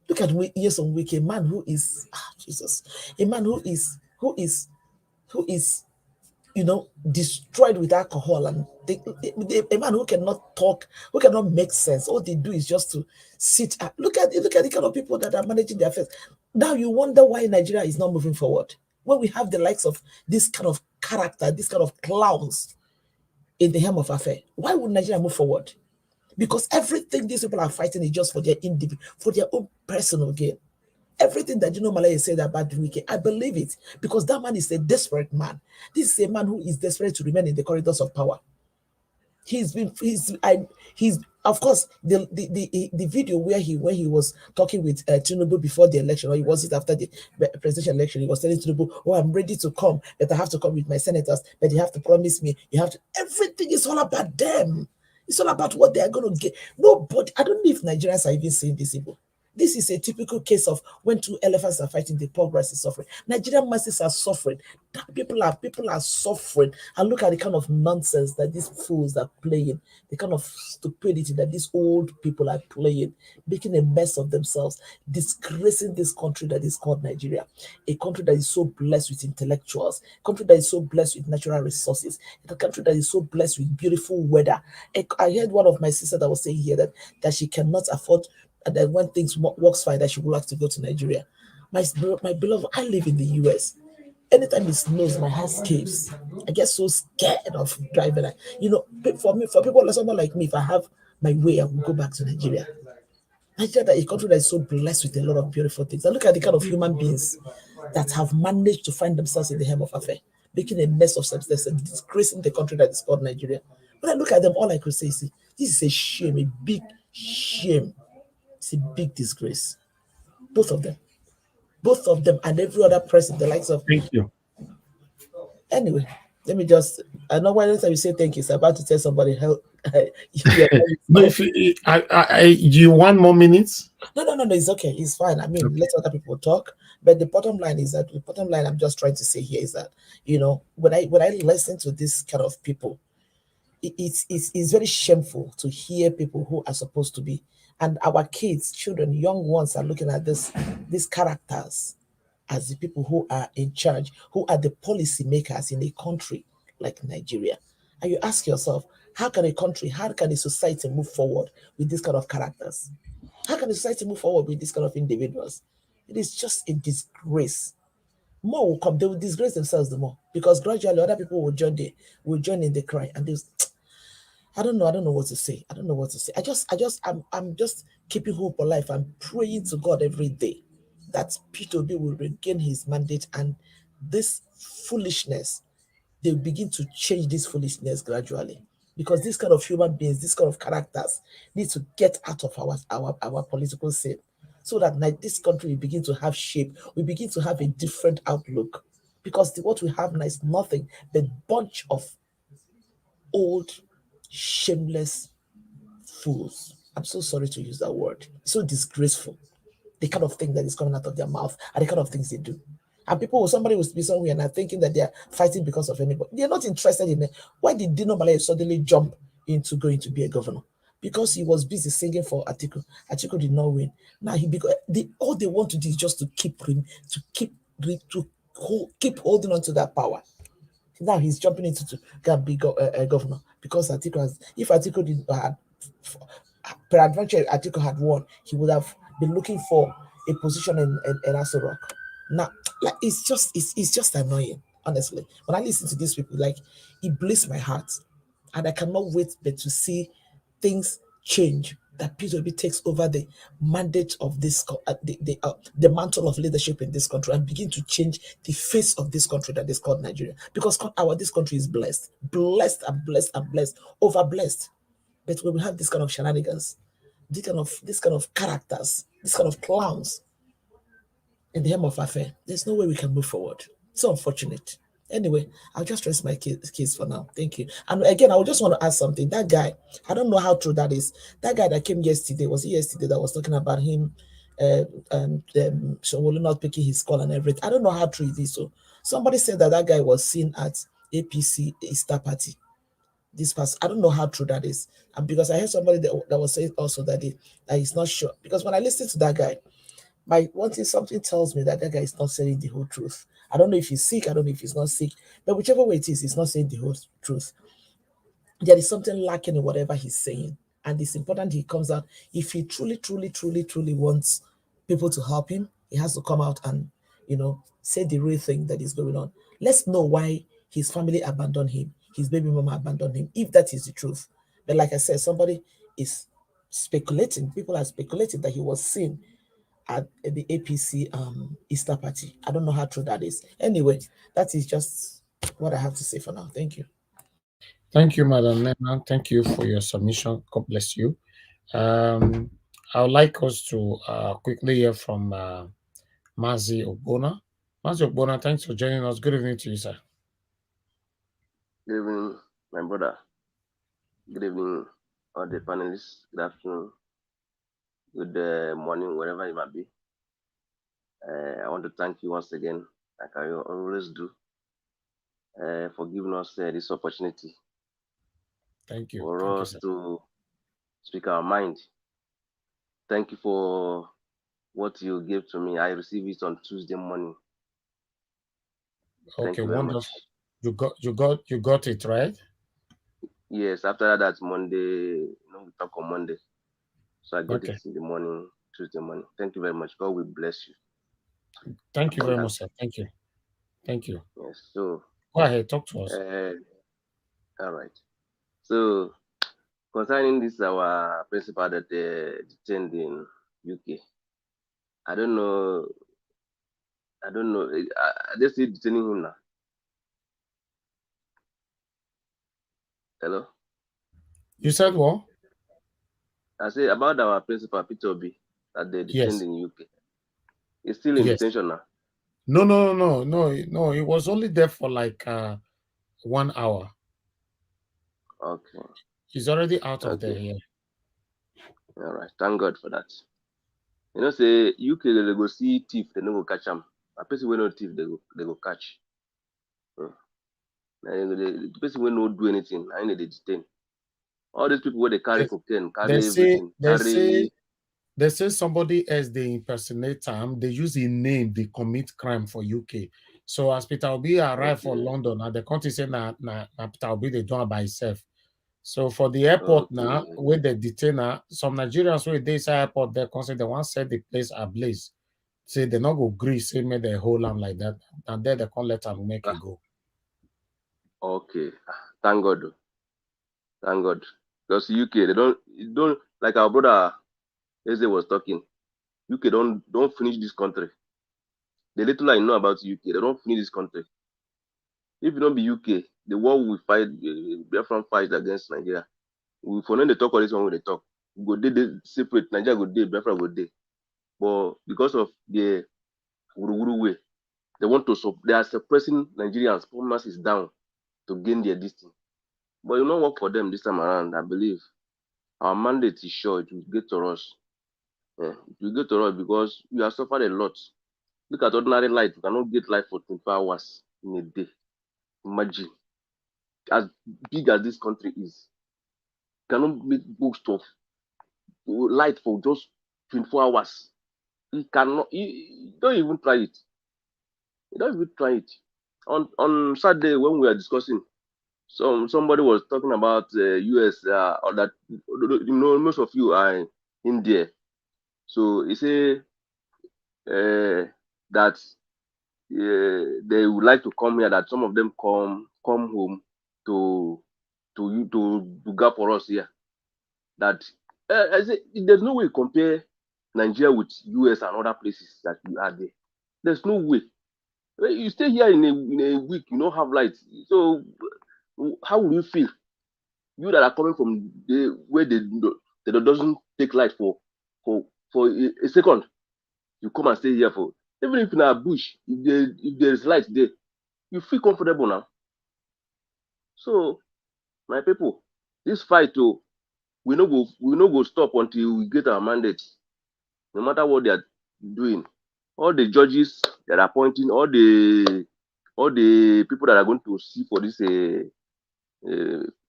Look at Nyesom Wike, a man who is Jesus, a man who is destroyed with alcohol, and a man who cannot talk, who cannot make sense. All they do is just to sit. Look at the kind of people that are managing their affairs. Now you wonder why Nigeria is not moving forward when we have the likes of this kind of character, this kind of clowns in the helm of affairs. Why would Nigeria move forward? Because everything these people are fighting is just for their for their own personal gain. Everything that Dino, Melaye said about Wike, I believe it, because that man is a desperate man. This is a man who is desperate to remain in the corridors of power. He's of course the video where he was talking with Tinubu before the election, or he was it after the presidential election, he was telling Tinubu, "Oh, I'm ready to come, but I have to come with my senators, but you have to promise me, you have to." Everything is all about them. It's all about what they are going to get. Nobody, I don't know if Nigerians are even seeing this evil. This is a typical case of when two elephants are fighting, the poor grass is suffering. Nigerian masses are suffering. People are suffering. And look at the kind of nonsense that these fools are playing, the kind of stupidity that these old people are playing, making a mess of themselves, disgracing this country that is called Nigeria, a country that is so blessed with intellectuals, a country that is so blessed with natural resources, a country that is so blessed with beautiful weather. I heard one of my sisters that was saying here that she cannot afford, and then when things works fine, that she would like to go to Nigeria. My beloved, I live in the US. Anytime it snows, my heart skips. I get so scared of driving. For people like someone like me, if I have my way, I will go back to Nigeria. Nigeria is a country that is so blessed with a lot of beautiful things. And look at the kind of human beings that have managed to find themselves in the helm of affairs, making a mess of themselves and disgracing the country that is called Nigeria. When I look at them, all I could say is, this is a shame, a big shame. It's a big disgrace. Both of them, and every other person, the likes of. Thank you. Anyway, let me I know why anytime you say thank you, it's about to tell somebody, No, if you want more minutes? No, it's okay. It's fine. I mean, okay. Let other people talk. But the bottom line is that I'm just trying to say here is that, when I listen to this kind of people, it's very shameful to hear people who are supposed to be, and our kids, children, young ones are looking at these characters as the people who are in charge, who are the policy makers in a country like Nigeria. And you ask yourself, how can a society move forward with this kind of characters? How can a society move forward with this kind of individuals? It is just a disgrace. More will come, they will disgrace themselves the more, because gradually other people will join in the cry, and I don't know what to say. I'm just keeping hope alive. I'm praying to God every day that Peter Obi will regain his mandate, and this foolishness, they will begin to change this foolishness gradually. Because this kind of human beings, this kind of characters need to get out of our political scene, so that this country will begin to have shape. We begin to have a different outlook. Because what we have now is nothing but a bunch of old, shameless fools. I'm so sorry to use that word. It's so disgraceful. The kind of thing that is coming out of their mouth and the kind of things they do. And somebody will be somewhere and are thinking that they are fighting because of anybody. They're not interested in it. Why did Dino Melaye suddenly jump into going to be a governor? Because he was busy singing for Atiku. Atiku did not win. Now all they want to do is just to keep holding on to that power. Now he's jumping into to be a governor, because if Atiku did peradventure Atiku had won, he would have been looking for a position in Aso Rock. Now, it's just annoying, honestly. When I listen to these people, it bleeds my heart, and I cannot wait but to see things change. That Peter Obi takes over the mandate of this, the mantle of leadership in this country, and begin to change the face of this country that is called Nigeria. Because this country is blessed, over blessed. But when we have this kind of shenanigans, this kind of characters, this kind of clowns in the hem of affair, there's no way we can move forward. So unfortunate. Anyway, I'll just rest my case for now. Thank you. And again, I just want to ask something. That guy, I don't know how true that is. That guy that came yesterday, was it yesterday that was talking about him and Shawolu not picking his call and everything? I don't know how true it is. So somebody said that guy was seen at APC Easter party. This past, I don't know how true that is. And because I heard somebody that was saying also that he's not sure. Because when I listen to that guy, something tells me that guy is not saying the whole truth. I don't know if he's sick, I don't know if he's not sick, but whichever way it is, he's not saying the whole truth. There is something lacking in whatever he's saying. And it's important he comes out. If he truly wants people to help him, he has to come out and, say the real thing that is going on. Let's know why his family abandoned him, his baby mama abandoned him, if that is the truth. But like I said, somebody is speculating, people are speculating that he was seen at the APC Easter party. I don't know how true that is. Anyway, that is just what I have to say for now. Thank you. Thank you, Madam Nema. Thank you for your submission. God bless you. I would like us to quickly hear from Mazi Ogbona. Mazi Ogbona, thanks for joining us. Good evening to you, sir. Good evening, my brother. Good evening, all the panelists. Good afternoon. Good morning, wherever you might be. I want to thank you once again, like I always do, for giving us this opportunity. Thank you. For us to speak our mind. Thank you for what you gave to me. I received it on Tuesday morning. Okay, wonderful. You got it, right? Yes. After that Monday, we talk on Monday. So I got it in the morning, Tuesday morning. Thank you very much. God will bless you. Thank you very much, sir. Thank you. Thank you. Yes. So go ahead, talk to us. All right. So concerning this, our principal that detained in UK. I don't know. Are they still detaining him now? Hello? You said what? I say about our principal, Peter Obi, that they detained in UK. He's still in detention now? No. He was only there for like 1 hour. Okay. He's already out of there. Okay. Yeah. All right. Thank God for that. You know, say UK they go see thief, they no go catch them. A person wey no thief, they go catch. The person wey no do anything, I need they detain. All these people where they carry cocaine, carry everything, They say somebody else they impersonate them, they use a name, they commit crime for UK. So as Peter Obi arrived for London, and the country say na Peter Obi they do it by himself. So for the airport now, where the detainer, some Nigerians where they say airport, they consider they want set the place ablaze. Say they not go agree, say make they hold them like that, and then they can't let them make it go. Okay, thank God. Thank God. Because UK, they don't like our brother Eze was talking. UK don't finish this country. The little I know about UK, they don't finish this country. If it don't be UK, the war we fight, Biafran fight against Nigeria. We for now they talk all this one when they talk. We go they separate Nigeria go day, Biafra go day. But because of the Wuru way, they want to they are suppressing Nigerians. Performance is down to gain their distance. But it will not work for them this time around. I believe our mandate is sure it will get to us. It will get to us because we have suffered a lot. Look at ordinary light. You cannot get light for 24 hours in a day. Imagine as big as this country is, you cannot make most of light for just 24 hours. You cannot. You don't even try it. You don't even try it. On Saturday when we were discussing, somebody was talking about US or that most of you are in there. So he said that they would like to come here. That some of them come home to gap for us here. That I say there's no way to compare Nigeria with US and other places that you are there. There's no way. You stay here in a week, you don't have light. So how will you feel? You that are coming from where they doesn't take light for a second, you come and stay here for even if in a bush, if there's light there, you feel comfortable now. So my people, this fight we no go stop until we get our mandate. No matter what they are doing, all the judges that are appointing, all the people that are going to see for this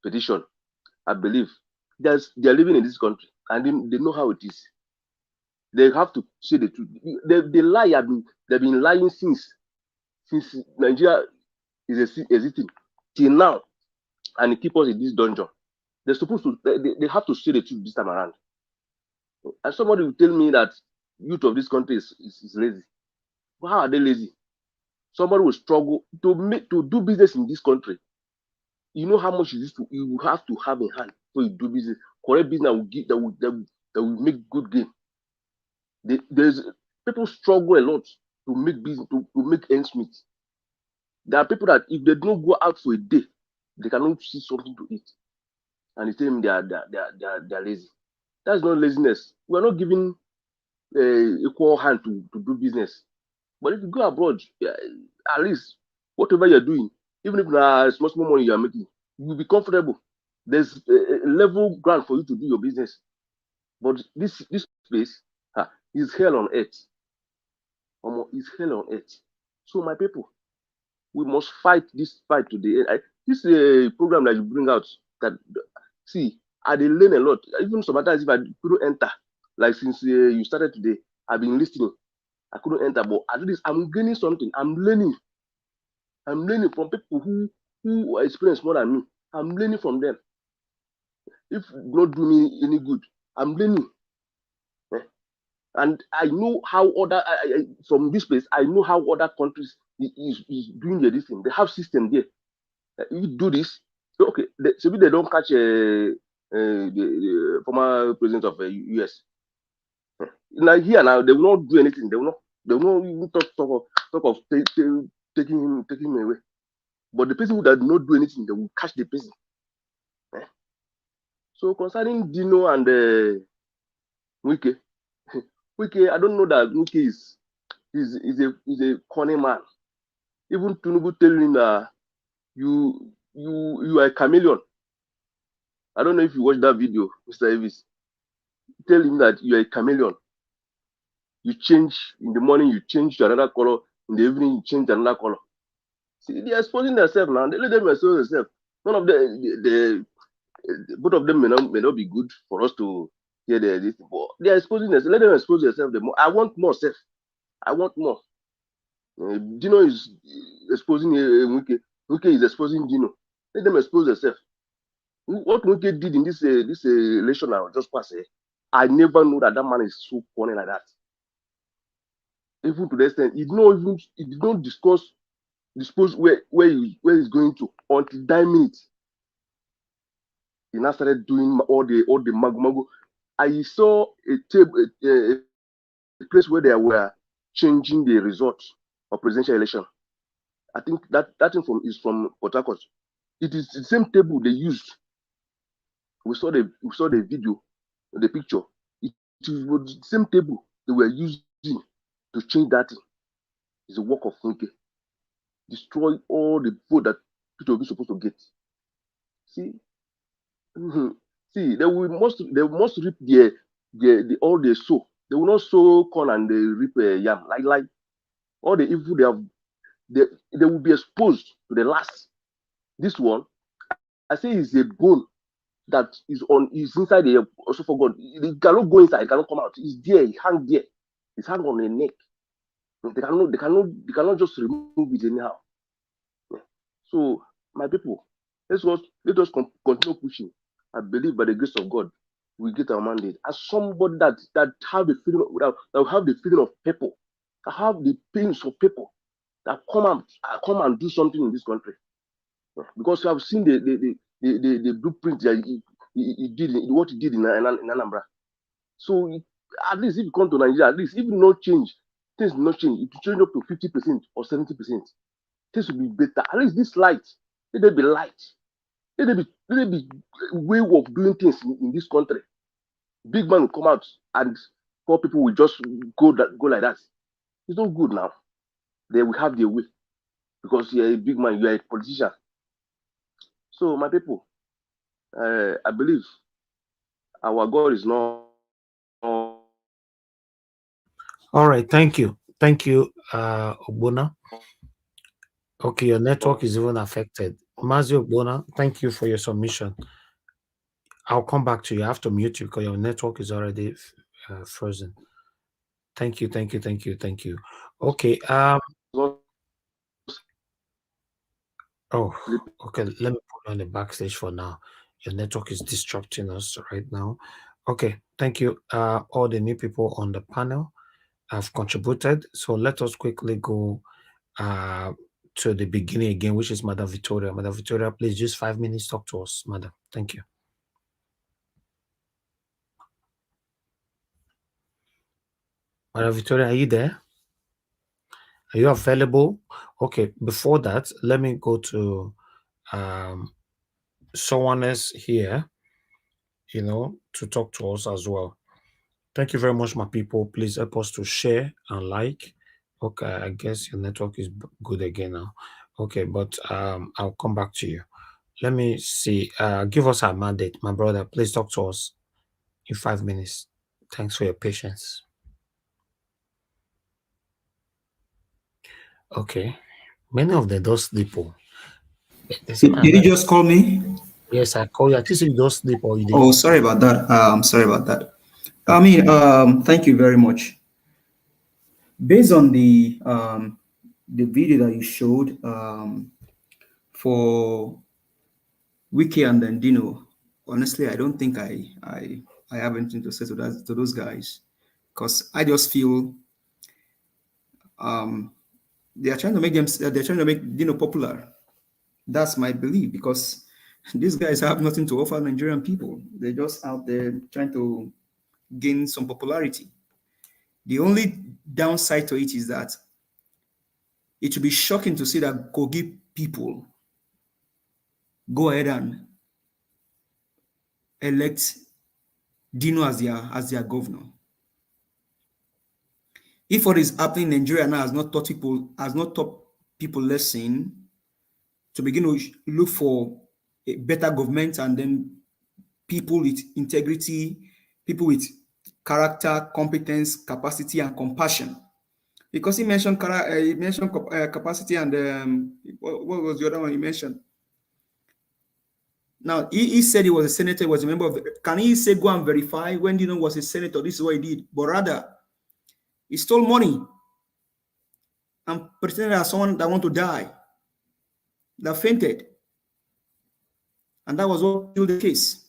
petition, I believe they are living in this country and they know how it is. They have to say the truth. They lie. They've been lying since Nigeria is existing till now, and keep us in this dungeon. They're supposed to. They have to say the truth this time around. And somebody will tell me that youth of this country is lazy. Well, how are they lazy? Somebody will struggle to do business in this country. You know how much you have to have in hand so you do business. Correct business that will make good gain. There's people struggle a lot to make business to make ends meet. There are people that if they don't go out for a day, they cannot see something to eat, and they tell them they are lazy. That's not laziness. We are not giving equal hand to do business. But if you go abroad, at least whatever you're doing, even if small money you are making, you will be comfortable. There's a level ground for you to do your business. But this place is hell on earth. Is hell on earth. So my people, we must fight this fight today. This program that you bring out, that see, I did learn a lot. Even sometimes if I couldn't enter, like since you started today, I've been listening. I couldn't enter, but at least I'm gaining something. I'm learning from people who experience more than me. I'm learning from them. If not do me any good, I'm learning. And I know how other from this place, I know how other countries is doing this thing. They have system there. You do this, okay. Maybe they don't catch the former president of US. Now here now they will not do anything. They will not even talk of taking him away. But the person who does not do anything, they will catch the person. So concerning Dino and Wike, I don't know that Wike is a corny man. Even Tinubu telling him that you are a chameleon. I don't know if you watched that video, Mr. Elvis. Tell him that you are a chameleon. You change in the morning, you change to another color. In the evening, you change to another color. See, they are exposing themselves now. They let them expose themselves. None of both of them may not be good for us to hear this. But they are exposing themselves. Let them expose themselves. I want more, self. I want more. Dino is exposing Wike. Wike is exposing Dino. Let them expose themselves. What Wike did in this election I just passed, I never knew that man is so funny like that. Even to the extent, he did not dispose where he's going to until 9 minutes. He now started doing all the mago. I saw a place where they were changing the results of presidential election. I think that thing is from Port Harcourt. It is the same table they used. We saw the video, the picture. It was the same table they were using to change that thing. It's a work of Wike. Destroy all the vote that Peter Obi is supposed to get. See, see, they must reap all they sow. They will not sow corn and they reap yam. Like all the evil they have, they will be exposed to the last. This one, I say, is a bone that is inside the also for God. It cannot go inside, it cannot come out. It's there, it hang there. It's hang on the neck. They cannot just remove it anyhow. So, my people, let us continue pushing. I believe by the grace of God, we get our mandate. As somebody that have the feeling that have the feeling of people, that have the pains of people, that come and do something in this country. Because you have seen the blueprint that he did, what he did in Anambra. So at least if you come to Nigeria, at least if no change, things will not change. It will change up to 50% or 70%. Things will be better. At least this light, let there be light. Let there be way of doing things in this country. Big man will come out and poor people will just go like that. It's not good now. They will have their way. Because you're a big man, you are a politician. So my people, I believe our God is not. All right, thank you, Ogbonna. Okay, your network is even affected. Mazi Ogbonna, thank you for your submission. I'll come back to you. I have to mute you because your network is already frozen. Thank you. Okay. Oh, okay. Let me put you on the backstage for now. Your network is disrupting us right now. Okay. Thank you. All the new people on the panel have contributed. So let us quickly go to the beginning again, which is Madam Victoria. Madam Victoria, please just 5 minutes. Talk to us, Madam. Thank you. Madam Victoria, are you there? Are you available? Okay, before that, let me go to someone else here, to talk to us as well. Thank you very much, my people. Please help us to share and like. Okay, I guess your network is good again now. Okay, but I'll come back to you. Let me see. Give us our mandate, my brother. Please talk to us in 5 minutes. Thanks for your patience. Okay. Many of them don't sleep. Did you just call me? Yes, I call you. I think you don't sleep or you did. Oh, sorry about that. I'm sorry about that. Thank you very much. Based on the video that you showed for Wike and then Dino, honestly, I don't think I have anything to say to those guys, because I just feel they're trying to make Dino popular. That's my belief, because these guys have nothing to offer Nigerian people. They're just out there trying to gain some popularity. The only downside to it is that it would be shocking to see that Kogi people go ahead and elect Dino as their governor. If what is happening in Nigeria now has not taught people lesson to begin to look for a better government and then people with integrity, people with character, competence, capacity, and compassion. Because he mentioned capacity and what was the other one he mentioned? Now, he said he was a senator, he was a member of the, can he say go and verify when Dino was a senator? This is what he did. But rather, he stole money and pretended as someone that want to die, that fainted. And that was what killed the case.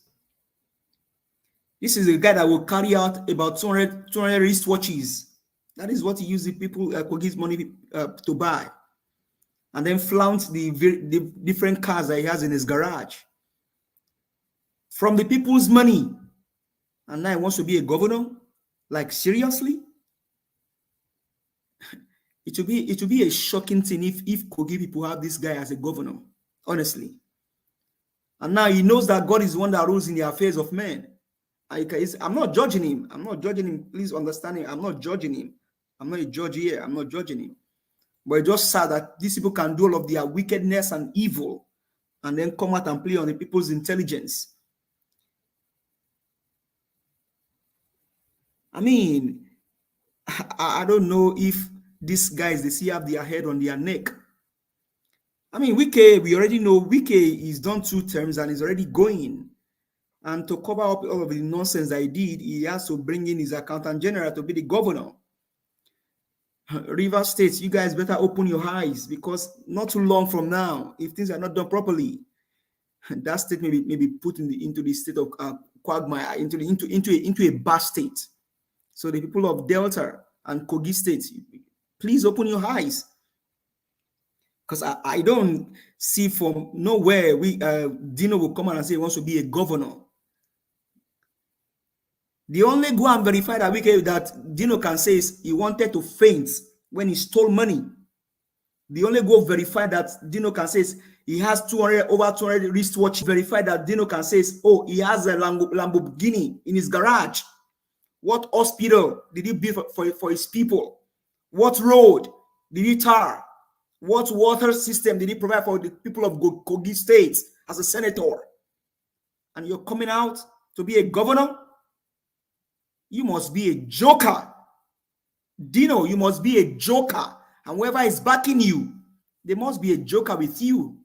This is a guy that will carry out about 200 wristwatches. That is what he used the people could give money to buy. And then flaunt the different cars that he has in his garage. From the people's money. And now he wants to be a governor? Like, seriously? It will be a shocking thing if Kogi people have this guy as a governor, honestly. And now he knows that God is the one that rules in the affairs of men. I'm not judging him. I'm not judging him. Please understand him. I'm not judging him. I'm not a judge here. I'm not judging him. But it's just sad that these people can do all of their wickedness and evil and then come out and play on the people's intelligence. I mean, I don't know if these guys, they still have their head on their neck. I mean, Wike, we already know Wike is done 2 terms and is already going. And to cover up all of the nonsense that he did, he has to bring in his accountant general to be the governor. River State, you guys better open your eyes, because not too long from now, if things are not done properly, that state may be put into the state of quagmire, into a bad state. So the people of Delta and Kogi State, please open your eyes. Because I don't see from nowhere Dino will come out and say he wants to be a governor. The only go and verify that Dino can say is he wanted to faint when he stole money. The only go verify that Dino can say is he has over 200 wristwatch. Verify that Dino can say is, oh, he has a Lamborghini in his garage. What hospital did he build for his people? What road did he tar? What water system did he provide for the people of Kogi State as a senator? And you're coming out to be a governor? You must be a joker. Dino, you must be a joker. And whoever is backing you, they must be a joker with you.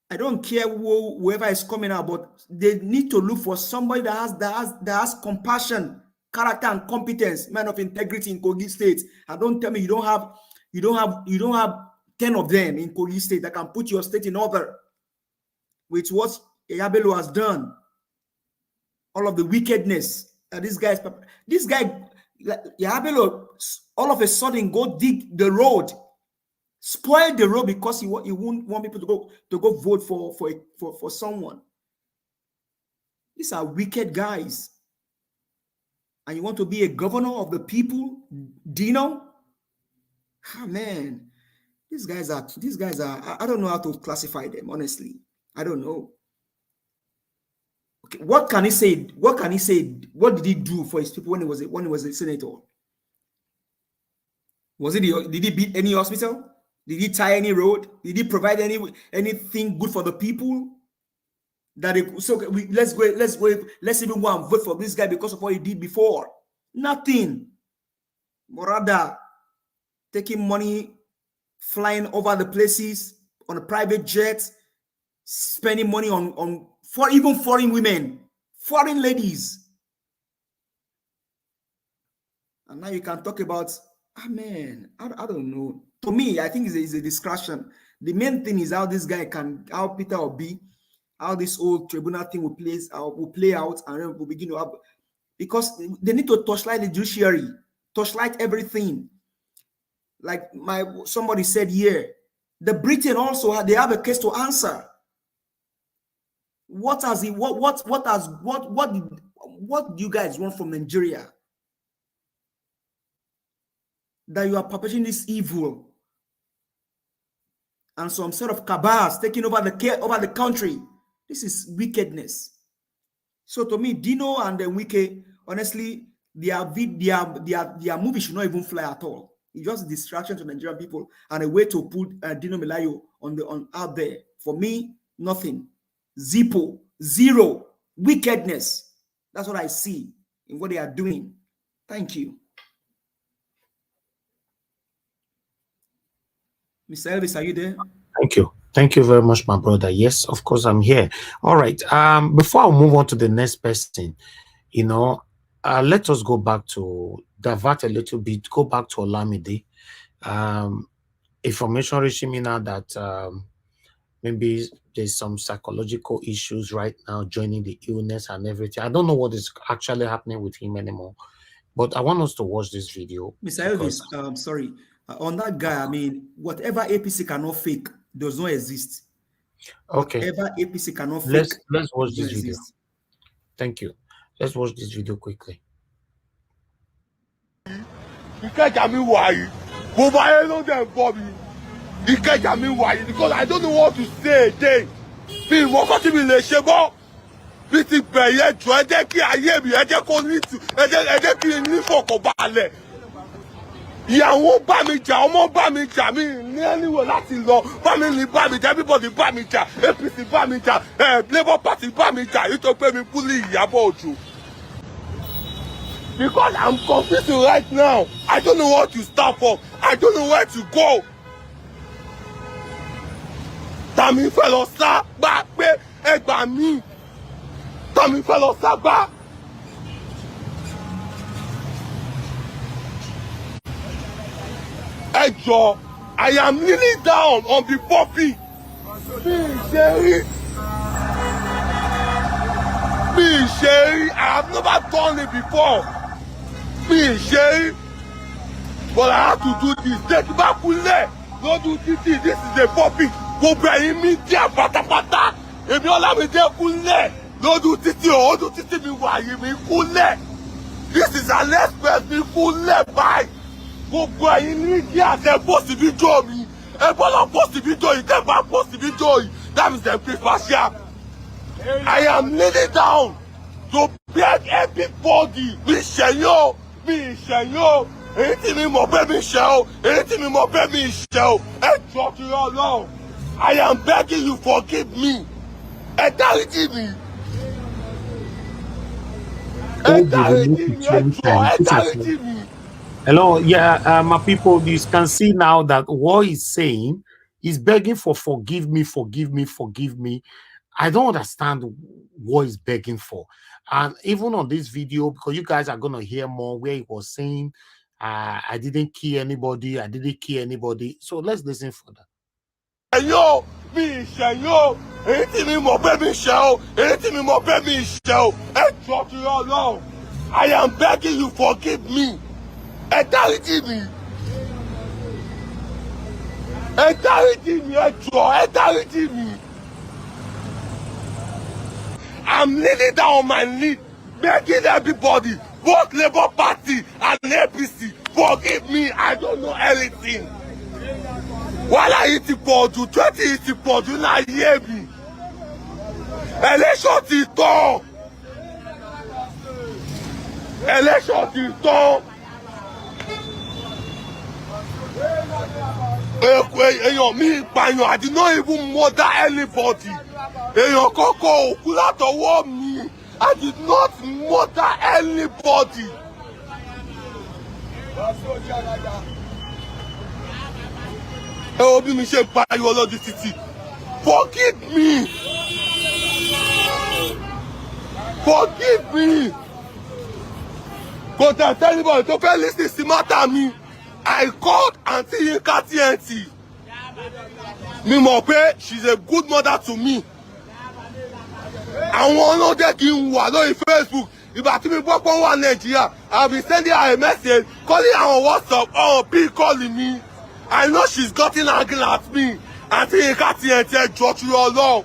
I don't care whoever is coming out, but they need to look for somebody that has compassion, character, and competence, man of integrity in Kogi State. And don't tell me you don't have 10 of them in Kogi State that can put your state in order with what Yabelo has done. All of the wickedness. This guy, Yabelo, all of a sudden go dig the road, spoil the road because he won't want people to go vote for someone. These are wicked guys. And you want to be a governor of the people, Dino? Ah, man, these guys are, I don't know how to classify them, honestly. I don't know. Okay, what can he say? What can he say? What did he do for his people when he was a senator? Did he build any hospital? Did he tie any road? Did he provide anything good for the people? Let's even go and vote for this guy because of what he did before. Nothing. But rather, taking money, flying over the places on a private jet, spending money on even foreign women, foreign ladies. And now you can talk about, I don't know. To me, I think it's a discussion. The main thing is how this guy how Peter Obi, how this whole tribunal thing will play out, and then we'll begin to have, because they need to torchlight the judiciary, torchlight everything. Like somebody said here, the Britain also they have a case to answer. What do you guys want from Nigeria? That you are perpetrating this evil and some sort of cabals taking over the country. This is wickedness. So to me, Dino and the Wike, honestly, their movie should not even fly at all. It's just a distraction to Nigerian people and a way to put Dino Melaye out there. For me, Nothing. Zippo, zero. Wickedness. That's what I see in what they are doing. Thank you. Mr. Elvis, are you there? Thank you. Thank you very much, my brother. Yes, of course, I'm here. All right. Before I move on to the next person, you know, let us go back to divert a little bit, go back to Olamide. Information reaching me now that maybe there's some psychological issues right now, joining the illness and everything. I don't know what is actually happening with him anymore, but I want us to watch this video. Mr. Elvis, sorry. On that guy, I mean, whatever APC cannot fake does not exist. Okay. Whatever APC cannot fake. Let's watch this video. Thank you. Let's watch this video quickly. Because I don't know what to say again. Ìyàwó bá mi jà, ọmọ bá mi jà, mi ní anywhere láti lọ, family bá mi jà, everybody bá mi jà, APC bá mi jà, Labour Party bá mi jà, nítorí pé mi bully Ìyábọ̀ Òjó. Because I'm confused right now. I don't know what to start from. I don't know where to go. Tàmí fẹ́ lọ sá gbá pé ẹ gbà mí. Tàmí fẹ́ lọ sá gbá. Ẹjọ́, I am kneeling down on the puppy. Me, Sherry, I have never done it before. Me, Sherry, but I have to do this. Take back kule. Don't do this. This is a puppy. Go bring me there, patapata. If you allow me there, kule. Don't do this. Oh, don't do this. Me, why you me kule? This is a less person kule. Bye. Gbogbo ẹ̀yin ní kí àtẹ post video mi ẹ bọ́lá post video yìí tẹ́ bá post video yìí that means dem pay partial. I am kneeling down to beg everybody mi ṣẹ̀yìn o mi ṣẹ̀yìn o èyí tí mi mọ̀ pé mi ṣẹ̀ o èyí tí mi mọ̀ pé mi ṣẹ̀ o ẹ jọ kí Ọlọ́run I am begging you forgive me ẹ dáríjì mi ẹ dáríjì mi ẹ jọ ẹ dáríjì mi. Hello, yeah, my people, you can see now that what he's saying is begging for forgive me, forgive me, forgive me. I don't understand what he's begging for. And even on this video, because you guys are going to hear more where he was saying, I didn't kill anybody, I didn't kill anybody. So let's listen for that. Yo, me, yo, anything me more baby show, anything me more baby show, and talk to your Lord. I am begging you, forgive me. Ẹ dáríjì mi. Ẹ dáríjì mi, ẹ jọ̀ọ́, ẹ dáríjì mi. I'm kneeling down on my knee, begging everybody, both Labour Party and APC, forgive me, I don't know anything. Wàhálà yìí ti pọ̀ jù, 20 yìí ti pọ̀ jù náà yé mi. Election ti tán. Election ti tán. Èèyàn mi ìpààyàn, I did not even murder anybody. Èèyàn kọ́kọ́ òkú látọwọ́ mi. I did not murder anybody. Ẹ wo bí mi ṣe pariwo lójú títì. Forgive me. Forgive me. Kò tẹ̀ tẹ́lifọ̀n tó fẹ́ lísì sí mátà mi. I called Aunty Yinka TNT. Mi mọ̀ pé she's a good mother to me. Àwọn ọlọ́dẹ kì í wà lórí Facebook. Ìgbà tí mi gbọ́ pé wà Nàìjíríà, I been sending her a message, calling her on WhatsApp, be calling me. I know she's gotten angry at me. Aunty Yinka TNT ẹjọ́ tu Ọlọ́run.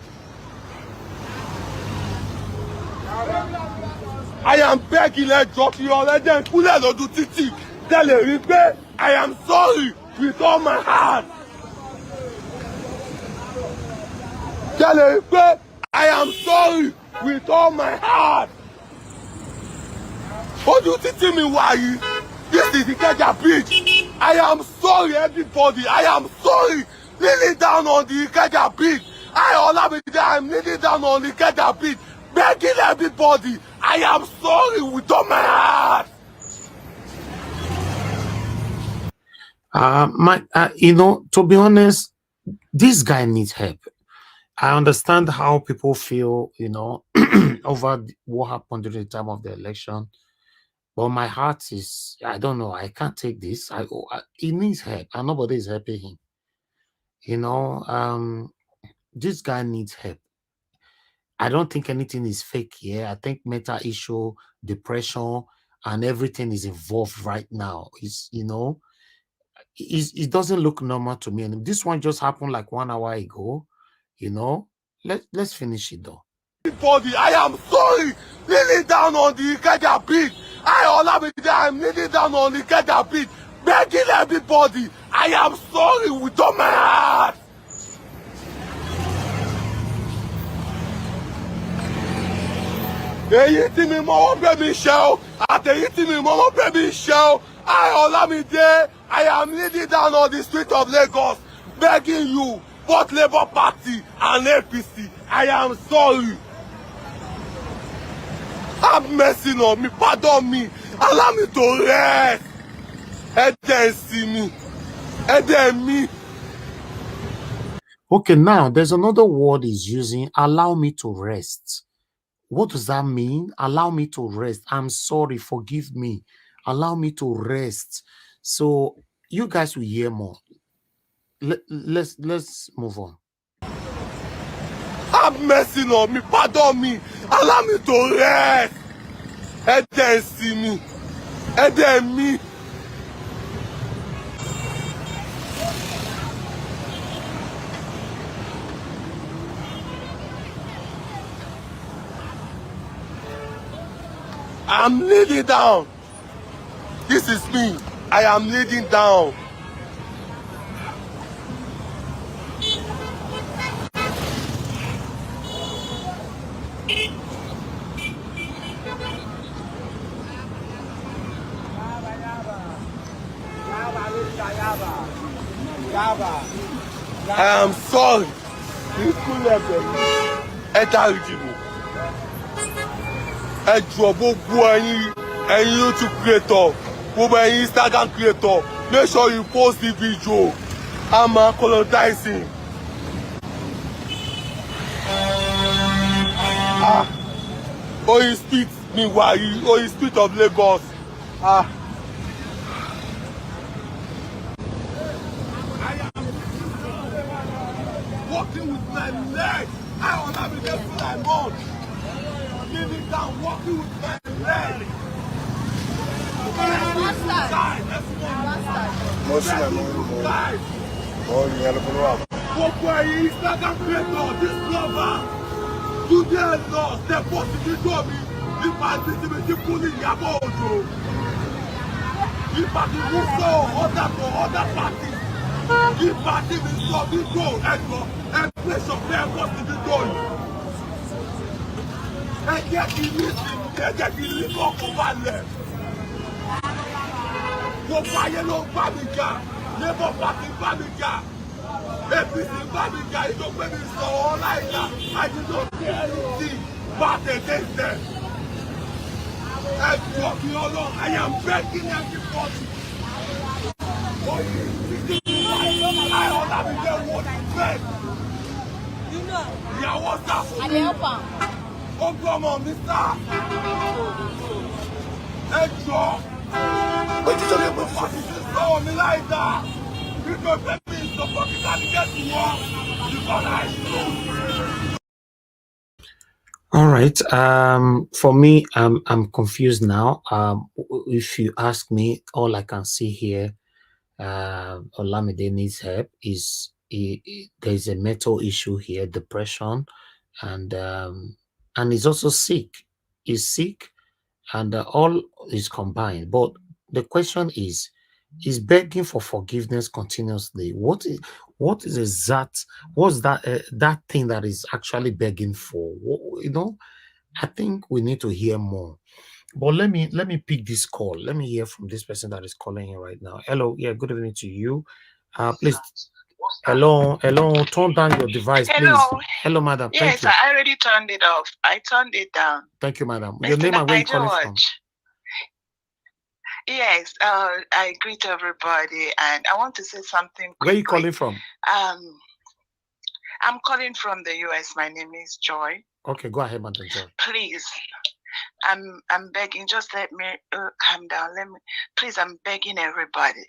I am begging ẹjọ́ tu Ọlọ́run ẹjẹ́ ìkúlẹ̀ lójú títì. Tẹ́lẹ̀ rí pé I am sorry with all my heart. Tẹ́lẹ̀ rí pé I am sorry with all my heart. Ojú títí mi wà yìí. This is Ikeja Bridge. I am sorry everybody. I am sorry. Kneeling down on the Ikeja Bridge. I'm kneeling down on the Kenya beach, begging everybody. I am sorry with all my heart. To be honest, this guy needs help. I understand how people feel, over what happened during the time of the election. But my heart is, I don't know, I can't take this. He needs help, and nobody is helping him. This guy needs help. I don't think anything is fake here. I think mental issue, depression, and everything is involved right now. It doesn't look normal to me. And this one just happened like 1 hour ago. Let's finish it though. Everybody, I am sorry. Kneeling down on the Kenya beach. I'm kneeling down on the Kenya beach, begging everybody. I am sorry with all my heart. Èyí tí mi mọ́ wọ́n bẹ̀ mí ṣe o, àtẹ̀yí tí mi mọ́ wọ́n bẹ̀ mí ṣe o. I am kneeling down on the street of Lagos, begging you, both Labour Party and APC. I am sorry. Have mercy on me, pardon me, allow me to rest. And then see me, and then me. Okay, now there's another word he's using, allow me to rest. What does that mean? Allow me to rest. I'm sorry, forgive me. Allow me to rest. So you guys will hear more. Let's move on. Have mercy on me, pardon me, allow me to rest. And then see me, and then me. I'm kneeling down. This is me. I am kneeling down. I am sorry. Ẹ jọ̀ọ́ gbogbo ẹ̀yin YouTube creator, gbogbo ẹ̀yin Instagram creator, make sure you post the video. I'm colonizing. Oyin Street mi wàyí, Oyin Street of Lagos. Walking with my leg. I want to be there for my mom. Living down, walking with my leg. Instagram creator, this lover. Today lost, they posted to me. If I did the pulling Yabo Ojo. If I did other parties. If I did this go and place of prayer posted to do. And yet he listened, and yet he listened to Vale. Yellow Babiga, Labour Party Babiga, APC Babiga, you don't make me so all like that. I did not say anything bad against them. And talking along, I am begging everybody. I don't have to get what you said. Yeah, what's up? I help him. Oh, come on, mister. Hey, Joe. But you don't have to follow me like that. Because baby, the fucking got to get to work. You got to. All right. For me, I'm confused now. If you ask me, all I can see here, Olamide needs help. There's a mental issue here, depression, and he's also sick. He's sick, and all is combined. But the question is begging for forgiveness continuously. What's that thing that is actually begging for? I think we need to hear more. But let me pick this call. Let me hear from this person that is calling in right now. Hello, yeah, good evening to you. Please. Hello, turn down your device, please. Hello. Hello, madam. Yes, Thank you. I already turned it off. I turned it down. Thank you, madam. Your Mr. name and where you NAIJA calling from? Watch. Yes, I greet everybody, and I want to say something quickly. Where are you calling from? I'm calling from the US. My name is Joy. Okay, go ahead, madam Joy. Please, I'm begging. Just let me calm down. Please. I'm begging everybody.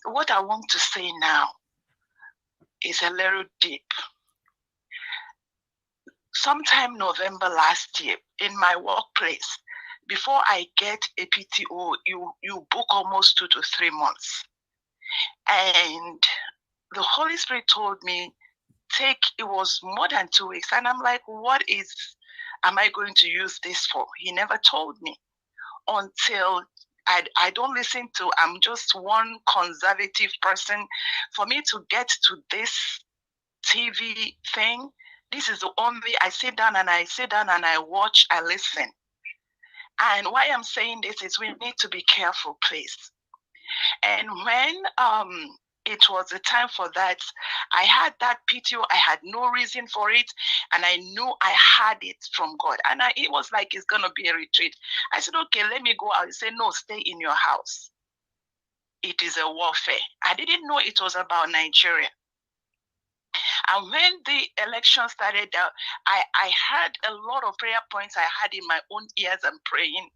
What I want to say now is a little deep. Sometime November last year, in my workplace, before I get a PTO, you book almost 2 to 3 months. And the Holy Spirit told me, it was more than 2 weeks. And I'm like, what am I going to use this for? He never told me until I don't listen to, I'm just one conservative person. For me to get to this TV thing, this is the only, I sit down and I watch, I listen. And why I'm saying this is we need to be careful, please. And when it was the time for that, I had that PTO, I had no reason for it, and I knew I had it from God. And it was like it's gonna be a retreat. I said, okay, let me go out. He said, no, stay in your house. It is a warfare. I didn't know it was about Nigeria. And when the election started out, I heard a lot of prayer points I had in my own ears and praying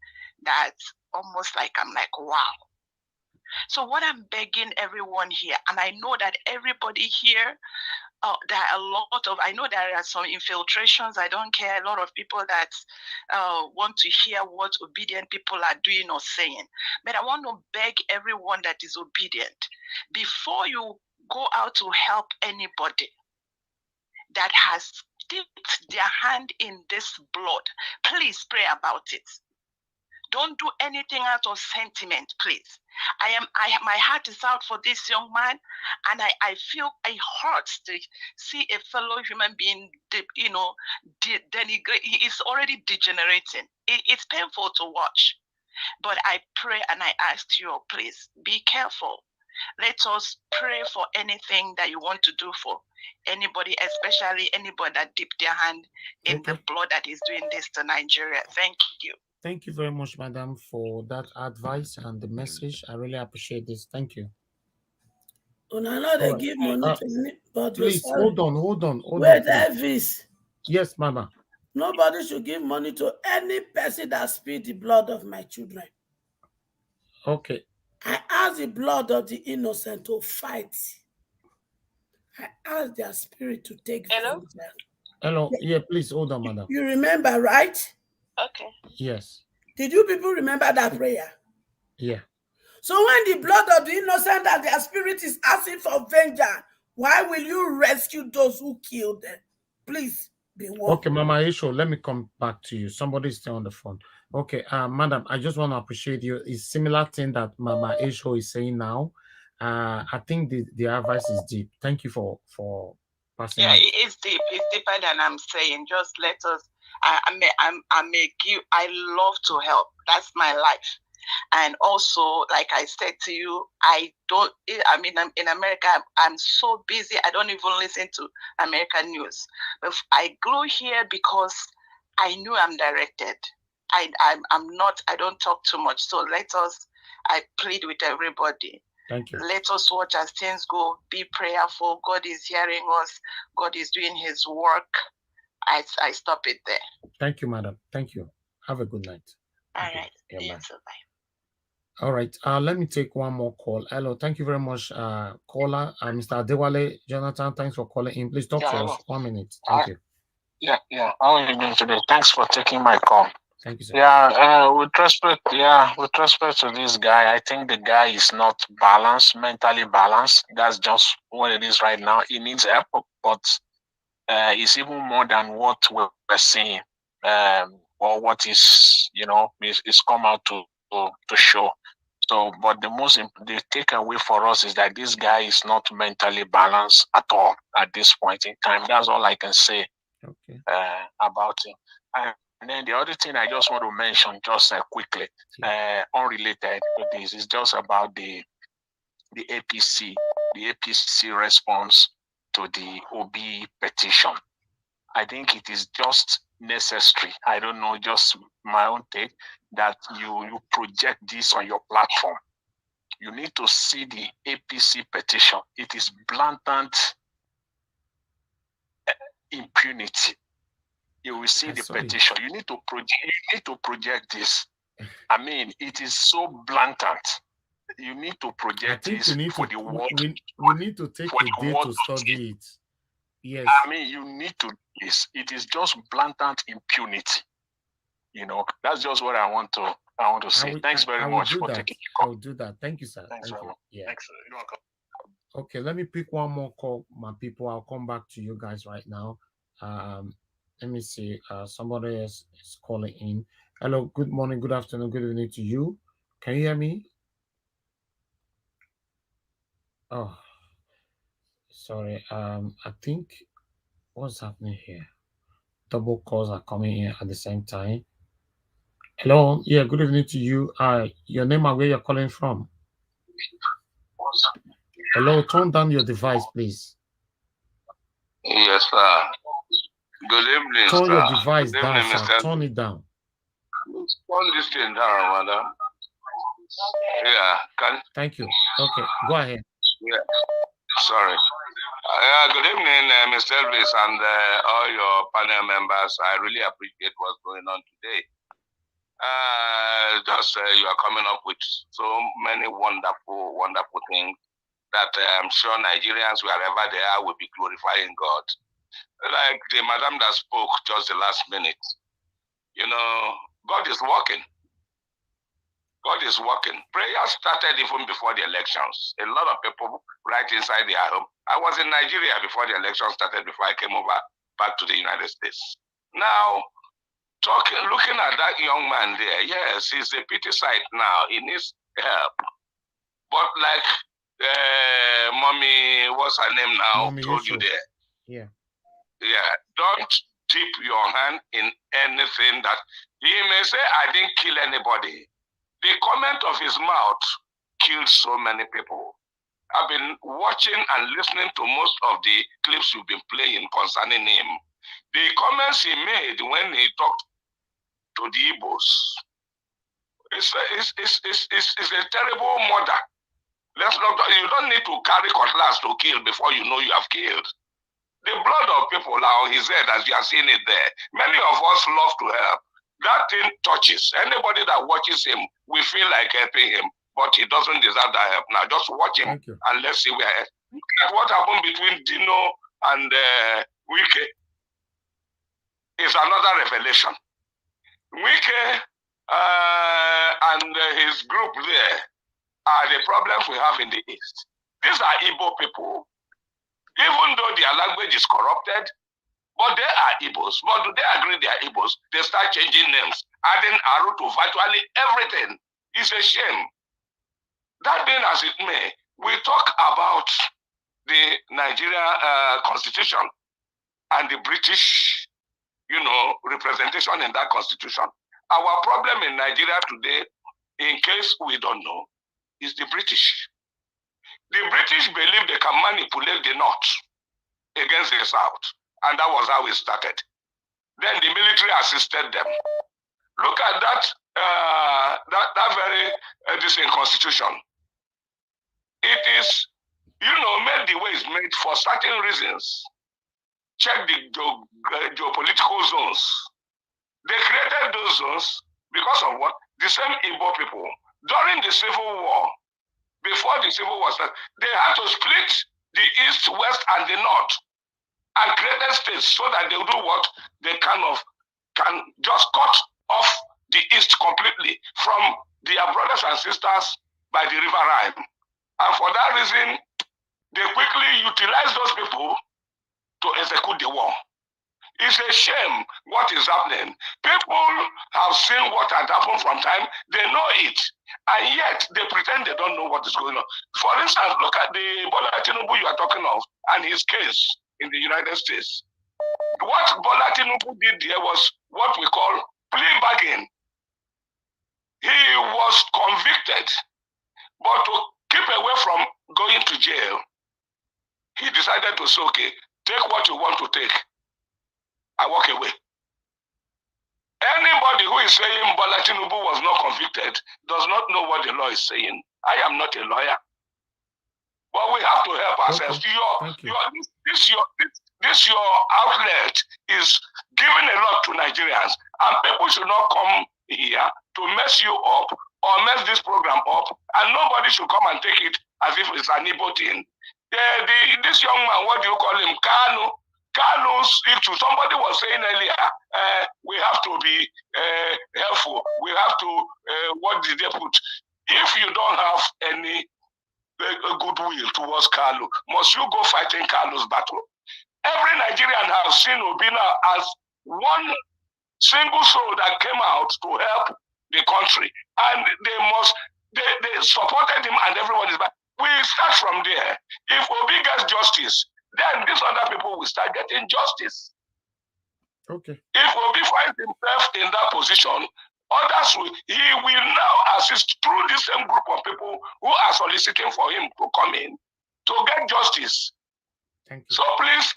that almost like I'm like, wow. So what I'm begging everyone here, and I know that everybody here, there are a lot of, I know there are some infiltrations, I don't care, a lot of people that want to hear what obedient people are doing or saying. But I want to beg everyone that is obedient, before you go out to help anybody that has dipped their hand in this blood, please pray about it. Don't do anything out of sentiment, please. My heart is out for this young man, and I feel it hurts to see a fellow human being, denigrate. He is already degenerating. It's painful to watch. But I pray and I ask you, please be careful. Let us pray for anything that you want to do for anybody, especially anybody that dipped their hand in the blood that is doing this to Nigeria. Thank you. Thank you very much, madam, for that advice and the message. I really appreciate this. Thank you. I know they give money to me, but please hold on. Wait, Elvis. Yes, mama. Nobody should give money to any person that spilled the blood of my children. Okay. I ask the blood of the innocent to fight. I ask their spirit to take vengeance. Hello. Yeah, please hold on, madam. You remember, right? Okay. Yes. Did you people remember that prayer? Yeah. So when the blood of the innocent and their spirit is asking for vengeance, why will you rescue those who killed them? Please be warned. Okay, Mama Isho, let me come back to you. Somebody's still on the phone. Okay, madam, I just want to appreciate you. It's similar thing that Mama Isho is saying now. I think the advice is deep. Thank you for passing. Yeah, it is deep. It's deeper than I'm saying. Just let us. I love to help. That's my life. And also, like I said to you, in America, I'm so busy. I don't even listen to American news. But I grew here because I knew I'm directed. I don't talk too much. So I plead with everybody. Thank you. Let us watch as things go. Be prayerful. God is hearing us. God is doing his work. I stop it there. Thank you, madam. Thank you. Have a good night. All right. Yeah, yes, bye. All right. Let me take one more call. Hello. Thank you very much, caller. Mr. Adewale Jonathan, thanks for calling in. Please talk to us. 1 minute. Thank you. Yeah. How are you doing today? Thanks for taking my call. Thank you, sir. Yeah, with respect to this guy, I think the guy is not balanced, mentally balanced. That's just what it is right now. He needs help, but it's even more than what we're seeing, or what is come out to show. So, but the takeaway for us is that this guy is not mentally balanced at all at this point in time. That's all I can say about him. And then the other thing I just want to mention, just quickly, unrelated to this, is just about the APC. the APC response to the Obi petition. I think it is just necessary. I don't know, just my own take, that you project this on your platform. You need to see the APC petition. It is blatant impunity. You will see the petition. You need to project this. I mean, it is so blatant. You need to project this for the world. We need to take a day to study it. Yes. I mean, you need to do this. It is just blatant impunity. You know, that's just what I want to say. Thanks very much for taking the call. I will do that. Thank you, sir. Thanks Thank very you. much. Yeah. Thanks. You're welcome. Okay, let me pick one more call, my people. I'll come back to you guys right now. Let me see. Somebody else is calling in. Hello, good morning, good afternoon, good evening to you. Can you hear me? Oh, sorry. I think what's happening here? Double calls are coming in at the same time. Hello, yeah, good evening to you. Your name and where you're calling from? Hello, turn down your device, please. Yes, sir. Good evening, Turn sir. your device Good down, evening, sir. Mr. Turn it down. Turn this thing down, madam. Yeah, Thank you. Okay, go ahead. yeah. Sorry. Good evening, Mr. Elvis and all your panel members. I really appreciate what's going on today. You are coming up with so many wonderful, wonderful things that I'm sure Nigerians, wherever they are, will be glorifying God. Like the madam that spoke just the last minute, you know, God is working. God is working. Prayer started even before the elections. A lot of people right inside their home. I was in Nigeria before the election started, before I came over back to the United States. Now, looking at that young man there, yes, he's a pity sight now. He needs help. But like Mommy, what's her name now, Mommy told you Yusuf. there. Yeah. Yeah, don't dip your hand in anything that he may say, I didn't kill anybody. The comment of his mouth killed so many people. I've been watching and listening to most of the clips you've been playing concerning him. The comments he made when he talked to the Igbos, it's a terrible murder. You don't need to carry cutlass to kill before you know you have killed. The blood of people are on his head as you are seeing it there. Many of us love to help. That thing touches. Anybody that watches him, we feel like helping him, but he doesn't deserve that help. Now just watch him and let's see where. Look at what happened between Dino and Wike. Is another revelation. Wike and his group there are the problems we have in the East. These are Igbo people. Even though their language is corrupted, but they are Igbos. But do they agree they are Igbos? They start changing names, adding arrow to virtually everything. It's a shame. That being as it may, we talk about the Nigeria Constitution and the British, representation in that Constitution. Our problem in Nigeria today, in case we don't know, is the British. The British believe they can manipulate the North against the South. And that was how it started. Then the military assisted them. Look at that very decent constitution. It is, made the way it's made for certain reasons. Check the geopolitical zones. They created those zones because of what? The same Igbo people. During the Civil War, before the Civil War started, they had to split the East, West, and the North. And created states so that they will do what? They can just cut off the East completely from their brothers and sisters by the River Rhine. And for that reason, they quickly utilize those people to execute the war. It's a shame what is happening. People have seen what had happened from time. They know it. And yet, they pretend they don't know what is going on. For instance, look at the Bola Tinubu you are talking of and his case in the United States. What Bola Tinubu did there was what we call plea bargain. He was convicted, but to keep away from going to jail, he decided to say, okay, take what you want to take. I walk away. Anybody who is saying Bola Tinubu was not convicted does not know what the law is saying. I am not a lawyer. But we have to help ourselves. This your outlet is giving a lot to Nigerians, and people should not come here to mess you up or mess this program up, and nobody should come and take it as if it's an Igbo thing. This young man, what do you call him? Carlos, somebody was saying earlier, we have to be helpful. We have to, what did they put? If you don't have any goodwill towards Carlo, must you go fighting Carlo's battle? Every Nigerian has seen Obina as one single soul that came out to help the country, and they supported him, and everyone is back. We start from there. If Obi gets justice, then these other people will start getting justice. Okay. If Obi finds himself in that position, he will now assist through the same group of people who are soliciting for him to come in to get justice. Thank you. So please,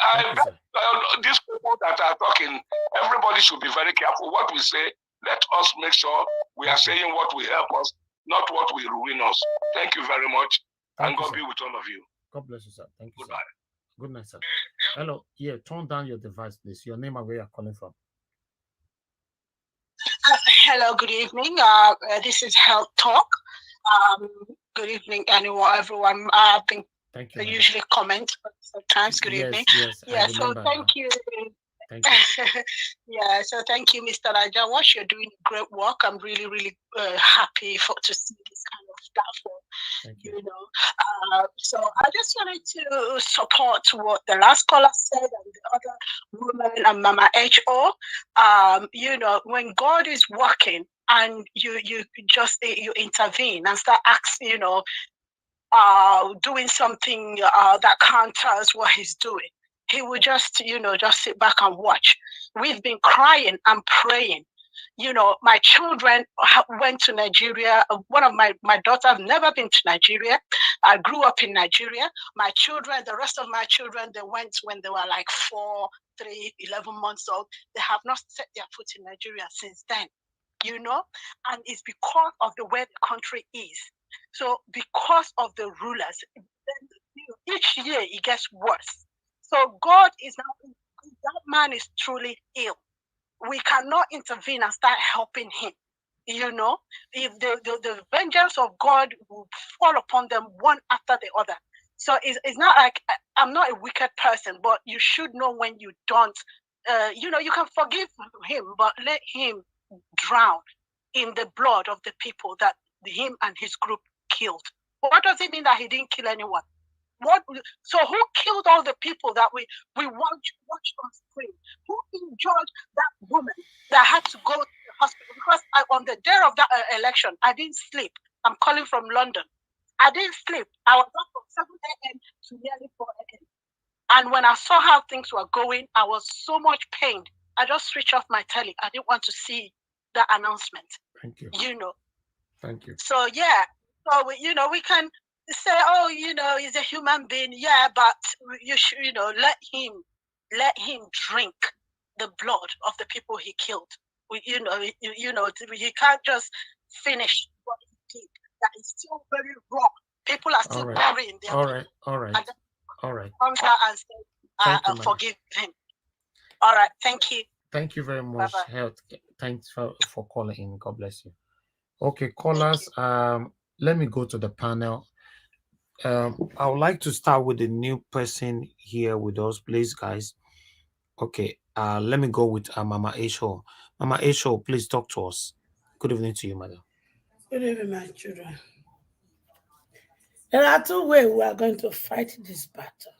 these people that are talking, everybody should be very careful what we say. Let us make sure we are saying what will help us, not what will ruin us. Thank you very much. And God be with all of you. God bless you, sir. Thank you. Goodbye. Sir. Good night, sir. Hello. Yeah, turn down your device, please. Your name and where you're calling from. Hello, good evening. This is Health Talk. Good evening, everyone. I think I usually comment sometimes. Good evening. Yes, yeah, so thank you. Thank you. Yeah, so thank you, Mr. NAIJA. You're doing great work. I'm really, really happy to see this kind of platform. You know, so I just wanted to support what the last caller said and the other woman and Mama H.O. You know, when God is working and you intervene and start asking, you know, doing something that counters what he's doing, he will just, you know, just sit back and watch. We've been crying and praying. You know, my children went to Nigeria. One of my daughters have never been to Nigeria. I grew up in Nigeria. My children, the rest of my children, they went when they were like 4, 3, 11 months old. They have not set their foot in Nigeria since then, you know, and it's because of the way the country is. So because of the rulers, each year it gets worse. So God is now, that man is truly ill. We cannot intervene and start helping him. You know, if the vengeance of God will fall upon them one after the other. So it's not like, I'm not a wicked person, but you should know when you don't, you know, you can forgive him, but let him drown in the blood of the people that him and his group killed. What does it mean that he didn't kill anyone? So who killed all the people that we watched on screen? Who injured that woman that had to go to the hospital? Because on the day of that election, I didn't sleep. I'm calling from London. I didn't sleep. I was up from 7 a.m. to nearly 4 a.m. And when I saw how things were going, I was so much pained. I just switched off my telly. I didn't want to see the announcement. Thank you. You know. Thank you. So yeah. So you know, we can say, oh, you know, he's a human being. Yeah, but you should, you know, let him drink the blood of the people he killed. You know, he can't just finish what he did. That is still very wrong. People are still burying their people. All right. Comes out and say, forgive him. All right. Thank you. Thank you very much, Health. Thanks for calling in. God bless you. Okay, callers. Let me go to the panel. I would like to start with the new person here with us, please, guys. Okay, let me go with Mama H.O. Mama H.O., please talk to us. Good evening to you, madam. Good evening, my children. There are two ways we are going to fight this battle,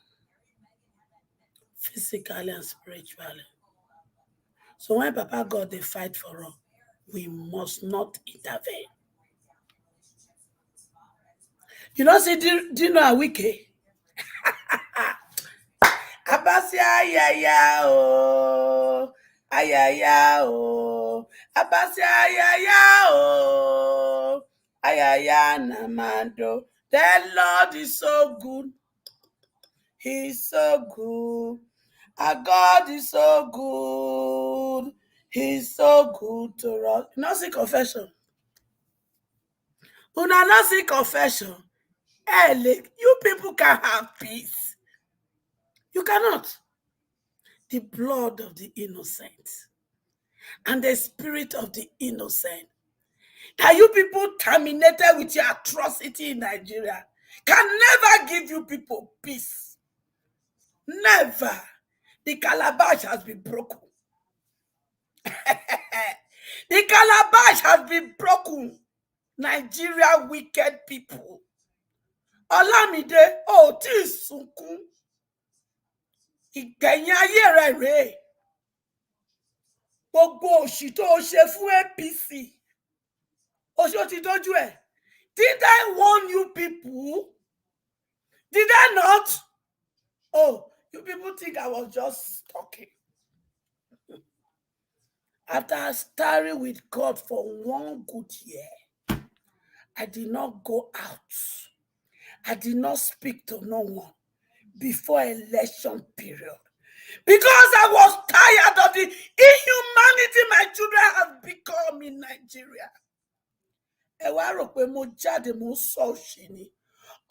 physically and spiritually. So when Papa God, they fight for us, we must not intervene. You know, see, Dino and Wike. Abasi ayaya o, ayaya o, Abasi ayaya o, ayaya namando. The Lord is so good. He's so good. Our God is so good. He's so good to us. Not see confession. Una not see confession. Hey, you people can have peace. You cannot. The blood of the innocent and the spirit of the innocent that you people terminated with your atrocity in Nigeria can never give you people peace. Never. The calabash has been broken. The calabash has been broken. Nigeria wicked people. Olamide, oh, this sunkún. Ìgbẹ̀yìn ayé rẹ̀ rèé. Gbogbo òṣì tó ṣe fún APC. Oṣó ti dójú ẹ̀. Did I warn you people? Did I not? Oh, you people think I was just talking. After starring with God for 1 good year, I did not go out. I did not speak to no one before election period. Because I was tired of the inhumanity my children have become in Nigeria.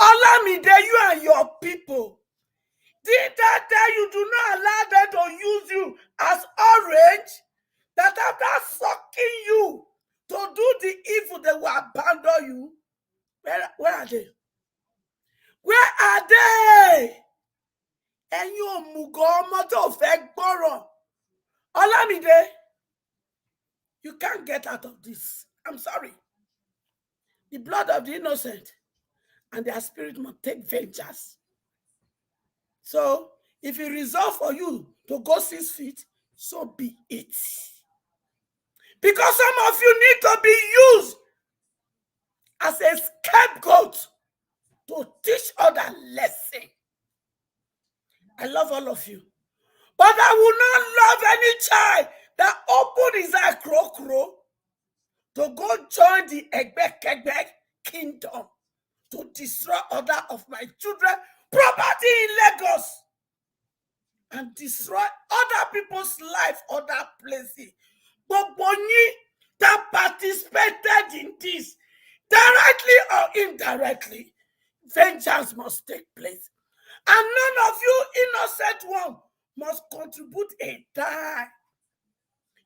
Olamide, you and your people, did that tell you do not allow them to use you as orange? That after sucking you to do the evil, they will abandon you? Where are they? Where are they? And you mugo fake borrow. Olamide, you can't get out of this. I'm sorry. The blood of the innocent and their spirit must take vengeance. So, if it resolve for you to go 6 feet, so be it. Because some of you need to be used as a scapegoat to teach other lesson. I love all of you. But I will not love any child that opened his eye crow to go join the Egbek kingdom to destroy other of my children property in Lagos and destroy other people's life, other places. But Bonyi that participated in this, directly or indirectly, vengeance must take place. And none of you innocent one must contribute a dime.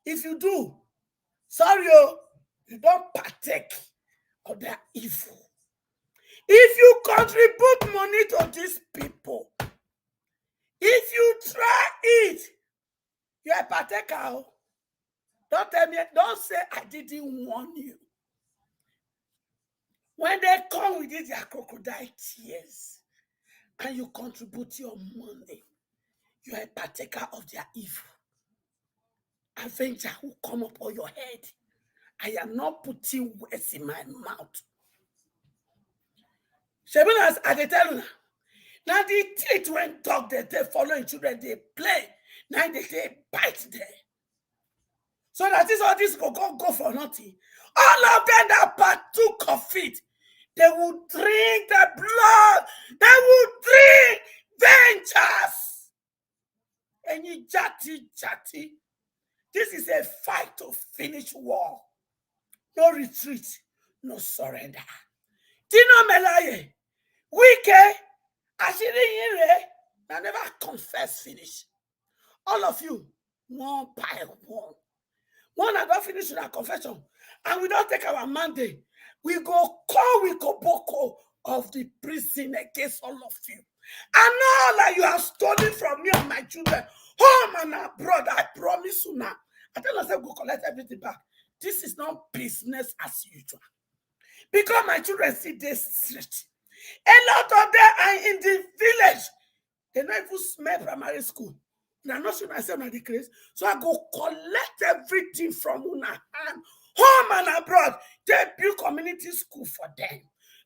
If you do, sorry, you don't partake of their evil. If you contribute money to these people, if you try it, you're a partaker. Don't tell me, don't say I didn't warn you. When they come with it, their crocodile tears, and you contribute your money, you are a partaker of their evil. Avenger will come up on your head. I am not putting words in my mouth. Shebinas, I tell you now the teeth when dog they following children, they play. Now they bite there. So that is all this go for nothing. All of them that partook of it, they will drink the blood. They will drink vengeance. And you jati. This is a fight to finish war. No retreat, no surrender. Dino Melaye, Wike, Ashiri, I never confess finish. All of you, one by one. One I don't finish with our confession. And we don't take our mandate. We go call Wikoboko of the prison against all of you. And all that you have stolen from me and my children, home and abroad, I promise you now. I tell myself, go collect everything back. This is not business as usual. Because my children see this street. A lot of them are in the village. They don't even smell primary school. They're not sure myself at the place. So I go collect everything from una hand, home and abroad. They build community school for them.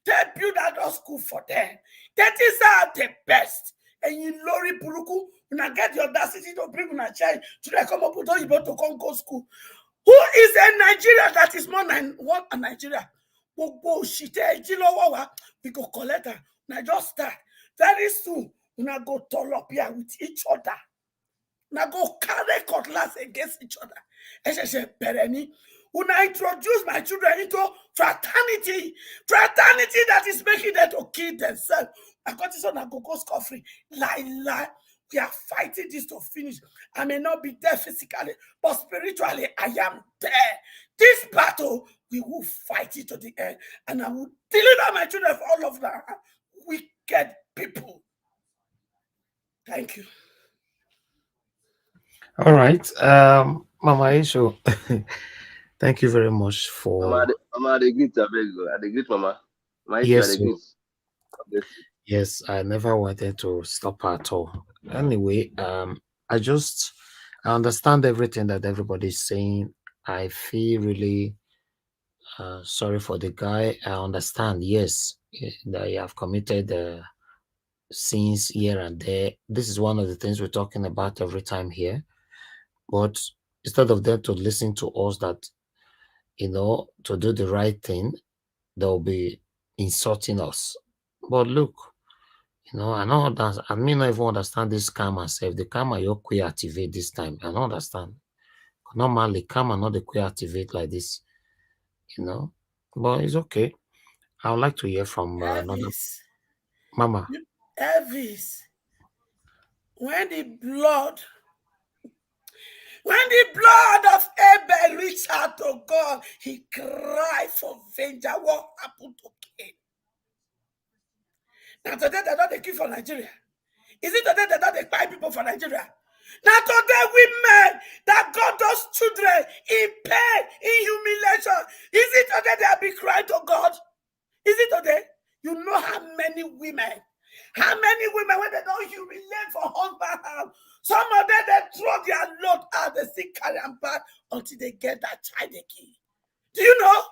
They build adult school for them. That is the best. And you lorry buruku, una get the audacity to bring una child to come up with you to come go school. Who is a Nigeria that is more than one a Nigeria? We go collect her. Now just start. Very soon, Una go turn up here with each other. Una go carry cutlass against each other. Una introduce my children into fraternity. Fraternity that is making them to kill themselves. I got this on a go scot-free. Lie. We are fighting this to finish. I may not be there physically, but spiritually, I am there. This battle, we will fight it to the end. And I will deliver my children from all of that wicked people. Thank you. All right. Mama Isho, thank you very much for... Mama, the greet, the greet, Mama. Yes, the greet. Yes, I never wanted to stop at all. Anyway, I understand everything that everybody's saying. I feel really sorry for the guy. I understand, yes, that you have committed sins here and there. This is one of the things we're talking about every time here. But instead of them to listen to us that, to do the right thing, they'll be insulting us. But look, I know that I may not even understand this karma myself. The karma you queer activate this time. I don't understand. Normally, karma not the queer activate like this, But it's okay. I would like to hear from another Mama. Elvis, when the blood of Abel reached out to God, he cried for vengeance. What happened to Cain? Now today they're not the king for Nigeria. Is it today they're not the buy people for Nigeria? Now today women that got those children in pain, in humiliation. Is it today they have been crying to God? Is it today? You know how many women when they don't humiliate for husband house, some of them they throw their load out, they still carry them back until they get that child again. Do you know?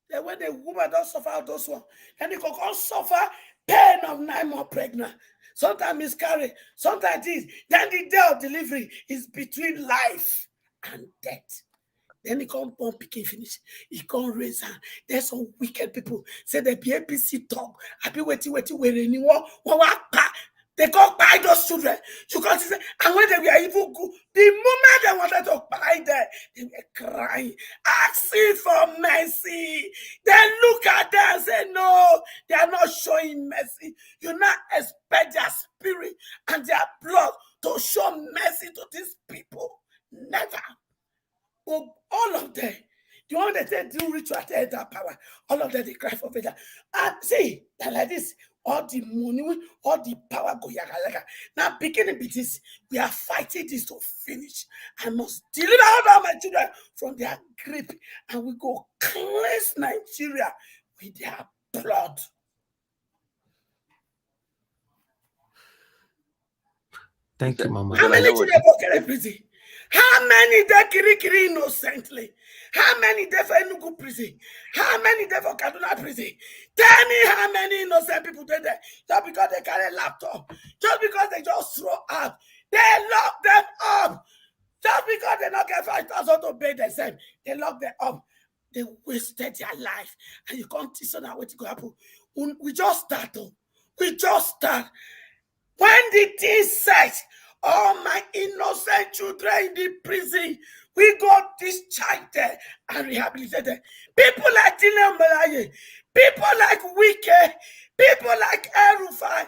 That when the woman don't suffer all those ones, then they can suffer pain of 9 months pregnant. Sometimes miscarry, sometimes this. Then the day of delivery is between life and death. Then he can't born picking finish. He can't raise her. There's some wicked people. Say the PAPC talk. I be waiting, where anyone. They can't buy those children. You can't say, and when they were even good, the moment they wanted to buy them, they were crying, asking for mercy. Then look at them and say, no, they are not showing mercy. You not expect their spirit and their blood to show mercy to these people. Never. But all of them, the one that they do ritual to that power, all of them they cry for vengeance. And see, that like this, all the money, all the power go yaga. Now beginning with this, we are fighting this to finish. I must deliver all of my children from their grip, and we go cleanse Nigeria with their blood. Thank you, Mama. How many children go get prison? How many they kiri innocently? How many they for Enugu prison? How many they for Kaduna prison? Tell me how many innocent people they there just because they carry a laptop, just because they just throw up, they lock them up. Just because they not get 5,000 to pay themselves, they lock them up. They wasted their life, and you can't see now what go happen. We just start. We just start. When the thing says, all my innocent children in the prison, we got discharged there and rehabilitated. People like Dino, Melaye, people like Wike, people like Erufai,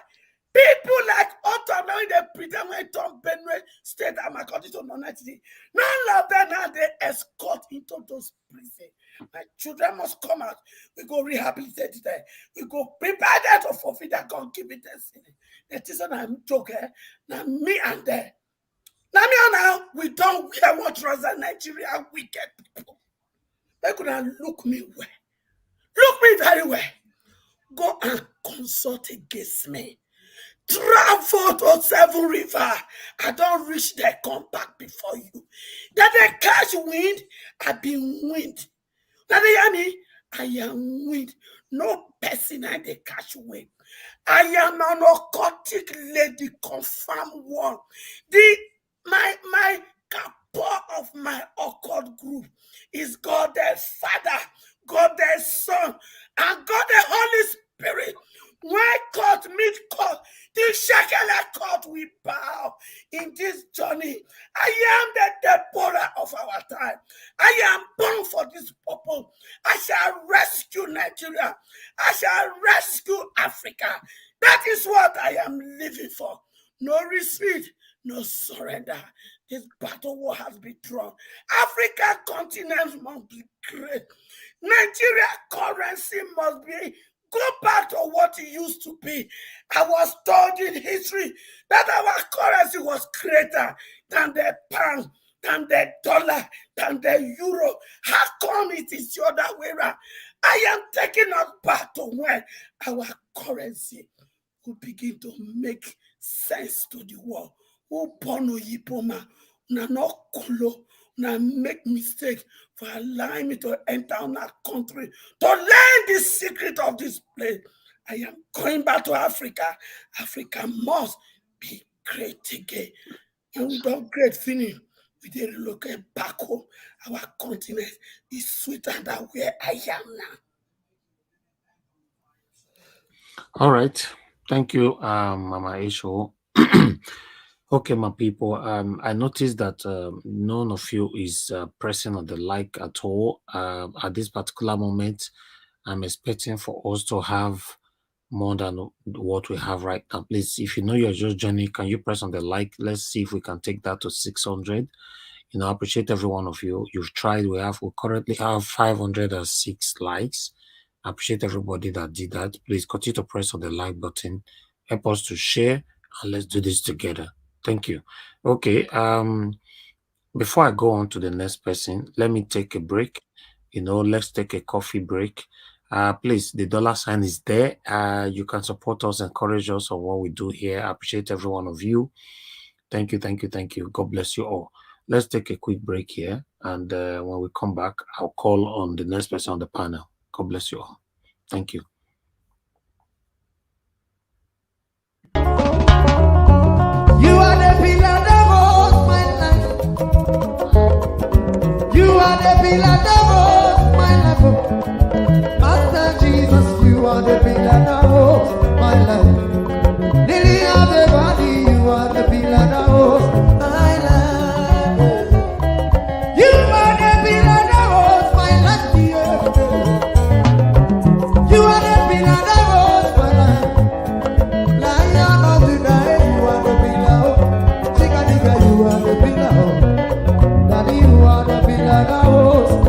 people like Otto, when they pretend when Tom Benue State and my country to non-entity. None of them now they escort into those prisons. My children must come out. We go rehabilitate them. We go prepare them to fulfill their God-given destiny. That is I'm joking. Now me and them. Now we don't wear what trouser Nigeria wicked people. They couldn't look me well. Look me very well. Go and consult against me. Travel to 7 River. I don't reach there, come back before you. That they catch wind, I've been wind. Now they hear me? I am wind. No person I they catch wind. I am an occultic lady, confirm one. My kappa of my occult group is God the Father, God the Son, and God the Holy Spirit. When God meet Shekele court we bow in this journey. I am the Deborah of our time. I am born for this purpose. I shall rescue Nigeria. I shall rescue Africa. That is what I am living for. No retreat, no surrender. This battle war has been drawn. Africa continent must be great. Nigeria currency must be go back to what it used to be. I was told in history that our currency was greater than the pound, than the dollar, than the euro. How come it is the other way around? I am taking us back to when our currency could begin to make sense to the world. Who born Yipoma, na not kolo, na make mistake for allowing me to enter on our country to learn the secret of this place. I am going back to Africa. Africa must be great again. And we don't great finish. We did relocate back home. Our continent is sweeter than where I am now. All right. Thank you, Mama Isho. Okay, my people. I noticed that none of you is pressing on the like at all. At this particular moment, I'm expecting for us to have more than what we have right now. Please, if you know you're just joining, can you press on the like? Let's see if we can take that to 600. You know, I appreciate every one of you. You've tried. We currently have 506 likes. I appreciate everybody that did that. Please continue to press on the like button. Help us to share, and let's do this together. Thank you. Okay. Before I go on to the next person, let me take a break. You know, let's take a coffee break. Please, the $sign is there. You can support us, encourage us on what we do here. I appreciate every one of you. Thank you, thank you, thank you. God bless you all. Let's take a quick break here. And when we come back, I'll call on the next person on the panel. God bless you all. Thank you. You are the pillar that holds my life. You are the pillar that holds my life. Master Jesus, you are the pillar that holds my life. Lily of the body, you are the pillar that holds my life. You are the pillar that holds my life. You are the pillar that holds my life. Lion of the night, you are the pillar. Chica, you are the pillar. Daddy, you are the pillar that holds